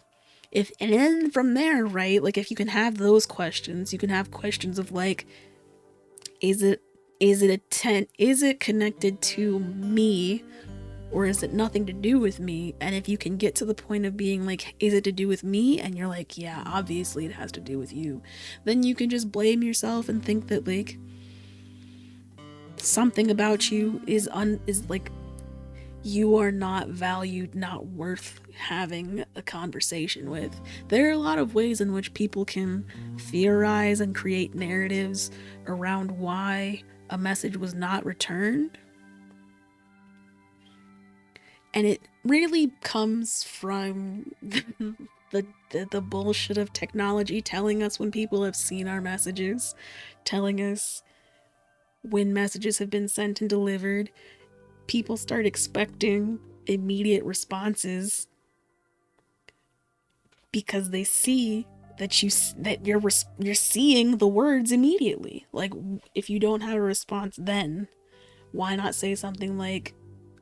if, and then from there, right? Like, if you can have those questions, you can have questions of like, is it, is it connected to me, or is it nothing to do with me? And if you can get to the point of being like, is it to do with me? And you're like, yeah, obviously it has to do with you. Then you can just blame yourself and think that like something about you is like you are not valued, not worth having a conversation with. There are a lot of ways in which people can theorize and create narratives around why a message was not returned. And it really comes from the bullshit of technology telling us when people have seen our messages, telling us when messages have been sent and delivered. People start expecting immediate responses because they see that you're seeing the words immediately. Like, if you don't have a response then, why not say something like,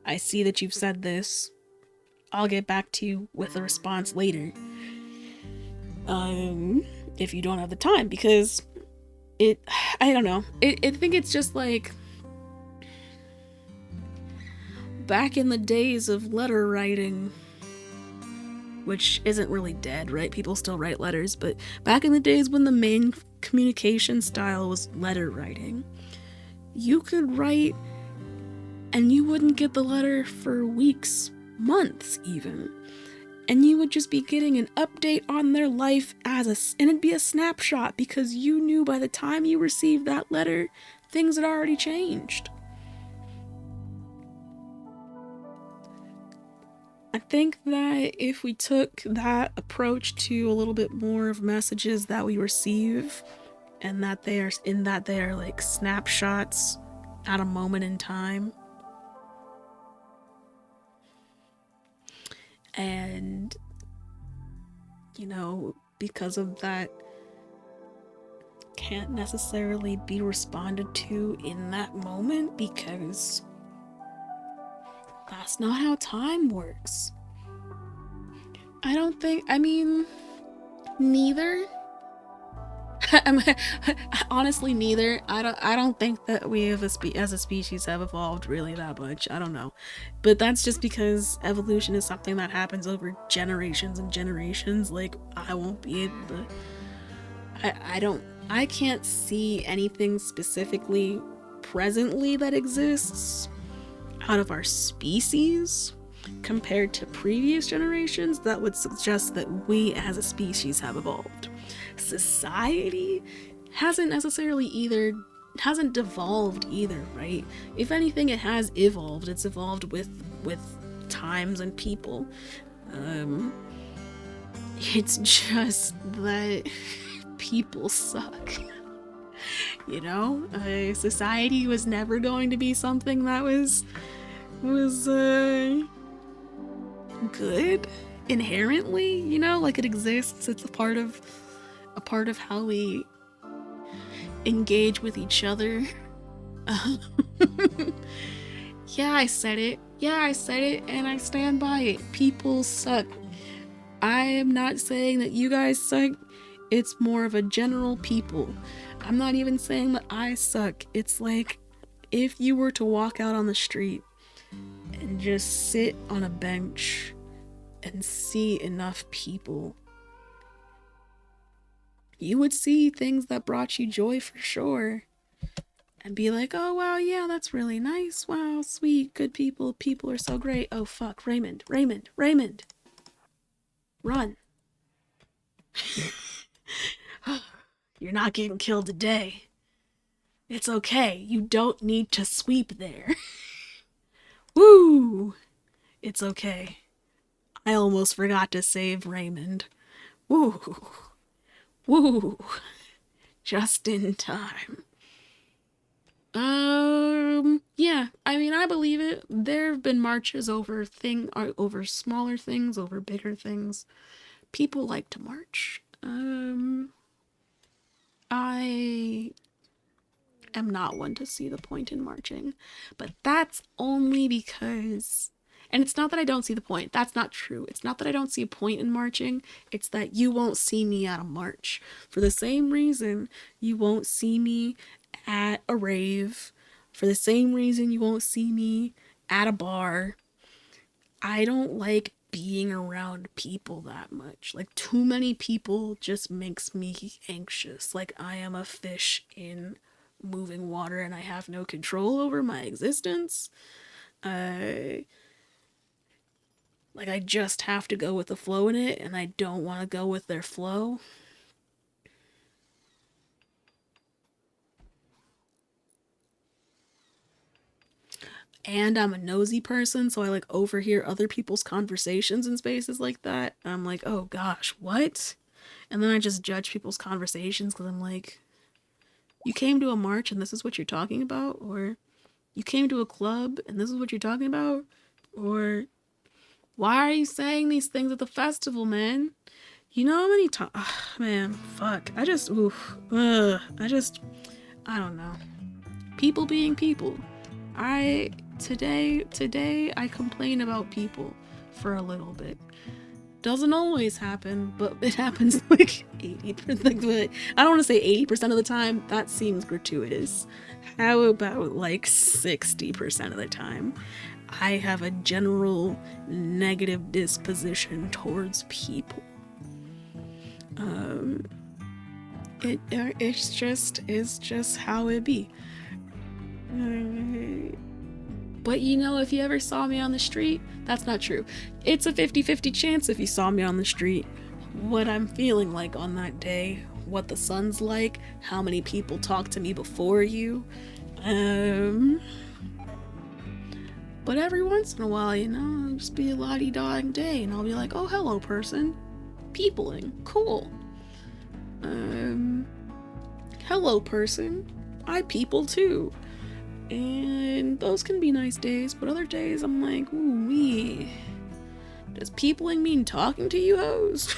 I see that you've said this, I'll get back to you with a response later. If you don't have the time, because I don't know. I think it's just like back in the days of letter writing, which isn't really dead, right? People still write letters, but back in the days when the main communication style was letter writing, you could write and you wouldn't get the letter for weeks, months even. And you would just be getting an update on their life and it'd be a snapshot because you knew by the time you received that letter, things had already changed. I think that if we took that approach to a little bit more of messages that we receive, and that they are like snapshots at a moment in time, and you know, because of that, can't necessarily be responded to in that moment because that's not how time works. I don't think, I mean, neither. Honestly, neither. I don't think that we have as a species have evolved really that much. I don't know, but that's just because evolution is something that happens over generations and generations. Like, I won't be able to. I can't see anything specifically presently that exists out of our species compared to previous generations that would suggest that we as a species have evolved. Society hasn't devolved either, right? If anything, it has evolved. It's evolved with times and people. It's just that people suck. You know, society was never going to be something that was good inherently. You know, like it exists. It's a part of how we engage with each other. Yeah, I said it. Yeah, I said it, and I stand by it. People suck. I am not saying that you guys suck. It's more of a general people. I'm not even saying that I suck. It's like if you were to walk out on the street and just sit on a bench and see enough people, you would see things that brought you joy for sure. And be like, oh wow, yeah, that's really nice. Wow, sweet, good people. People are so great. Oh fuck, Raymond, Raymond, Raymond. Run. You're not getting killed today. It's okay. You don't need to sweep there. Woo! It's okay. I almost forgot to save Raymond. Woo! Woo! Just in time. Yeah, I mean, I believe it. There have been marches over smaller things, over bigger things. People like to march. I am not one to see the point in marching, but that's only because, and it's not that I don't see the point. That's not true. It's not that I don't see a point in marching. It's that you won't see me at a march. For the same reason you won't see me at a rave. For the same reason you won't see me at a bar. I don't like being around people that much. Like, too many people just makes me anxious. Like, I am a fish in moving water and I have no control over my existence. I I just have to go with the flow in it, and I don't want to go with their flow. And I'm a nosy person, so I like overhear other people's conversations in spaces like that. I'm like, oh gosh, what? And then I just judge people's conversations because I'm like, you came to a march and this is what you're talking about? Or you came to a club and this is what you're talking about? Or why are you saying these things at the festival, man? You know how many times, man, fuck. I don't know. People being people. Today I complain about people for a little bit. Doesn't always happen, but it happens like 80%. But I don't want to say 80% of the time. That seems gratuitous. How about like 60% of the time? I have a general negative disposition towards people. It's just how it be. But you know, if you ever saw me on the street, that's not true. It's a 50-50 chance if you saw me on the street. What I'm feeling like on that day, what the sun's like, how many people talk to me before you. But every once in a while, you know, it'll just be a la-di-da day, and I'll be like, oh, hello, person. Peopling. Cool. Hello, person. I people too. And those can be nice days, but other days I'm like, ooh wee. Does peopling mean talking to you hoes?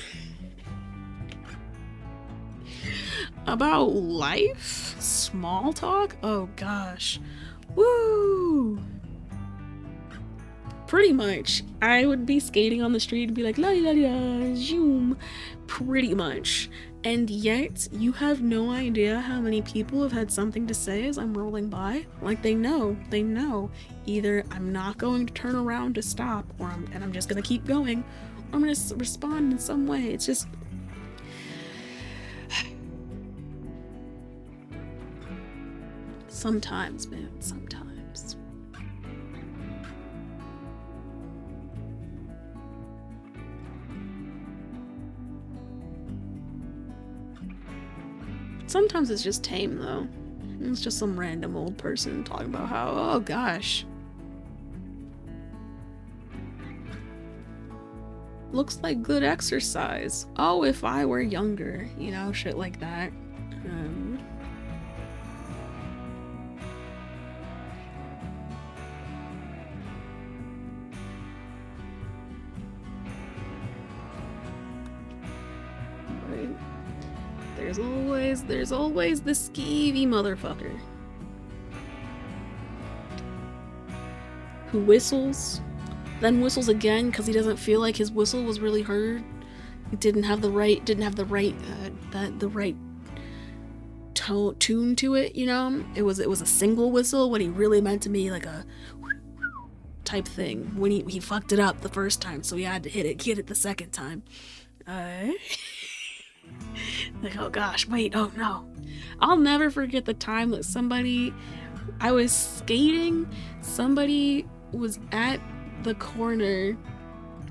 About life? Small talk? Oh gosh. Woo! Pretty much. I would be skating on the street and be like, la la la, zoom. Pretty much. And yet, you have no idea how many people have had something to say as I'm rolling by. Like, they know. Either I'm not going to turn around to stop, or I'm just gonna keep going, or I'm gonna respond in some way. It's just... Sometimes, man. Sometimes. Sometimes it's just tame, though. It's just some random old person talking about how, oh gosh, looks like good exercise. Oh, if I were younger, you know, shit like that. There's always the skeevy motherfucker who whistles, then whistles again because he doesn't feel like his whistle was really heard. He didn't have the right tune to it. You know, it was a single whistle when he really meant to be like a type thing. When he fucked it up the first time, so he had to get it the second time. Like, oh gosh, wait, oh no. I'll never forget the time that I was skating, somebody was at the corner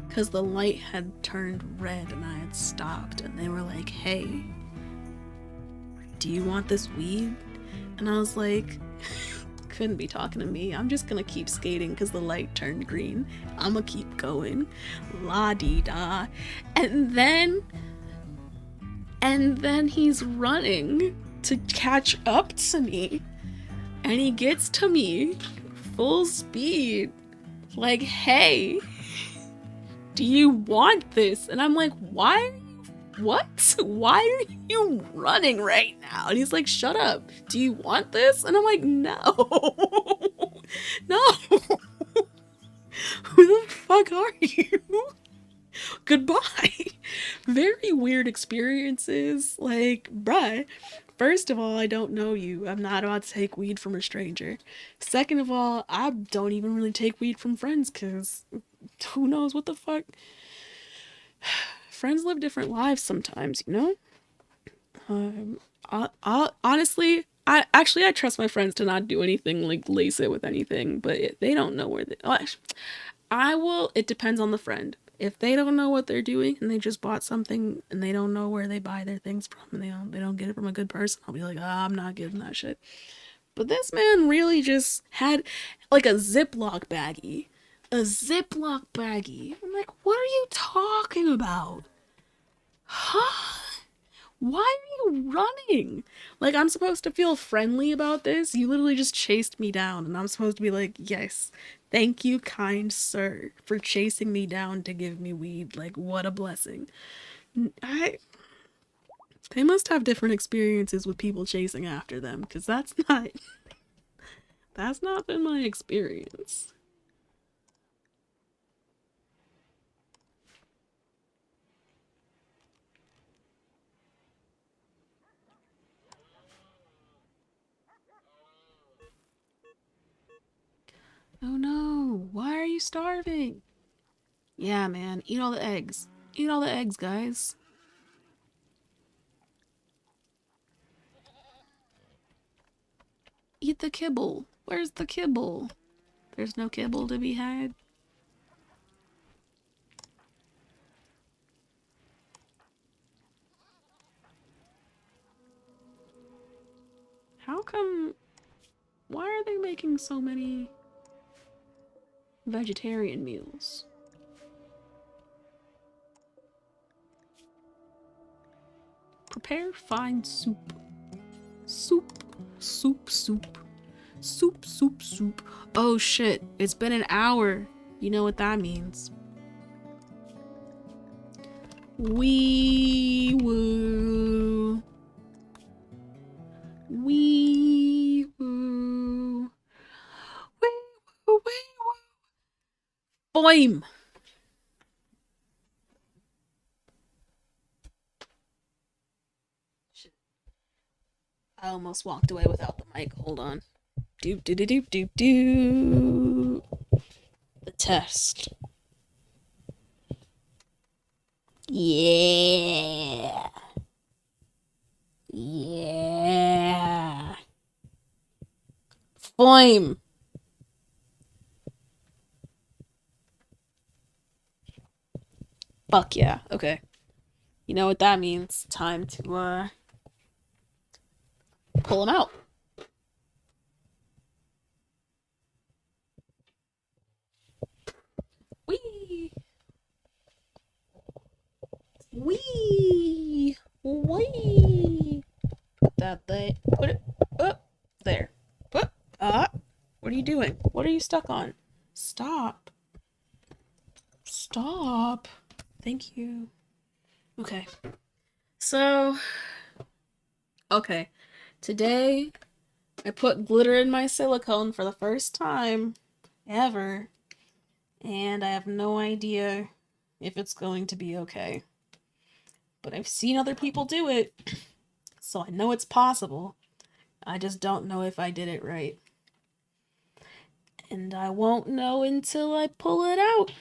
because the light had turned red and I had stopped, and they were like, hey, do you want this weed? And I was like, couldn't be talking to me. I'm just gonna keep skating because the light turned green. I'm gonna keep going. La dee da. And then he's running to catch up to me. And he gets to me full speed. Like, hey, do you want this? And I'm like, what? Why are you running right now? And he's like, shut up. Do you want this? And I'm like, no. No. Who the fuck are you? Goodbye. Very weird experiences. Like, bruh, first of all, I don't know you. I'm not about to take weed from a stranger. Second of all, I don't even really take weed from friends because who knows what the fuck. Friends live different lives sometimes, you know? Honestly, I trust my friends to not do anything, like lace it with anything, but they don't know where I will, it depends on the friend. If they don't know what they're doing and they just bought something and they don't know where they buy their things from and they don't get it from a good person, I'll be like, I'm not getting that shit. But this man really just had like a Ziploc baggie. A Ziploc baggie. I'm like, what are you talking about? Huh? Why are you running? Like, I'm supposed to feel friendly about this? You literally just chased me down, and I'm supposed to be like, yes, thank you, kind sir, for chasing me down to give me weed. Like, what a blessing. They must have different experiences with people chasing after them, because that's not been my experience. Oh no, why are you starving? Yeah, man, eat all the eggs. Eat all the eggs, guys. Eat the kibble. Where's the kibble? There's no kibble to be had. How come? Why are they making so many vegetarian meals? Prepare fine soup. Soup. Soup, soup. Soup, soup, soup. Oh shit, it's been an hour. You know what that means. Wee woo. Wee woo. Wee woo, wee woo. Boim. I almost walked away without the mic. Hold on. Doop doop doop doop doop. The test. Yeah. Yeah. Flame. Fuck yeah. Okay. You know what that means. Time to pull them out. Wee. Wee. Wee. Put that there. Put it up there. Put up. What are you doing? What are you stuck on? Stop. Stop. Thank you. Okay. So Okay, today I put glitter in my silicone for the first time ever, and I have no idea if it's going to be okay. But I've seen other people do it, so I know it's possible. I just don't know if I did it right. And I won't know until I pull it out.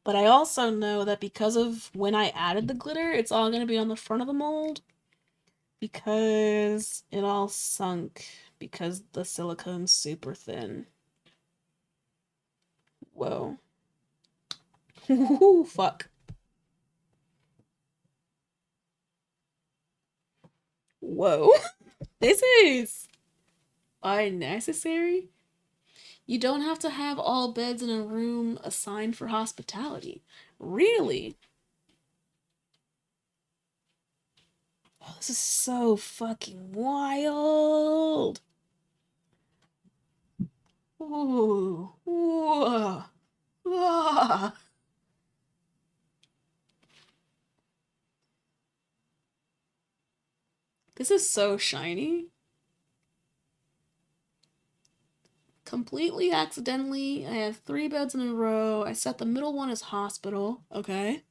But I also know that because of when I added the glitter, it's all going to be on the front of the mold because it all sunk because the silicone's super thin. Whoa. Ooh, fuck. Whoa. This is unnecessary. You don't have to have all beds in a room assigned for hospitality. Really? Oh, this is so fucking wild. Ooh. Ooh. Ah. This is so shiny. Completely accidentally, I have three beds in a row. I set the middle one as hospital. Okay.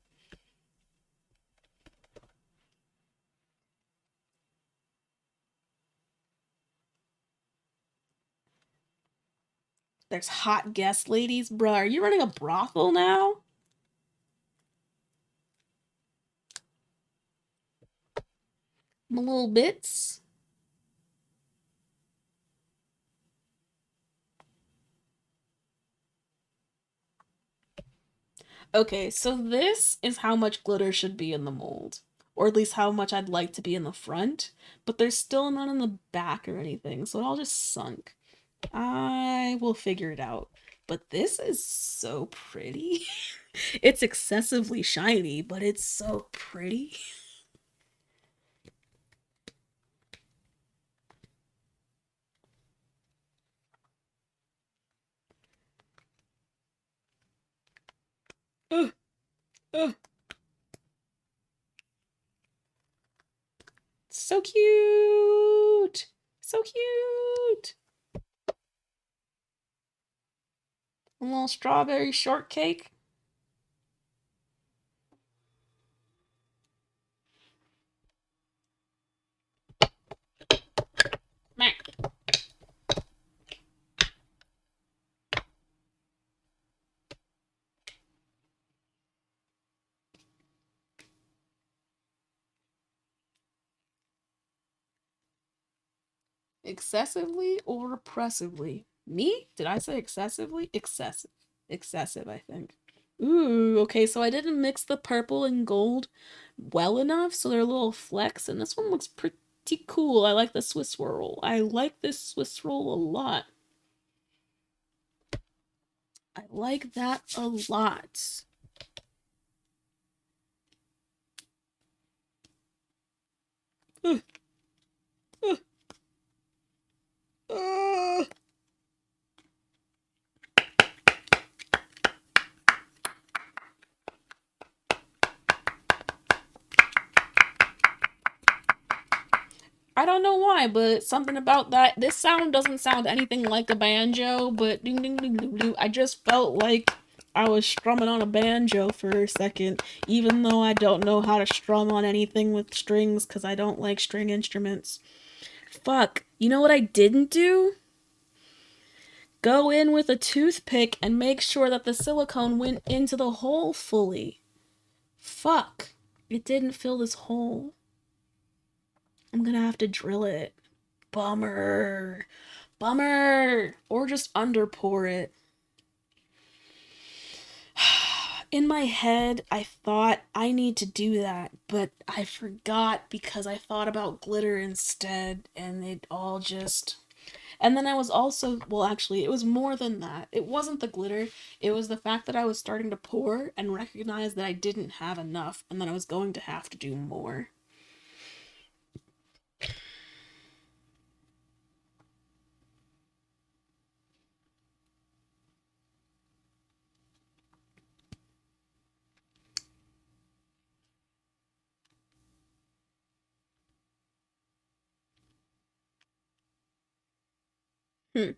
There's hot guest ladies. Bruh, are you running a brothel now? My little bits. Okay, so this is how much glitter should be in the mold. Or at least how much I'd like to be in the front. But there's still none in the back or anything, so it all just sunk. I will figure it out. But this is so pretty. It's excessively shiny, but it's so pretty. Uh, uh, so cute! So cute! A little strawberry shortcake. Meh. Excessively or oppressively? Me? Did I say excessively? Excessive. Excessive, I think. Ooh, okay, so I didn't mix the purple and gold well enough, so they're a little flecks, and this one looks pretty cool. I like the Swiss roll. I like this Swiss roll a lot. I like that a lot. Uh, uh, uh. I don't know why, but something about that. This sound doesn't sound anything like a banjo, but ding ding ding ding ding. I just felt like I was strumming on a banjo for a second, even though I don't know how to strum on anything with strings because I don't like string instruments. Fuck. You know what I didn't do? Go in with a toothpick and make sure that the silicone went into the hole fully. Fuck. It didn't fill this hole. I'm gonna have to drill it. Bummer. Bummer. Or just underpour it. In my head, I thought I need to do that, but I forgot because I thought about glitter instead, and it all just. And then I was also, well, actually, it was more than that. It wasn't the glitter, it was the fact that I was starting to pour and recognize that I didn't have enough, and that I was going to have to do more. Hmm.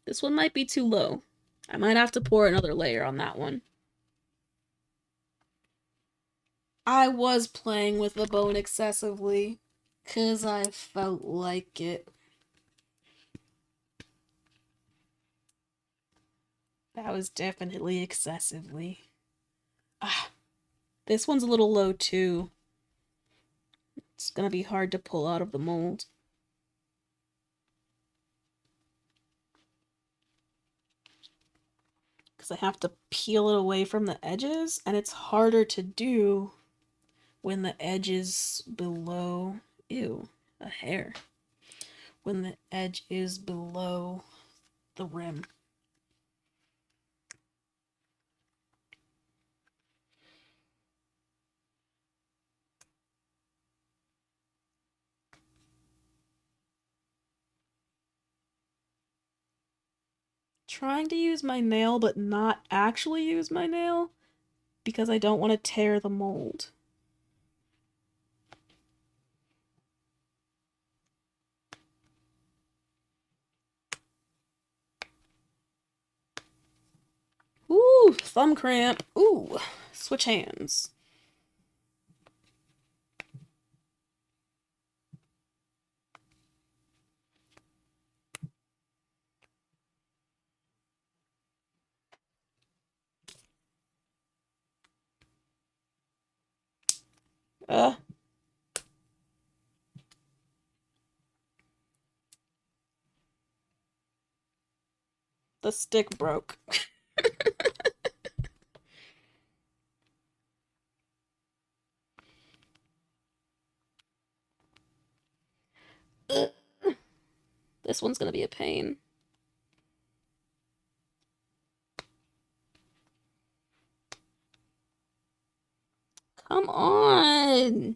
This one might be too low. I might have to pour another layer on that one. I was playing with the bone excessively, 'cause I felt like it. That was definitely excessively. Ah, this one's a little low too. It's gonna be hard to pull out of the mold. Because I have to peel it away from the edges, and it's harder to do when the edge is below. Ew, a hair. When the edge is below the rim. Trying to use my nail, but not actually use my nail because I don't want to tear the mold. Ooh, thumb cramp. Ooh, switch hands. Uh, the stick broke. This one's gonna be a pain. Come on.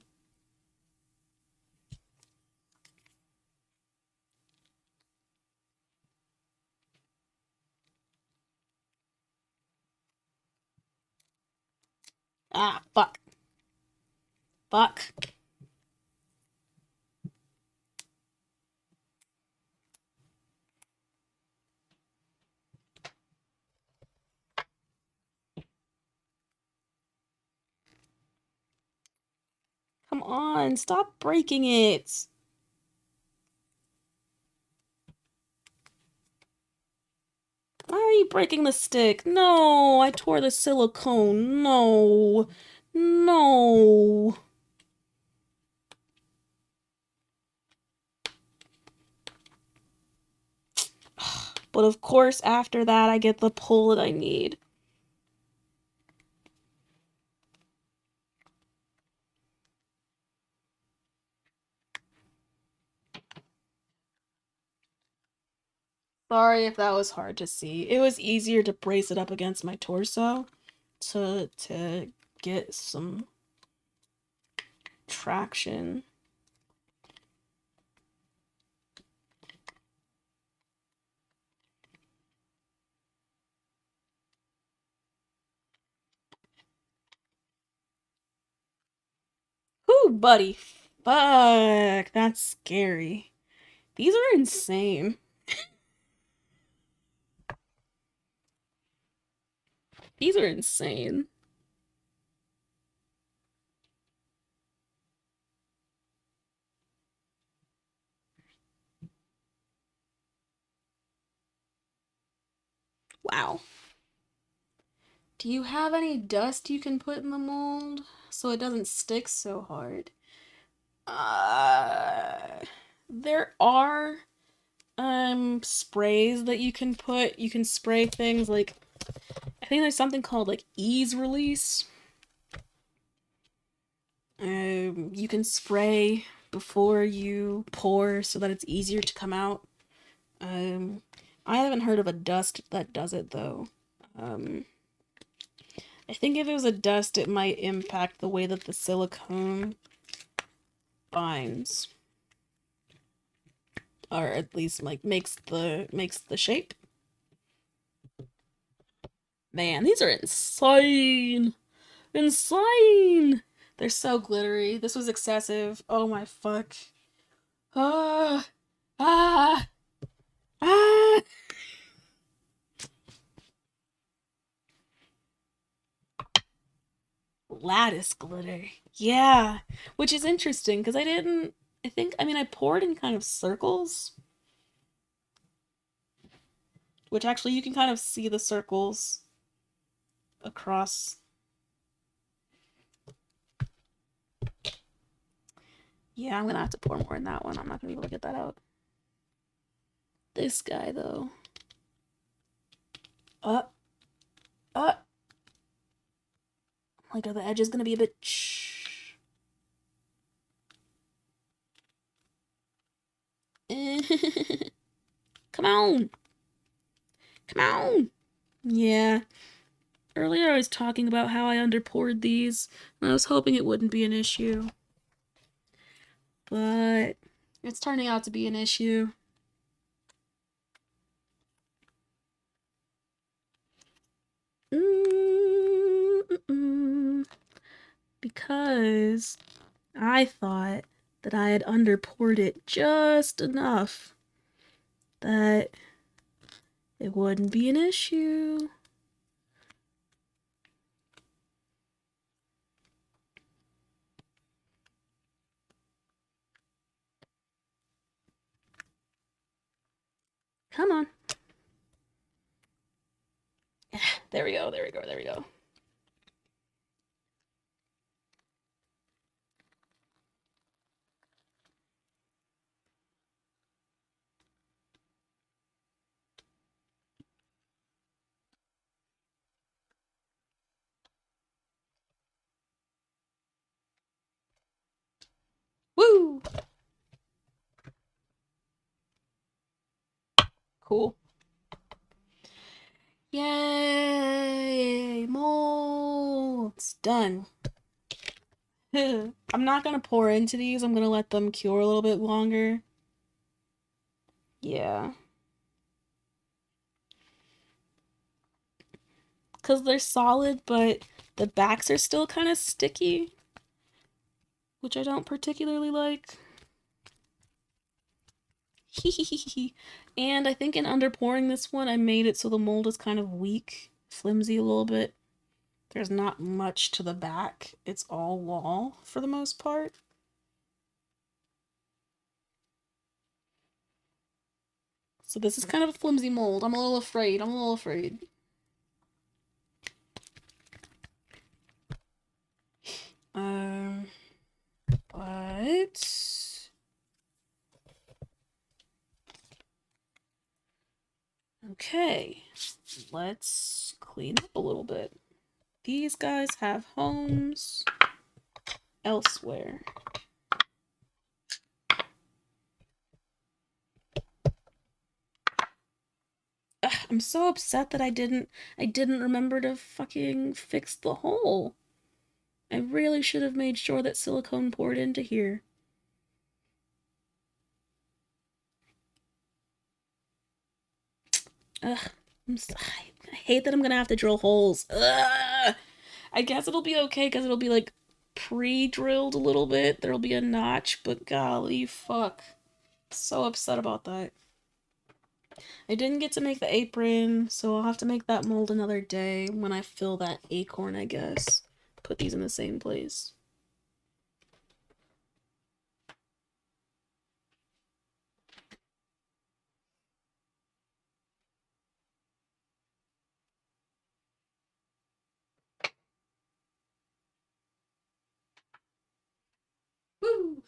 Ah, fuck. Fuck. Come on, stop breaking it. Why are you breaking the stick? No, I tore the silicone. No. No. But of course, after that, I get the pull that I need. Sorry if that was hard to see. It was easier to brace it up against my torso to get some traction. Whoo, buddy. Fuck, that's scary. These are insane. These are insane. Wow. Do you have any dust you can put in the mold so it doesn't stick so hard? Uh, there are sprays that you can put. You can spray things like I think there's something called like ease release. You can spray before you pour so that it's easier to come out. Um, I haven't heard of a dust that does it though. Um, I think if it was a dust, it might impact the way that the silicone binds, or at least like makes the shape. Man, these are insane, insane. They're so glittery. This was excessive. Oh my fuck. Ah. Ah! Ah! Lattice glitter. Yeah. Which is interesting because I didn't. I think, I mean, I poured in kind of circles, which actually you can kind of see the circles across. Yeah, I'm gonna have to pour more in that one. I'm not gonna be able to get that out. This guy, though. Uh, uh. Like, are the edges gonna be a bit. Come on. Come on. Yeah. Earlier I was talking about how I underpoured these, and I was hoping it wouldn't be an issue. But it's turning out to be an issue. Because I thought that I had underpoured it just enough that it wouldn't be an issue. Come on. There we go, there we go, there we go. Woo! Cool. Yay! Molds! Done. I'm not gonna pour into these. I'm gonna let them cure a little bit longer. Yeah. Because they're solid, but the backs are still kind of sticky, which I don't particularly like. And I think in underpouring this one, I made it so the mold is kind of weak, flimsy a little bit. There's not much to the back. It's all wall for the most part. So this is kind of a flimsy mold. I'm a little afraid. I'm a little afraid. Um, but okay, let's clean up a little bit. These guys have homes elsewhere. Ugh, I'm so upset that I didn't remember to fucking fix the hole. I really should have made sure that silicone poured into here. Ugh, I hate that I'm gonna have to drill holes. Ugh. I guess it'll be okay because it'll be like pre-drilled a little bit. There'll be a notch, but golly fuck. So upset about that. I didn't get to make the apron, so I'll have to make that mold another day when I fill that acorn, I guess. Put these in the same place. Woo!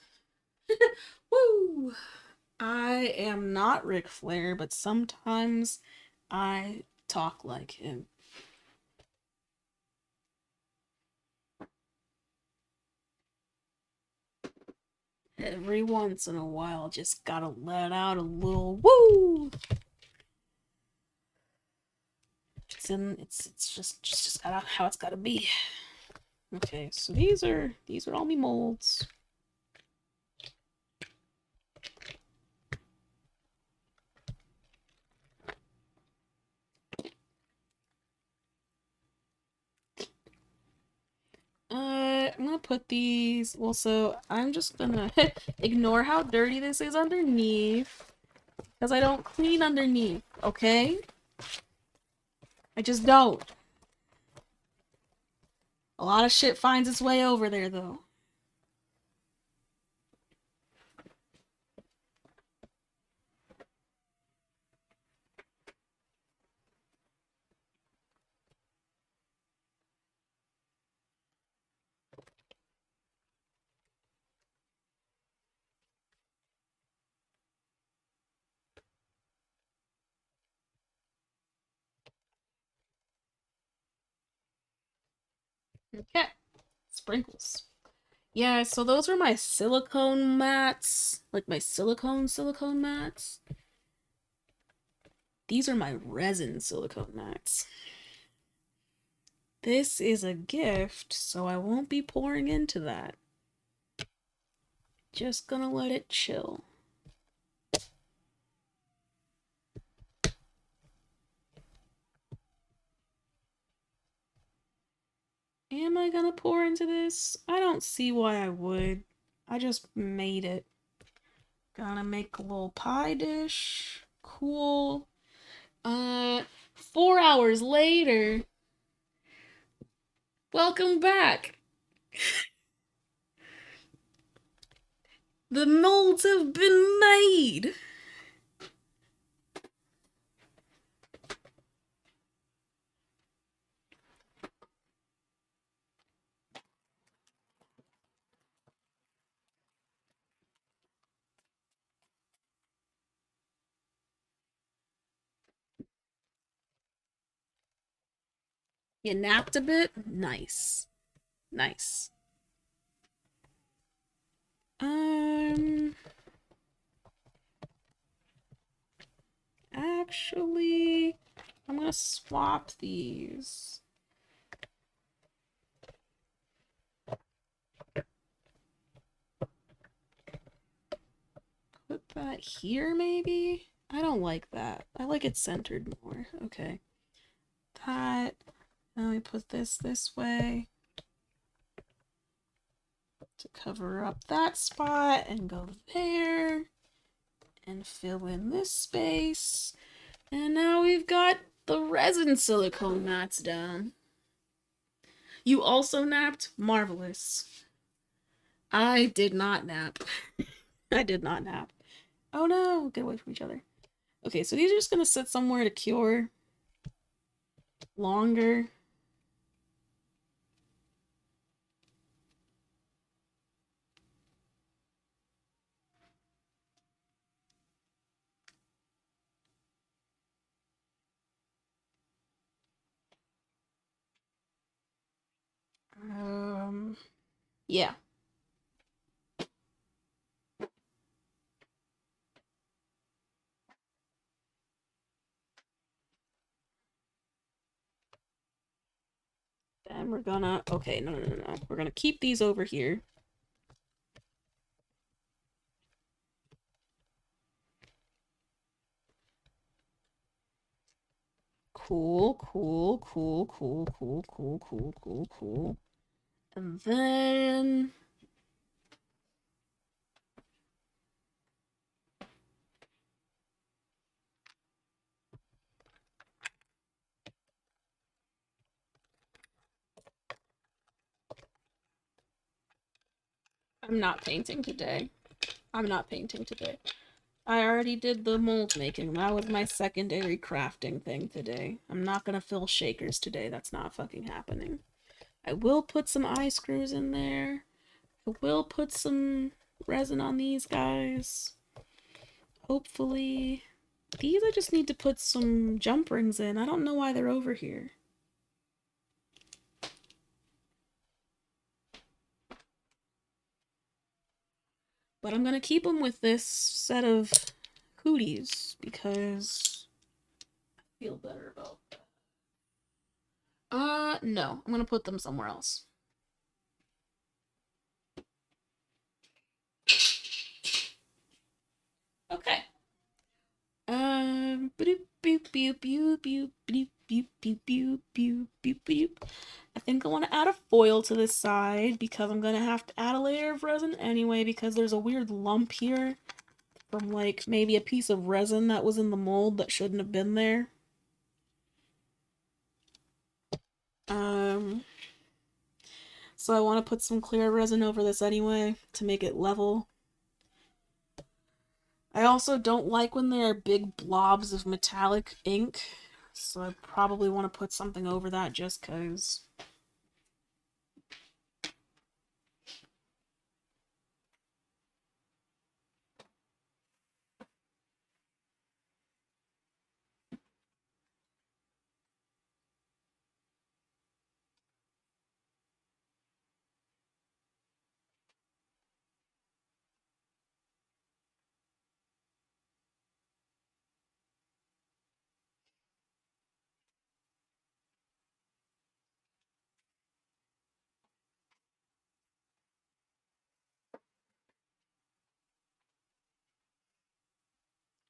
Woo! I am not Ric Flair, but sometimes I talk like him. Every once in a while, just gotta let out a little woo. It's just gotta, how it's gotta be. Okay, so these are all me molds. I'm gonna put these. Well, so I'm just gonna ignore how dirty this is underneath. Because I don't clean underneath, okay? I just don't. A lot of shit finds its way over there, though. Okay. Sprinkles. Yeah, so those are my silicone mats. Like my silicone mats. These are my resin silicone mats. This is a gift, so I won't be pouring into that. Just gonna let it chill. Am I gonna pour into this? I don't see why I would. I just made it. Gonna make a little pie dish. Cool. 4 hours later. Welcome back. The molds have been made. You napped a bit? Nice. Nice. Um, actually, I'm gonna swap these. Put that here, maybe? I don't like that. I like it centered more. Okay. That. Then we put this way to cover up that spot and go there and fill in this space. And now we've got the resin silicone mats down. You also napped? Marvelous. I did not nap. I did not nap. Oh no, get away from each other. Okay, so these are just gonna sit somewhere to cure longer. Yeah. Then we're gonna, okay, no. We're gonna keep these over here. Cool. And then I'm not painting today. I already did the mold making. That was my secondary crafting thing today. I'm not gonna fill shakers today. That's not fucking happening. I will put some eye screws in there. I will put some resin on these guys. Hopefully. These I just need to put some jump rings in. I don't know why they're over here. But I'm gonna keep them with this set of hooties because I feel better about that. No. I'm gonna put them somewhere else. Okay. I think I want to add a foil to this side because I'm gonna have to add a layer of resin anyway because there's a weird lump here from like maybe a piece of resin that was in the mold that shouldn't have been there. Um, so I want to put some clear resin over this anyway to make it level. I also don't like when there are big blobs of metallic ink, so I probably want to put something over that just because.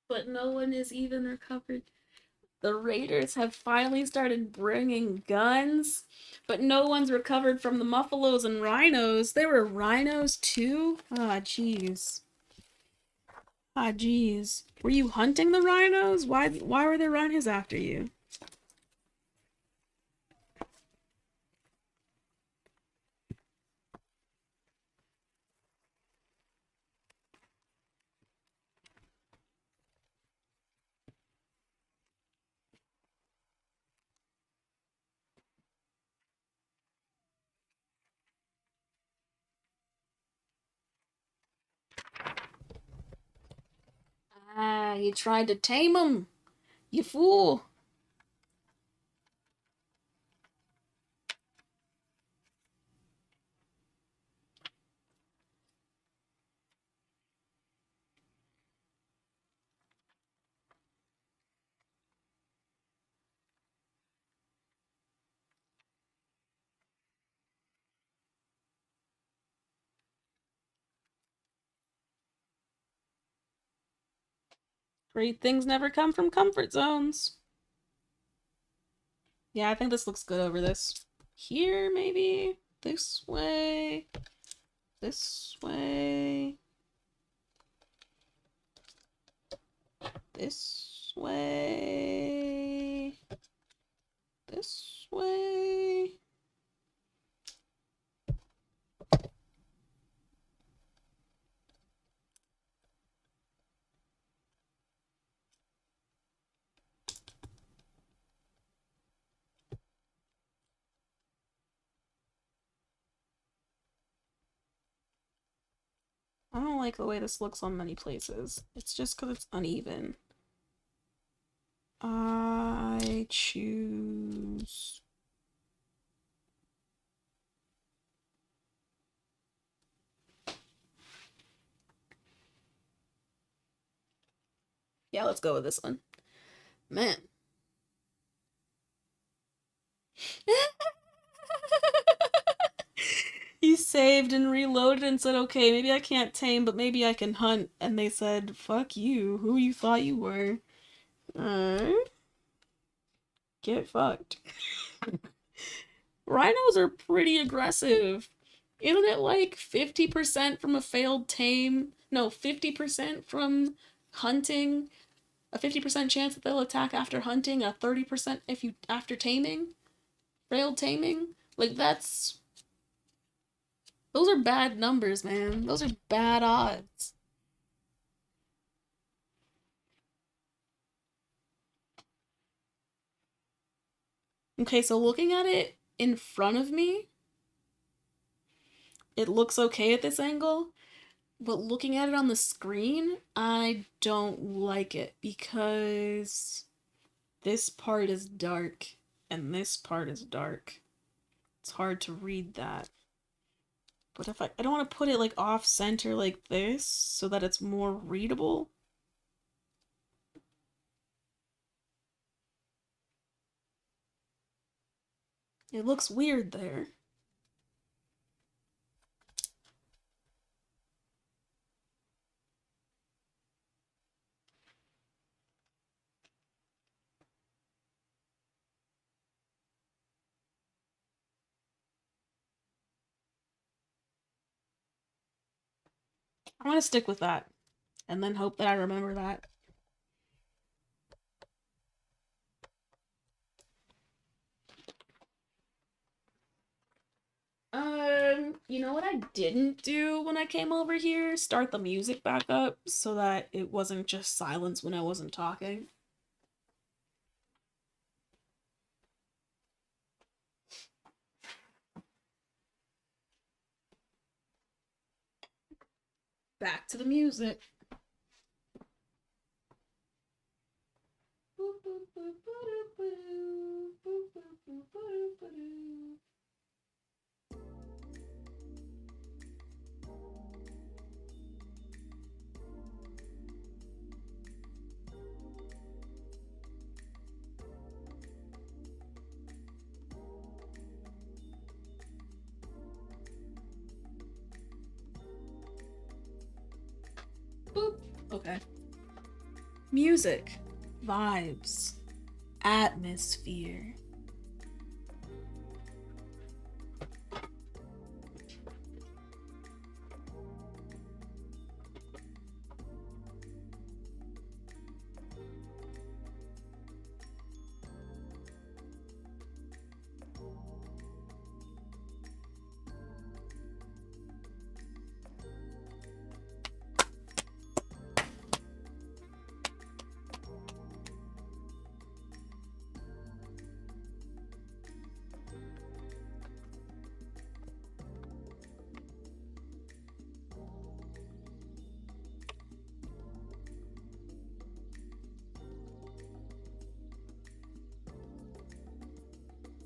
But no one is even recovered. The raiders have finally started bringing guns, but no one's recovered from the muffalos and rhinos. There were rhinos too? Ah, jeez. Ah, jeez. Were you hunting the rhinos? Why were there rhinos after you? Ah, you tried to tame them. You fool. Great things never come from comfort zones. Yeah, I think this looks good over this. Here, maybe? This way. This way. This way. This way. I don't like the way this looks on many places. It's just because it's uneven. I choose. Yeah, let's go with this one. Man. You saved and reloaded and said, okay, maybe I can't tame, but maybe I can hunt. And they said, fuck you, who you thought you were. Get fucked. Rhinos are pretty aggressive. Isn't it like 50% from a failed tame? No, 50% from hunting, a 50% chance that they'll attack after hunting, a 30% if you after taming, failed taming. Like that's those are bad numbers, man. Those are bad odds. Okay, so looking at it in front of me, it looks okay at this angle, but looking at it on the screen, I don't like it because this part is dark and this part is dark. It's hard to read that. But if I don't want to put it like off center like this so that it's more readable. It looks weird there. I want to stick with that. and then hope that I remember that. You know what I didn't do when I came over here? Start the music back up so that it wasn't just silence when I wasn't talking. Back to the music. Boop. Okay. Music, vibes, atmosphere.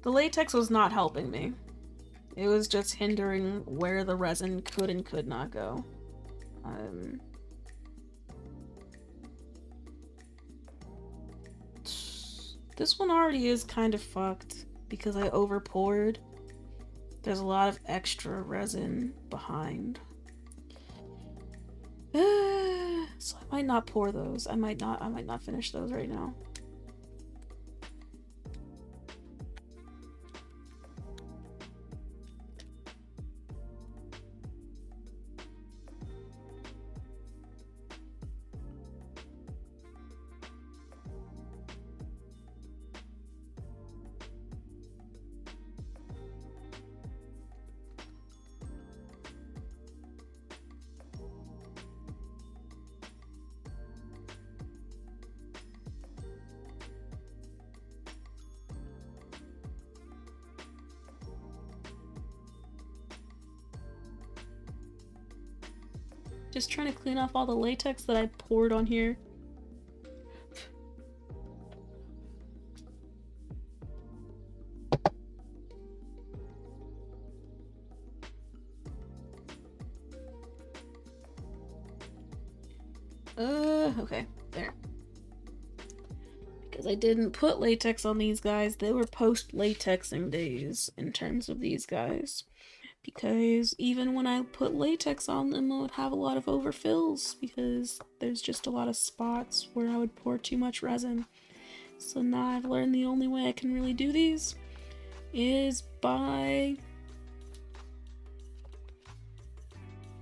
The latex was not helping me. It was just hindering where the resin could and could not go. This one already is kind of fucked because I over poured. There's a lot of extra resin behind. So I might not pour those. I might not finish those right now. Just trying to clean off all the latex that I poured on here. Okay, there. Because I didn't put latex on these guys, they were post-latexing days in terms of these guys. Because even when I put latex on them, I would have a lot of overfills because there's just a lot of spots where I would pour too much resin. So now I've learned the only way I can really do these is by...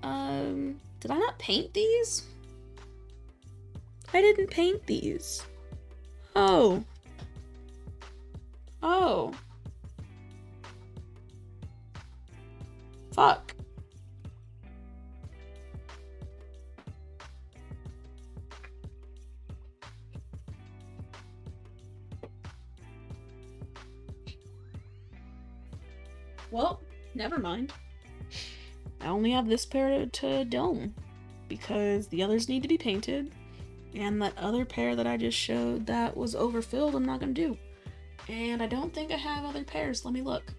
Did I not paint these? I didn't paint these. Oh. Oh. Fuck. Well, never mind. I only have this pair to dome because the others need to be painted, and that other pair that I just showed that was overfilled I'm not gonna do. And I don't think I have other pairs. Let me look.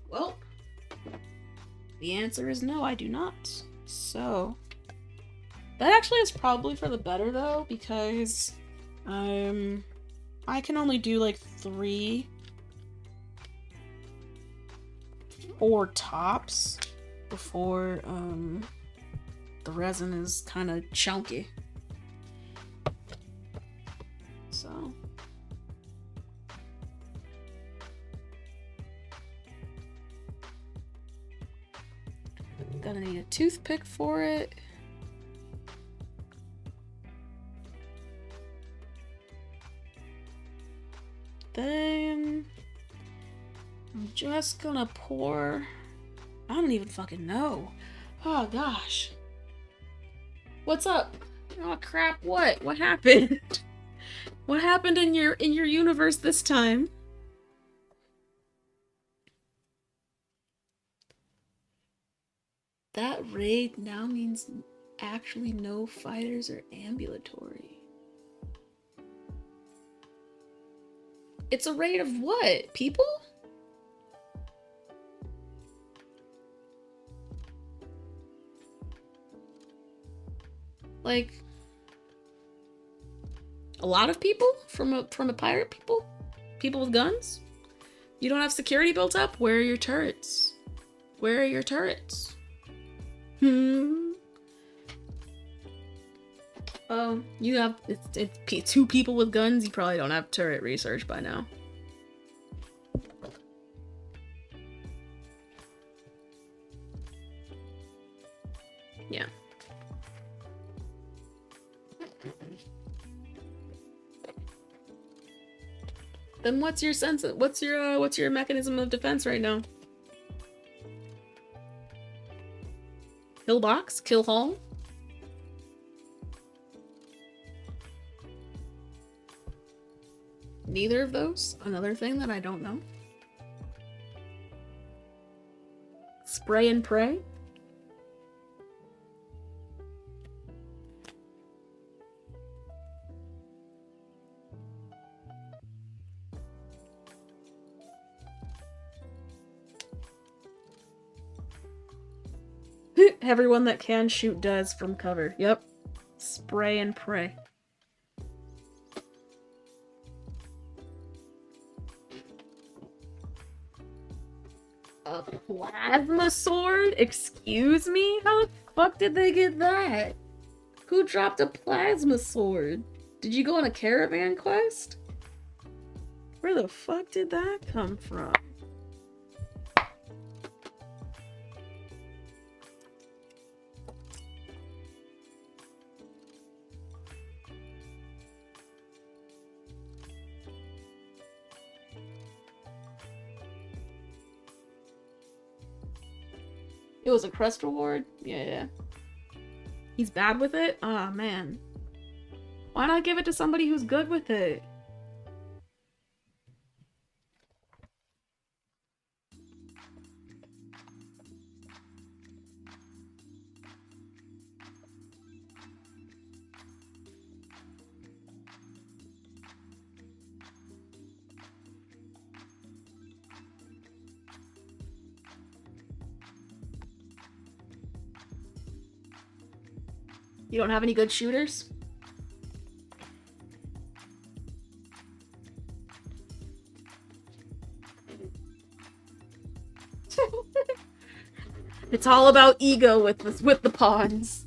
Well, the answer is no, I do not. So, That actually is probably for the better though, because I can only do like 3 or tops before the resin is kind of chunky. So gonna need a toothpick for it. Then I'm just gonna pour. I don't even fucking know. Oh gosh. What's up? Oh crap, what? What happened? What happened in your universe this time? That raid now means actually no fighters are ambulatory. It's a raid of what? People? Like a lot of people from a pirate people? People with guns? You don't have security built up? Where are your turrets? Where are your turrets? Oh, you have it's 2 people with guns. You probably don't have turret research by now. Yeah. Then what's your sense of, what's your mechanism of defense right now? Kill box? Kill hall? Neither of those? Another thing that I don't know. Spray and pray? Everyone that can shoot does from cover. Yep. Spray and pray. A plasma sword? Excuse me? How the fuck did they get that? Who dropped a plasma sword? Did you go on a caravan quest? Where the fuck did that come from? It was a crest reward? Yeah. He's bad with it? Aw, man. Why not give it to somebody who's good with it? You don't have any good shooters? It's all about ego with the pawns.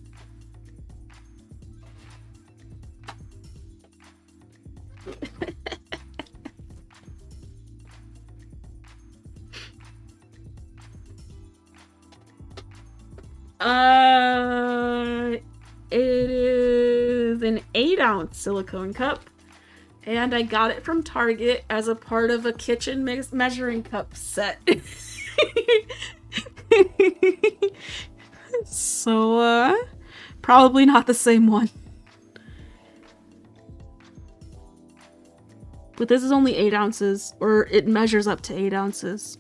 It is an 8-ounce silicone cup, and I got it from Target as a part of a kitchen measuring cup set. So, probably not the same one. But this is only 8 ounces, or it measures up to 8 ounces.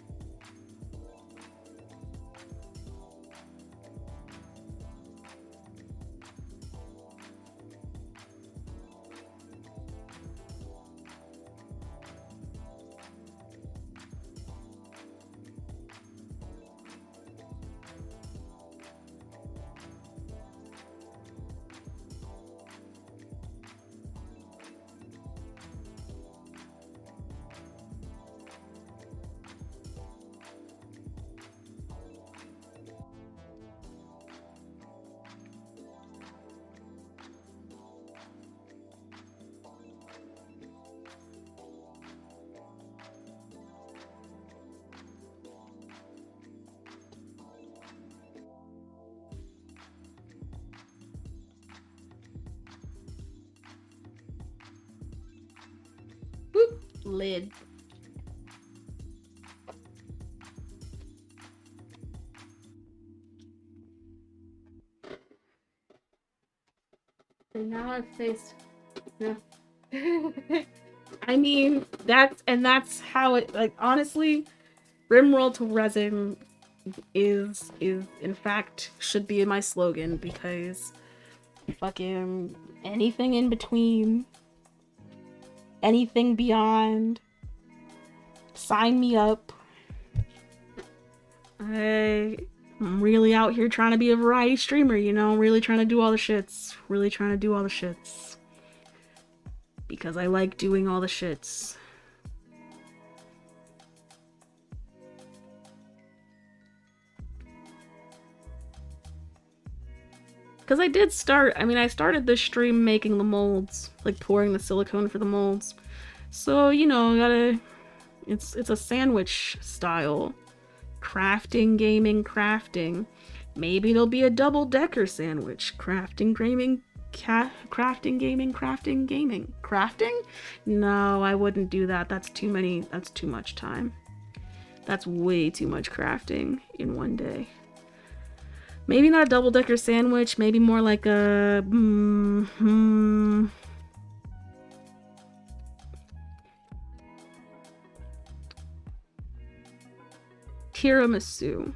lid. And now I've faced. Yeah. I mean, that's how it, like, honestly, Rimworld to resin is in fact should be my slogan, because fucking anything in between, anything beyond, sign me up. I'm really out here trying to be a variety streamer, you know, really trying to do all the shits. Really trying to do all the shits. Because I like doing all the shits. Because I did start, I started this stream making the molds, like pouring the silicone for the molds. So, you know, gotta, it's a sandwich style. Crafting, gaming, crafting. Maybe it'll be a double-decker sandwich. Crafting, gaming, crafting, gaming, crafting, gaming. Crafting? No, I wouldn't do that. That's too much time. That's way too much crafting in one day. Maybe not a double-decker sandwich, maybe more like a... tiramisu.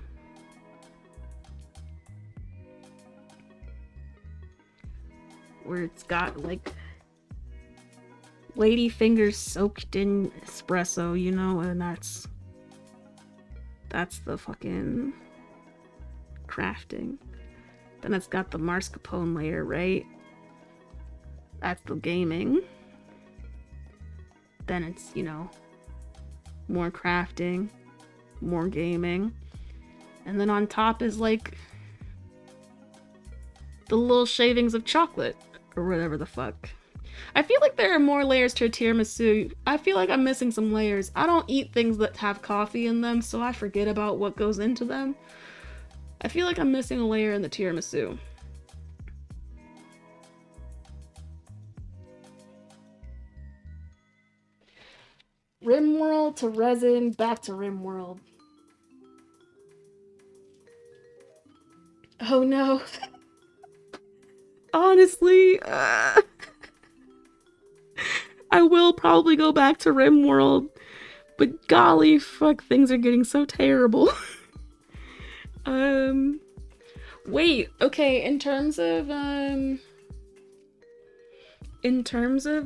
Where it's got, like, lady fingers soaked in espresso, you know, and that's the fucking crafting. Then it's got the mascarpone layer, right? That's the gaming. Then it's, you know, more crafting, more gaming. And then on top is, like, the little shavings of chocolate, or whatever the fuck. I feel like there are more layers to a tiramisu. I feel like I'm missing some layers. I don't eat things that have coffee in them, so I forget about what goes into them. I feel like I'm missing a layer in the tiramisu. Rimworld to resin, back to Rimworld. Oh no. Honestly, I will probably go back to Rimworld, but golly fuck, things are getting so terrible. Wait, okay, in terms of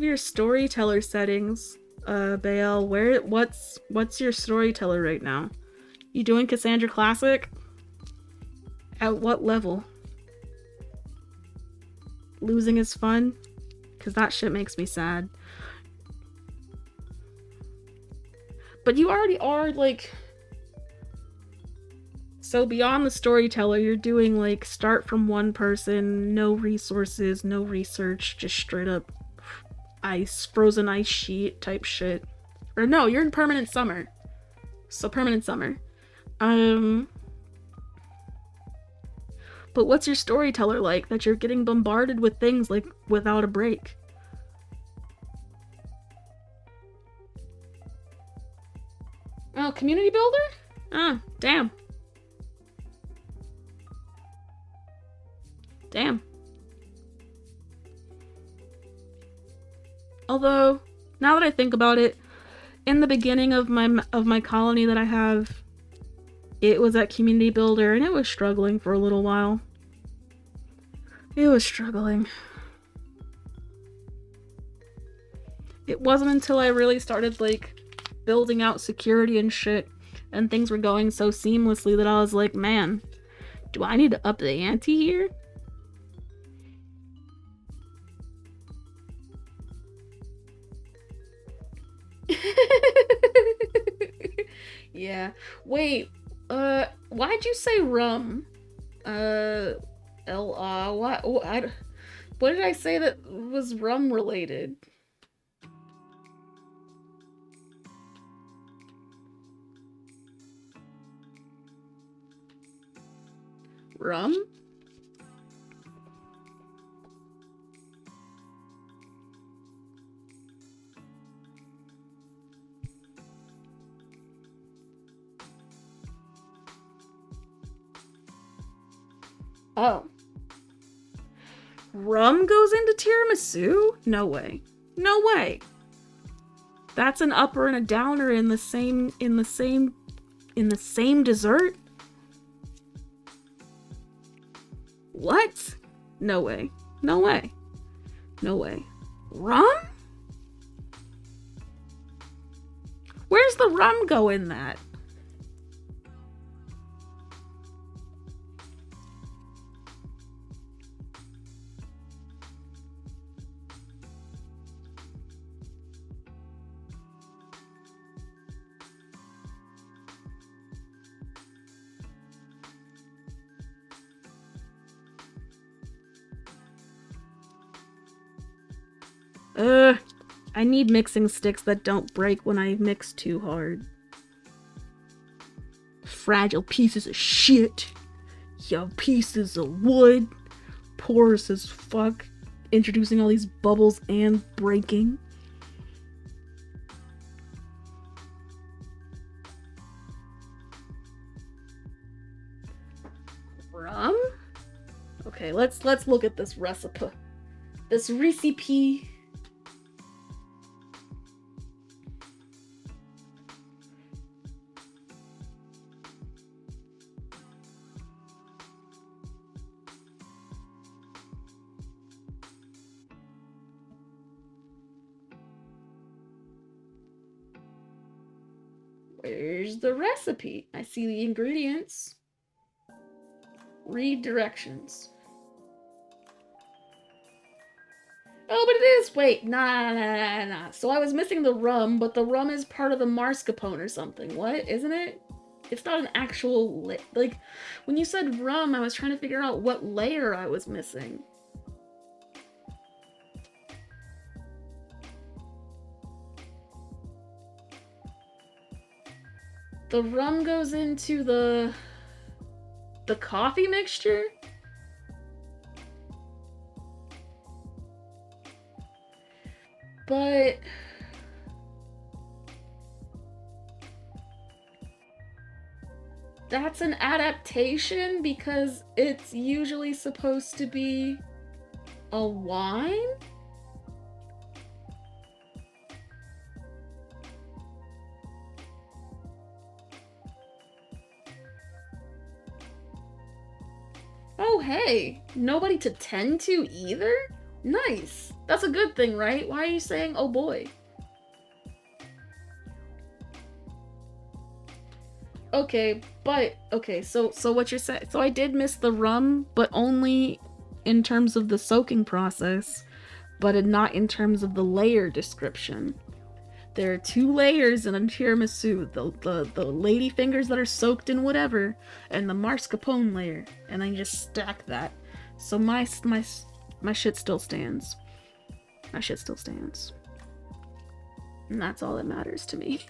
your storyteller settings, Bael, what's your storyteller right now? You doing Cassandra Classic? At what level? Losing is fun? Cause that shit makes me sad. But you already are, like... So beyond the storyteller, you're doing, like, start from one person, no resources, no research, just straight up ice, frozen ice sheet type shit. Or no, you're in permanent summer. So permanent summer. But what's your storyteller like, that you're getting bombarded with things, like, without a break? Oh, community builder? Ah, damn. Damn. Although, now that I think about it, in the beginning of my colony that I have, it was at Community Builder, and it was struggling for a little while. It was struggling. It wasn't until I really started, like, building out security and shit, and things were going so seamlessly that I was like, man, do I need to up the ante here? Yeah. Wait, why'd you say rum? What did I say that was rum related? Rum? Oh. Rum goes into tiramisu? No way. No way. That's an upper and a downer in the same dessert? What? No way. No way. No way. Rum? Where's the rum go in that? I need mixing sticks that don't break when I mix too hard. Fragile pieces of shit. Yo, pieces of wood. Porous as fuck. Introducing all these bubbles and breaking. Rum? Okay, let's look at this recipe. This recipe. Where's the recipe? I see the ingredients. Read directions. Oh, but it is. Wait, nah. So I was missing the rum, but the rum is part of the mascarpone or something. What? Isn't it? It's not an actual like. When you said rum, I was trying to figure out what layer I was missing. The rum goes into the coffee mixture? But that's an adaptation because it's usually supposed to be a wine? Oh, hey, nobody to tend to either? Nice. That's a good thing, right? Why are you saying, oh boy? Okay, but, okay, so what you're saying, so I did miss the rum, but only in terms of the soaking process, but not in terms of the layer description. There are 2 layers in a tiramisu. The lady fingers that are soaked in whatever, and the mascarpone layer. And I just stack that. So my shit still stands. My shit still stands. And that's all that matters to me.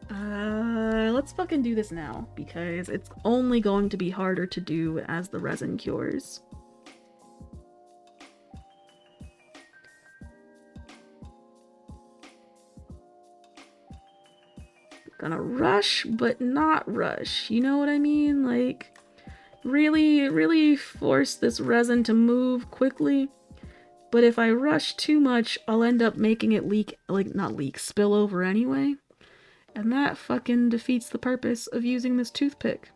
Let's fucking do this now, because it's only going to be harder to do as the resin cures. Gonna rush, but not rush. You know what I mean? Like, really force this resin to move quickly. But if I rush too much, I'll end up making it leak, like, not leak, spill over anyway. And that fucking defeats the purpose of using this toothpick.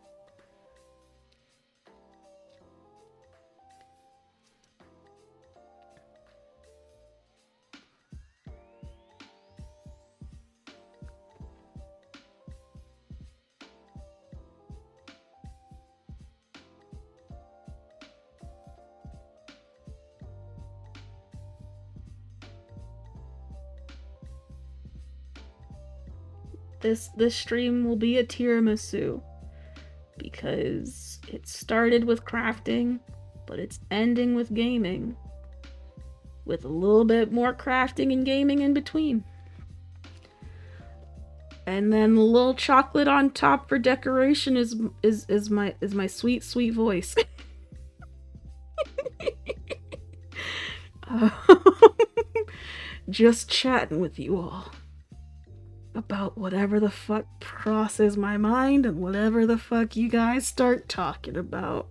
This stream will be a tiramisu because it started with crafting, but it's ending with gaming, with a little bit more crafting and gaming in between. And then the little chocolate on top for decoration is my sweet voice. Just chatting with you all. about whatever the fuck crosses my mind and whatever the fuck you guys start talking about.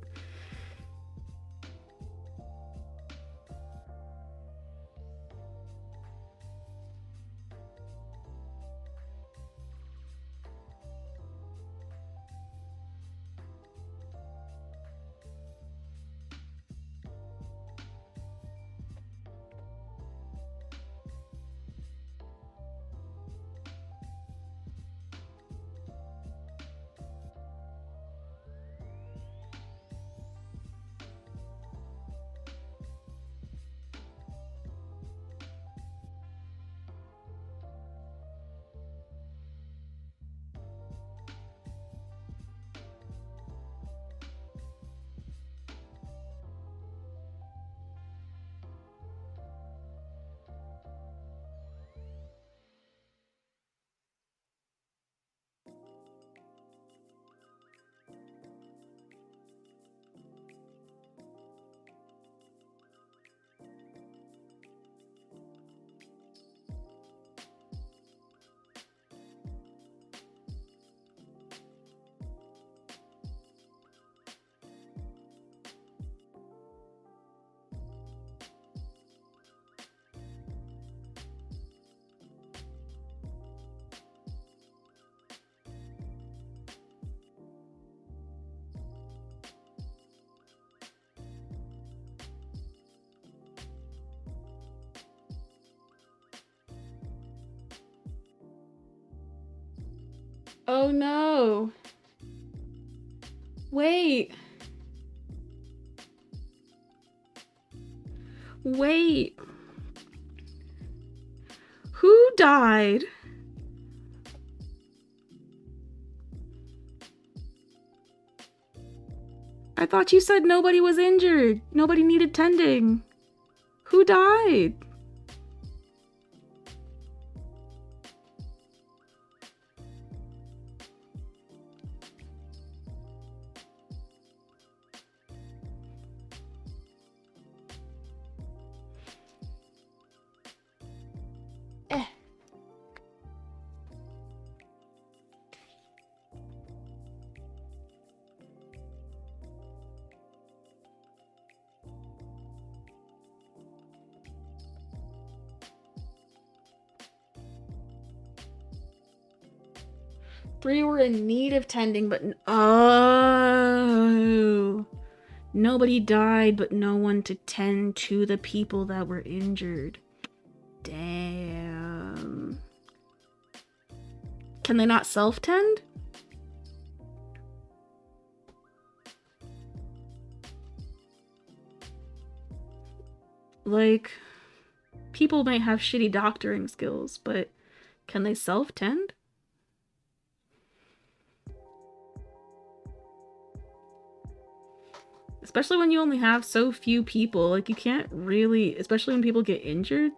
Oh no. Wait. Wait. Who died? I thought you said nobody was injured. Nobody needed tending. Who died? Eh. 3 were in need of tending, but oh, nobody died, but no one to tend to the people that were injured. Damn. Can they not self-tend? Like, people may have shitty doctoring skills, but can they self-tend? Especially when you only have so few people. Like, you can't really, especially when people get injured,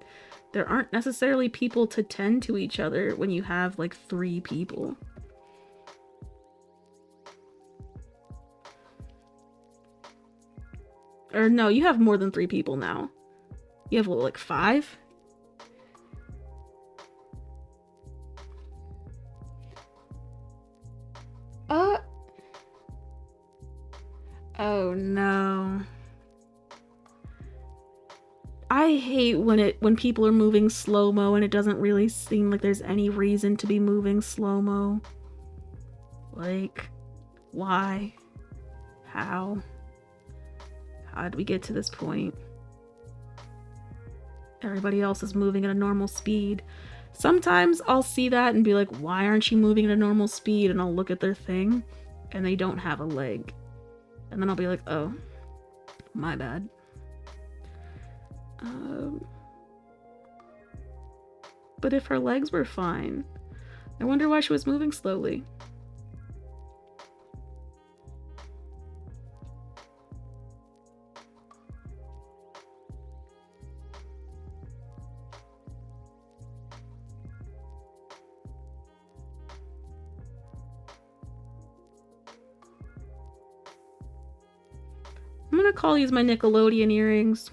there aren't necessarily people to tend to each other when you have like 3 people. Or no, you have more than 3 people now. You have like 5? Oh no. I hate when people are moving slow-mo and it doesn't really seem like there's any reason to be moving slow-mo. Like, why? How? How did we get to this point? Everybody else is moving at a normal speed. Sometimes I'll see that and be like, why aren't you moving at a normal speed? And I'll look at their thing and they don't have a leg. And then I'll be like, oh, my bad. But if her legs were fine, I wonder why she was moving slowly. I'm gonna call these my Nickelodeon earrings,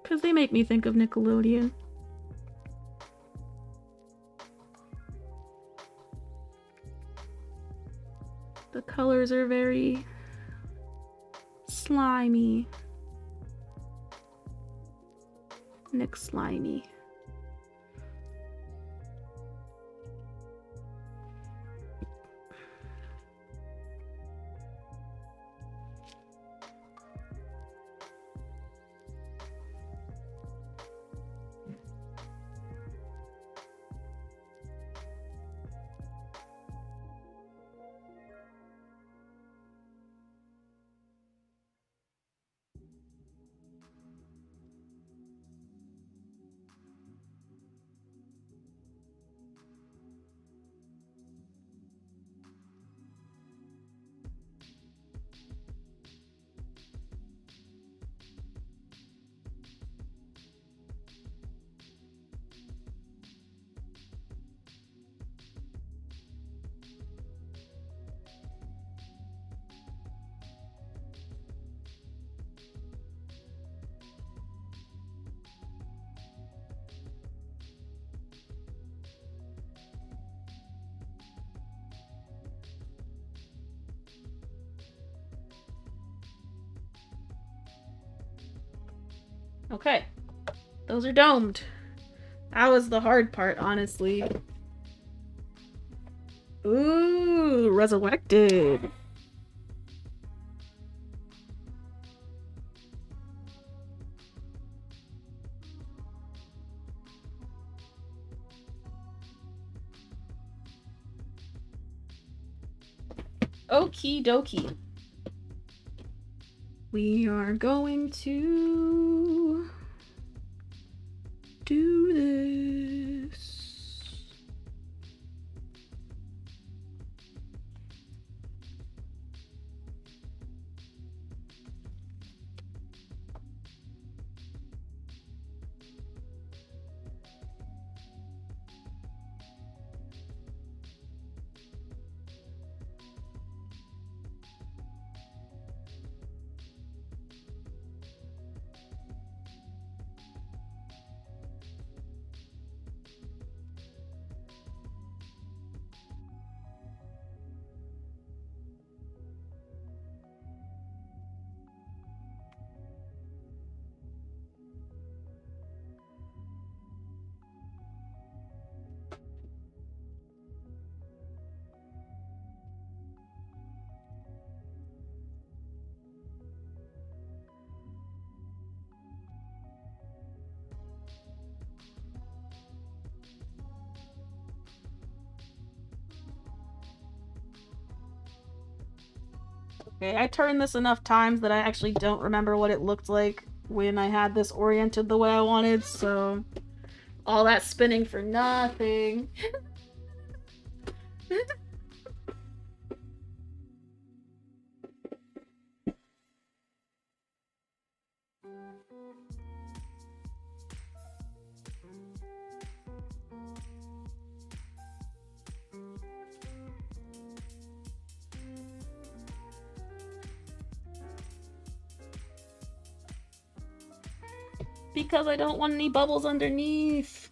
because they make me think of Nickelodeon. colors are very slimy. Nick slimy. Okay, those are domed. That was the hard part, honestly. Ooh, resurrected. Okie dokie. We are going to do this. Okay, I turned this enough times that I actually don't remember what it looked like when I had this oriented the way I wanted, so all that spinning for nothing. Because I don't want any bubbles underneath.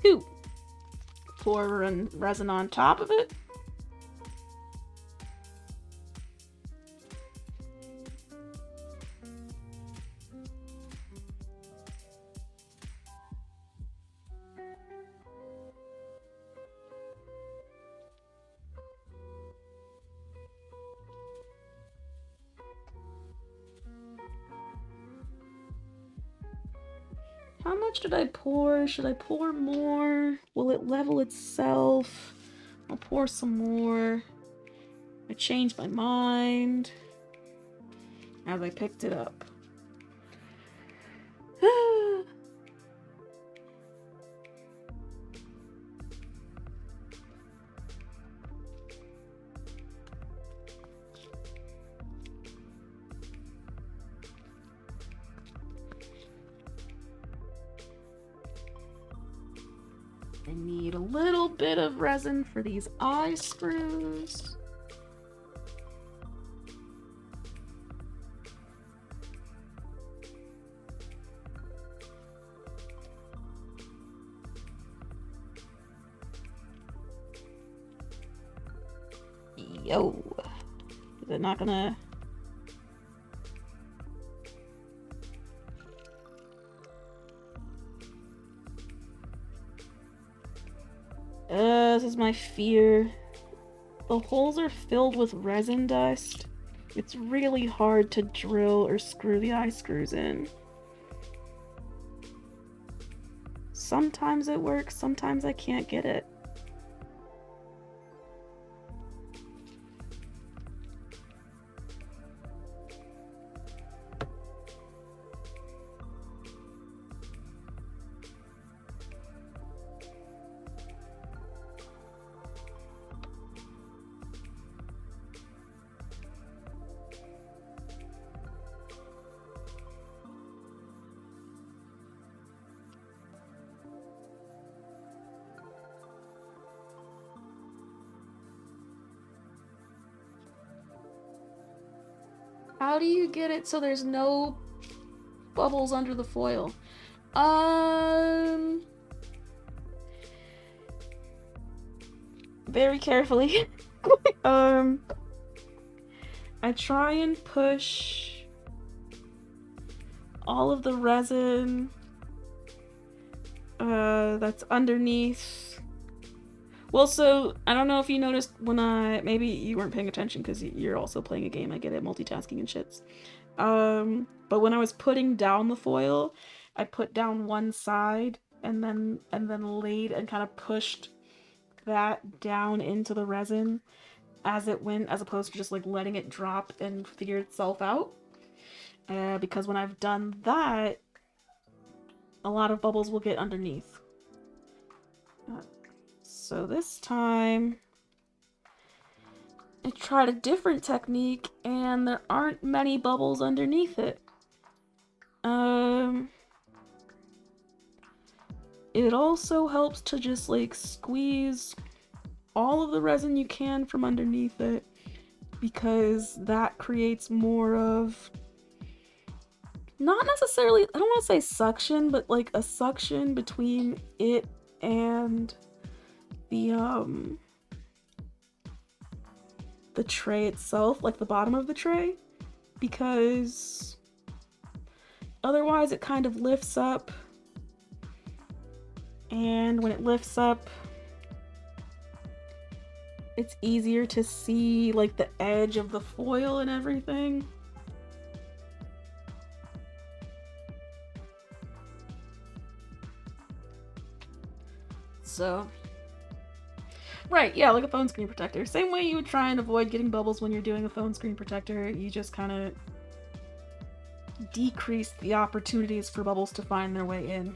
Whew. Pour resin on top of it. How much did I pour? Should I pour more? Will it level itself? I'll pour some more. I changed my mind as I picked it up. I need a little bit of resin for these eye screws. Yo. Is it not gonna... This is my fear. The holes are filled with resin dust. It's really hard to drill or screw the eye screws in. Sometimes it works, sometimes I can't get it. How do you get it so there's no bubbles under the foil? Very carefully. I try and push all of the resin that's underneath. Well, so I don't know if you noticed when maybe you weren't paying attention because you're also playing a game. I get it, multitasking and shits. But when I was putting down the foil, I put down one side and then laid and kind of pushed that down into the resin as it went, as opposed to just like letting it drop and figure itself out. Because when I've done that, a lot of bubbles will get underneath. So this time, I tried a different technique, and there aren't many bubbles underneath it. It also helps to just like squeeze all of the resin you can from underneath it, because that creates more of, not necessarily, I don't want to say suction, but like a suction between it and the tray itself, like the bottom of the tray, because otherwise it kind of lifts up, and when it lifts up, it's easier to see like the edge of the foil and everything. So, right, yeah, like a phone screen protector. Same way you would try and avoid getting bubbles when you're doing a phone screen protector, you just kind of decrease the opportunities for bubbles to find their way in.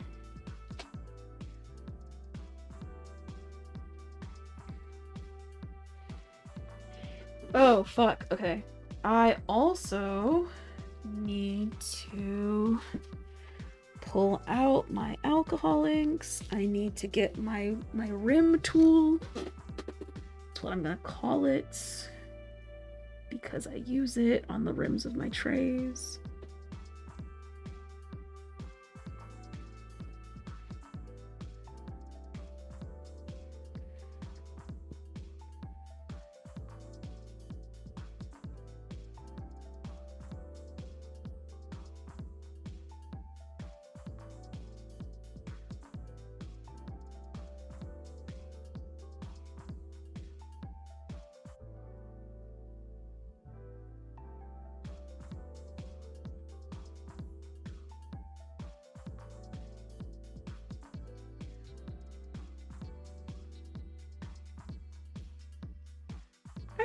Oh, fuck, okay. I also need to pull out my alcohol inks. I need to get my rim tool. That's what I'm gonna call it, because I use it on the rims of my trays.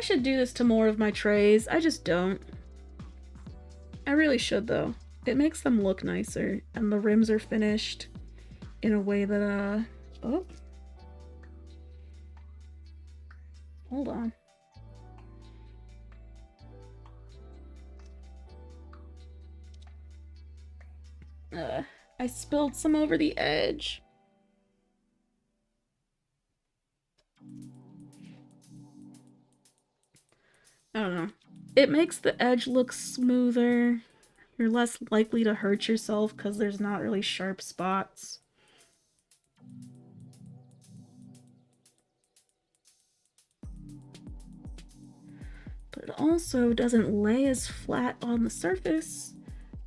should do this to more of my trays. I just don't. I really should, though. It makes them look nicer, and the rims are finished in a way that, oh. Hold on. I spilled some over the edge. I don't know. It makes the edge look smoother. You're less likely to hurt yourself because there's not really sharp spots. But it also doesn't lay as flat on the surface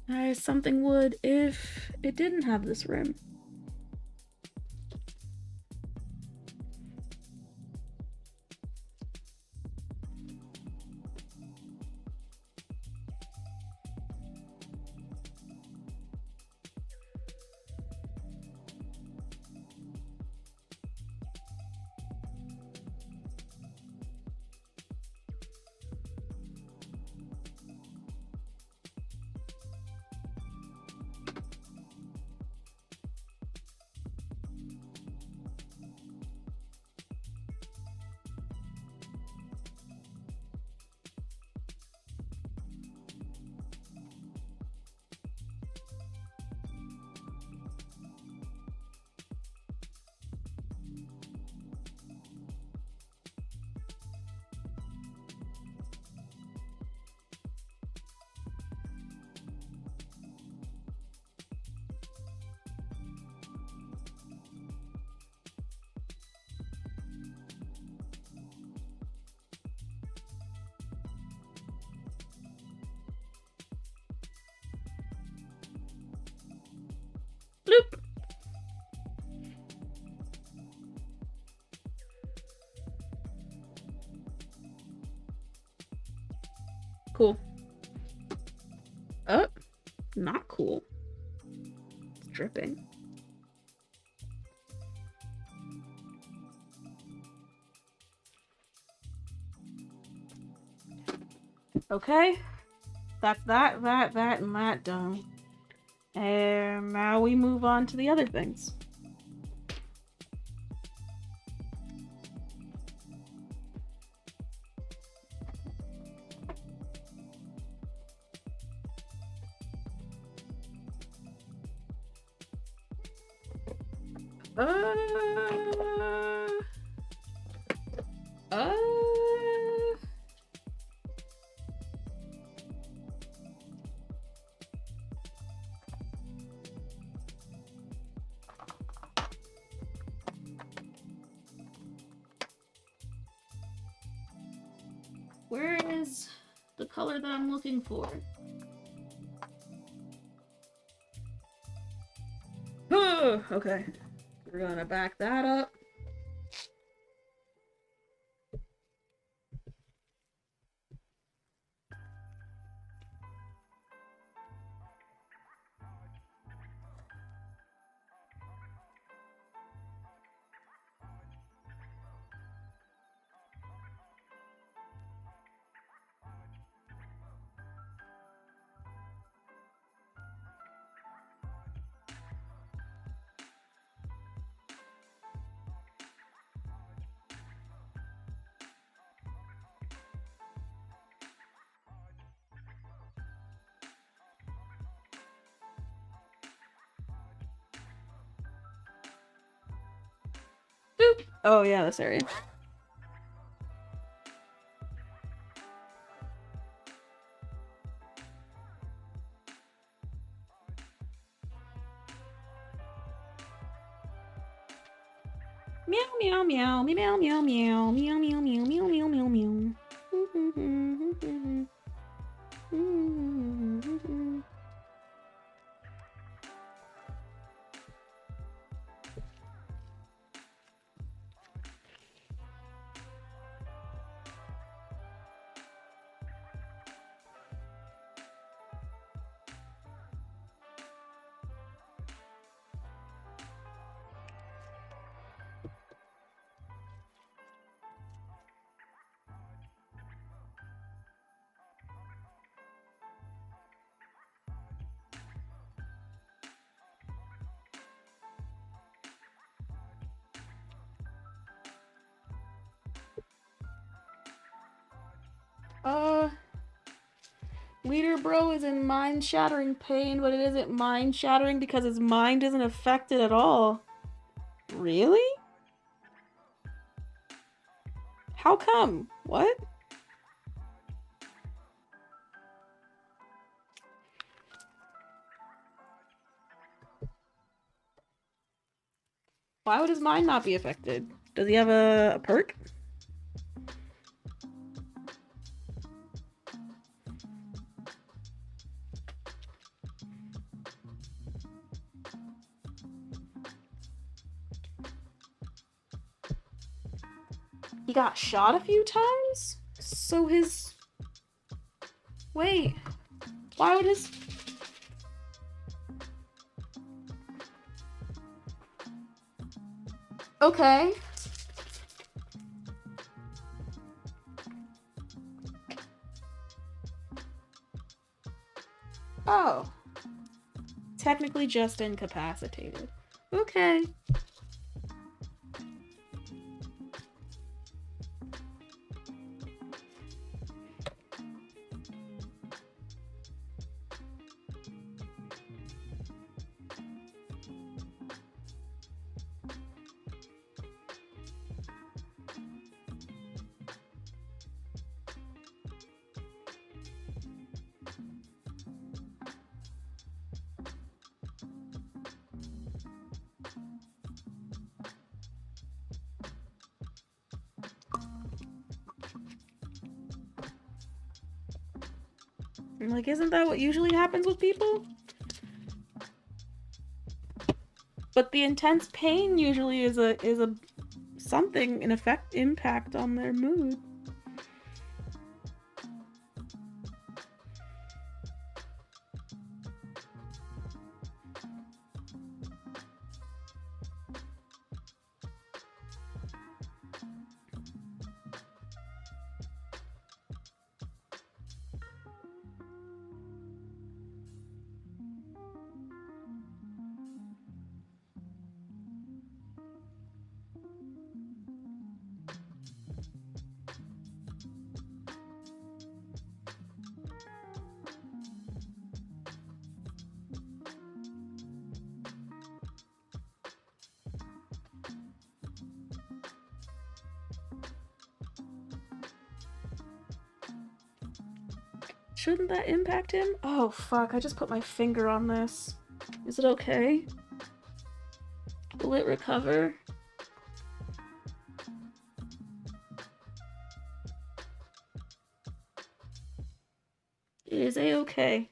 as something would if it didn't have this rim. Bloop! Cool. Oh, not cool. It's dripping. Okay. That's that, and that done. And now we move on to the other things. Where is the color that I'm looking for? Okay. We're gonna back that up. Boop. Oh yeah, this area. Meow meow meow meow meow meow meow meow meow meow meow meow meow. Uh, Leader Bro is in mind-shattering pain, but it isn't mind-shattering because his mind isn't affected at all. Really? How come? What? Why would his mind not be affected? Does he have a perk? He got shot a few times? So his... Wait. Why would his... Okay. Oh. Technically just incapacitated. Okay. I'm like, isn't that what usually happens with people? But the intense pain usually is a something, an impact on their mood. Shouldn't that impact him? Oh, fuck, I just put my finger on this. Is it okay? Will it recover? It is a-okay.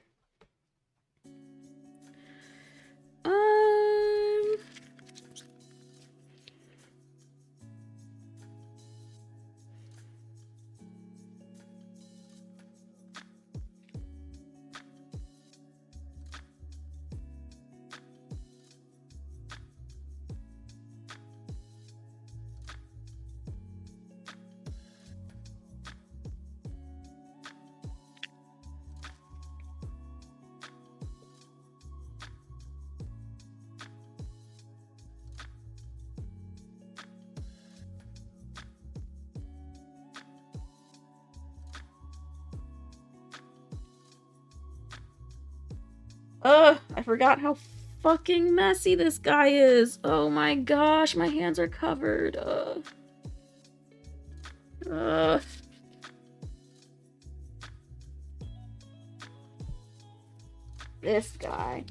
I forgot how fucking messy this guy is. Oh my gosh, my hands are covered. This guy.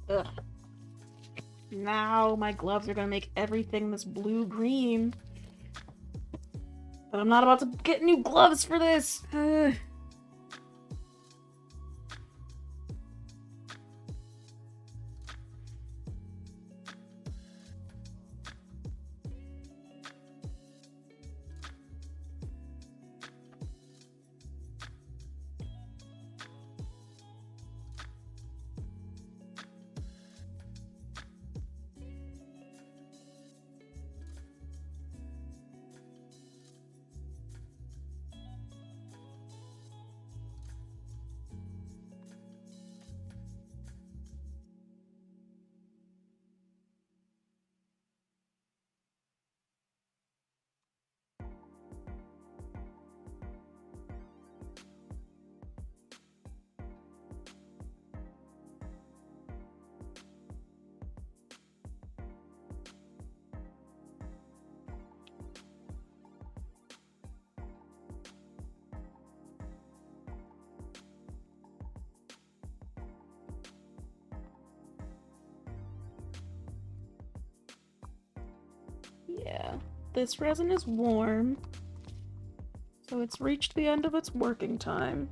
Ugh. Now my gloves are gonna make everything this blue-green. But I'm not about to get new gloves for this. Yeah, this resin is warm, so it's reached the end of its working time.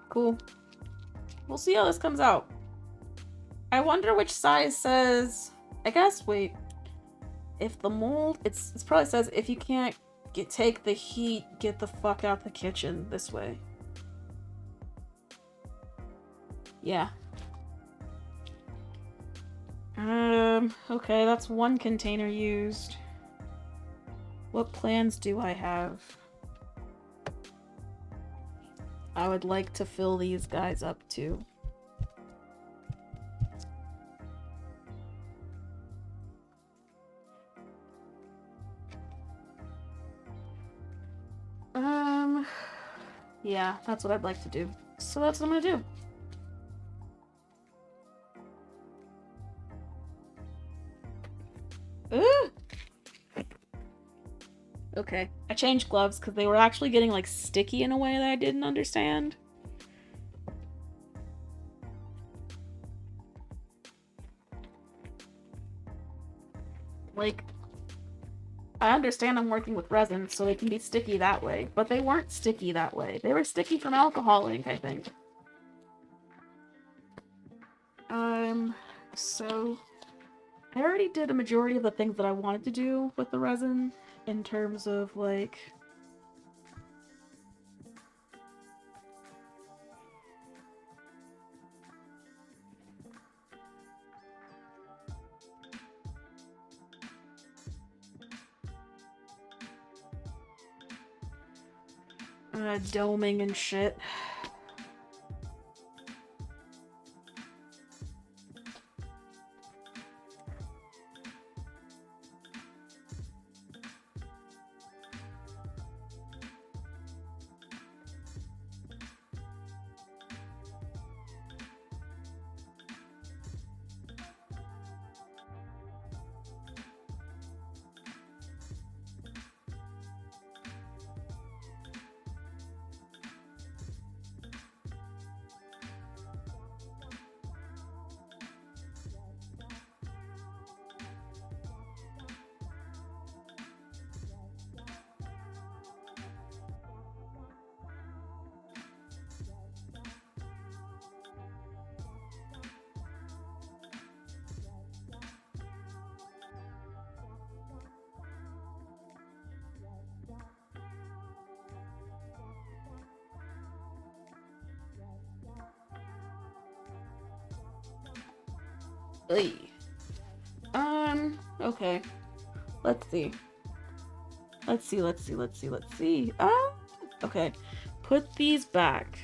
Cool. We'll see how this comes out. I wonder which size says... I guess, wait. If the mold... It probably says if you can't take the heat, get the fuck out the kitchen this way. Yeah. Okay, that's one container used. What plans do I have? I would like to fill these guys up too. Yeah, that's what I'd like to do. So that's what I'm gonna do. Ooh! Okay, I changed gloves because they were actually getting like sticky in a way that I didn't understand. Like, I understand I'm working with resin, so they can be sticky that way, but they weren't sticky that way. They were sticky from alcohol ink, I think. So I already did a majority of the things that I wanted to do with the resin in terms of, like... doming and shit. Ugh. Okay. Let's see. Let's see. Okay. Put these back.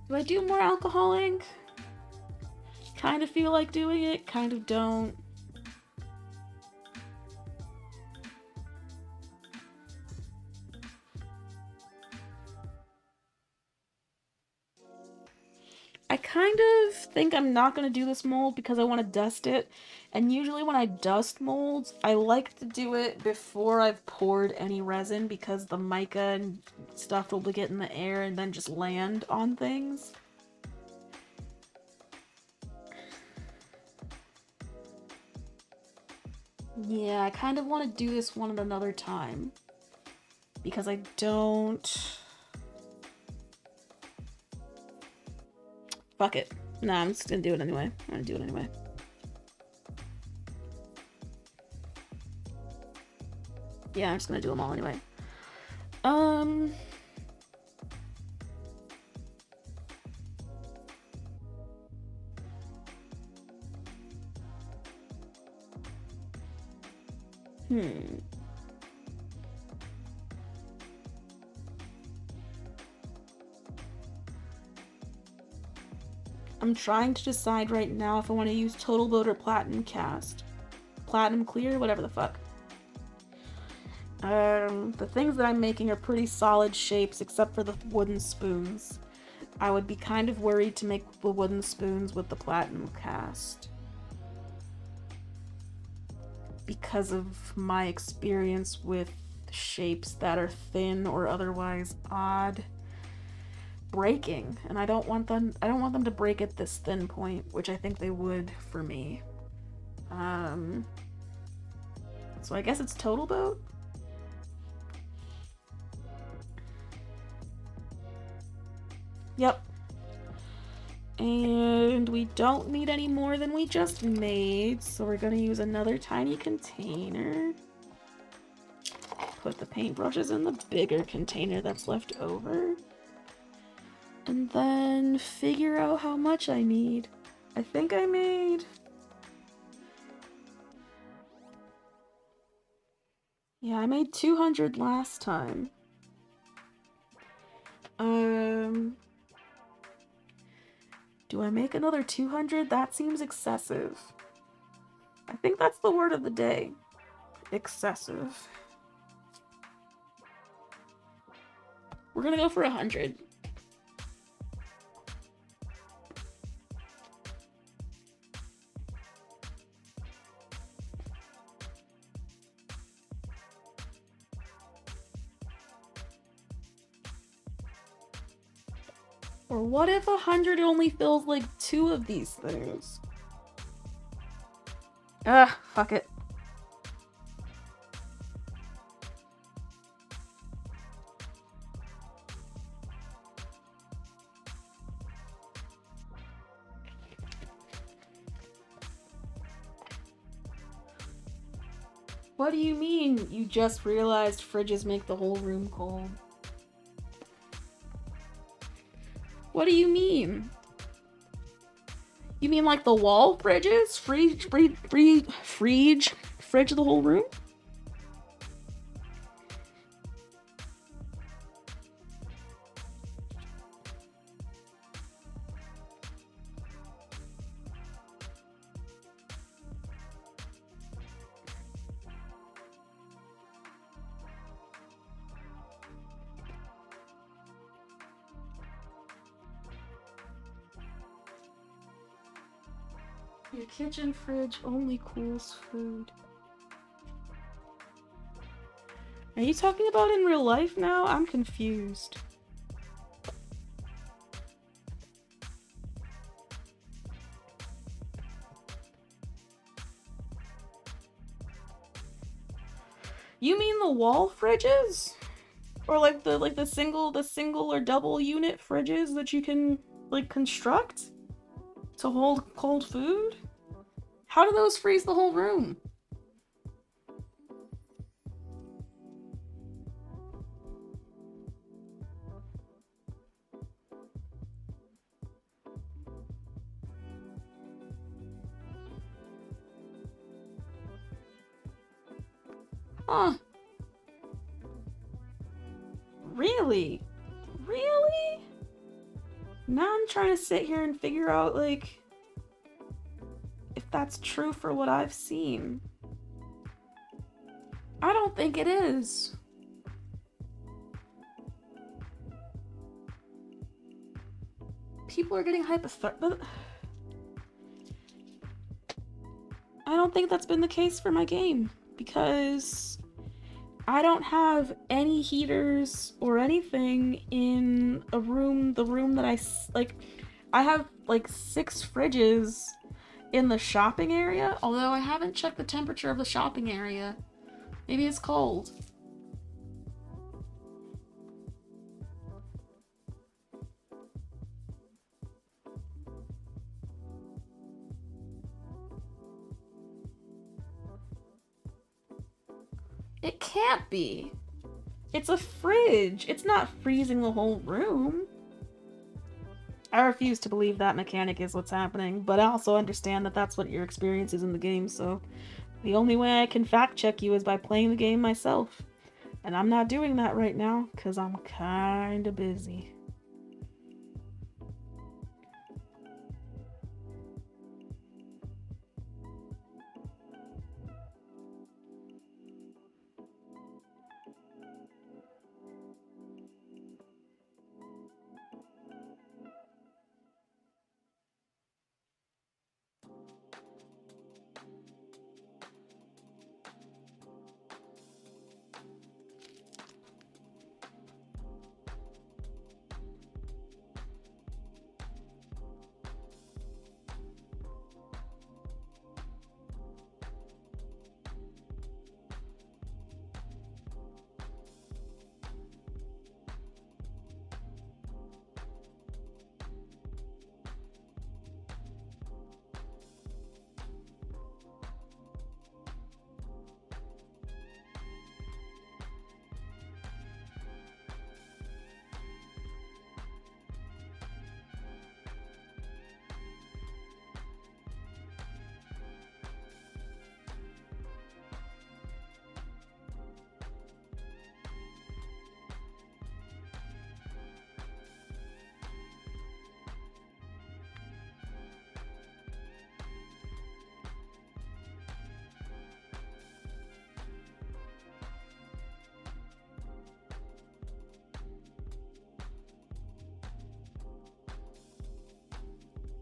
Do I do more alcohol ink? Kind of feel like doing it, kind of don't. I kind of think I'm not going to do this mold because I want to dust it. And usually when I dust molds, I like to do it before I've poured any resin because the mica and stuff will get in the air and then just land on things. Yeah, I kind of want to do this one at another time because I don't... Fuck it. Nah, I'm just gonna do it anyway. I'm gonna do it anyway. Yeah, I'm just gonna do them all anyway. I'm trying to decide right now if I want to use Total Boat or Platinum Cast. Platinum Clear, whatever the fuck. The things that I'm making are pretty solid shapes except for the wooden spoons. I would be kind of worried to make the wooden spoons with the Platinum Cast. Because of my experience with shapes that are thin or otherwise odd breaking, and I don't want them to break at this thin point, which I think they would for me. So I guess it's Total Boat. Yep. And we don't need any more than we just made, so we're gonna use another tiny container. Put the paintbrushes in the bigger container that's left over. And then figure out how much I need. I think I made... Yeah, I made 200 last time. Do I make another 200? That seems excessive. I think that's the word of the day. Excessive. We're gonna go for 100. Or what if 100 only fills like 2 of these things? Fuck it. What do you mean you just realized fridges make the whole room cold? What do you mean? You mean like the wall fridges? Fridge the whole room? Your kitchen fridge only cools food. Are you talking about in real life now? I'm confused. You mean the wall fridges? Or like the single or double unit fridges that you can like construct to hold cold food? How do those freeze the whole room? Huh. Really? Really? Now I'm trying to sit here and figure out, like, if that's true for what I've seen. I don't think it is. people are getting hypothermic, but I don't think that's been the case for my game because I don't have any heaters or anything in the room that I have like 6 fridges in the shopping area, although I haven't checked the temperature of the shopping area. Maybe it's cold. It can't be. It's a fridge. It's not freezing the whole room. I refuse to believe that mechanic is what's happening, but I also understand that that's what your experience is in the game, so the only way I can fact check you is by playing the game myself. And I'm not doing that right now, because I'm kinda busy.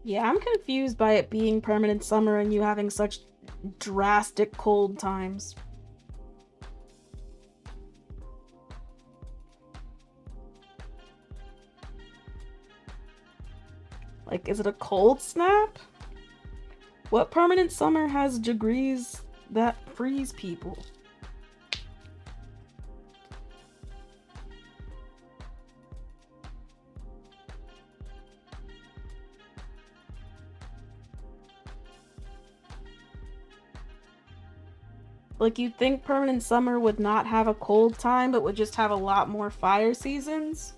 Yeah, I'm confused by it being permanent summer and you having such drastic cold times. Like, is it a cold snap? What permanent summer has degrees that freeze people? Like, you'd think permanent summer would not have a cold time, but would just have a lot more fire seasons?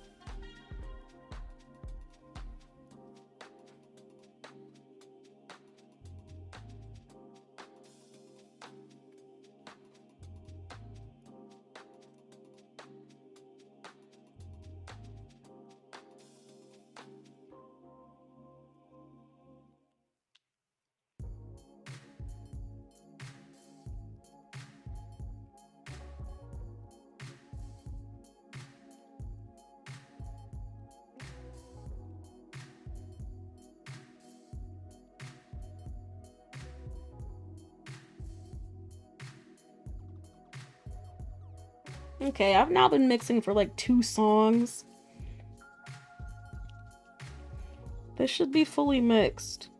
Okay, I've now been mixing for like 2 songs. This should be fully mixed.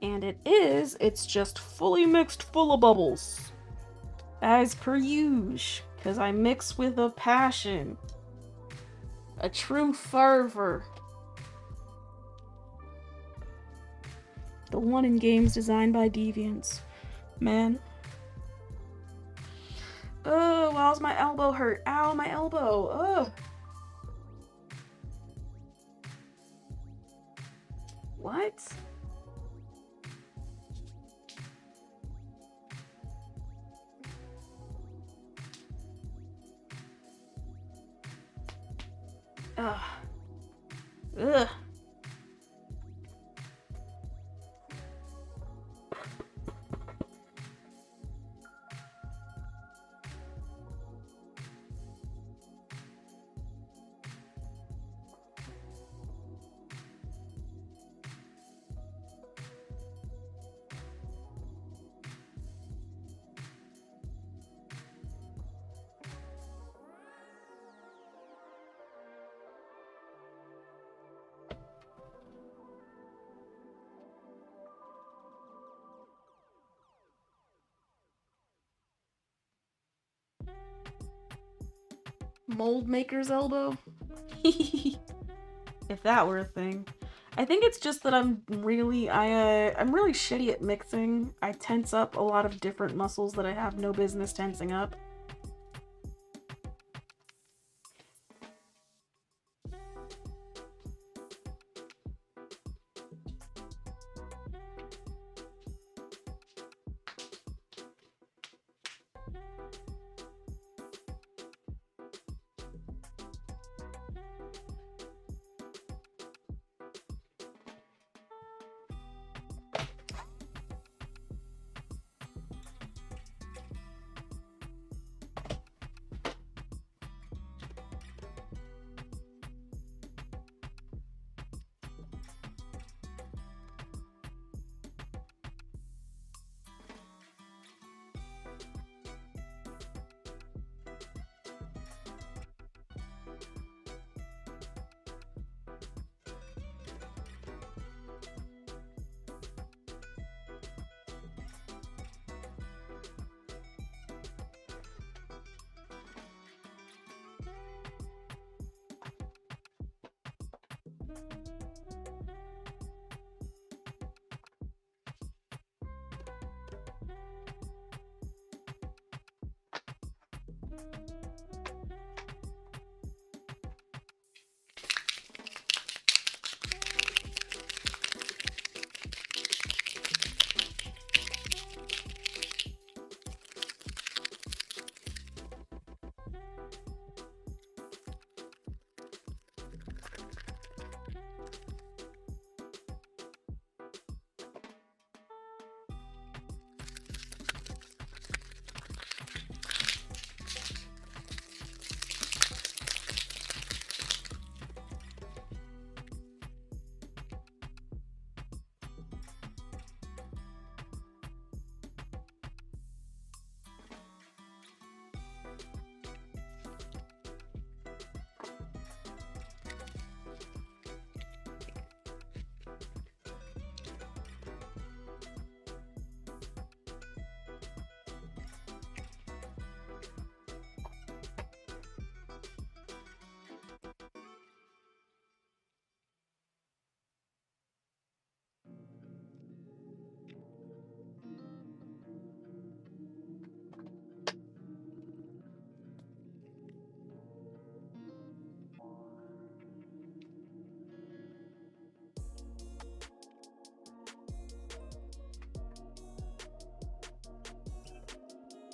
And it is, it's just fully mixed full of bubbles. As per usual, because I mix with a passion. A true fervor. The one in games designed by deviants. Man. Oh, why's my elbow hurt? Ow, my elbow. Ugh. What? Ugh. Ugh. Mold maker's elbow. If that were a thing. I think it's just that I'm really shitty at mixing. I tense up a lot of different muscles that I have no business tensing up.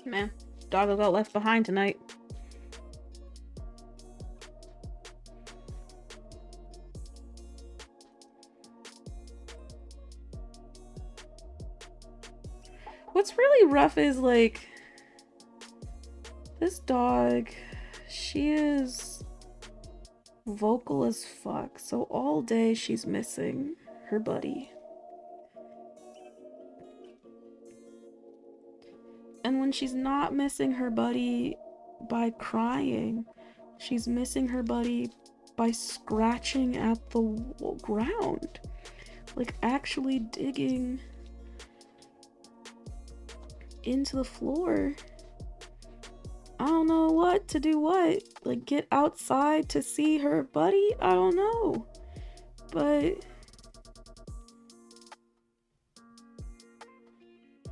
Man, doggo got left behind tonight. What's really rough is like this dog, she is vocal as fuck, so all day she's missing her buddy. And when she's not missing her buddy by crying, she's missing her buddy by scratching at the ground. Like actually digging into the floor. I don't know what to do what. Like get outside to see her buddy? I don't know. But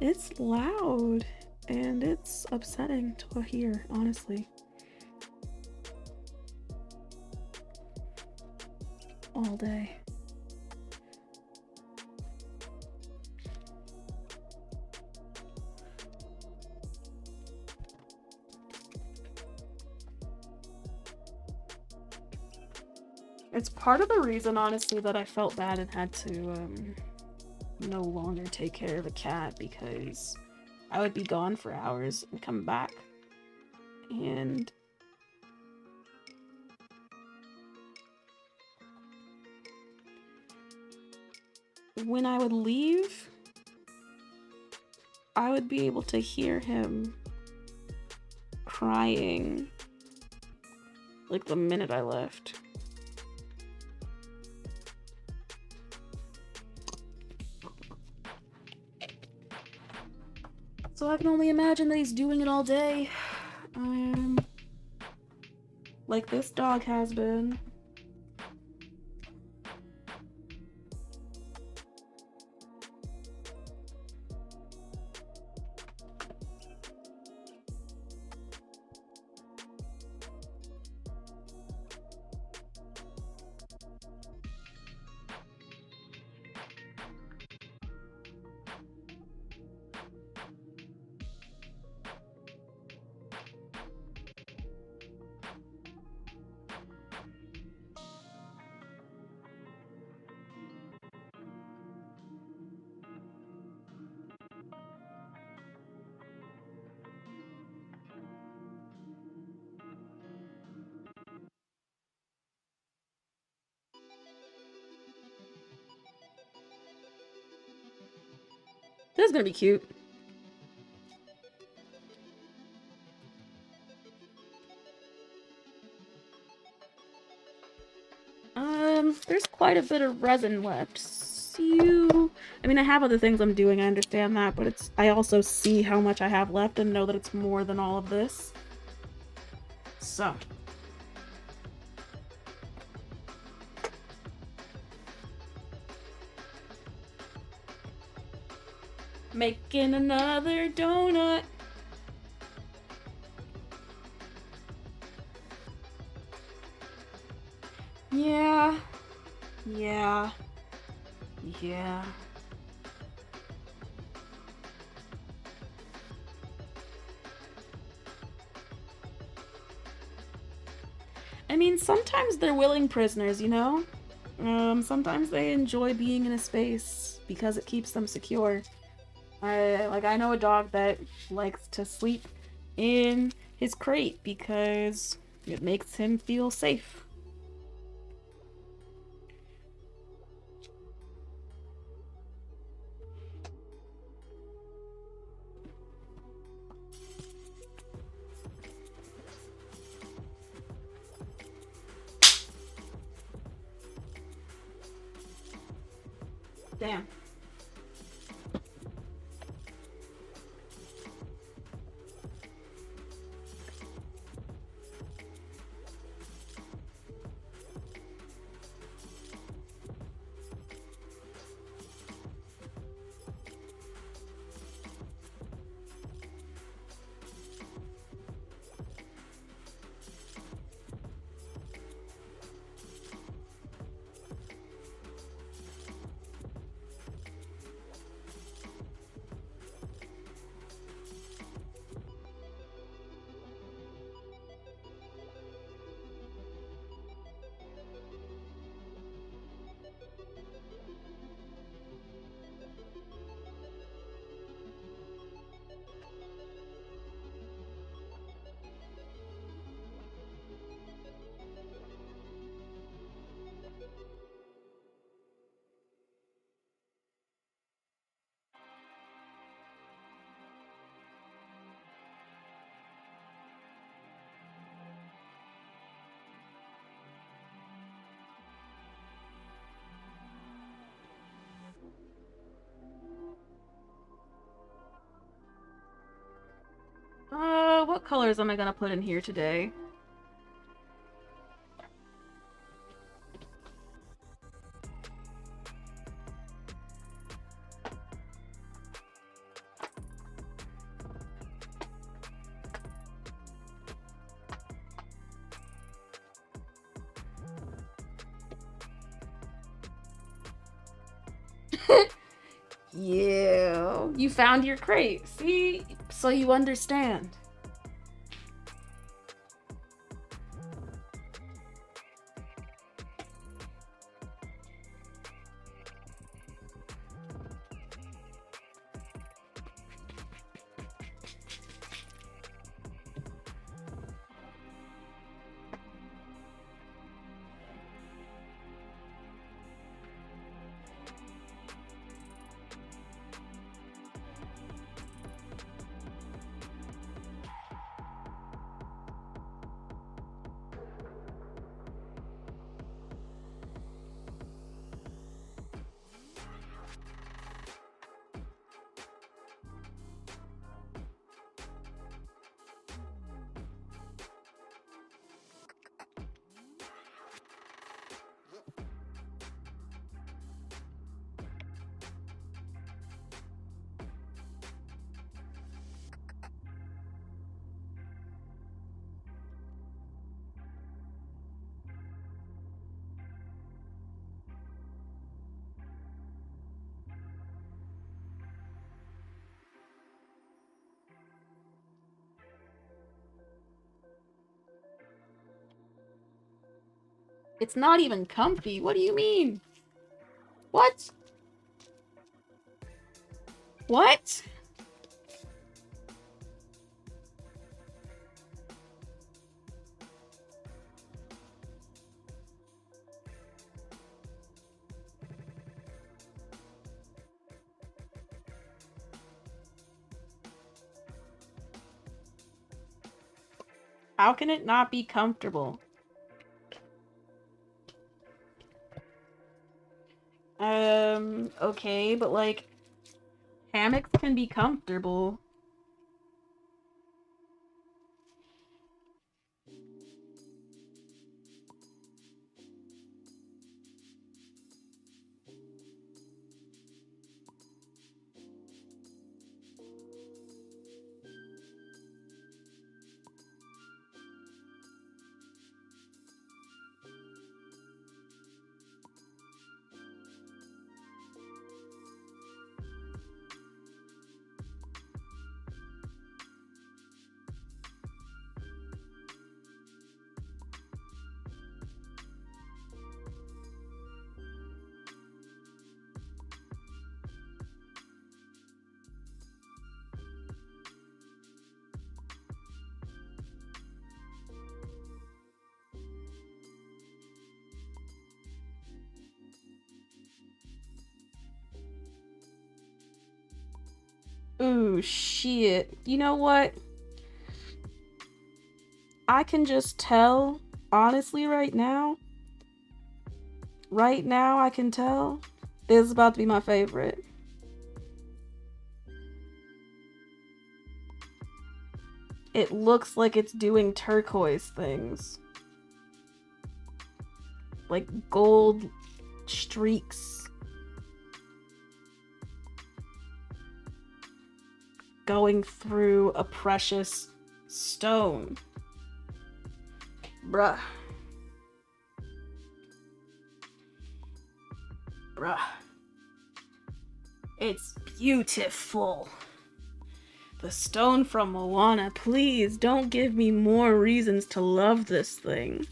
it's loud and it's upsetting to hear, honestly. All day. It's part of the reason, honestly, that I felt bad and had to no longer take care of a cat, because I would be gone for hours and come back. And when I would leave, I would be able to hear him crying like the minute I left. So I can only imagine that he's doing it all day. like this dog has been. This is gonna be cute. There's quite a bit of resin left. I mean, I have other things I'm doing, I understand that, but I also see how much I have left and know that it's more than all of this. So. Making another donut. Yeah. Yeah. Yeah. I mean, sometimes they're willing prisoners, you know? Sometimes they enjoy being in a space because it keeps them secure. I know a dog that likes to sleep in his crate because it makes him feel safe. Damn. What colors am I gonna put in here today? Yeah, you found your crate. See? So you understand. It's not even comfy. What do you mean? What? What? How can it not be comfortable? Okay, but like, hammocks can be comfortable. Ooh, shit. You know what? I can just tell, honestly, right now, I can tell this is about to be my favorite. It looks like it's doing turquoise things. Like gold streaks going through a precious stone. Bruh. Bruh. It's beautiful. The stone from Moana, please don't give me more reasons to love this thing.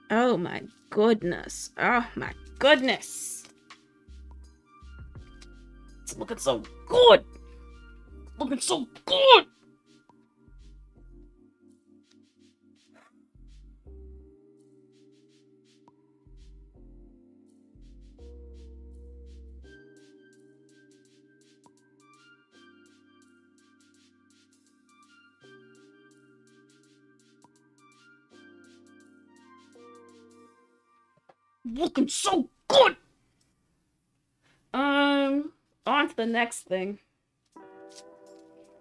Oh my goodness. Oh my goodness. It's looking so good. Looking so good. Looking so good. On to the next thing.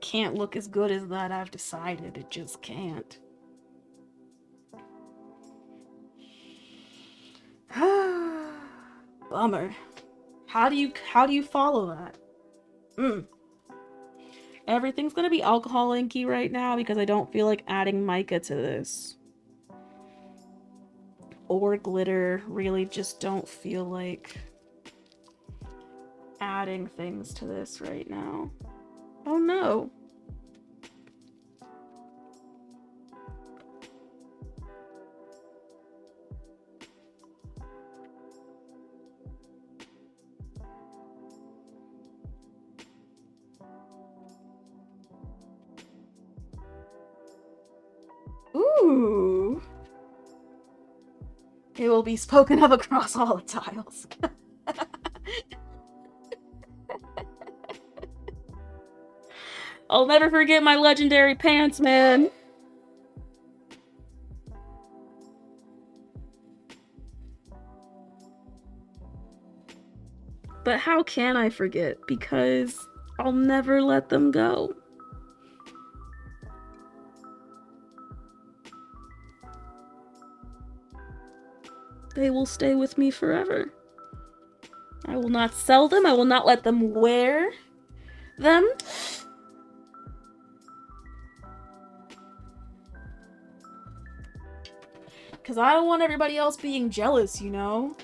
Can't look as good as that, I've decided. It just can't. Bummer. How do you follow that? Everything's gonna be alcohol inky right now because I don't feel like adding mica to this. Or glitter. Really just don't feel like adding things to this right now. Oh no. Ooh. It will be spoken of across all the tiles. I'll never forget my legendary pants, man. But how can I forget? Because I'll never let them go. They will stay with me forever. I will not sell them. I will not let them wear them. Because I don't want everybody else being jealous, you know?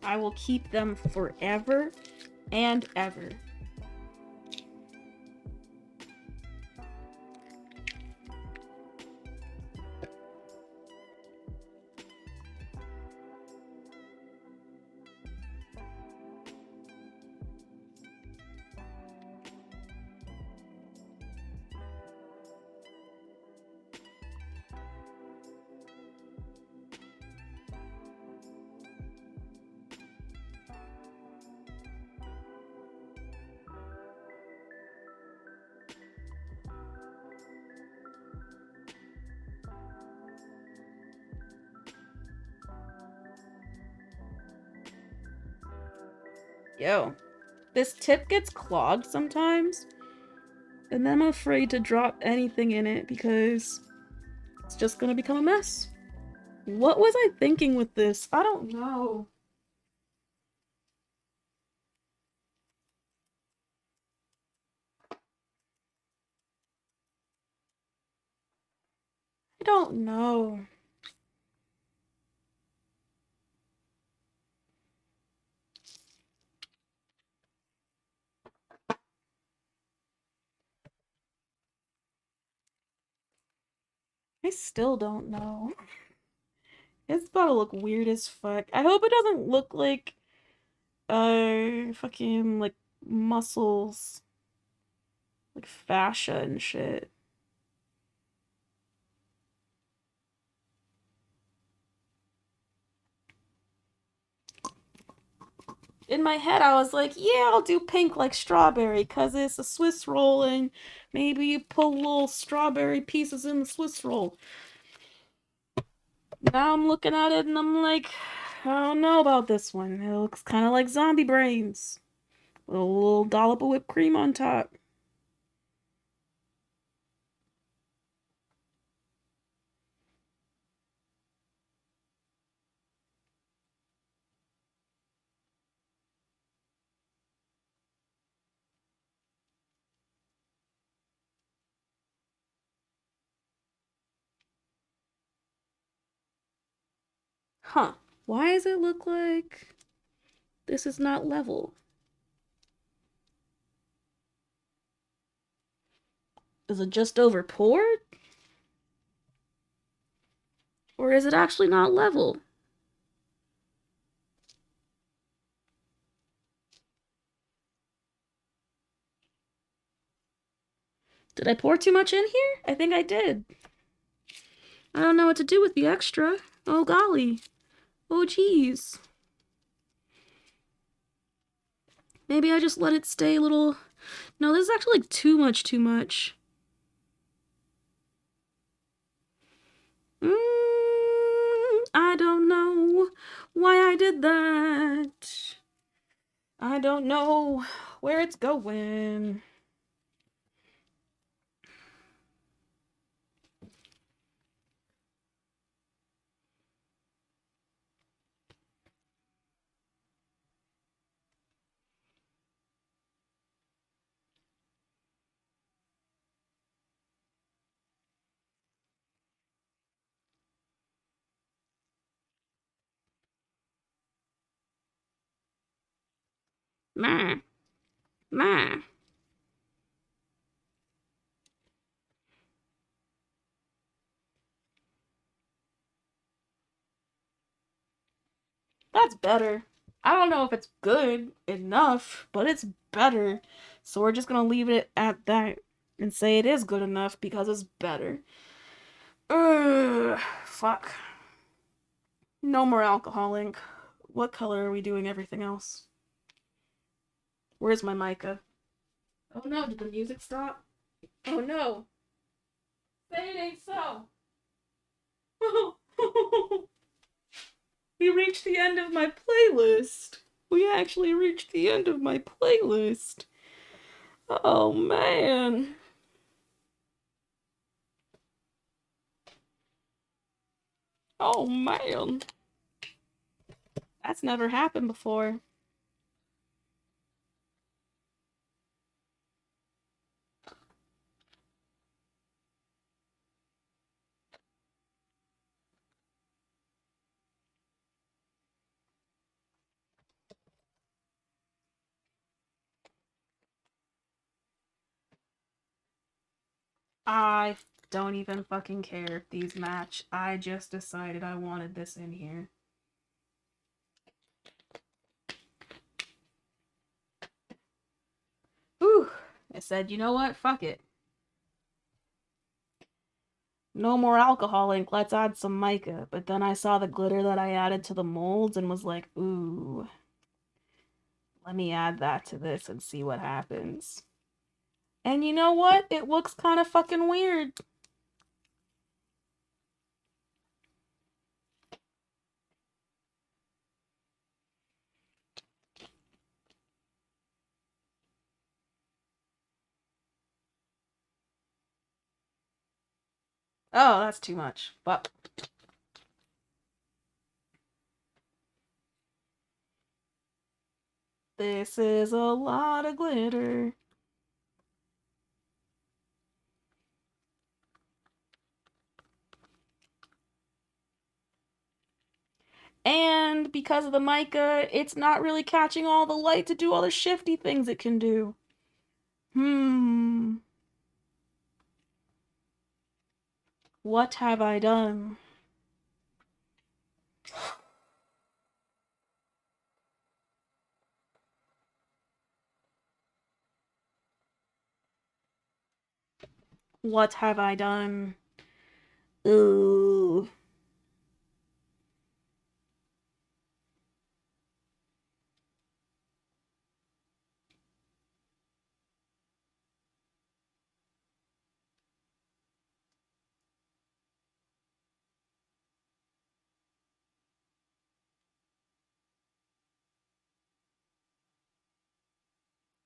I will keep them forever and ever. Yo, this tip gets clogged sometimes, and then I'm afraid to drop anything in it because it's just gonna become a mess. What was I thinking with this? I don't know. I don't know. I still don't know. It's about to look weird as fuck. I hope it doesn't look like fucking like muscles, like fascia and shit. In my head, I was like, yeah, I'll do pink like strawberry because it's a Swiss roll and maybe you put little strawberry pieces in the Swiss roll. Now I'm looking at it and I'm like, I don't know about this one. It looks kind of like zombie brains with a little dollop of whipped cream on top. Huh. Why does it look like this is not level? Is it just over poured? Or is it actually not level? Did I pour too much in here? I think I did. I don't know what to do with the extra. Oh golly. Oh geez. Maybe I just let it stay a little. No, this is actually like too much. I don't know why I did that. I don't know where it's going. Meh. Meh. That's better. I don't know if it's good enough, but it's better. So we're just gonna leave it at that and say it is good enough because it's better. Ugh, fuck. No more alcohol ink. What color are we doing everything else? Where's my mica? Oh no, did the music stop? Oh no. Say it ain't so. We reached the end of my playlist. We actually reached the end of my playlist. Oh man. Oh man. That's never happened before. I don't even fucking care if these match. I just decided I wanted this in here. Whew. I said, you know what? Fuck it. No more alcohol ink. Let's add some mica. But then I saw the glitter that I added to the molds and was like, ooh, let me add that to this and see what happens. And you know what? It looks kind of fucking weird. Oh, that's too much. But this is a lot of glitter. And because of the mica, it's not really catching all the light to do all the shifty things it can do. What have I done? What have I done? Ooh.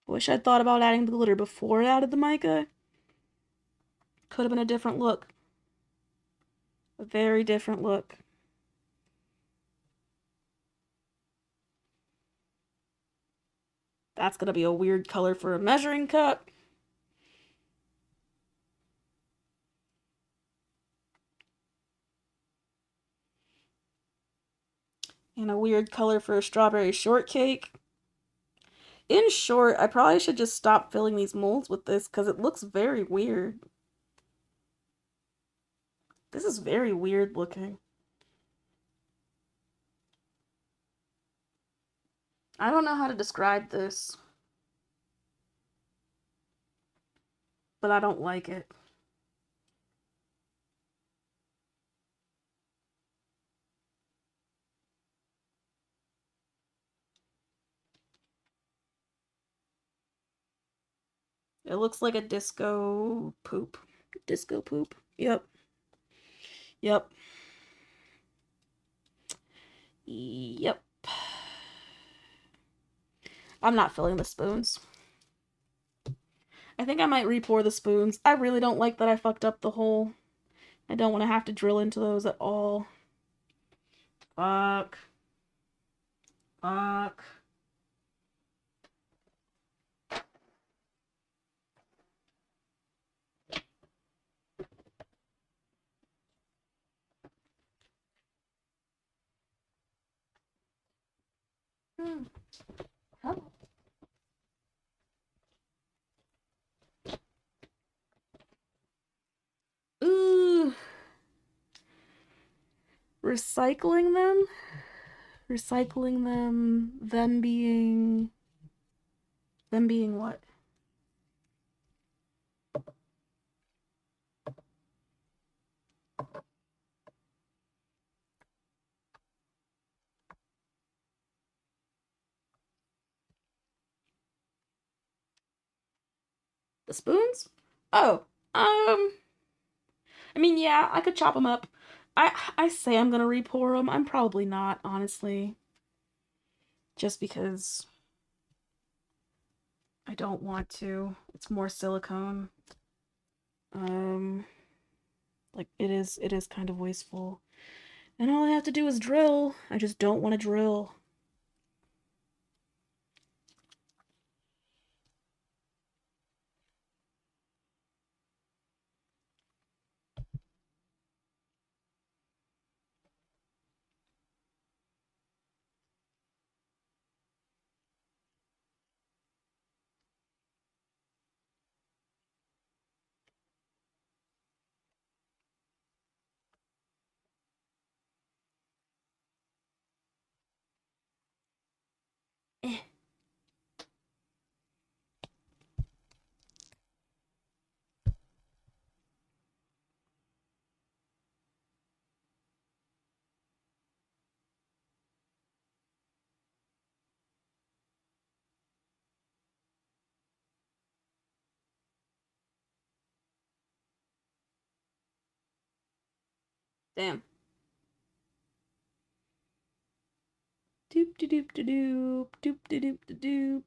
Wish I'd thought about adding the glitter before I added the mica. Could have been a different look. A very different look. That's gonna be a weird color for a measuring cup. And a weird color for a strawberry shortcake. In short, I probably should just stop filling these molds with this because it looks very weird. This is very weird looking. I don't know how to describe this, but I don't like it. It looks like a disco poop. Disco poop. Yep. Yep. Yep. I'm not filling the spoons. I think I might re-pour the spoons. I really don't like that I fucked up the hole. I don't want to have to drill into those at all. Fuck. Fuck. Oh. Ooh. Recycling them? Recycling them, them being. Them being what? The spoons? Oh, I mean, yeah, I could chop them up. I say I'm gonna re-pour them. I'm probably not, honestly. Just because I don't want to. It's more silicone. Um, like it is kind of wasteful. And all I have to do is drill. I just don't want to drill. Damn. Doop de doop de doop. Doop de doop de doop.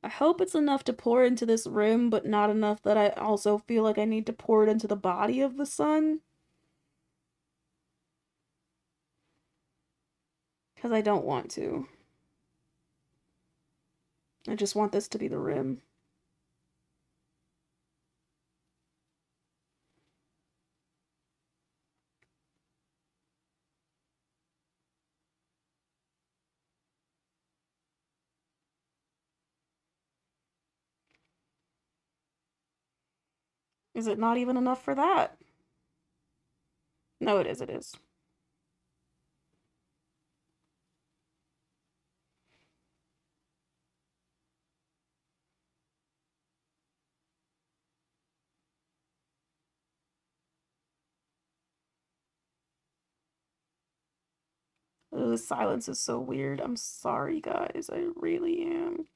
I hope it's enough to pour into this rim, but not enough that I also feel like I need to pour it into the body of the sun. Because I don't want to. I just want this to be the rim. Is it not even enough for that? No, it is, it is. Ugh, the silence is so weird. I'm sorry, guys. I really am.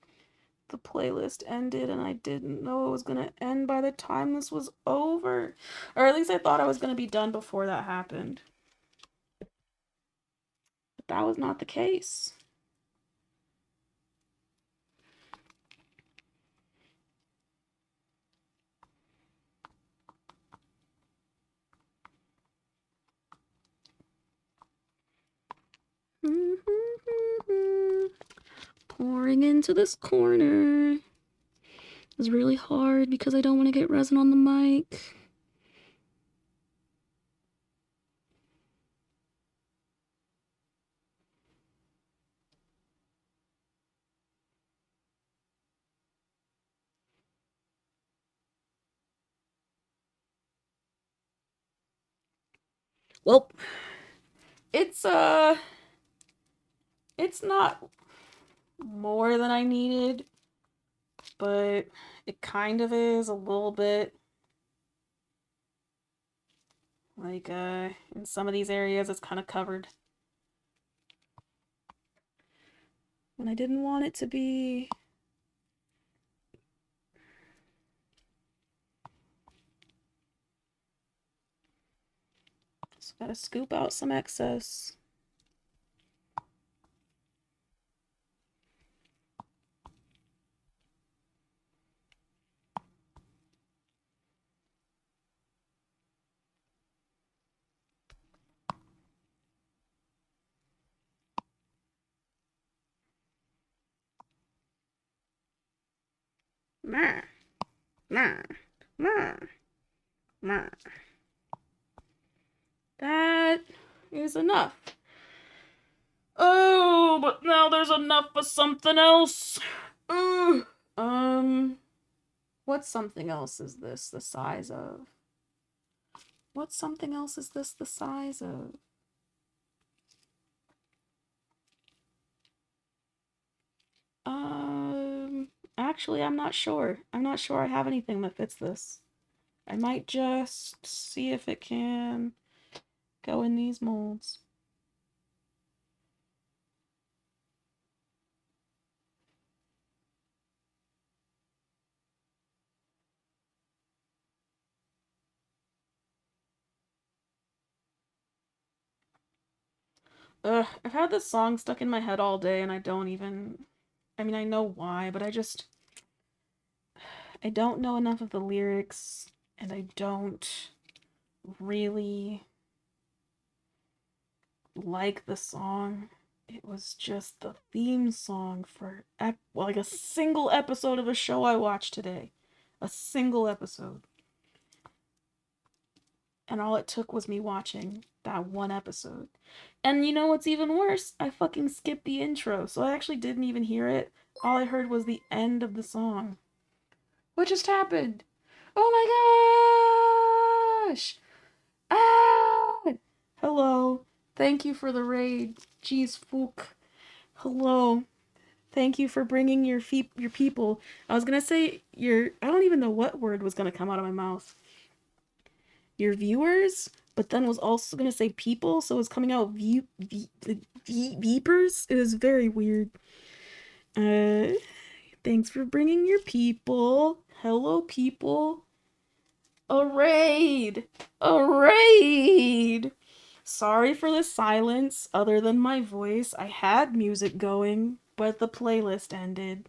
The playlist ended and I didn't know it was gonna end by the time this was over. Or at least I thought I was gonna be done before that happened. But that was not the case. Pouring into this corner is really hard because I don't want to get resin on the mic. Well, it's it's not more than I needed, but it kind of is a little bit. Like, in some of these areas, it's kind of covered. And I didn't want it to be. Just gotta scoop out some excess. Meh, meh, meh, meh. That is enough. Oh, but now there's enough for something else. Ugh. What something else is this the size of? What something else is this the size of? Actually, I'm not sure. I'm not sure I have anything that fits this. I might just see if it can go in these molds. Ugh, I've had this song stuck in my head all day and I don't even. I mean, I know why, but I don't know enough of the lyrics and I don't really like the song. It was just the theme song for like a single episode of a show I watched today. A single episode. And all it took was me watching that one episode. And you know what's even worse? I fucking skipped the intro, so I actually didn't even hear it. All I heard was the end of the song. What just happened? Oh my gosh! Ah! Hello. Thank you for the raid. Jeez, Fook. Hello. Thank you for bringing your people. I was gonna say your. I don't even know what word was gonna come out of my mouth. Your viewers, but then was also gonna say people, so it was coming out beepers. It was very weird. Uh, thanks for bringing your people. Hello, people. A raid. A raid. Sorry for the silence, other than my voice. I had music going, but the playlist ended.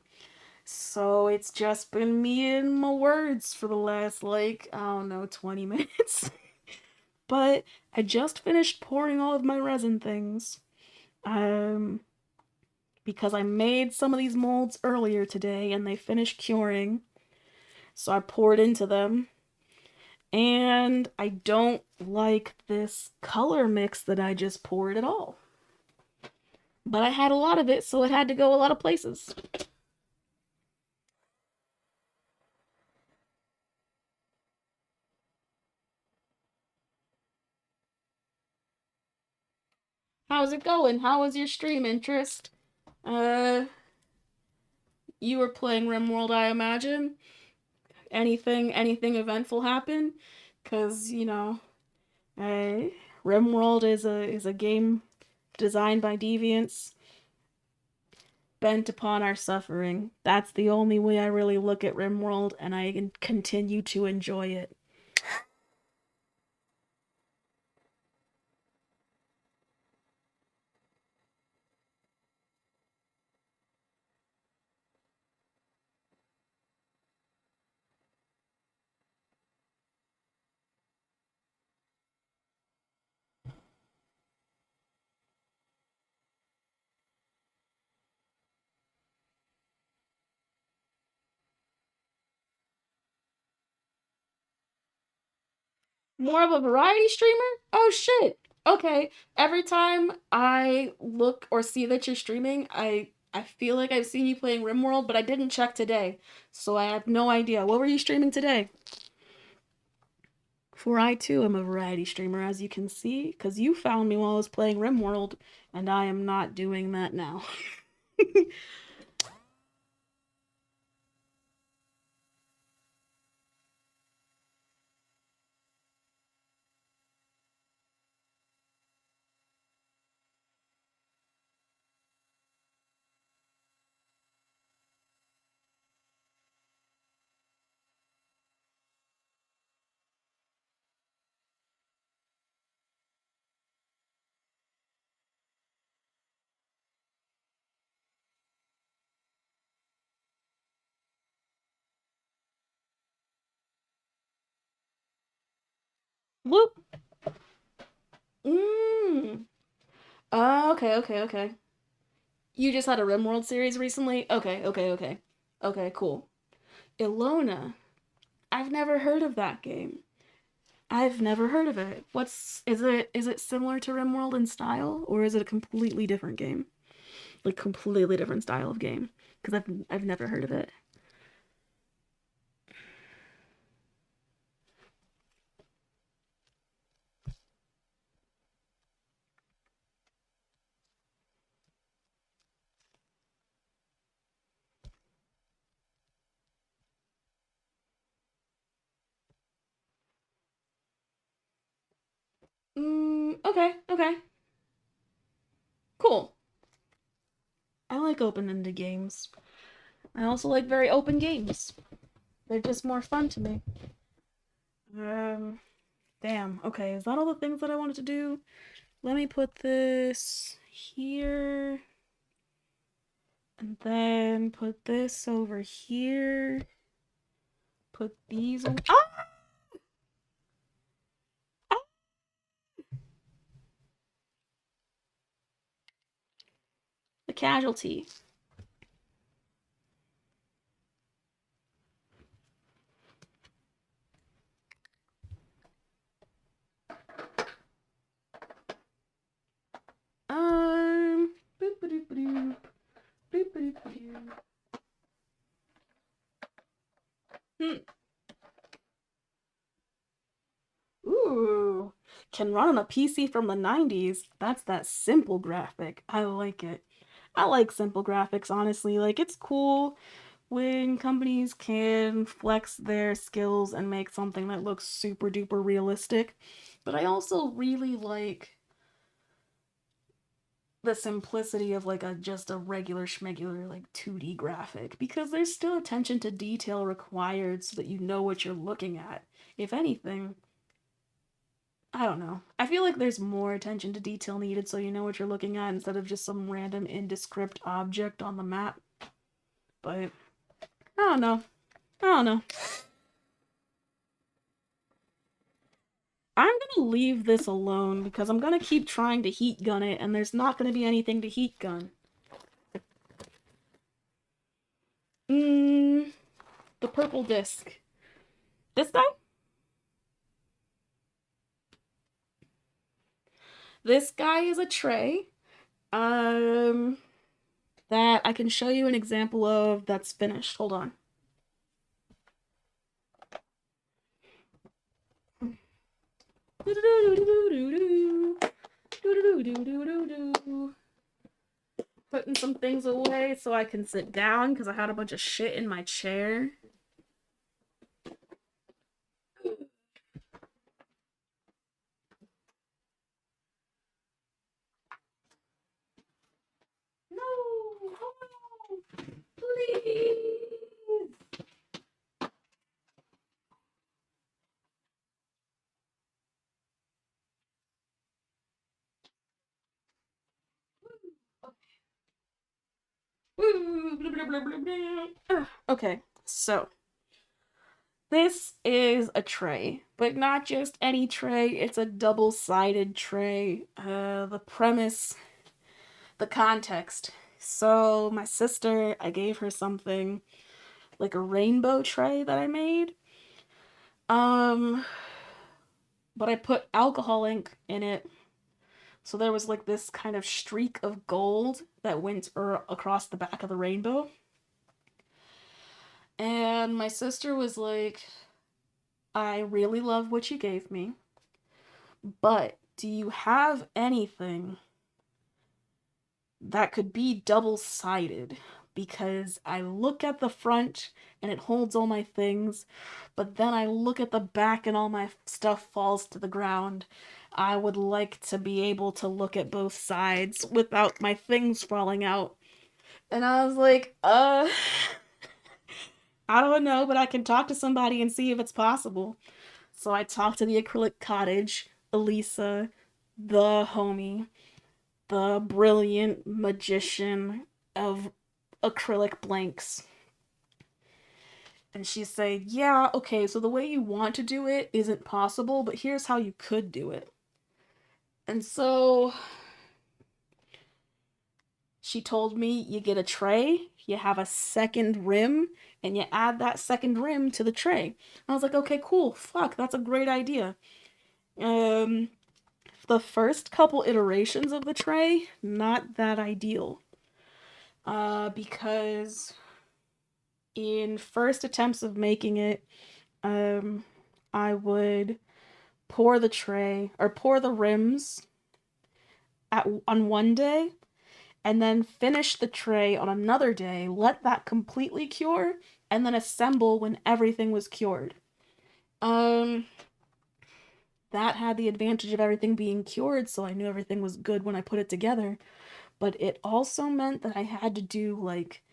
So it's just been me and my words for the last, like, I don't know, 20 minutes. But I just finished pouring all of my resin things. Um, because I made some of these molds earlier today and they finished curing. So I poured into them. And I don't like this color mix that I just poured at all. But I had a lot of it, so it had to go a lot of places. How's it going? How was your stream interest? Uh, you were playing RimWorld, I imagine. Anything eventful happen? Cause uh, RimWorld is a game designed by deviants, bent upon our suffering. That's the only way I really look at RimWorld, and I can continue to enjoy it. More of a variety streamer? Oh shit. Okay. Every time I look or see that you're streaming, I feel like I've seen you playing RimWorld, but I didn't check today. So I have no idea. What were you streaming today? For I too am a variety streamer, as you can see, because you found me while I was playing RimWorld, and I am not doing that now. Whoop. Mmm. Okay, okay, okay. You just had a RimWorld series recently? Okay, okay, okay. Okay, cool. Ilona. I've never heard of that game. I've never heard of it. Is it similar to RimWorld in style or is it a completely different game? Like completely different style of game? Because I've never heard of it. Okay, okay. Cool. I like open-ended games. I also like very open games. They're just more fun to me. Um damn. Okay, is that all the things that I wanted to do? Let me put this here and then put this over here. Put these on. Ah! The casualty. Boop boop boop boop boop boop. Hmm. Ooh, can run on a PC from the 90s. That's that simple graphic. I like it. I like simple graphics, honestly. Like, it's cool when companies can flex their skills and make something that looks super duper realistic. But I also really like the simplicity of like a just a regular schmegular like 2D graphic because there's still attention to detail required so that you know what you're looking at. If anything, I don't know. I feel like there's more attention to detail needed so you know what you're looking at instead of just some random indescript object on the map. But I don't know. I don't know. I'm gonna leave this alone because I'm gonna keep trying to heat gun it and there's not gonna be anything to heat gun. Mmm, the purple disc. This guy? This guy is a tray. Um, that I can show you an example of that's finished. Hold on. Putting some things away so I can sit down because I had a bunch of shit in my chair. No! Oh no! Please! Okay, so this is a tray, but not just any tray, it's a double sided tray. The premise, the context. So, my sister, I gave her something like a rainbow tray that I made. Um, but I put alcohol ink in it. So there was like this kind of streak of gold that went across the back of the rainbow. And my sister was like, I really love what you gave me, but do you have anything that could be double sided? Because I look at the front and it holds all my things, but then I look at the back and all my stuff falls to the ground. I would like to be able to look at both sides without my things falling out. And I was like, I don't know, but I can talk to somebody and see if it's possible. So I talked to the Acrylic Cottage, Elisa, the homie, the brilliant magician of acrylic blanks. And she said, yeah, okay, so the way you want to do it isn't possible, but here's how you could do it. And so she told me you get a tray, you have a second rim, and you add that second rim to the tray. I was like, okay, cool, fuck, that's a great idea. Um, the first couple iterations of the tray, not that ideal. Because in first attempts of making it, um, I would pour the tray or pour the rims on one day and then finish the tray on another day, let that completely cure, and then assemble when everything was cured. Um, that had the advantage of everything being cured, so I knew everything was good when I put it together. But it also meant that I had to do like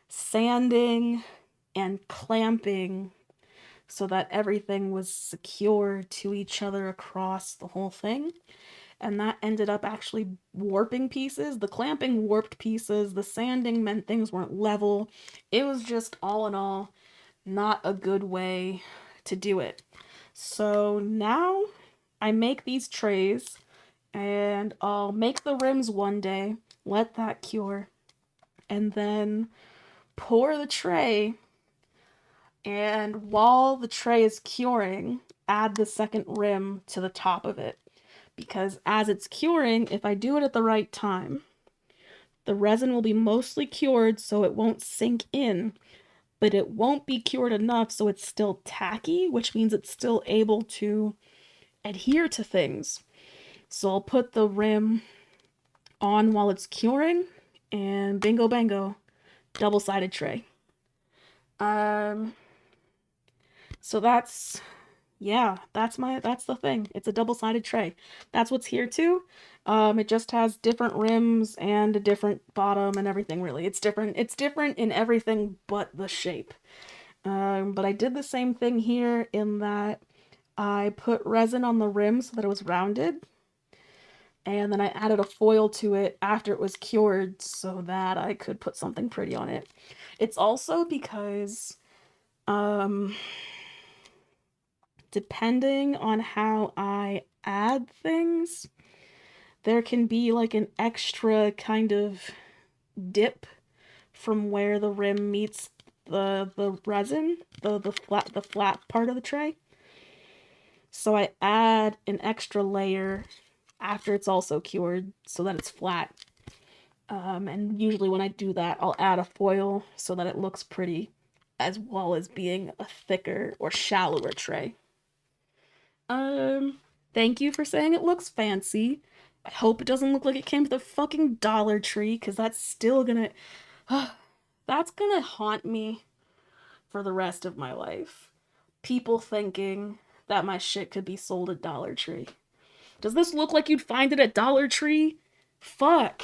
sanding and clamping so that everything was secure to each other across the whole thing. And that ended up actually warping pieces. The clamping warped pieces, the sanding meant things weren't level. It was just all in all not a good way to do it. So now I make these trays and I'll make the rims one day, let that cure, and then pour the tray. And while the tray is curing, add the second rim to the top of it. Because as it's curing, if I do it at the right time, the resin will be mostly cured so it won't sink in, but it won't be cured enough so it's still tacky, which means it's still able to adhere to things. So I'll put the rim on while it's curing, and bingo bango, double-sided tray. Um, so that's the thing. It's a double-sided tray. That's what's here too. It just has different rims and a different bottom and everything really. It's different in everything but the shape. But I did the same thing here in that I put resin on the rim so that it was rounded, and then I added a foil to it after it was cured so that I could put something pretty on it. It's also because, um, depending on how I add things, there can be like an extra kind of dip from where the rim meets the resin, the flat part of the tray. So I add an extra layer after it's also cured so that it's flat. And usually when I do that, I'll add a foil so that it looks pretty, as well as being a thicker or shallower tray. Um, Thank you for saying it looks fancy. I hope it doesn't look like it came to the fucking Dollar Tree, because that's still gonna. That's gonna haunt me for the rest of my life. People thinking that my shit could be sold at Dollar Tree. Does this look like you'd find it at Dollar Tree? Fuck.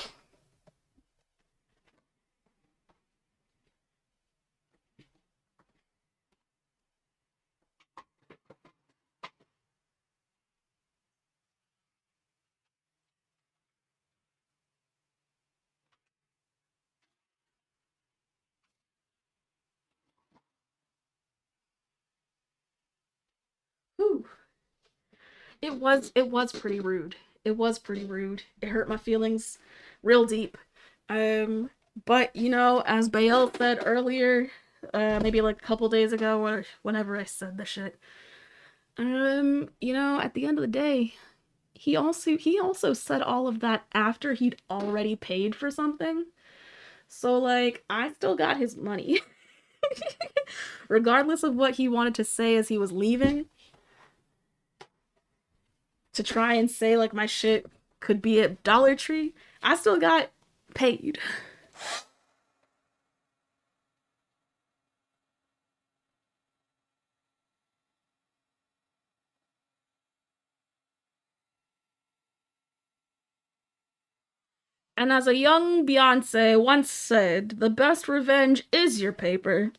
Whew. It was pretty rude. It was pretty rude. It hurt my feelings real deep. Um but as Bael said earlier, maybe like a couple days ago or whenever I said the shit. At the end of the day, he also said all of that after he'd already paid for something. So like I still got his money. Regardless of what he wanted to say as he was leaving, to try and say like my shit could be at Dollar Tree, I still got paid. And as a young Beyonce once said, the best revenge is your paper.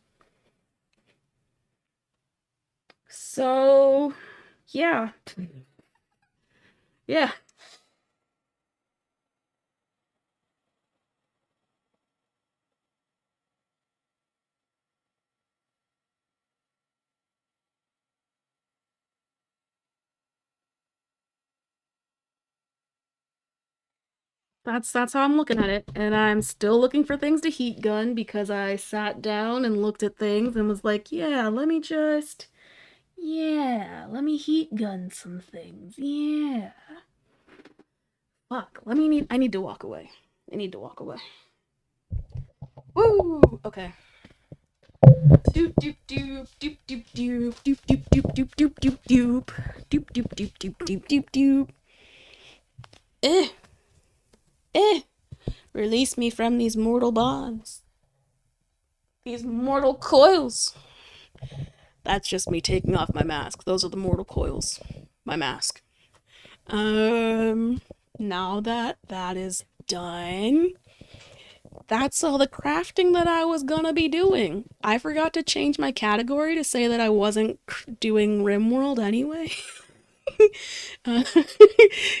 So, yeah. Yeah. That's how I'm looking at it. And I'm still looking for things to heat gun because I sat down and looked at things and was like, let me heat gun some things. Yeah. Fuck. I need to walk away. I need to walk away. Woo! Okay. Doop doop doop doop doop doop doop doop doop doop doop doop doop doop doop doop doop doop doop doop. Eh, eh. Release me from these mortal bonds. These mortal coils. That's just me taking off my mask. Those are the mortal coils. My mask. Um, Now that that is done, that's all the crafting that I was gonna be doing. I forgot to change my category to say that I wasn't doing RimWorld anyway. uh,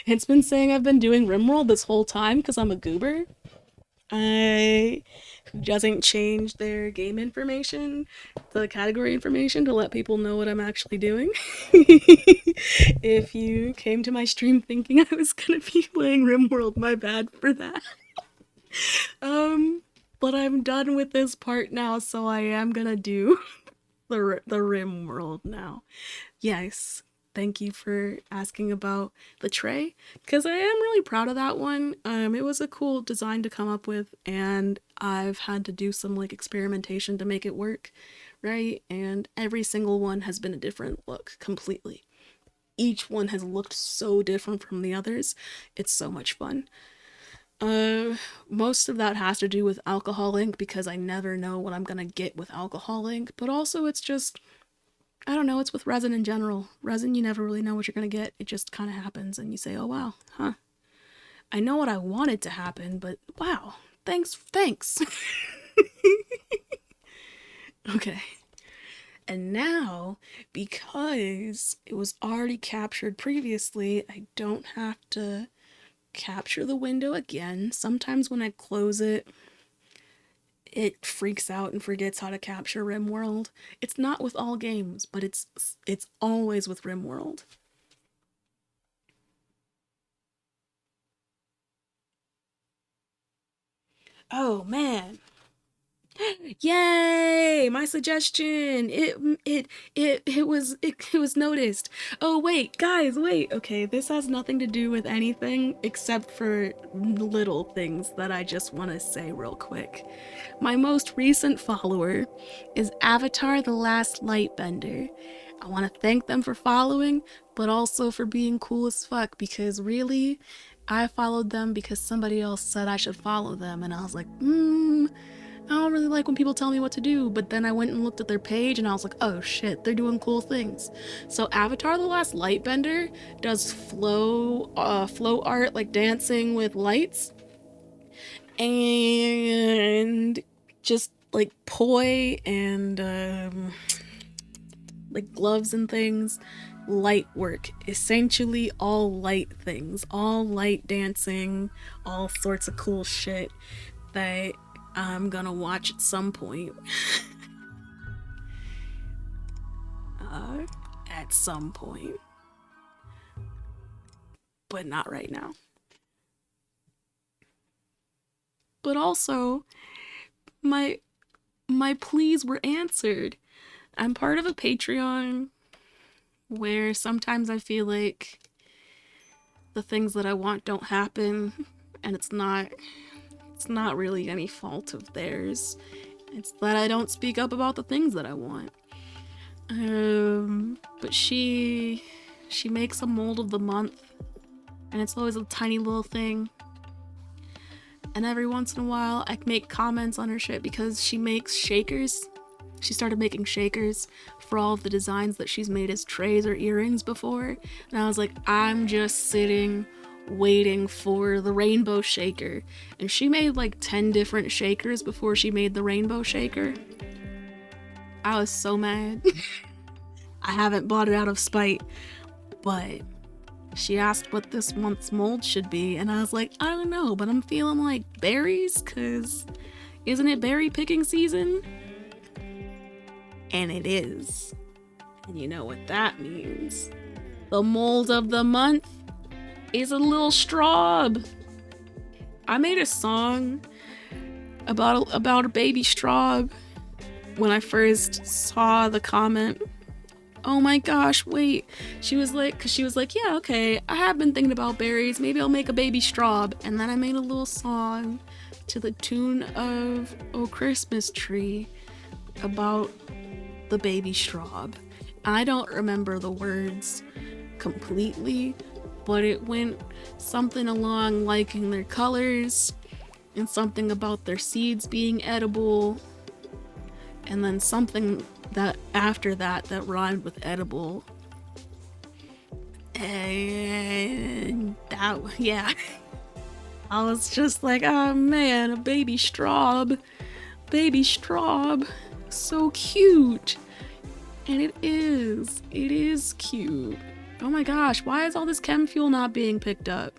it's been saying I've been doing RimWorld this whole time because I'm a goober. I Who doesn't change their game information, the category information, to let people know what I'm actually doing. If you came to my stream thinking I was gonna be playing RimWorld, my bad for that. Um, but I'm done with this part now, so I am gonna do the RimWorld now. Yes, thank you for asking about the tray, because I am really proud of that one. It was a cool design to come up with, and I've had to do some like experimentation to make it work, right? And every single one has been a different look completely. Each one has looked so different from the others. It's so much fun. Most of that has to do with alcohol ink because I never know what I'm gonna get with alcohol ink, but also it's just, I don't know, it's with resin in general. Resin, you never really know what you're gonna get. It just kind of happens and you say, oh wow, huh. I know what I wanted to happen, but wow, thanks. Okay. And now, because it was already captured previously, I don't have to capture the window again. Sometimes when I close it, it freaks out and forgets how to capture RimWorld. It's not with all games, but it's always with RimWorld. Oh man. Yay! My suggestion. It was noticed. Oh wait, guys, wait. Okay, this has nothing to do with anything except for little things that I just want to say real quick. My most recent follower is Avatar the Last Lightbender. I want to thank them for following, but also for being cool as fuck because really, I followed them because somebody else said I should follow them, and I was like, I don't really like when people tell me what to do, but then I went and looked at their page and I was like, oh shit, they're doing cool things. So Avatar the Last Lightbender does flow art, like dancing with lights, and just like poi and like gloves and things, light work, essentially all light things, all light dancing, all sorts of cool shit that I'm gonna watch at some point. uh, at some point, but not right now. But also, my my pleas were answered. I'm part of a Patreon where sometimes I feel like the things that I want don't happen, and it's not really any fault of theirs. It's that I don't speak up about the things that I want. But she makes a mold of the month, and it's always a tiny little thing. And every once in a while, I make comments on her shit because she makes shakers. She started making shakers for all of the designs that she's made as trays or earrings before. And I was like, I'm just sitting waiting for the rainbow shaker. And she made like 10 different shakers before she made the rainbow shaker. I was so mad. I haven't bought it out of spite, but she asked what this month's mold should be, and I was like, I don't know, but I'm feeling like berries, cause isn't it berry picking season? And it is. And you know what that means. The mold of the month is a little straub. I made a song about a baby straub when I first saw the comment. Oh my gosh, wait. She was like, yeah, okay, I have been thinking about berries. Maybe I'll make a baby straub. And then I made a little song to the tune of Oh Christmas Tree about the baby straub. I don't remember the words completely, but it went something along liking their colors and something about their seeds being edible, and then something that after that rhymed with edible. And that, yeah. I was just like, oh man, a baby straub. Baby straub. So cute. And it is cute. Oh my gosh, why is all this chem fuel not being picked up?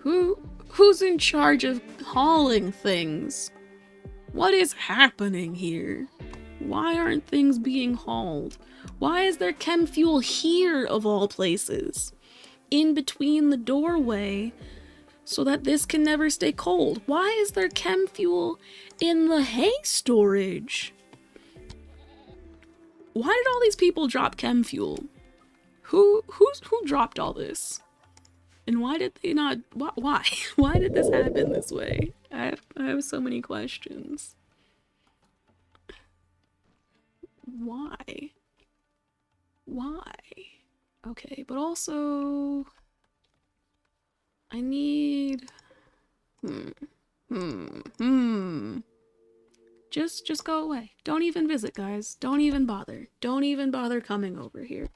Who's in charge of hauling things? What is happening here? Why aren't things being hauled? Why is there chem fuel here of all places? In between the doorway so that this can never stay cold. Why is there chem fuel in the hay storage? Why did all these people drop chem fuel? Who dropped all this? And why did they not? Why? Why did this happen this way? I have so many questions. Why? Why? Okay, but also I need Just go away. Don't even visit, guys. Don't even bother. Don't even bother coming over here.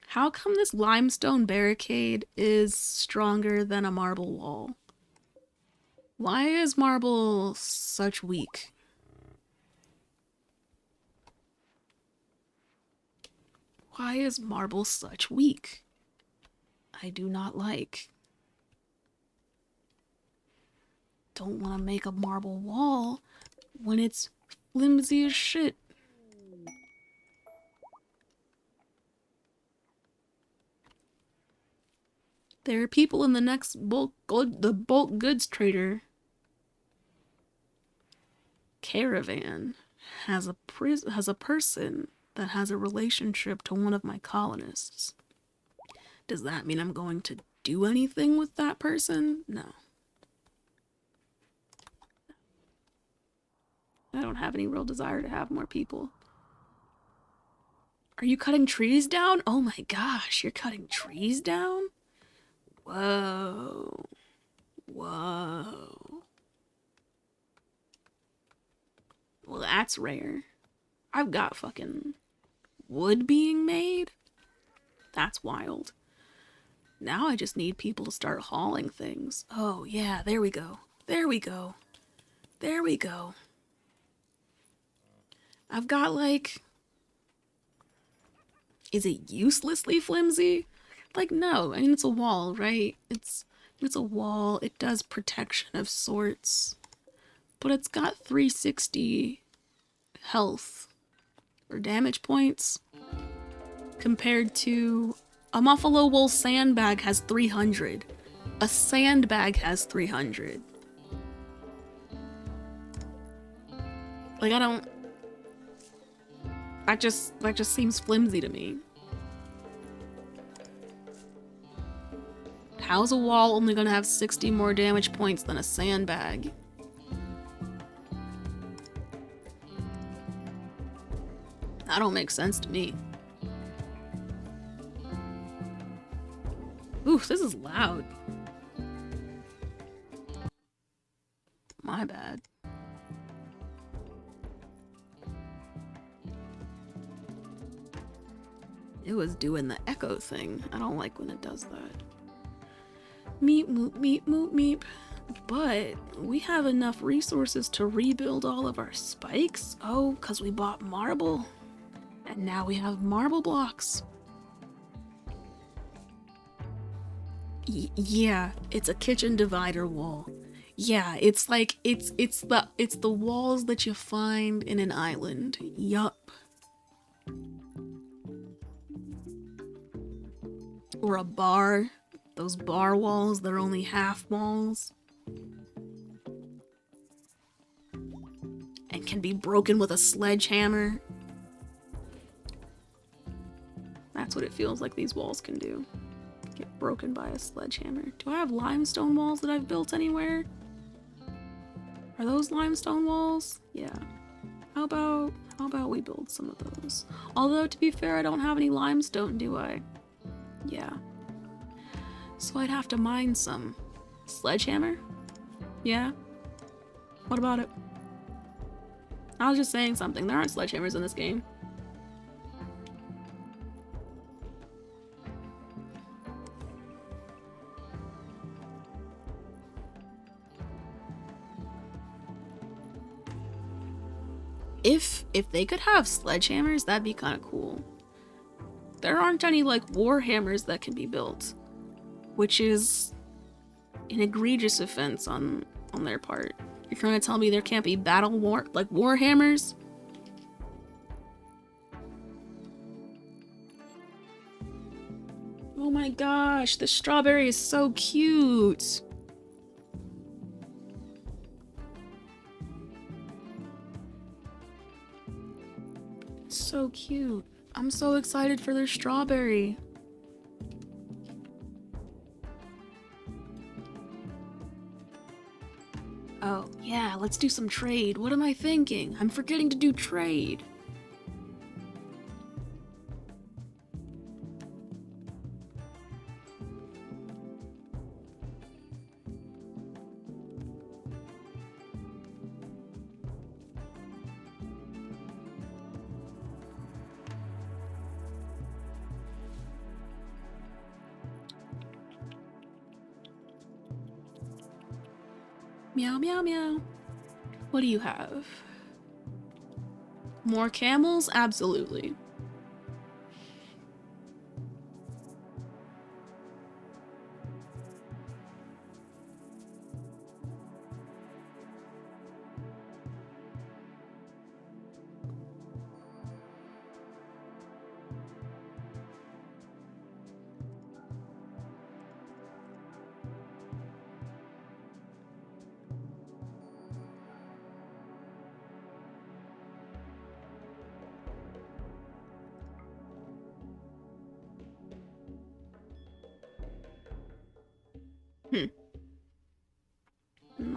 How come this limestone barricade is stronger than a marble wall? Why is marble such weak? Why is marble such weak? I do not like. Don't want to make a marble wall when it's flimsy as shit. There are people in the next bulk goods trader caravan has a person that has a relationship to one of my colonists. Does that mean I'm going to do anything with that person? No. I don't have any real desire to have more people. Are you cutting trees down? Oh my gosh, you're cutting trees down? Whoa. Whoa. Well, that's rare. I've got fucking wood being made? That's wild. Now I just need people to start hauling things. Oh, yeah, there we go. There we go. There we go. I've got, like... Is it uselessly flimsy? Like, no. I mean, it's a wall, right? It's a wall. It does protection of sorts. But it's got 360 health or damage points compared to a Buffalo Wool sandbag has 300. A sandbag has 300. Like, I don't... That just seems flimsy to me. How's a wall only gonna have 60 more damage points than a sandbag? That don't make sense to me. Oof, this is loud. My bad. It was doing the echo thing. I don't like when it does that. Meep, moop, meep, moop, meep. But we have enough resources to rebuild all of our spikes. Oh, because we bought marble. And now we have marble blocks. Yeah, it's a kitchen divider wall. Yeah, it's like it's the walls that you find in an island. Yup. Or a bar. Those bar walls, they're only half walls. And can be broken with a sledgehammer. That's what it feels like these walls can do. Get broken by a sledgehammer. Do I have limestone walls that I've built anywhere? Are those limestone walls? Yeah. How about we build some of those? Although, to be fair, I don't have any limestone, do I? Yeah. So I'd have to mine some. Sledgehammer? Yeah? What about it? I was just saying something. There aren't sledgehammers in this game. If they could have sledgehammers, that'd be kind of cool. There aren't any, like, war hammers that can be built, which is an egregious offense on their part. You're trying to tell me there can't be war hammers? Oh my gosh, the strawberry is so cute. So cute. I'm so excited for their strawberry. Oh, yeah, let's do some trade. What am I thinking? I'm forgetting to do trade. Meow, meow, meow. What do you have? More camels? Absolutely.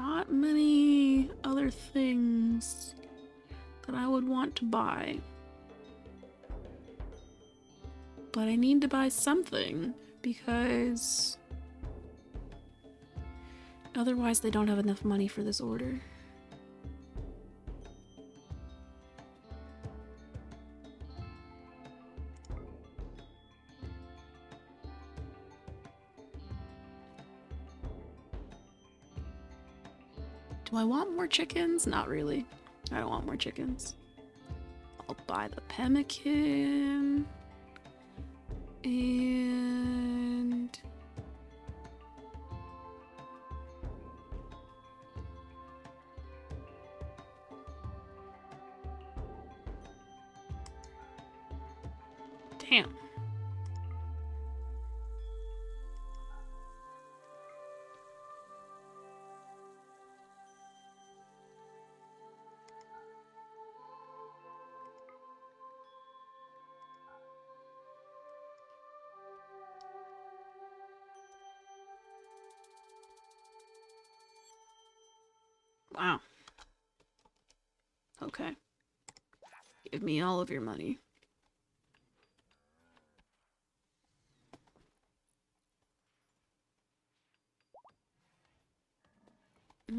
not many other things that I would want to buy. But I need to buy something because otherwise they don't have enough money for this order. Do I want more chickens? Not really. I don't want more chickens. I'll buy the pemmican. And damn. Wow. Okay. Give me all of your money.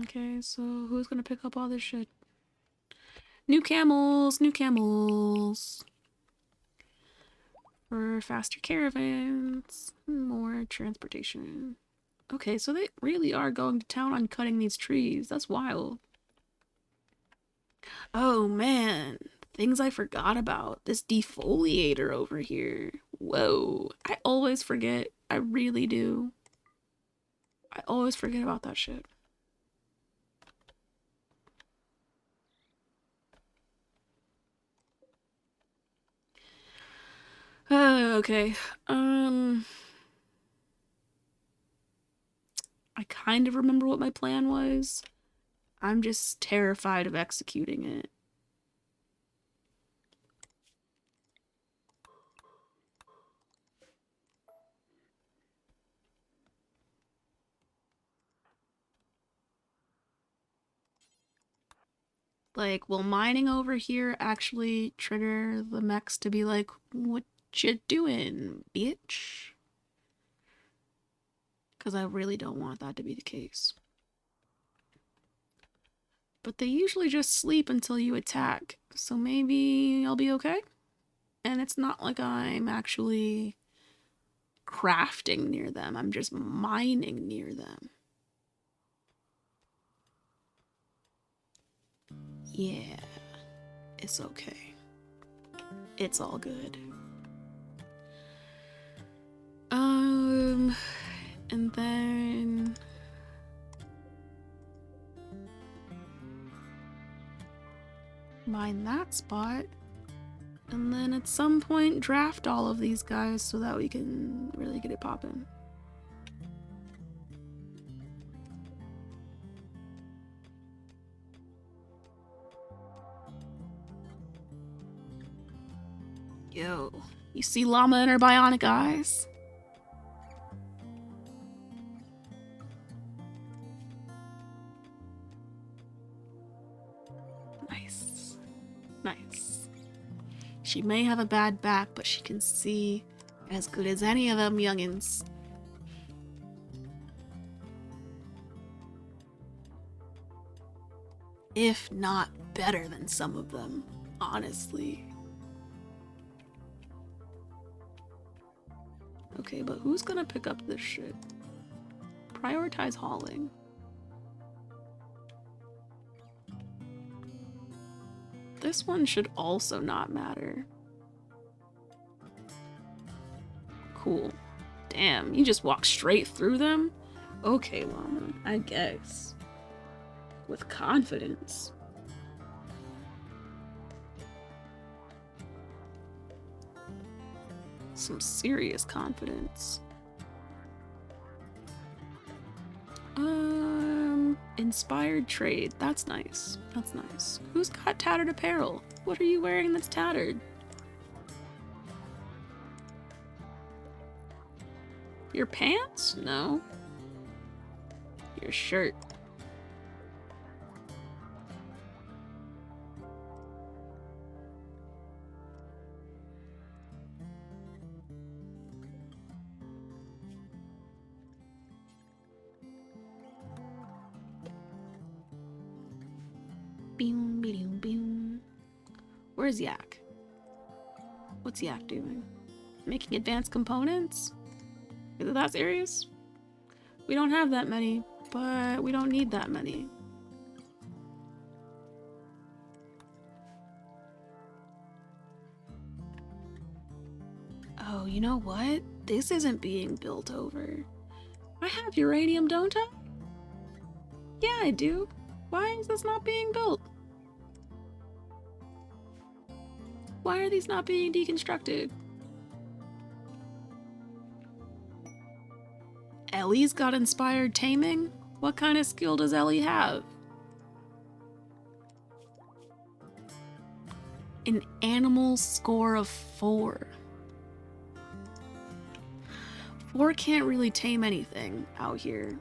Okay, so who's gonna pick up all this shit? New camels, new camels. For faster caravans, more transportation. Okay, so they really are going to town on cutting these trees. That's wild. Oh man, things I forgot about. This defoliator over here. Whoa, I always forget. I really do. I always forget about that shit. Okay. I kind of remember what my plan was. I'm just terrified of executing it. Like, will mining over here actually trigger the mechs to be like, what you doing, bitch? Because I really don't want that to be the case. But they usually just sleep until you attack, so maybe I'll be okay? And it's not like I'm actually crafting near them, I'm just mining near them. Yeah, it's okay. It's all good. And then mine that spot. And then at some point draft all of these guys so that we can really get it poppin'. Yo, you see Llama and her bionic eyes? Nice. Nice. She may have a bad back, but she can see as good as any of them youngins. If not better than some of them, honestly. Okay, but who's gonna pick up this shit? Prioritize hauling. This one should also not matter. Cool. Damn, you just walk straight through them? Okay, Llama, I guess. With confidence. Some serious confidence. Inspired trade. That's nice. That's nice. Who's got tattered apparel? What are you wearing that's tattered? Your pants? No. Your shirt. Where's Yak? What's Yak doing? Making advanced components? Is it that serious? We don't have that many, but we don't need that many. Oh, you know what? This isn't being built over. I have uranium, don't I? Yeah, I do. Why is this not being built? Why are these not being deconstructed? Ellie's got inspired taming? What kind of skill does Ellie have? An animal score of 4. 4 can't really tame anything out here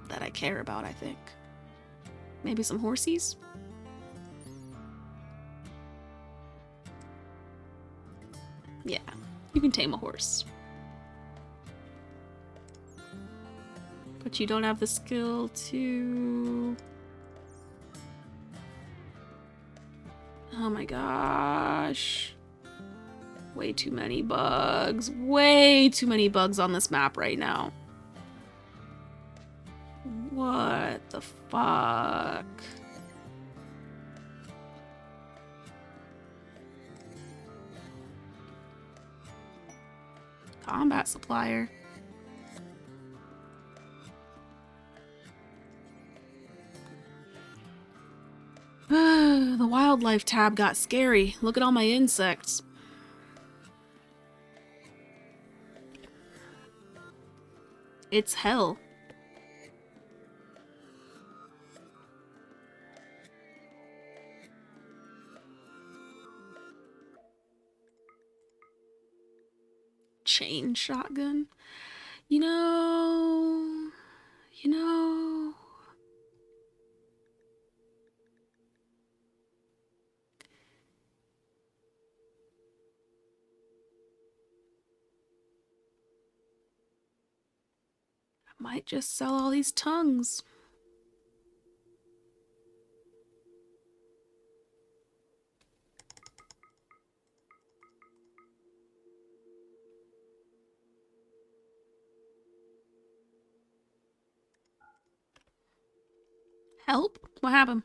that I care about, I think. Maybe some horsies? Yeah, you can tame a horse. But you don't have the skill to... Oh my gosh. Way too many bugs. Way too many bugs on this map right now. What the fuck? Combat supplier. The wildlife tab got scary. Look at all my insects. It's hell. Chain shotgun. You know... I might just sell all these tongues. Help? What happened?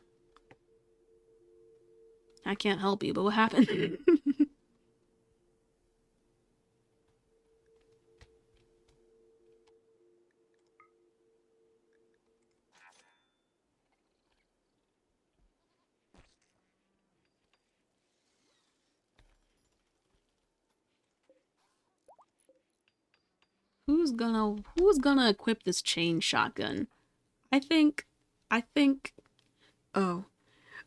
I can't help you, but what happened? Who's gonna equip this chain shotgun? I think, oh.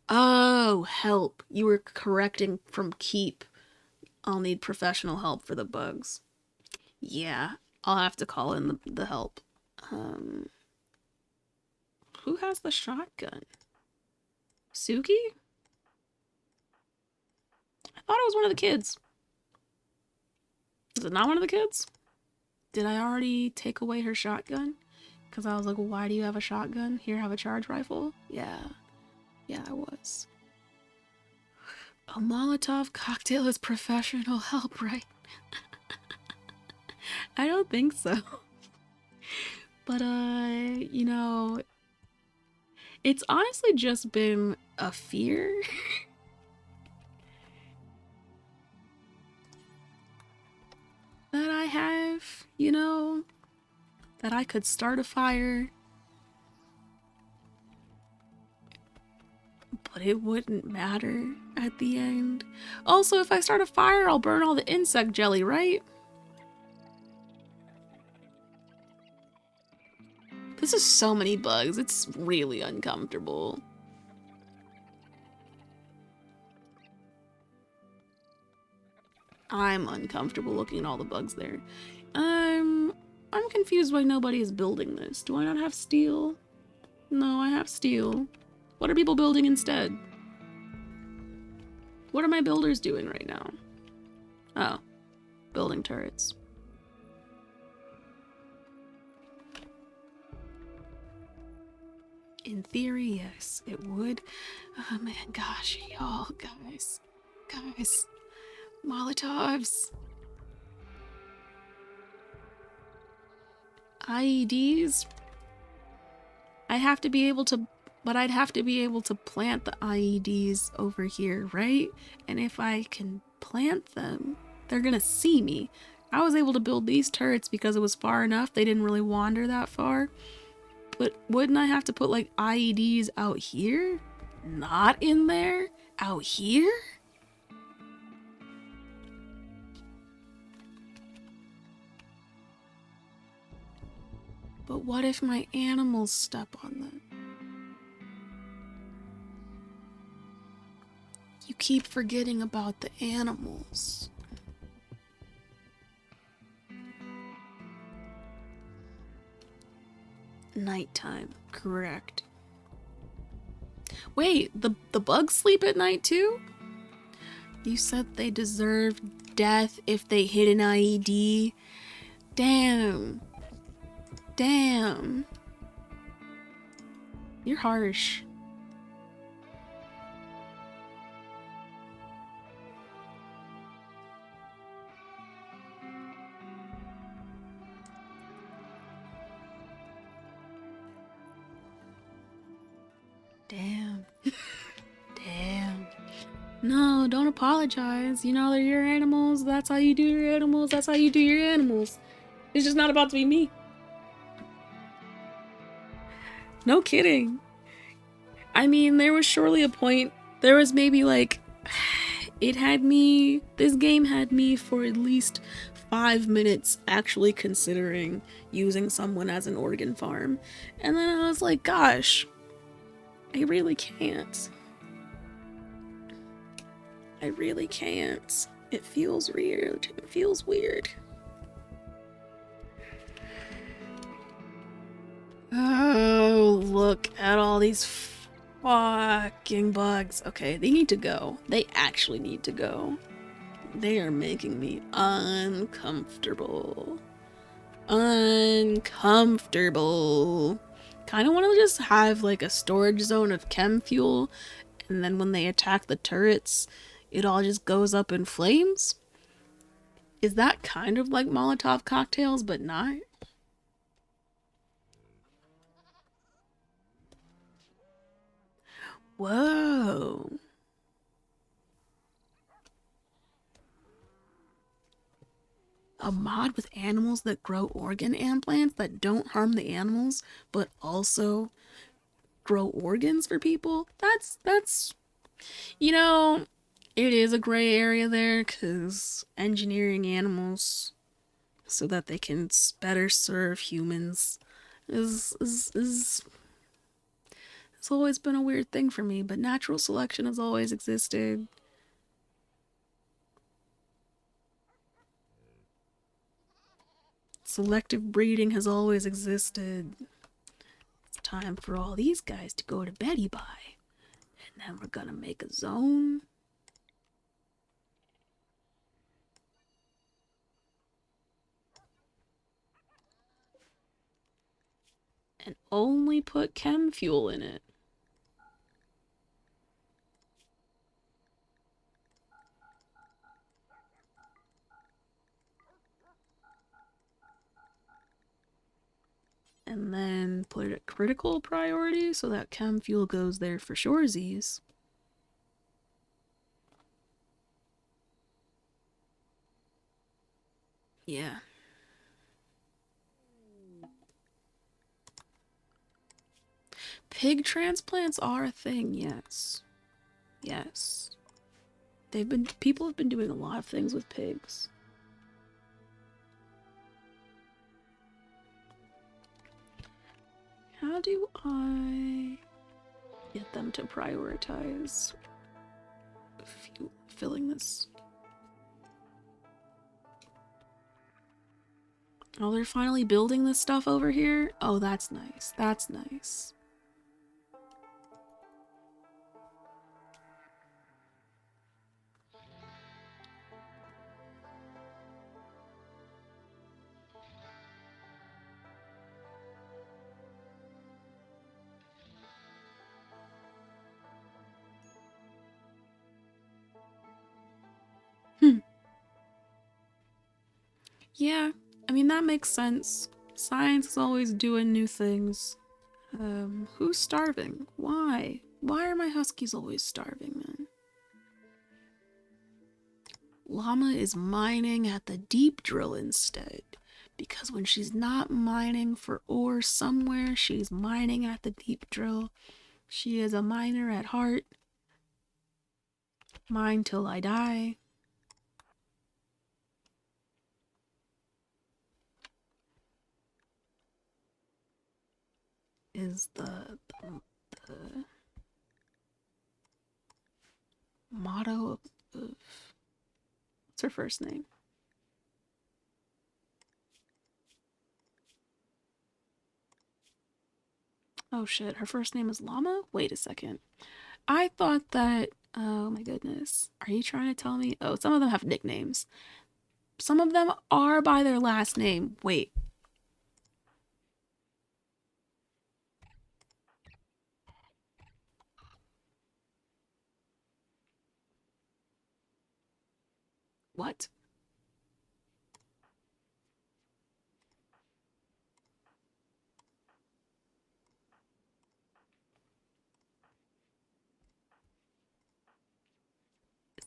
Oh, help. You were correcting from keep. I'll need professional help for the bugs. Yeah, I'll have to call in the help. Who has the shotgun? Suki? I thought it was one of the kids. Is it not one of the kids? Did I already take away her shotgun? Because I was like, well, why do you have a shotgun? Here, have a charge rifle? Yeah. Yeah, I was. A Molotov cocktail is professional help, right? I don't think so. But, you know, it's honestly just been a fear. That I have, you know, that I could start a fire, but it wouldn't matter at the end. Also, if I start a fire, I'll burn all the insect jelly, right? This is so many bugs, it's really uncomfortable. I'm uncomfortable looking at all the bugs there. I'm confused why nobody is building this. Do I not have steel? No, I have steel. What are people building instead? What are my builders doing right now? Oh, building turrets. In theory, yes, it would. Oh man, gosh, y'all, guys, Molotovs, IEDs. I have to be able to, but I'd have to be able to plant the IEDs over here, right? And if I can plant them, they're gonna see me. I was able to build these turrets because it was far enough. They didn't really wander that far. But wouldn't I have to put like IEDs out here? Not in there? Out here? But what if my animals step on them? You keep forgetting about the animals. Nighttime, correct. Wait, the bugs sleep at night too? You said they deserve death if they hit an IED. Damn. Damn. You're harsh. Damn. Damn. No, don't apologize. You know they're your animals. That's how you do your animals. That's how you do your animals. It's just not about to be me. No kidding. I mean, there was surely a point. There was maybe like, this game had me for at least 5 minutes actually considering using someone as an organ farm. And then I was like, gosh, I really can't. I really can't. It feels weird. It feels weird. Oh, look at all these fucking bugs. Okay, they need to go. They actually need to go. They are making me uncomfortable. Uncomfortable. Kind of want to just have like a storage zone of chem fuel, and then when they attack the turrets, it all just goes up in flames. Is that kind of like Molotov cocktails, but not? Whoa. A mod with animals that grow organ implants that don't harm the animals, but also grow organs for people? That's you know, it is a gray area there because engineering animals so that they can better serve humans is it's always been a weird thing for me, but natural selection has always existed. Selective breeding has always existed. It's time for all these guys to go to Betty Bye. And then we're gonna make a zone. And only put chem fuel in it. And then put it at critical priority so that chem fuel goes there for shoresies. Yeah. Pig transplants are a thing, yes. Yes. People have been doing a lot of things with pigs. How do I get them to prioritize filling this? Oh, they're finally building this stuff over here? Oh, that's nice. That's nice. Yeah, I mean, that makes sense. Science is always doing new things. Who's starving? Why? Why are my huskies always starving, man? Llama is mining at the deep drill instead. Because when she's not mining for ore somewhere, she's mining at the deep drill. She is a miner at heart. Mine till I die. Is the motto of what's her first name? Oh shit, her first name is Llama? Wait a second. I thought that. Oh my goodness. Are you trying to tell me? Oh, some of them have nicknames. Some of them are by their last name. Wait. What?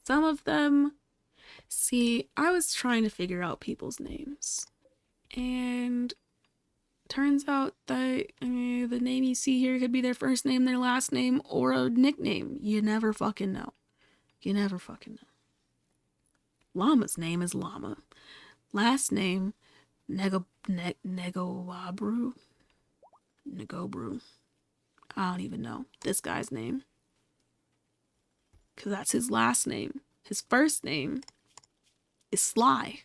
Some of them. See, I was trying to figure out people's names. And turns out that the name you see here could be their first name, their last name, or a nickname. You never fucking know. You never fucking know. Llama's name is Llama. Last name, Negobru. Negobru. I don't even know this guy's name. Because that's his last name. His first name is Sly.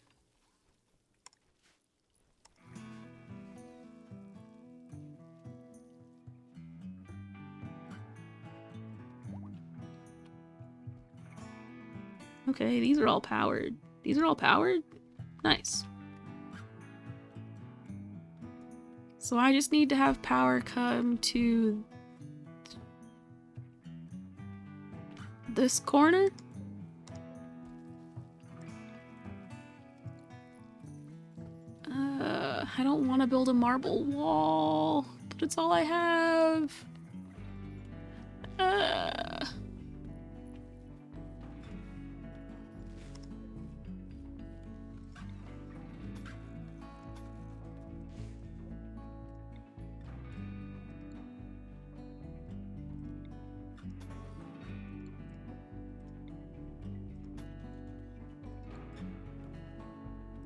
Okay, these are all powered. These are all powered? Nice. So I just need to have power come to this corner? I don't want to build a marble wall, but it's all I have.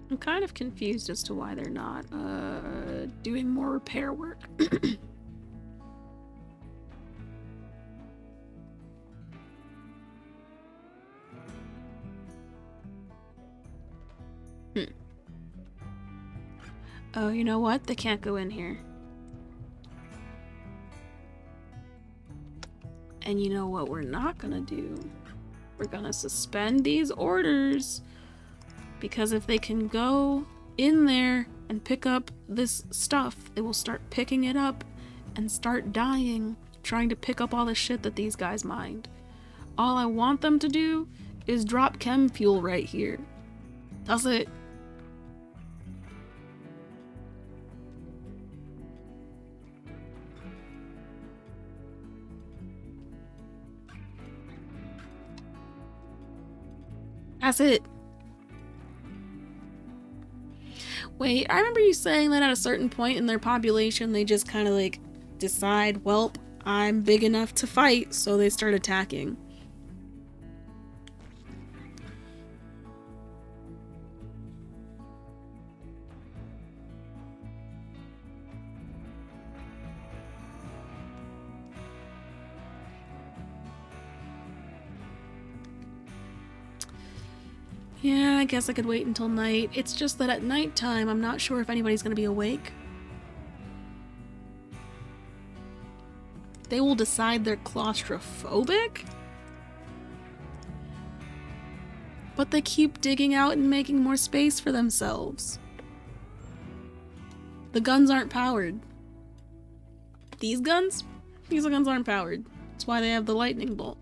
I'm kind of confused as to why they're not doing more repair work. Oh, you know what? They can't go in here. And you know what we're not gonna do? We're gonna suspend these orders. Because if they can go in there and pick up this stuff, they will start picking it up and start dying, trying to pick up all the shit that these guys mined. All I want them to do is drop chem fuel right here. That's it. That's it. Wait, I remember you saying that at a certain point in their population, they just kind of like decide, well, I'm big enough to fight, so they start attacking. Yeah, I guess I could wait until night. It's just that at nighttime, I'm not sure if anybody's gonna be awake. They will decide they're claustrophobic? But they keep digging out and making more space for themselves. The guns aren't powered. These guns? These guns aren't powered. That's why they have the lightning bolt.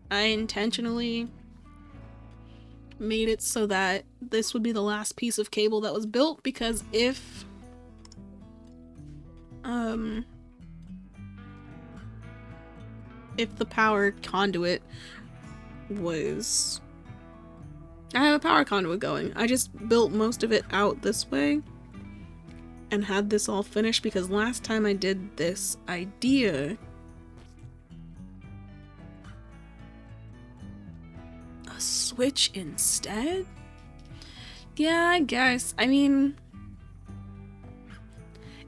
I intentionally made it so that this would be the last piece of cable that was built, because if the power conduit was... I have a power conduit going. I just built most of it out this way and had this all finished because last time I did this idea, a switch instead? Yeah, I guess. I mean,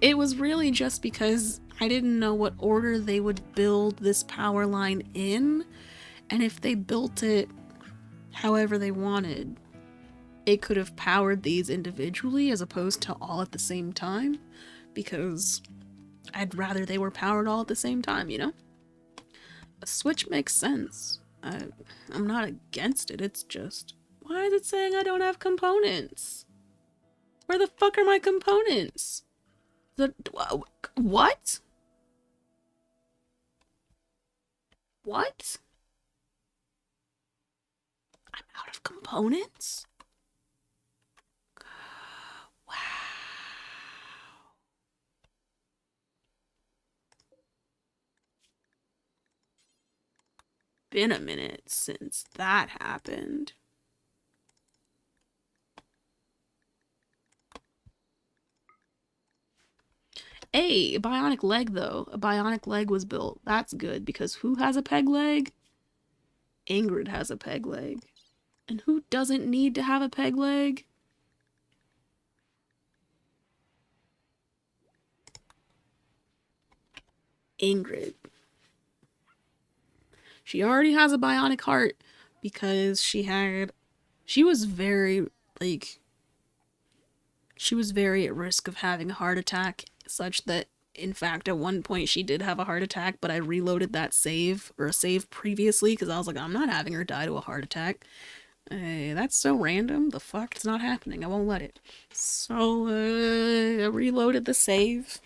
it was really just because I didn't know what order they would build this power line in, and if they built it however they wanted, it could have powered these individually as opposed to all at the same time, because I'd rather they were powered all at the same time, you know? A switch makes sense. I'm not against it, it's just... Why is it saying I don't have components? Where the fuck are my components? What? What? I'm out of components? Wow. Been a minute since that happened. Hey, a bionic leg though. A bionic leg was built. That's good, because who has a peg leg? Ingrid has a peg leg. And who doesn't need to have a peg leg? Ingrid. She already has a bionic heart because she was very, like, she was very at risk of having a heart attack, such that, in fact, at one point she did have a heart attack, but I reloaded that save, or a save previously, because I was like, I'm not having her die to a heart attack. That's so random. The fuck? It's not happening. I won't let it. So, I reloaded the save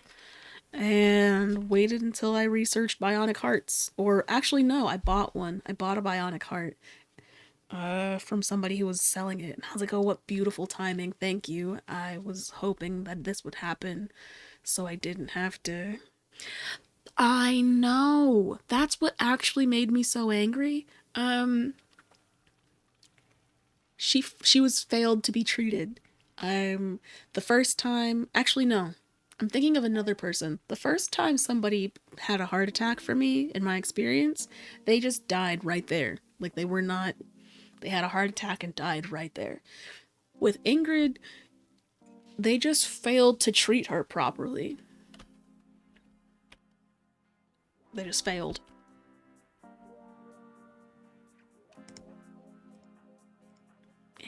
and waited until I researched bionic hearts. Or actually, no, I bought one. I bought a bionic heart from somebody who was selling it. And I was like, oh, what beautiful timing. Thank you. I was hoping that this would happen so I didn't have to... I know. That's what actually made me so angry. She was failed to be treated. The first time, actually no, I'm thinking of another person. The first time somebody had a heart attack for me, in my experience, they just died right there. Like, they had a heart attack and died right there. With Ingrid, they just failed to treat her properly. They just failed.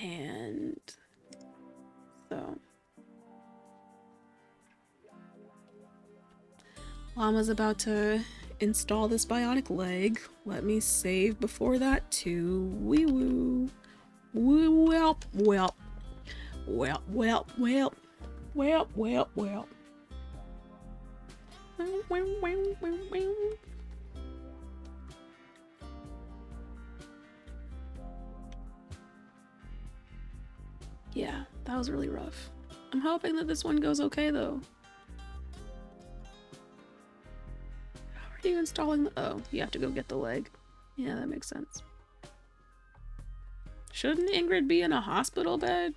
And so Llama's about to install this bionic leg. Let me save before that too. Wee woo. Woo welp welp. Welp welp welp. Welp welp welp. Yeah, that was really rough. I'm hoping that this one goes okay though. How are you installing the... Oh, you have to go get the leg. Yeah, that makes sense. Shouldn't Ingrid be in a hospital bed?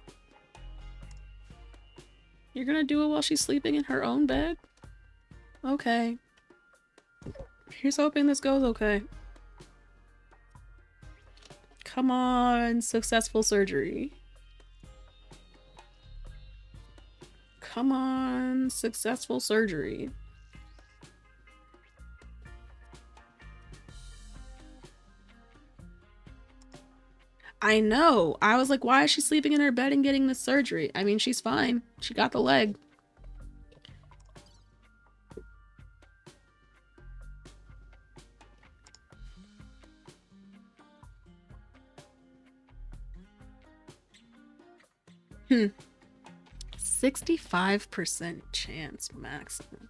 You're gonna do it while she's sleeping in her own bed? Okay. Here's hoping this goes okay. Come on, successful surgery. Come on, successful surgery. I know. I was like, why is she sleeping in her bed and getting this surgery? I mean, she's fine. She got the leg. 65% chance maximum.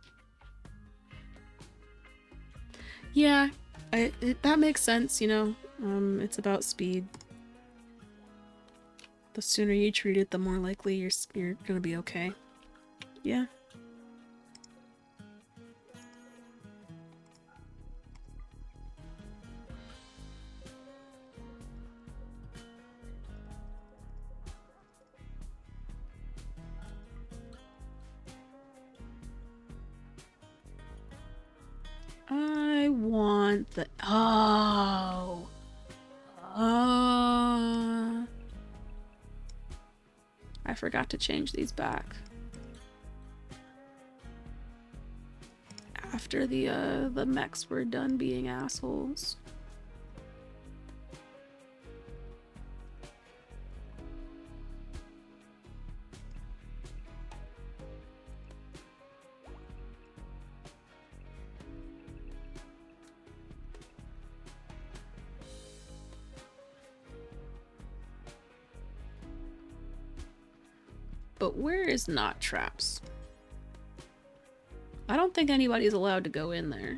Yeah, that makes sense, you know. It's about speed. The sooner you treat it, the more likely you're gonna be okay. Yeah. I want the... Oh. I forgot to change these back. After the mechs were done being assholes. But where is not traps? I don't think anybody's allowed to go in there.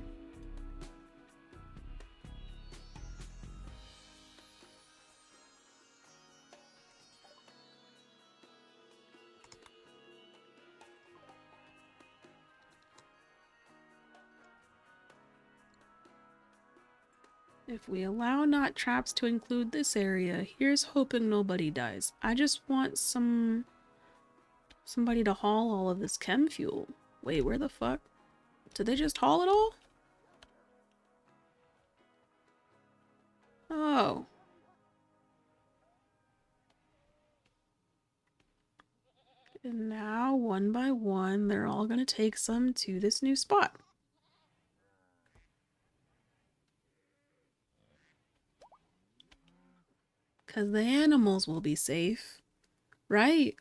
If we allow not traps to include this area, here's hoping nobody dies. I just want somebody to haul all of this chem fuel. Wait, where the fuck? Did they just haul it all? Oh. And now, one by one, they're all gonna take some to this new spot. Because the animals will be safe. Right?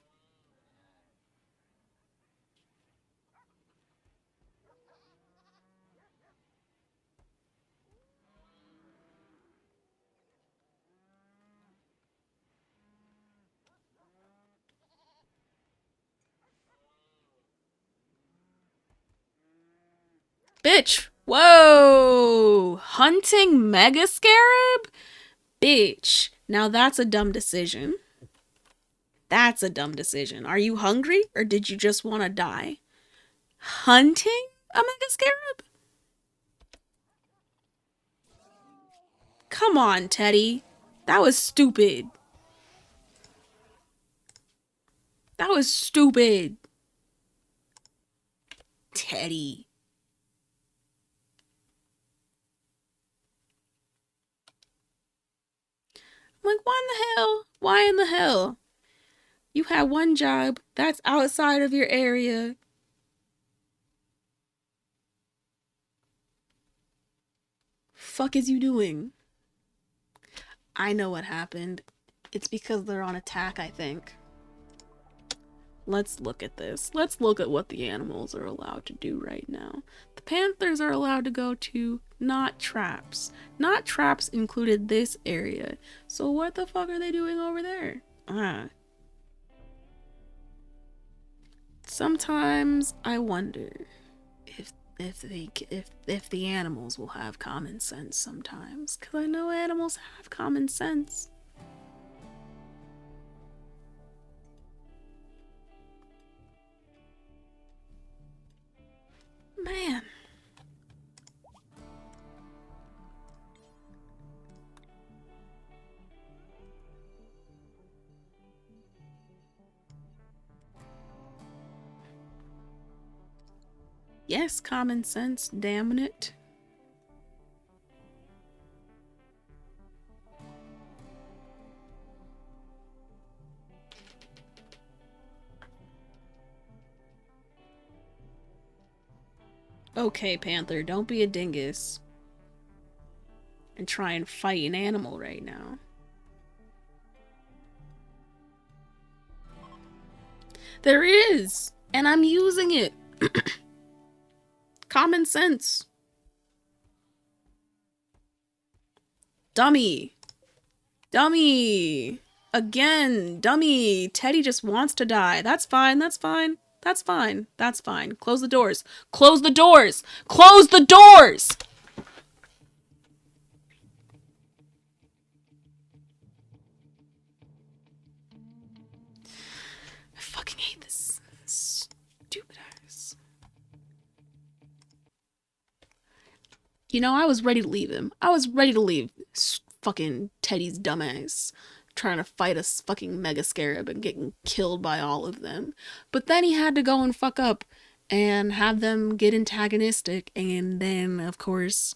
Bitch! Whoa! Hunting mega scarab? Bitch. Now that's a dumb decision. That's a dumb decision. Are you hungry or did you just want to die? Hunting a mega scarab? Come on, Teddy. That was stupid. That was stupid. Teddy. I'm like, why in the hell? Why in the hell? You had one job that's outside of your area. Fuck is you doing? I know what happened. It's because they're on attack, I think. Let's look at this. Let's look at what the animals are allowed to do right now. The panthers are allowed to go to not traps. Not traps included this area. So what the fuck are they doing over there? Sometimes I wonder if the animals will have common sense sometimes, because I know animals have common sense. Man. Yes, common sense, damn it. Okay, Panther, don't be a dingus and try and fight an animal right now. There is, and I'm using it. Common sense. Dummy. Dummy. Again, dummy. Teddy just wants to die. That's fine, that's fine. That's fine. That's fine. Close the doors. Close the doors! Close the doors! You know, I was ready to leave him. I was ready to leave fucking Teddy's dumbass trying to fight a fucking mega scarab and getting killed by all of them. But then he had to go and fuck up and have them get antagonistic, and then, of course,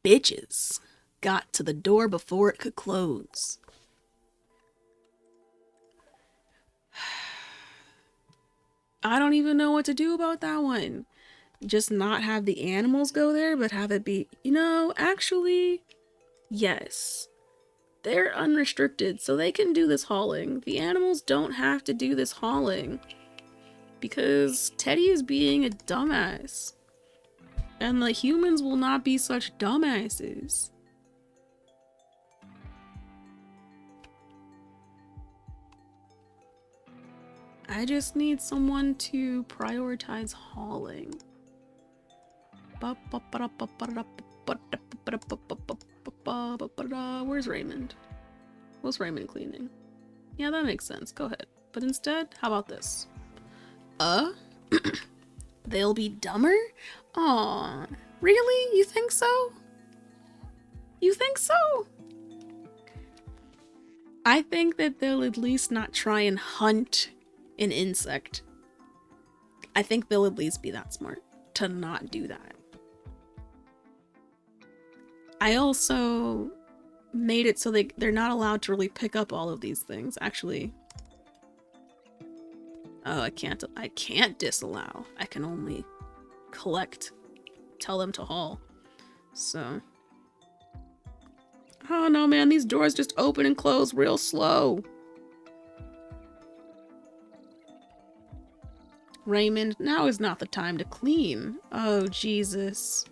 bitches got to the door before it could close. I don't even know what to do about that one. Just not have the animals go there, but have it be, you know, actually, yes. They're unrestricted, so they can do this hauling. The animals don't have to do this hauling. Because Teddy is being a dumbass. And the humans will not be such dumbasses. I just need someone to prioritize hauling. Where's Raymond? What's Raymond cleaning? Yeah, that makes sense. Go ahead. But instead, how about this? They'll be dumber? Aw, really? You think so? You think so? I think that they'll at least not try and hunt an insect. I think they'll at least be that smart to not do that. I also made it so they're not allowed to really pick up all of these things. Actually, oh, I can't disallow. I can only collect, tell them to haul. So, oh no, man, these doors just open and close real slow. Raymond, now is not the time to clean. Oh, Jesus.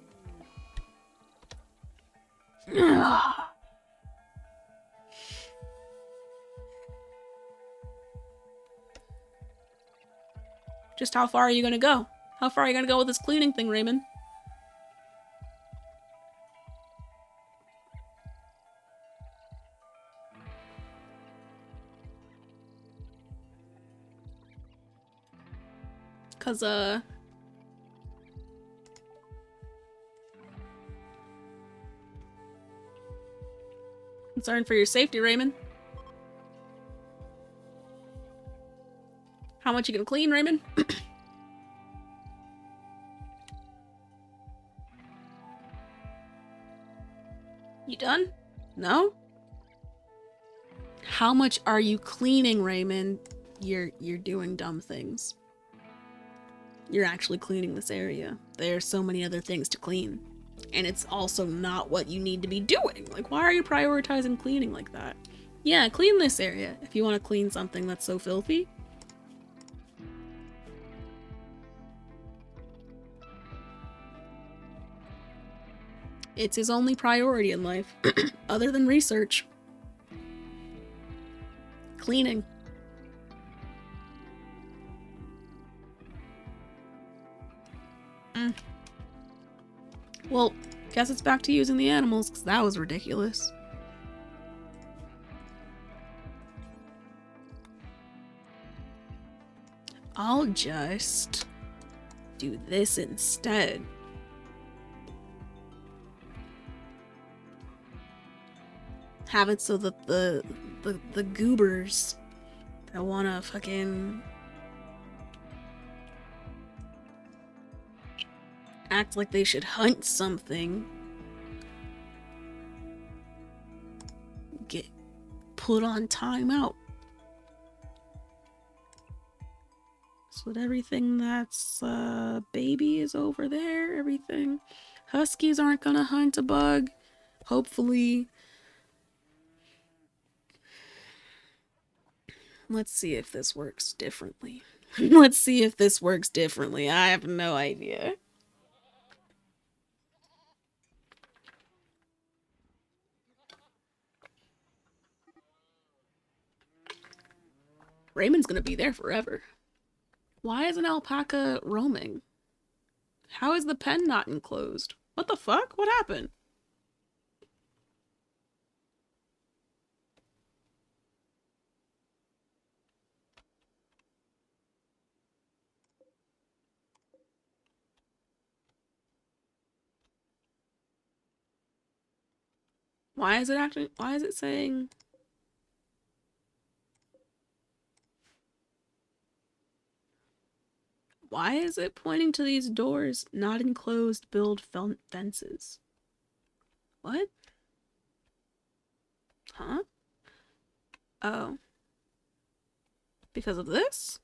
Just how far are you gonna go? How far are you gonna go with this cleaning thing, Raymond? Cause, concerned for your safety, Raymond. How much you gonna clean, Raymond? You done? No? How much are you cleaning, Raymond? You're doing dumb things. You're actually cleaning this area. There are so many other things to clean. And it's also not what you need to be doing. Like, why are you prioritizing cleaning like that? Yeah, clean this area if you want to clean something that's so filthy. It's his only priority in life, other than research. Cleaning. Well, guess it's back to using the animals, because that was ridiculous. I'll just do this instead. Have it so that the goobers that wanna fucking act like they should hunt something get put on timeout. So that everything that's baby is over there, everything. Huskies aren't gonna hunt a bug, hopefully. Let's see if this works differently. Let's see if this works differently. I have no idea. Raymond's gonna be there forever. Why is an alpaca roaming? How is the pen not enclosed? What the fuck? What happened? Why is it saying? Why is it pointing to these doors, not enclosed build fences? What? Huh? Oh. Because of this?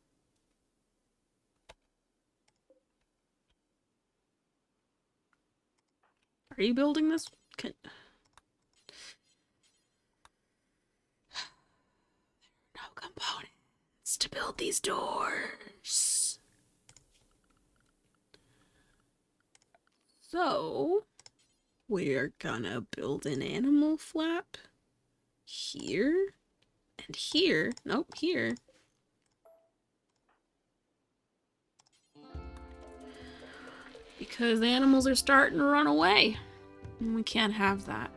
Are you building this? No components to build these doors. So, we're gonna build an animal flap here and here. Nope, here. Because animals are starting to run away. And we can't have that.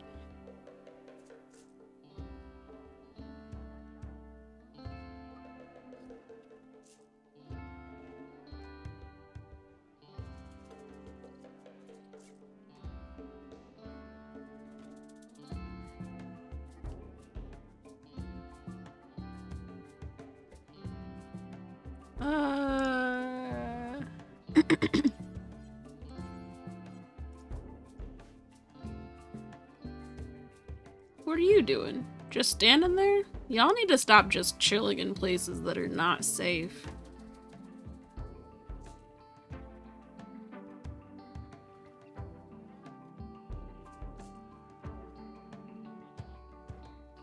What are you doing? Just standing there? Y'all need to stop just chilling in places that are not safe.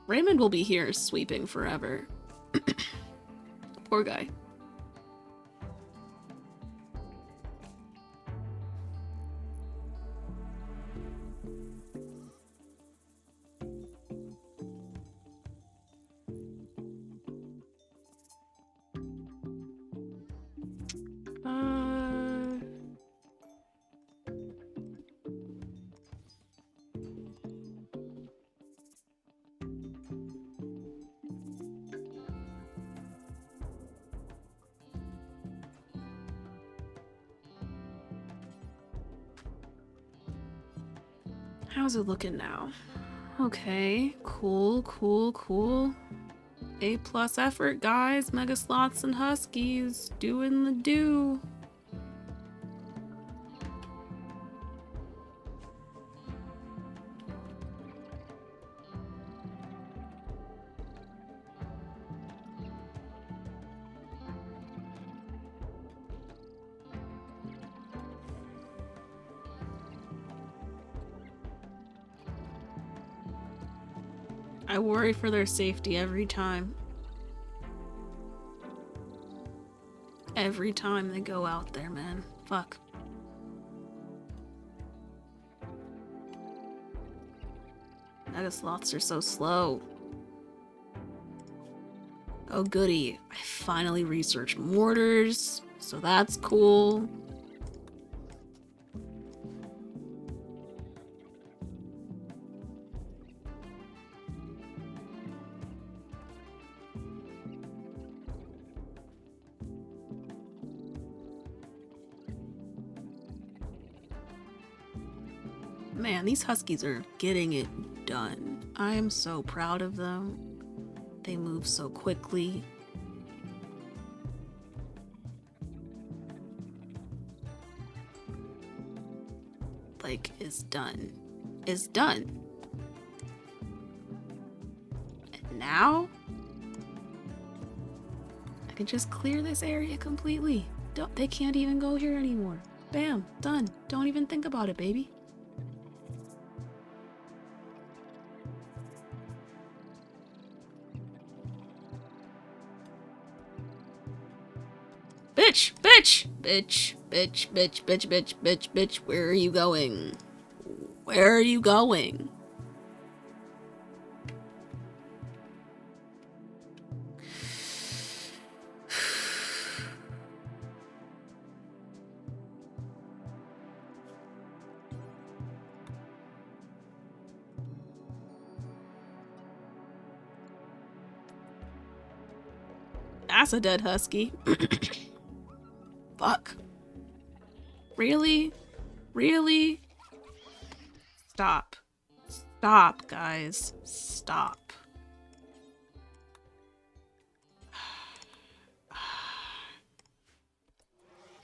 Raymond will be here sweeping forever. Poor guy. How's it looking now? Okay, cool. A+ effort, guys. Mega sloths and huskies doing the do. I worry for their safety every time. Every time they go out there, man. Fuck. Mega sloths are so slow. Oh goody, I finally researched mortars, so that's cool. Man, these huskies are getting it done. I am so proud of them. They move so quickly. Like, is done. Is done. And now, I can just clear this area completely. They can't even go here anymore. Bam, done. Don't even think about it, baby. Bitch, bitch, bitch, bitch, bitch, bitch, bitch, bitch, bitch. Where are you going? Where are you going? That's a dead husky. Fuck. Really? Really? Stop. Stop, guys. Stop.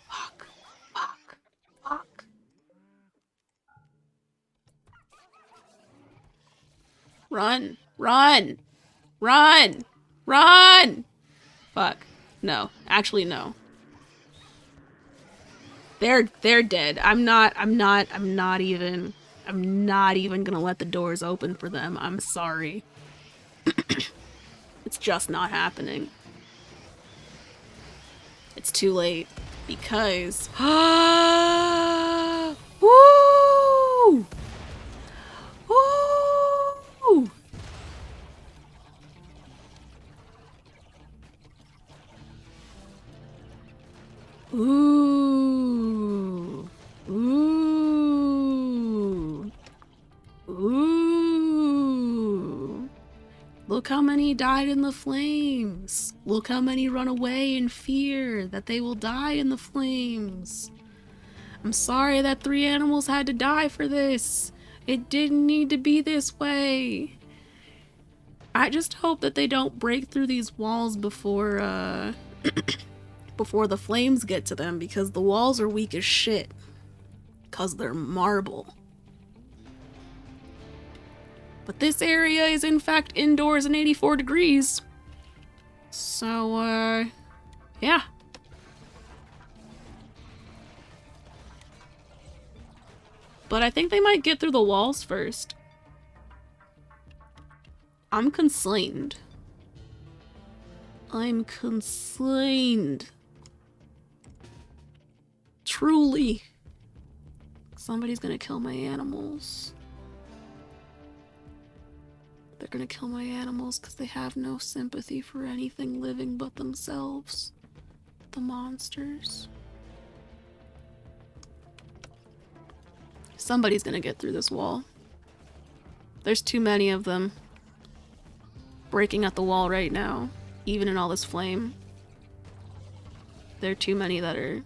Fuck. Fuck. Fuck. Run. Run. Run. Run. Fuck. No. Actually, no. They're dead. I'm not even gonna let the doors open for them. I'm sorry. It's just not happening. It's too late. Because woo! Woo! Ooh. Ooh. Ooh. Look how many died in the flames. Look how many run away in fear that they will die in the flames. I'm sorry that 3 animals had to die for this. It didn't need to be this way. I just hope that they don't break through these walls before before the flames get to them, because the walls are weak as shit. 'Cause they're marble. But this area is in fact indoors and 84 degrees. So, yeah. But I think they might get through the walls first. I'm constrained. I'm constrained. Truly. Somebody's gonna kill my animals. They're gonna kill my animals because they have no sympathy for anything living but themselves. The monsters. Somebody's gonna get through this wall. There's too many of them breaking at the wall right now, even in all this flame. There are too many that are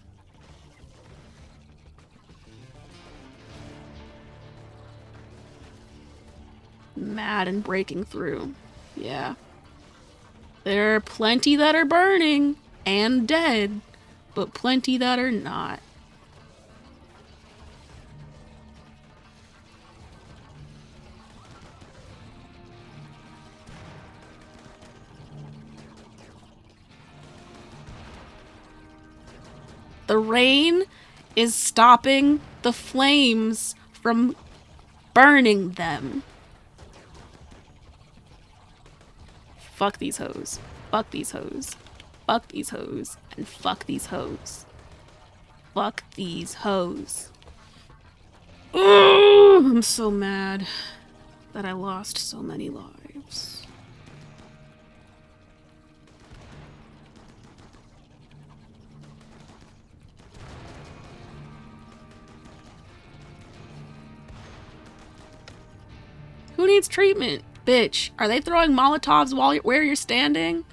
mad and breaking through. Yeah. There are plenty that are burning and dead, but plenty that are not. The rain is stopping the flames from burning them. Fuck these hoes. Fuck these hoes. Fuck these hoes. And fuck these hoes. Fuck these hoes. Ugh, I'm so mad that I lost so many lives. Who needs treatment? Bitch, are they throwing Molotovs where you're standing?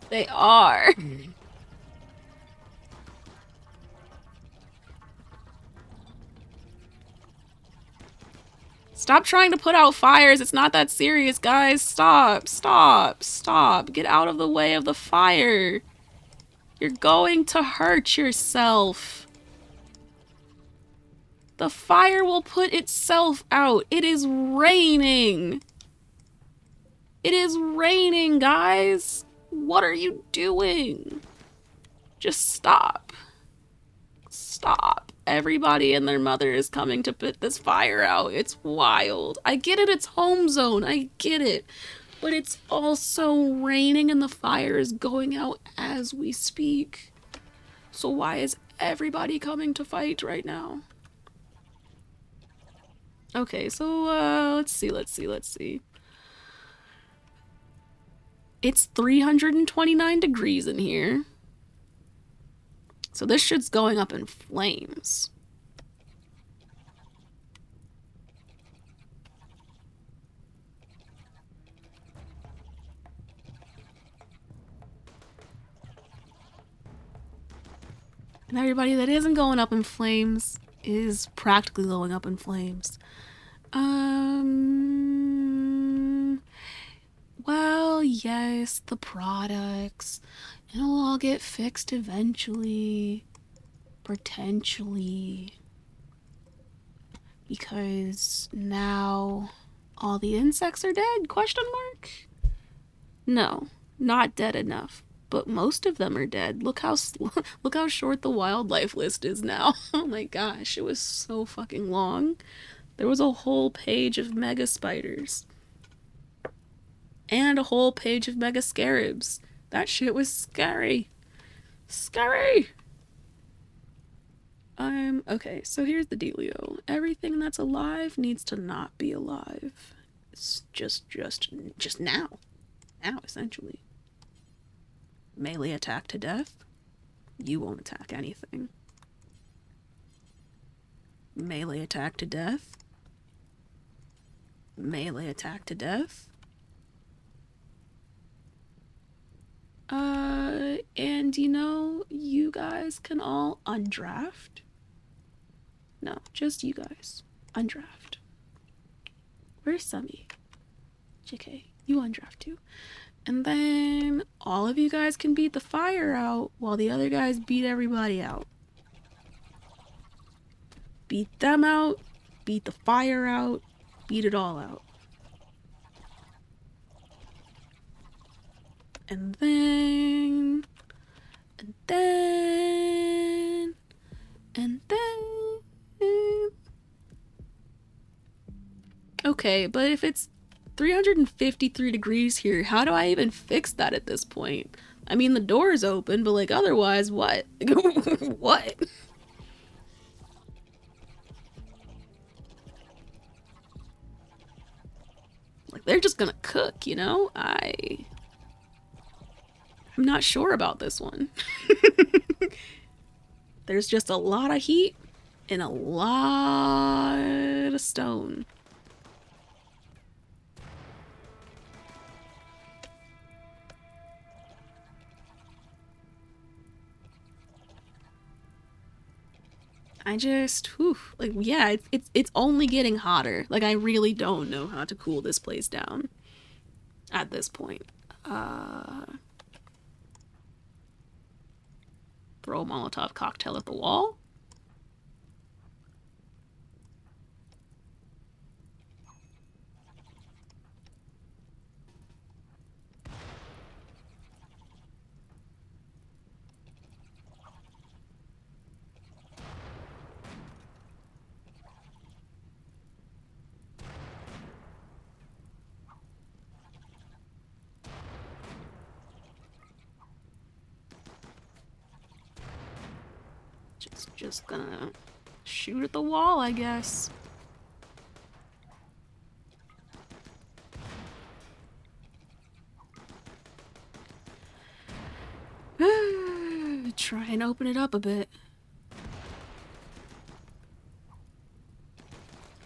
They are. Stop trying to put out fires. It's not that serious, guys. Stop. Stop. Stop. Get out of the way of the fire. You're going to hurt yourself. The fire will put itself out. It is raining. It is raining, guys. What are you doing? Just stop. Stop. Everybody and their mother is coming to put this fire out. It's wild. I get it, it's home zone. I get it. But it's also raining and the fire is going out as we speak. So why is everybody coming to fight right now? Okay, so let's see. It's 329 degrees in here. So this shit's going up in flames. And everybody that isn't going up in flames is practically going up in flames. Well, yes, the products. It'll all get fixed eventually. Potentially. Because now all the insects are dead? Question mark? No, not dead enough. But most of them are dead. Look how short the wildlife list is now. Oh my gosh, it was so fucking long. There was a whole page of mega spiders. And a whole page of mega scarabs. That shit was scary. Scary! Okay, so here's the dealio. Everything that's alive needs to not be alive. It's just now. Now, essentially. Melee attack to death. You won't attack anything. Melee attack to death. Melee attack to death. And you know, you guys can all undraft. No, just you guys. Undraft. Where's Summy? JK, you undraft too. And then all of you guys can beat the fire out while the other guys beat everybody out. Beat them out, beat the fire out, beat it all out. And then... And then... And then... Okay, but if it's 353 degrees here, how do I even fix that at this point? I mean, the door's open, but like otherwise, what? What? Like, they're just gonna cook, you know? I'm not sure about this one. There's just a lot of heat and a lot of stone. I just, whew, like, yeah, it's only getting hotter. Like, I really don't know how to cool this place down at this point. Throw a Molotov cocktail at the wall. Just gonna shoot at the wall, I guess. Try and open it up a bit.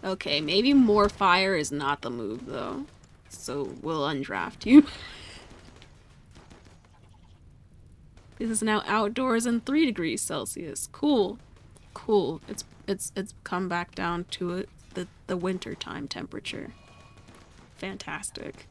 Okay, maybe more fire is not the move, though. So we'll undraft you. This is now outdoors and 3 degrees Celsius. Cool. Cool. It's come back down to the winter time temperature. Fantastic.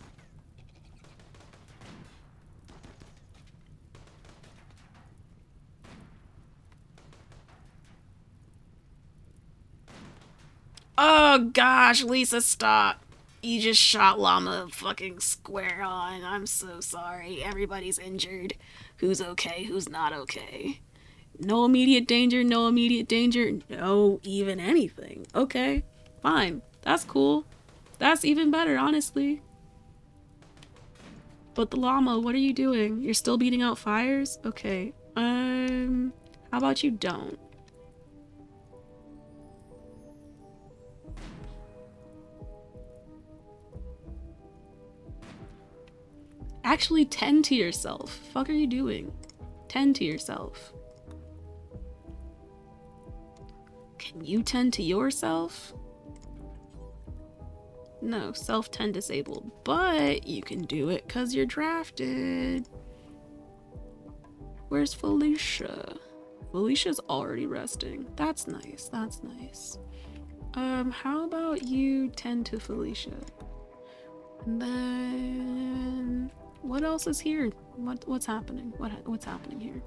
Oh gosh, Lisa, stop. You just shot Llama fucking square on. I'm so sorry. Everybody's injured. Who's okay, who's not okay. No immediate danger, no immediate danger, no even anything. Okay, fine. That's cool. That's even better, honestly. But the llama, what are you doing? You're still beating out fires? Okay. How about you don't? Actually tend to yourself. Fuck are you doing? Tend to yourself. Can you tend to yourself? No, self-tend disabled. But you can do it because you're drafted. Where's Felicia? Felicia's already resting. That's nice. That's nice. How about you tend to Felicia? And then what else is here? What's happening? What's happening here?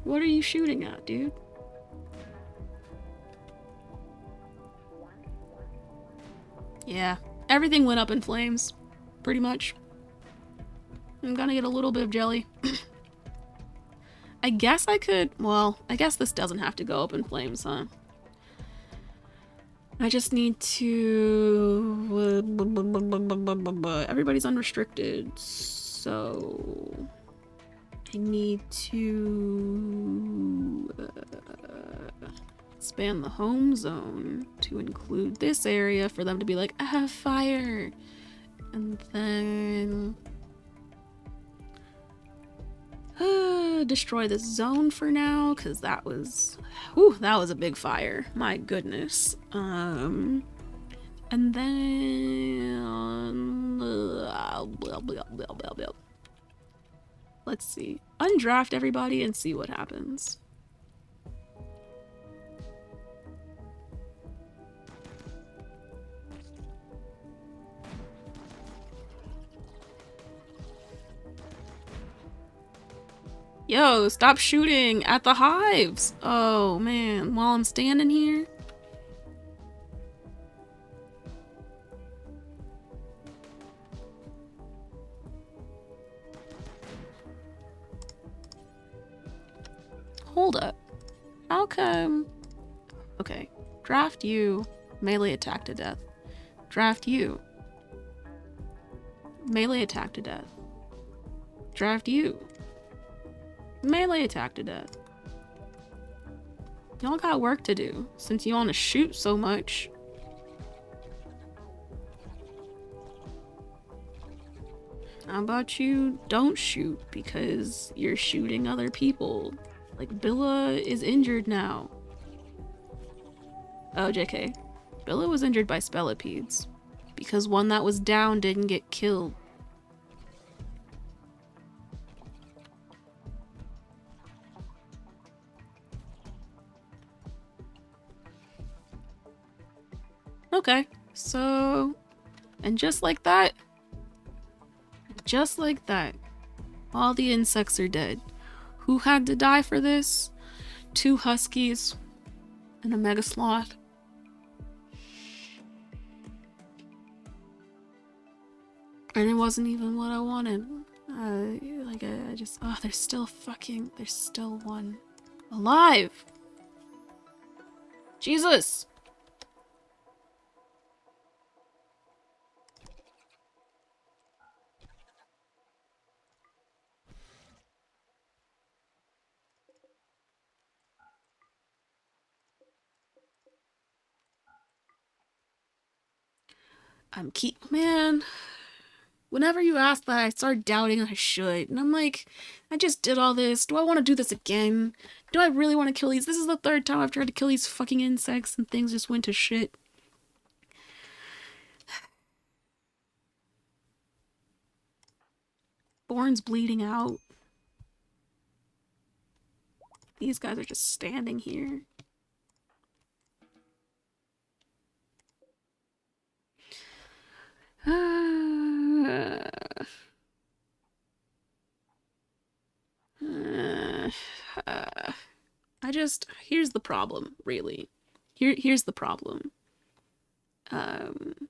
What are you shooting at, dude? Yeah, everything went up in flames, pretty much. I'm gonna get a little bit of jelly. I guess I could, well, I guess this doesn't have to go up in flames, huh? I just need to... everybody's unrestricted, so... I need to... expand the home zone to include this area for them to be like, ah, fire! And then... destroy this zone for now, because that was... whew, that was a big fire. My goodness. And then... let's see. Undraft everybody and see what happens. Yo, stop shooting at the hives! Oh man, while I'm standing here? Hold up. How come? Okay, draft you, melee attack to death. Draft you, melee attack to death. Draft you, melee attack to death. Y'all got work to do, since you want to shoot so much. How about you don't shoot, because you're shooting other people? Like, Billa is injured now. Oh, JK. Billa was injured by spellipedes, because one that was down didn't get killed. Okay, so... and just like that, all the insects are dead. Who had to die for this? 2 huskies and a mega sloth. And it wasn't even what I wanted. I just... oh, there's still one alive! Jesus! Man, whenever you ask that, I start doubting I should. And I'm like, I just did all this. Do I want to do this again? Do I really want to kill these? This is the 3rd time I've tried to kill these fucking insects and things just went to shit. Born's bleeding out. These guys are just standing here. Here's the problem, really. Here's the problem. I'm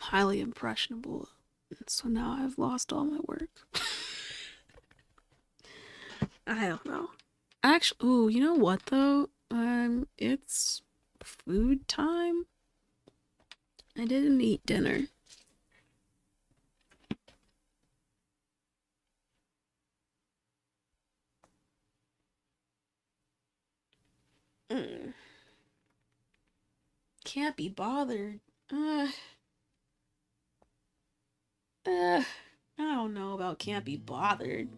highly impressionable, so now I've lost all my work. I don't know. Actually, ooh, you know what though? It's food time. I didn't eat dinner. Can't be bothered. I don't know about can't be bothered.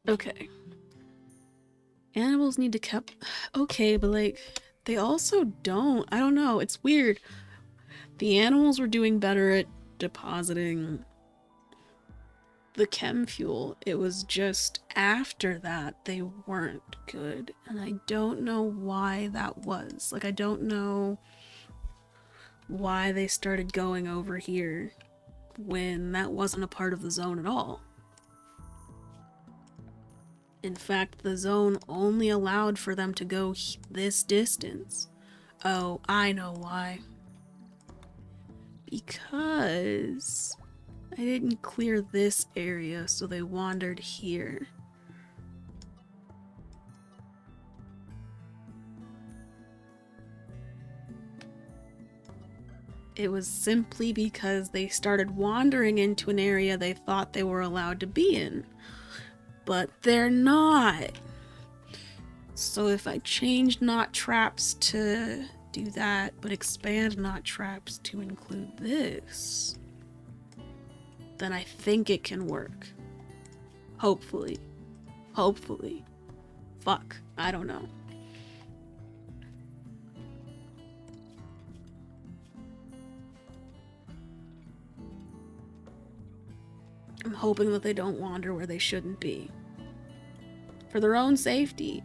Okay. Animals need to keep. Okay, but like, they also don't. I don't know. It's weird. The animals were doing better at depositing the chem fuel. It was just after that they weren't good. And I don't know why that was. Like, I don't know why they started going over here when that wasn't a part of the zone at all. In fact, the zone only allowed for them to go this distance. Oh, I know why. Because I didn't clear this area, so they wandered here. It was simply because they started wandering into an area they thought they were allowed to be in. But they're not. So if I change knot traps to do that, but expand knot traps to include this, then I think it can work. Hopefully. Hopefully. Fuck. I don't know. I'm hoping that they don't wander where they shouldn't be. For their own safety.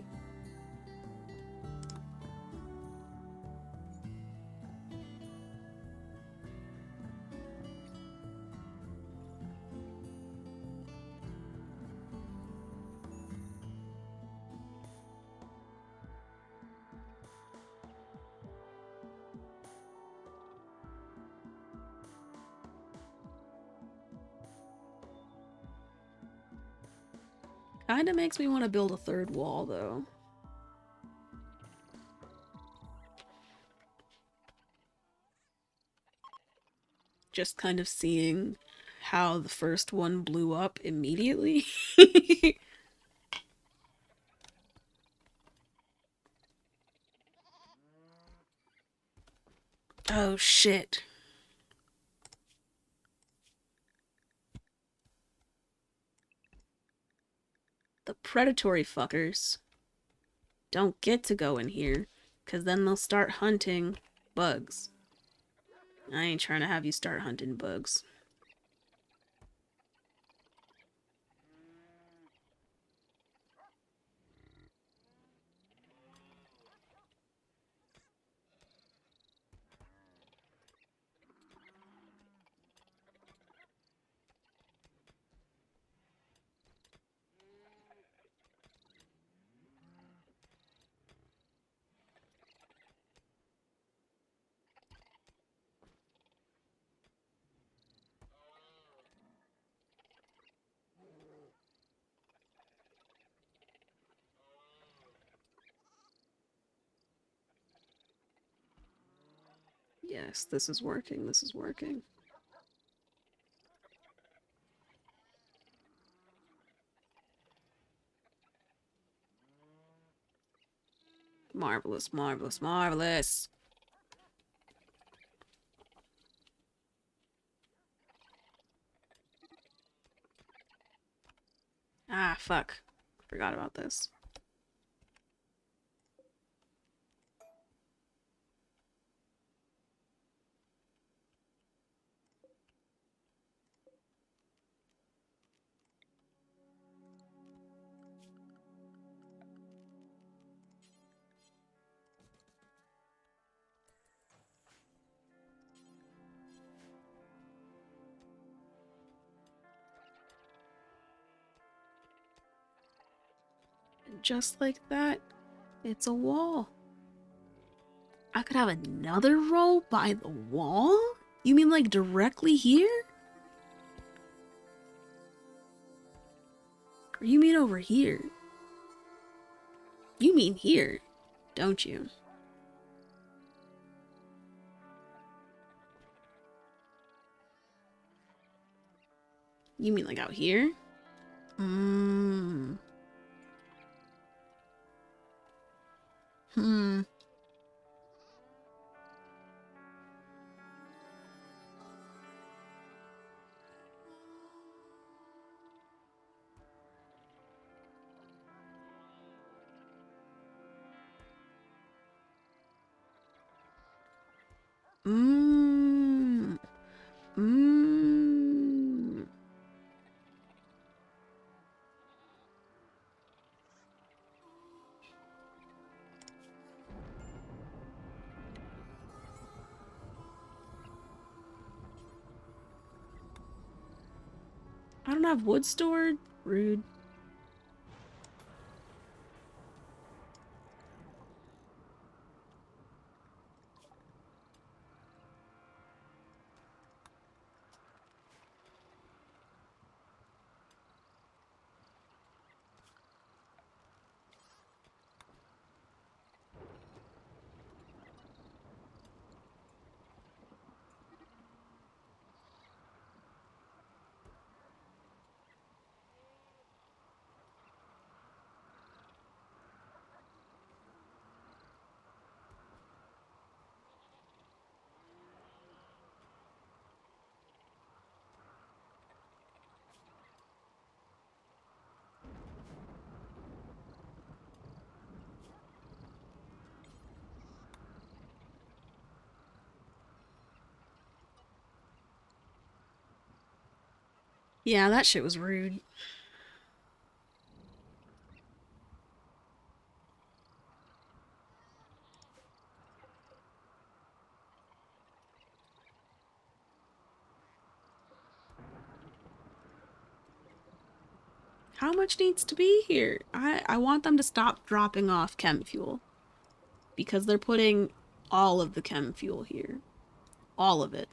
Kinda makes me want to build a third wall, though. Just kind of seeing how the first one blew up immediately. Oh shit. The predatory fuckers don't get to go in here, because then they'll start hunting bugs. I ain't trying to have you start hunting bugs. Yes, this is working, this is working. Marvelous, marvelous, marvelous. Ah, fuck. Forgot about this. And just like that, it's a wall. I could have another row by the wall? You mean like directly here? Or you mean over here? You mean here, don't you? You mean like out here? Hmm. Hmm. don't have wood stored? Rude. Yeah, that shit was rude. How much needs to be here? I want them to stop dropping off chem fuel. Because they're putting all of the chem fuel here. All of it.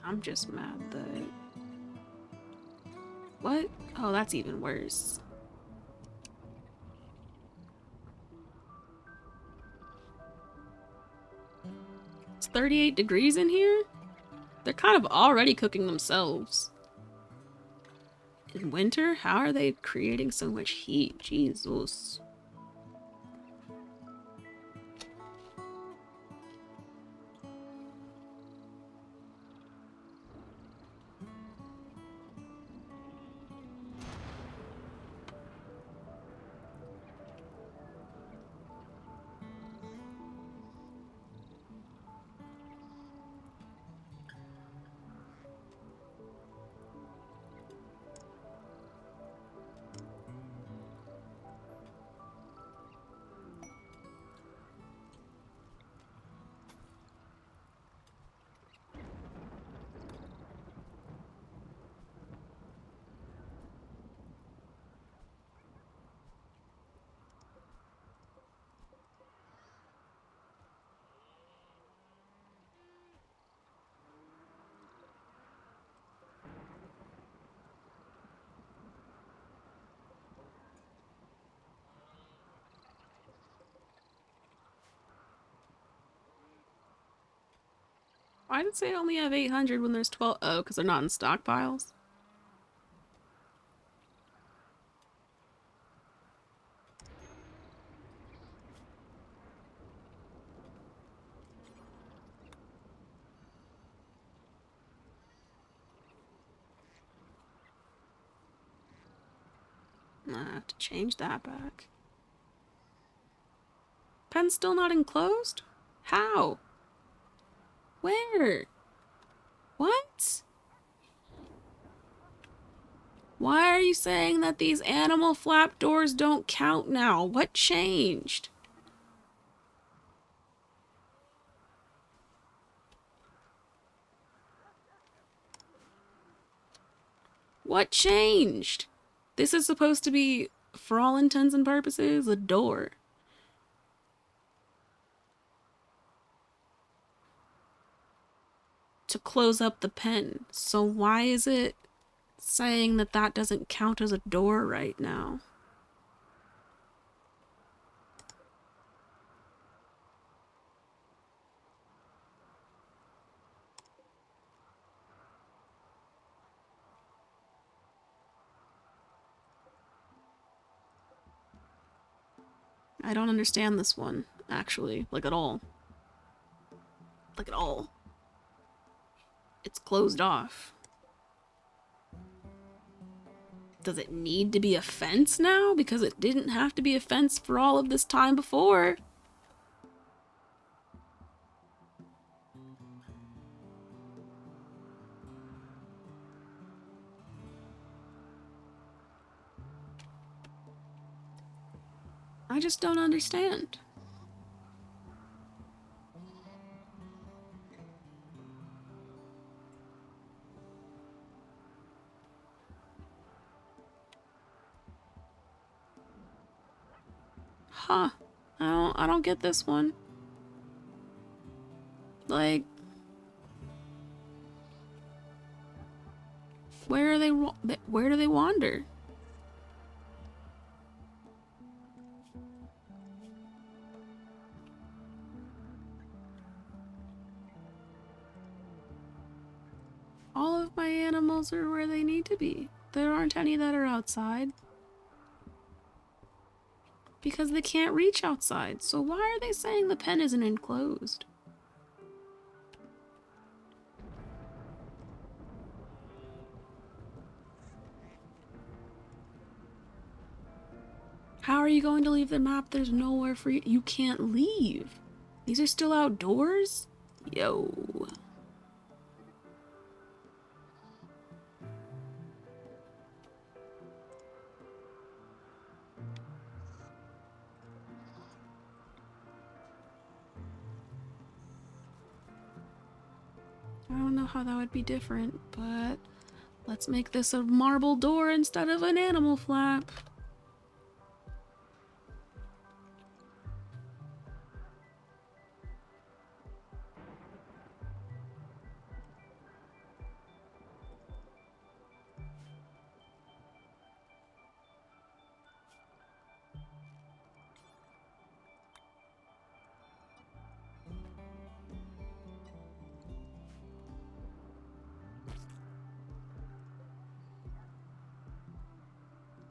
I'm just mad that... What? Oh, that's even worse. It's 38 degrees in here? They're kind of already cooking themselves. In winter? How are they creating so much heat? Jesus. Why did it say I only have 800 when there's 12? Oh, because they're not in stockpiles? I have to change that back. Pen's still not enclosed? How? Where? What? Why are you saying that these animal flap doors don't count now? What changed? What changed? This is supposed to be, for all intents and purposes, a door. To close up the pen. So why is it saying that that doesn't count as a door right now? I don't understand this one, actually, like at all. Like at all. It's closed off. Does it need to be a fence now? Because it didn't have to be a fence for all of this time before. I just don't understand. Huh. I don't get this one. Like, where do they wander? All of my animals are where they need to be. There aren't any that are outside. Because they can't reach outside. So why are they saying the pen isn't enclosed? How are you going to leave the map? There's nowhere for you. You can't leave. These are still outdoors? Yo. I don't know how that would be different, but let's make this a marble door instead of an animal flap.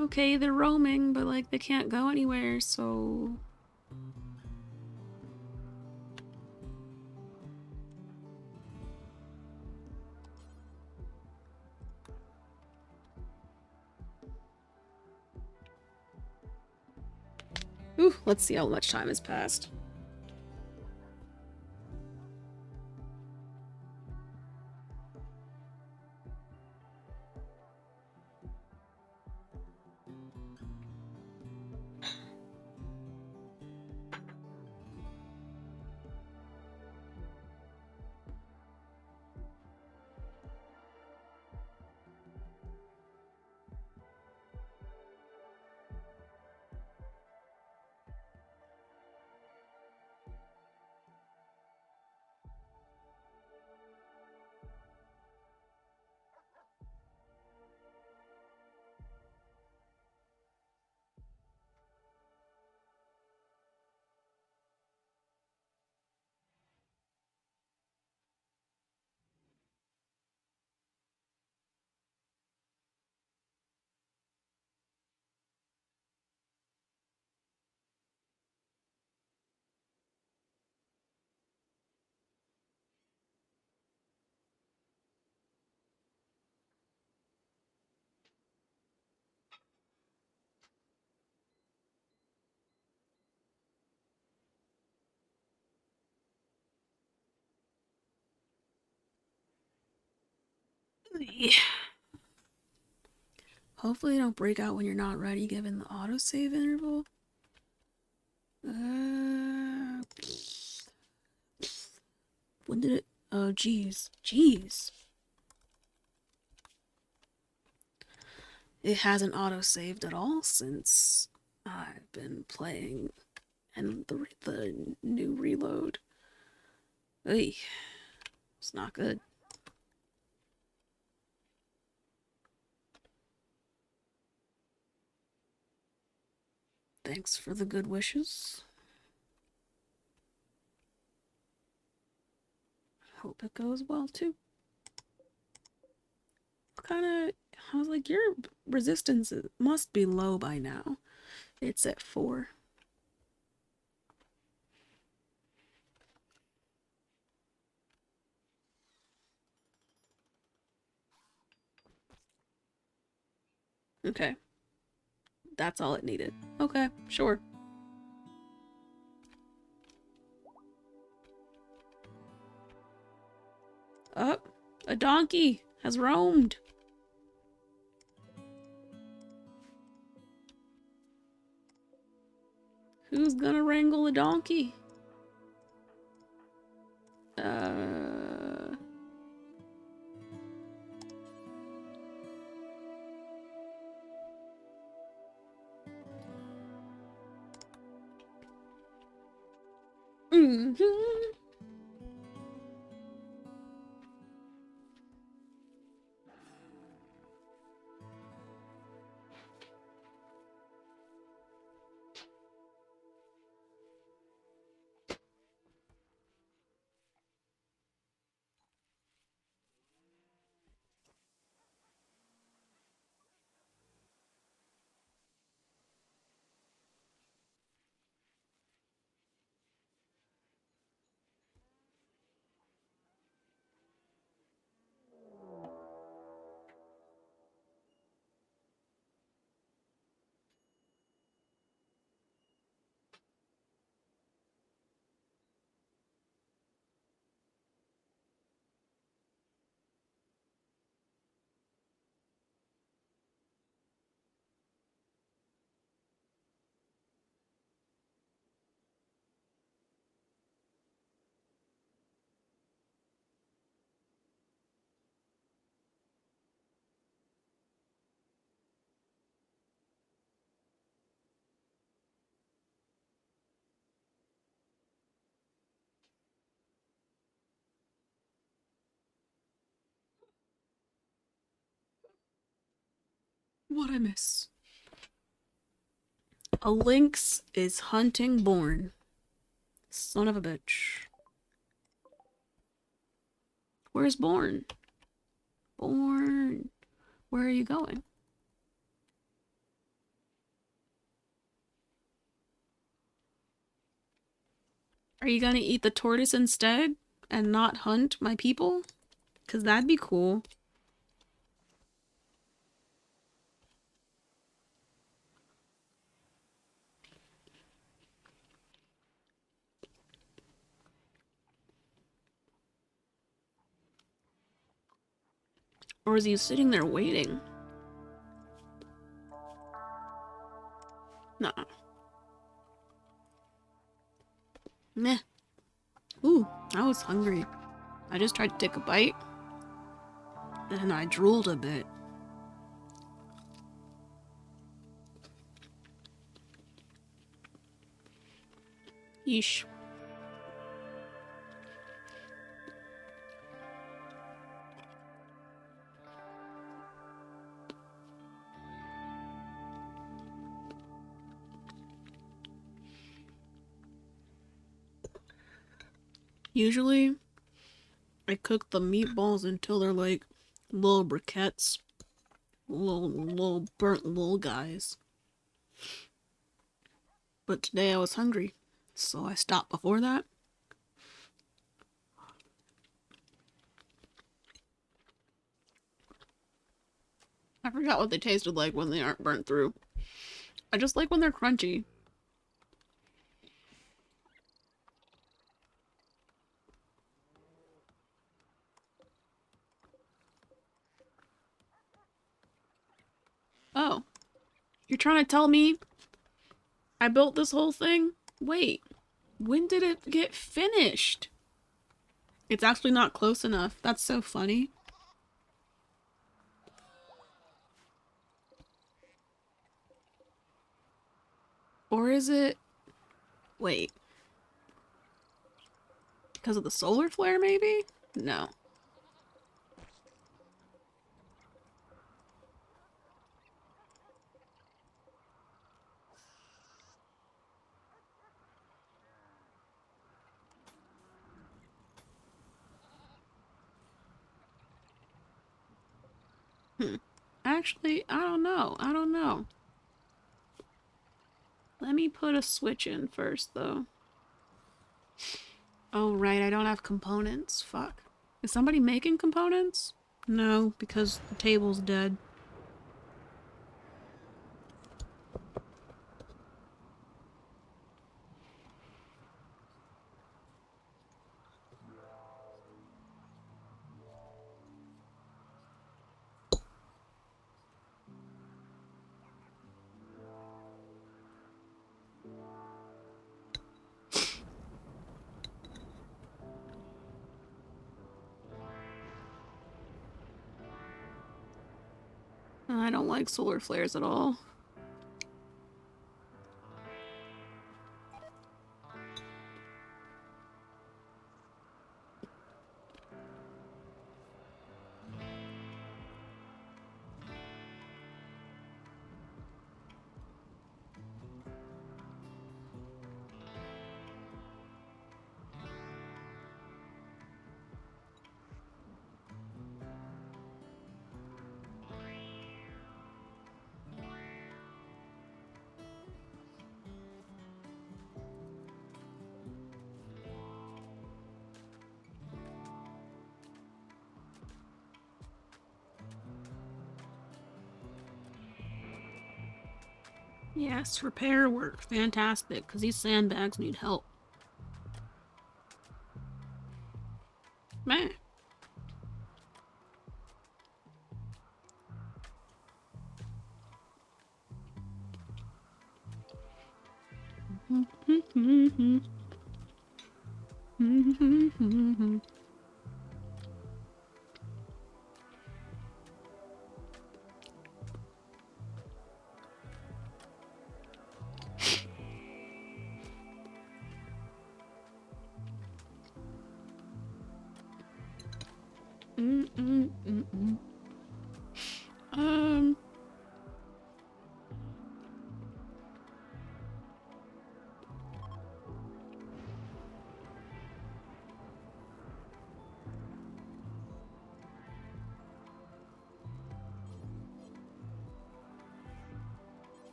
Okay, they're roaming, but like they can't go anywhere, so... Ooh, let's see how much time has passed. Yeah. Hopefully they don't break out when you're not ready given the autosave interval. When did it... Oh, jeez. Jeez. It hasn't autosaved at all since I've been playing and the new reload. Ey, it's not good. Thanks for the good wishes. Hope it goes well too. Kinda, I was like, your resistance must be low by now. It's at 4. Okay. That's all it needed. Okay, sure. Up. A donkey has roamed. Who's gonna wrangle a donkey? Uh... Mm-hmm. What I miss? A lynx is hunting Born. Son of a bitch. Where's Born? Born. Where are you going? Are you gonna eat the tortoise instead and not hunt my people? Because that'd be cool. Or is he sitting there waiting? Nah. Meh. Ooh, I was hungry. I just tried to take a bite, and I drooled a bit. Yeesh. Usually, I cook the meatballs until they're like little briquettes. Little burnt little guys. But today I was hungry, so I stopped before that. I forgot what they tasted like when they aren't burnt through. I just like when they're crunchy. Oh, you're trying to tell me I built this whole thing? Wait, when did it get finished? It's actually not close enough. That's so funny. Or is it... Wait. Because of the solar flare, maybe? No. Hmm. Actually, I don't know. I don't know. Let me put a switch in first, though. Oh, right. I don't have components. Fuck. Is somebody making components? No, because the table's dead. I don't like solar flares at all. Yes, repair work. Fantastic, because these sandbags need help. Man.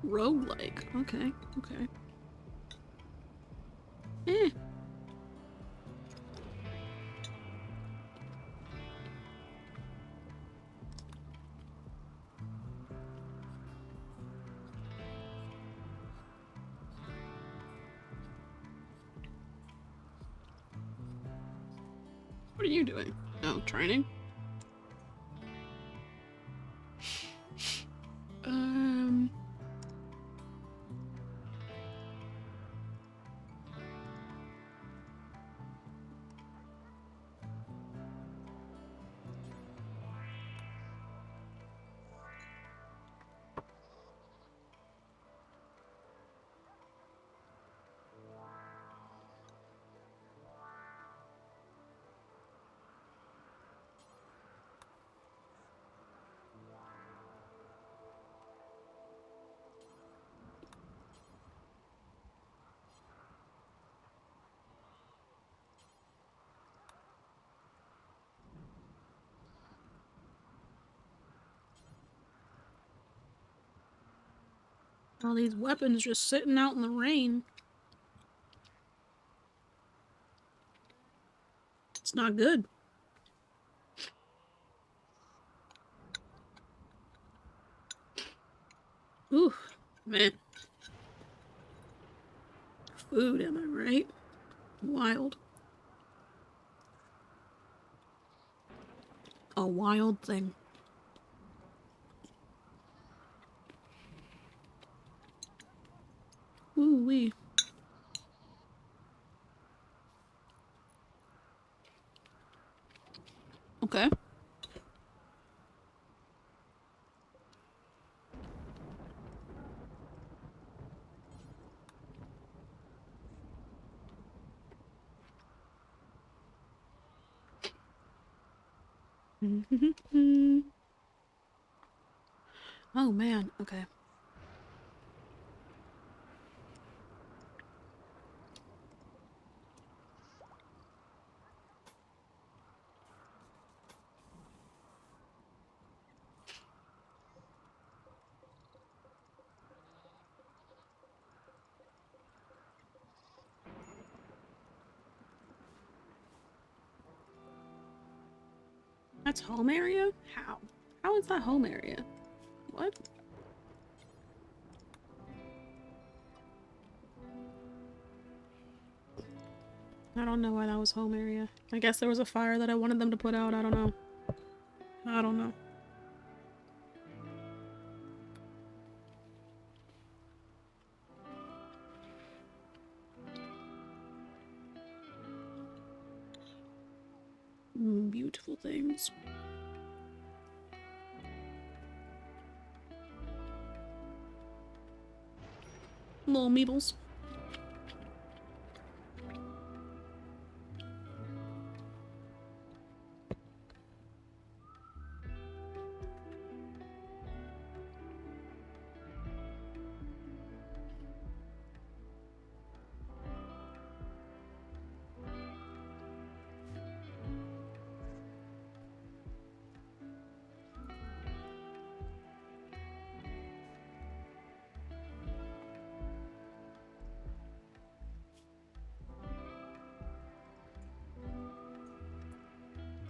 Roguelike. Okay, okay. Eh. What are you doing? Oh, training? All these weapons just sitting out in the rain. It's not good. Ooh, man. Food, am I right? Wild. A wild thing. Ooh-wee. Okay. Oh man, okay. That's home area? How? How is that home area? What? I don't know why that was home area. I guess there was a fire that I wanted them to put out. I don't know. I don't know. Beautiful things. Little meebles.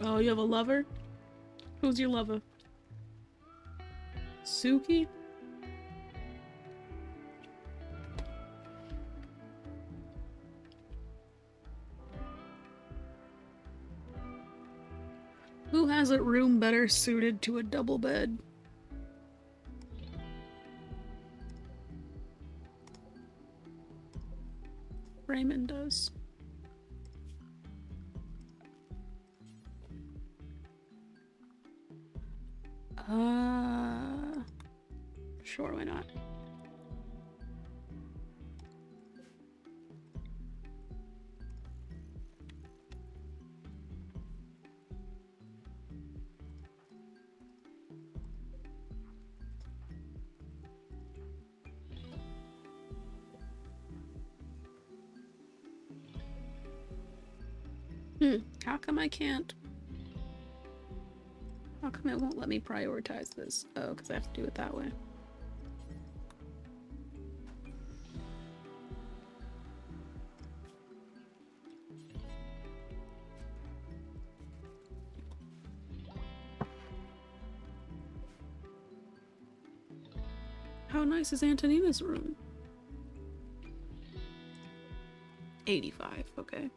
Oh, you have a lover? Who's your lover? Suki? Who has a room better suited to a double bed? Raymond does. Sure, why not? How come I can't? How come it won't let me prioritize this? Oh, because I have to do it that way. How nice is Antonina's room? 85, okay.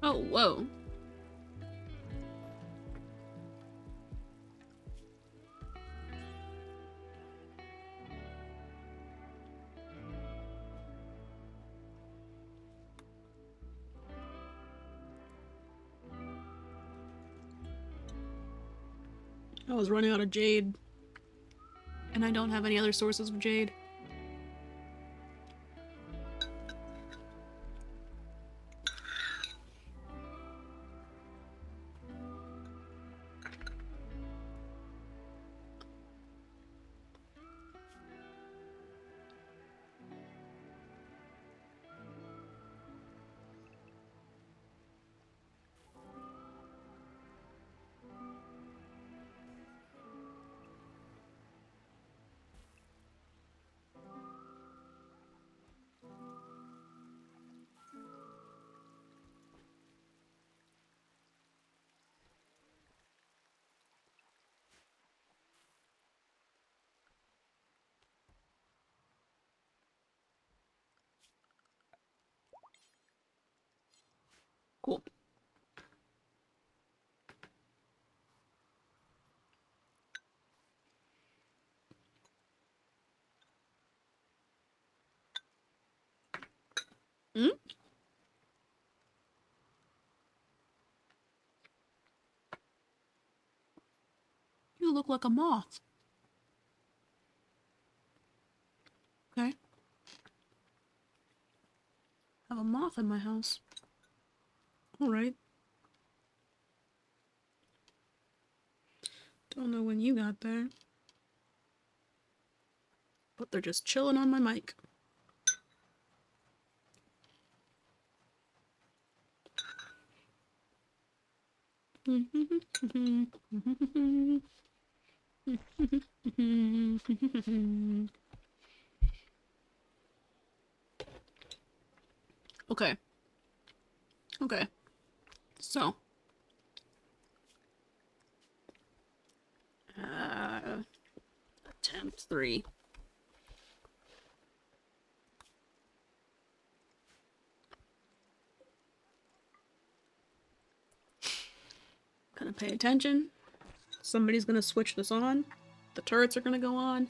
Oh, whoa. I was running out of jade. And I don't have any other sources of jade. Cool. Hmm? You look like a moth. Okay. I have a moth in my house. Alright. Don't know when you got there. But they're just chilling on my mic. Okay. Okay. So. Attempt 3. Gonna pay attention. Somebody's gonna switch this on. The turrets are gonna go on.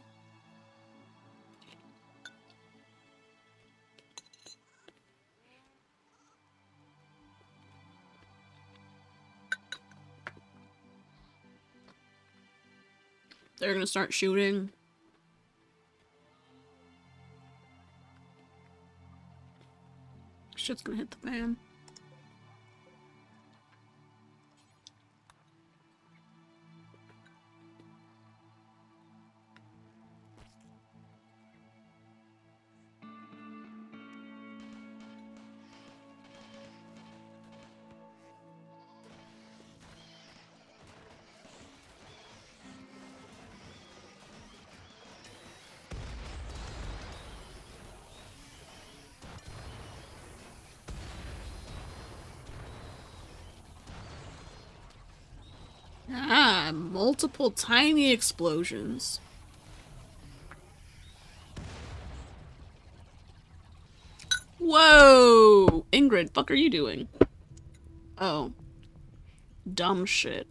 They're gonna start shooting. Shit's gonna hit the fan. Ah, multiple tiny explosions. Whoa! Ingrid, fuck are you doing? Oh. Dumb shit.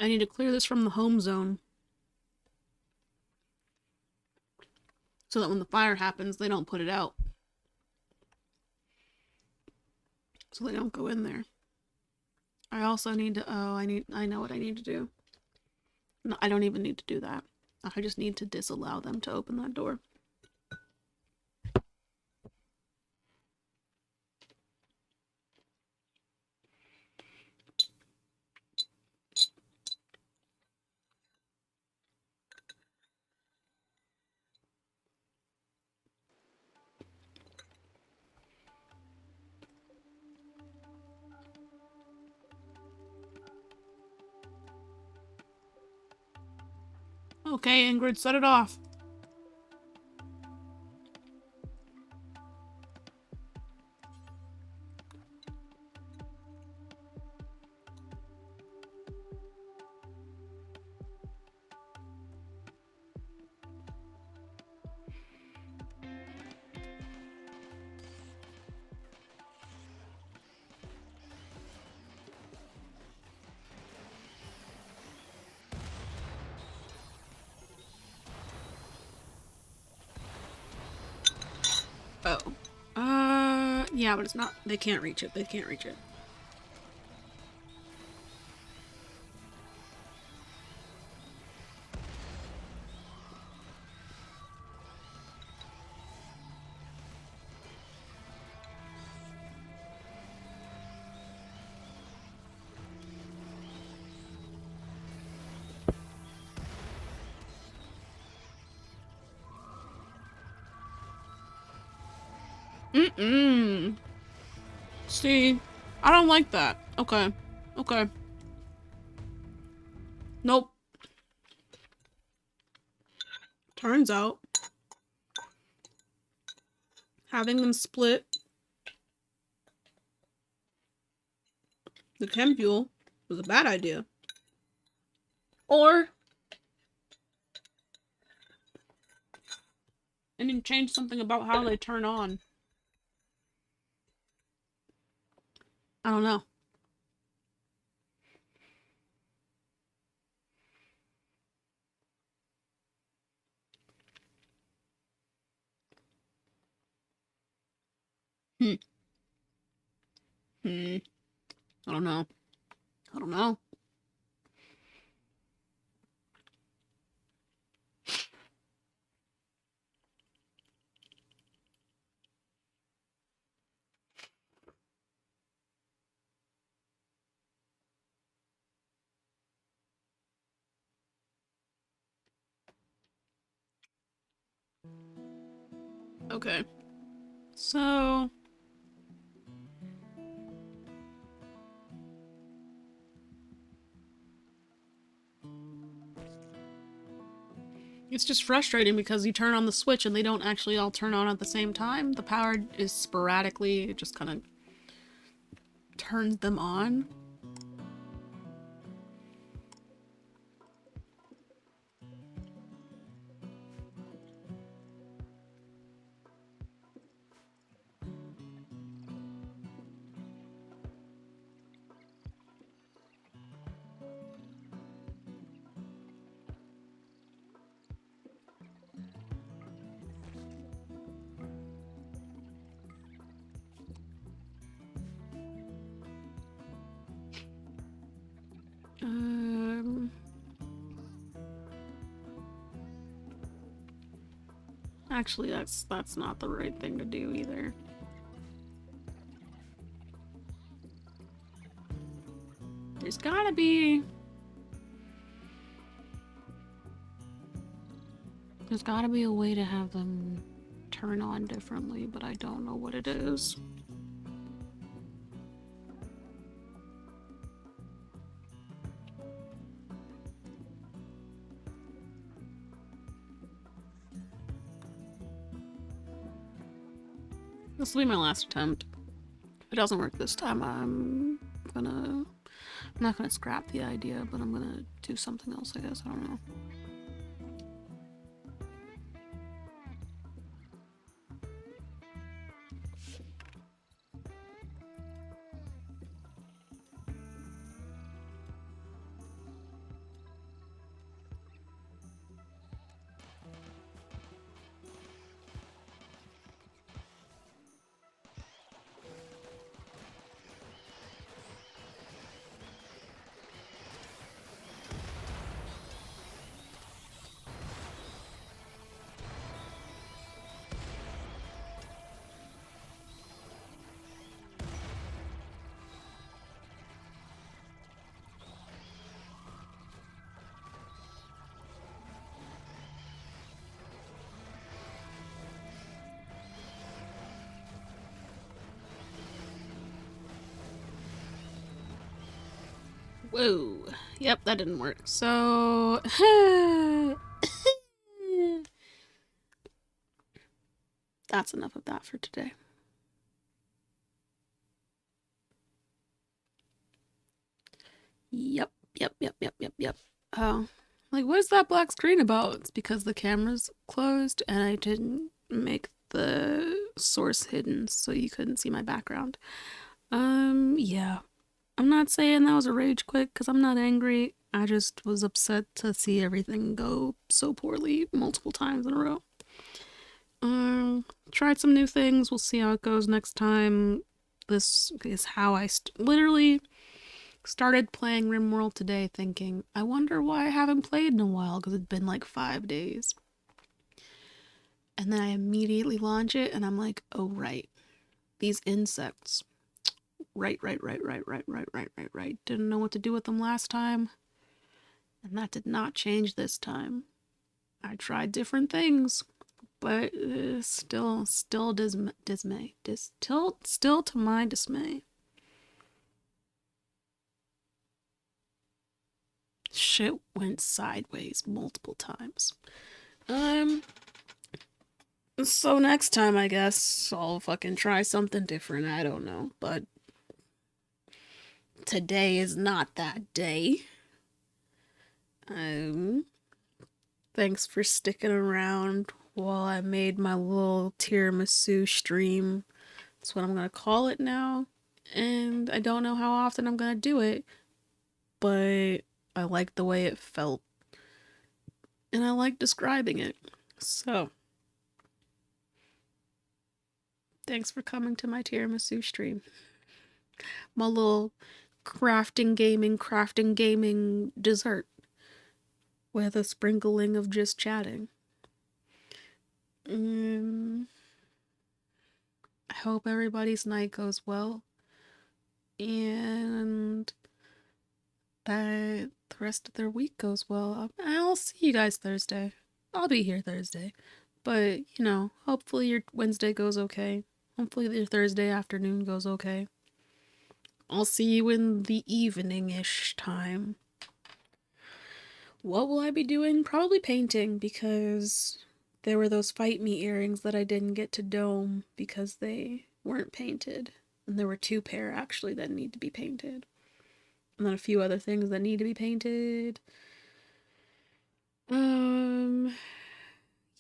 I need to clear this from the home zone. So that when the fire happens, they don't put it out. So they don't go in there. I also need to, I know what I need to do. No, I don't even need to do that. I just need to disallow them to open that door. Okay, Ingrid, set it off. Oh. Yeah, but it's not, they can't reach it. They can't reach it. Mm-mm. See? I don't like that. Okay. Okay. Nope. Turns out, having them split the chem fuel was a bad idea. Or and then change something about how they turn on. I don't know. Hmm. I don't know. I don't know. Okay. So it's just frustrating because you turn on the switch and they don't actually all turn on at the same time. The power is sporadically, it just kind of turns them on. Um, Actually, that's not the right thing to do either. There's gotta be a way to have them turn on differently, but I don't know what it is. This will be my last attempt. If it doesn't work this time, I'm not gonna scrap the idea, but I'm gonna do something else, I guess. I don't know. Whoa. Yep, that didn't work. So that's enough of that for today. Yep. Oh. Like, what is that black screen about? It's because the camera's closed and I didn't make the source hidden so you couldn't see my background. Yeah. I'm not saying that was a rage quit because I'm not angry. I just was upset to see everything go so poorly multiple times in a row. Tried some new things. We'll see how it goes next time. This is how I literally started playing RimWorld today thinking, I wonder why I haven't played in a while because it's been like 5 days. And then I immediately launch it and I'm like, oh, right. These insects. Right. Didn't know what to do with them last time. And that did not change this time. I tried different things, but still dismay. Still to my dismay. Shit went sideways multiple times. So next time, I guess I'll fucking try something different. I don't know, but today is not that day. Um, Thanks for sticking around while I made my little tiramisu stream. That's what I'm gonna call it now. And I don't know how often I'm gonna do it, but I like the way it felt. And I like describing it. So, thanks for coming to my tiramisu stream. My little crafting gaming dessert with a sprinkling of just chatting. I hope everybody's night goes well and that the rest of their week goes well. I'll see you guys Thursday. I'll be here Thursday. But, hopefully your Wednesday goes okay. Hopefully your Thursday afternoon goes okay. I'll see you in the evening-ish time. What will I be doing? Probably painting because there were those Fight Me earrings that I didn't get to dome because they weren't painted. And there were 2 pair actually that need to be painted. And then a few other things that need to be painted.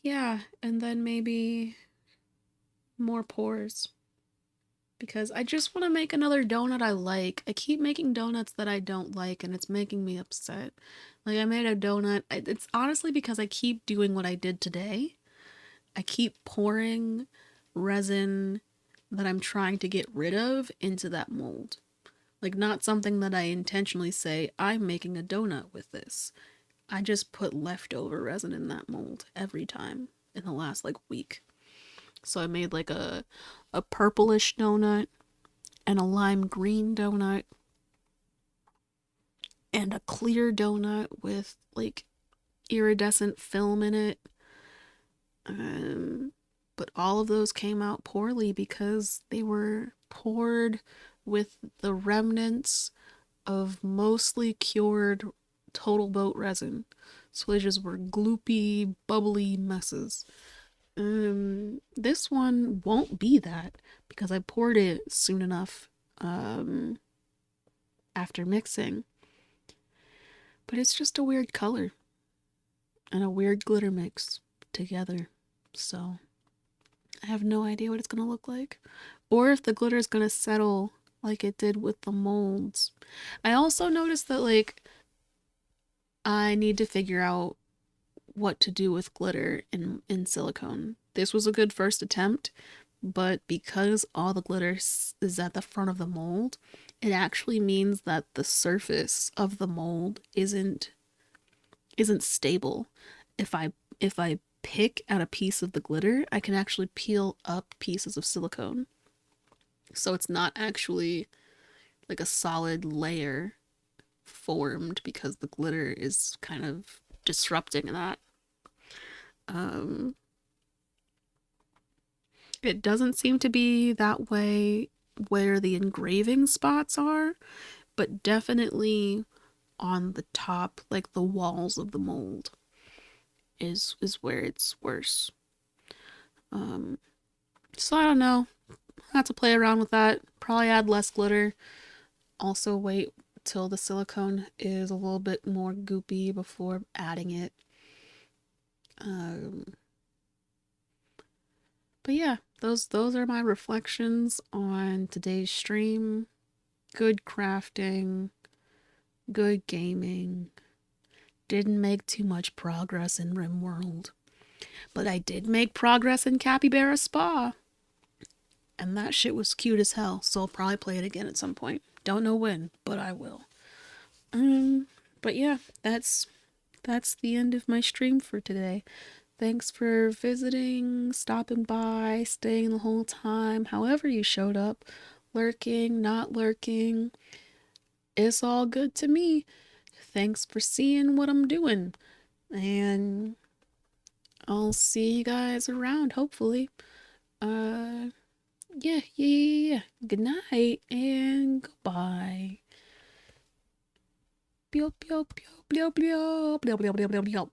Yeah, and then maybe more pours. Because I just want to make another donut I like. I keep making donuts that I don't like, and it's making me upset. Like, I made a donut. It's honestly because I keep doing what I did today. I keep pouring resin that I'm trying to get rid of into that mold. Like, not something that I intentionally say, I'm making a donut with this. I just put leftover resin in that mold every time in the last, week. So I made, a purplish donut and a lime green donut and a clear donut with, iridescent film in it. But all of those came out poorly because they were poured with the remnants of mostly cured Total Boat resin. So they just were gloopy, bubbly messes. This one won't be that because I poured it soon enough after mixing. But it's just a weird color and a weird glitter mix together. So I have no idea what it's going to look like. Or if the glitter is going to settle like it did with the molds. I also noticed that, I need to figure out what to do with glitter in silicone. This was a good first attempt, but because all the glitter is at the front of the mold, it actually means that the surface of the mold isn't stable. If I pick at a piece of the glitter, I can actually peel up pieces of silicone. So it's not actually like a solid layer formed because the glitter is kind of disrupting that. Um, it doesn't seem to be that way where the engraving spots are, but definitely on the top, like the walls of the mold, is where it's worse. So I don't know. I have to play around with that. Probably add less glitter. Also wait till the silicone is a little bit more goopy before adding it. But yeah, those are my reflections on today's stream. Good crafting, good gaming. Didn't make too much progress in RimWorld, but I did make progress in Capybara Spa. And that shit was cute as hell, so I'll probably play it again at some point. Don't know when, but I will. But yeah, that's the end of my stream for today. Thanks for visiting, stopping by, staying the whole time, however you showed up, lurking, not lurking. It's all good to me. Thanks for seeing what I'm doing. And I'll see you guys around, hopefully. Yeah. Good night and goodbye. Pew, pew, pew, pew, pew, pew, pew, pew, pew, pew.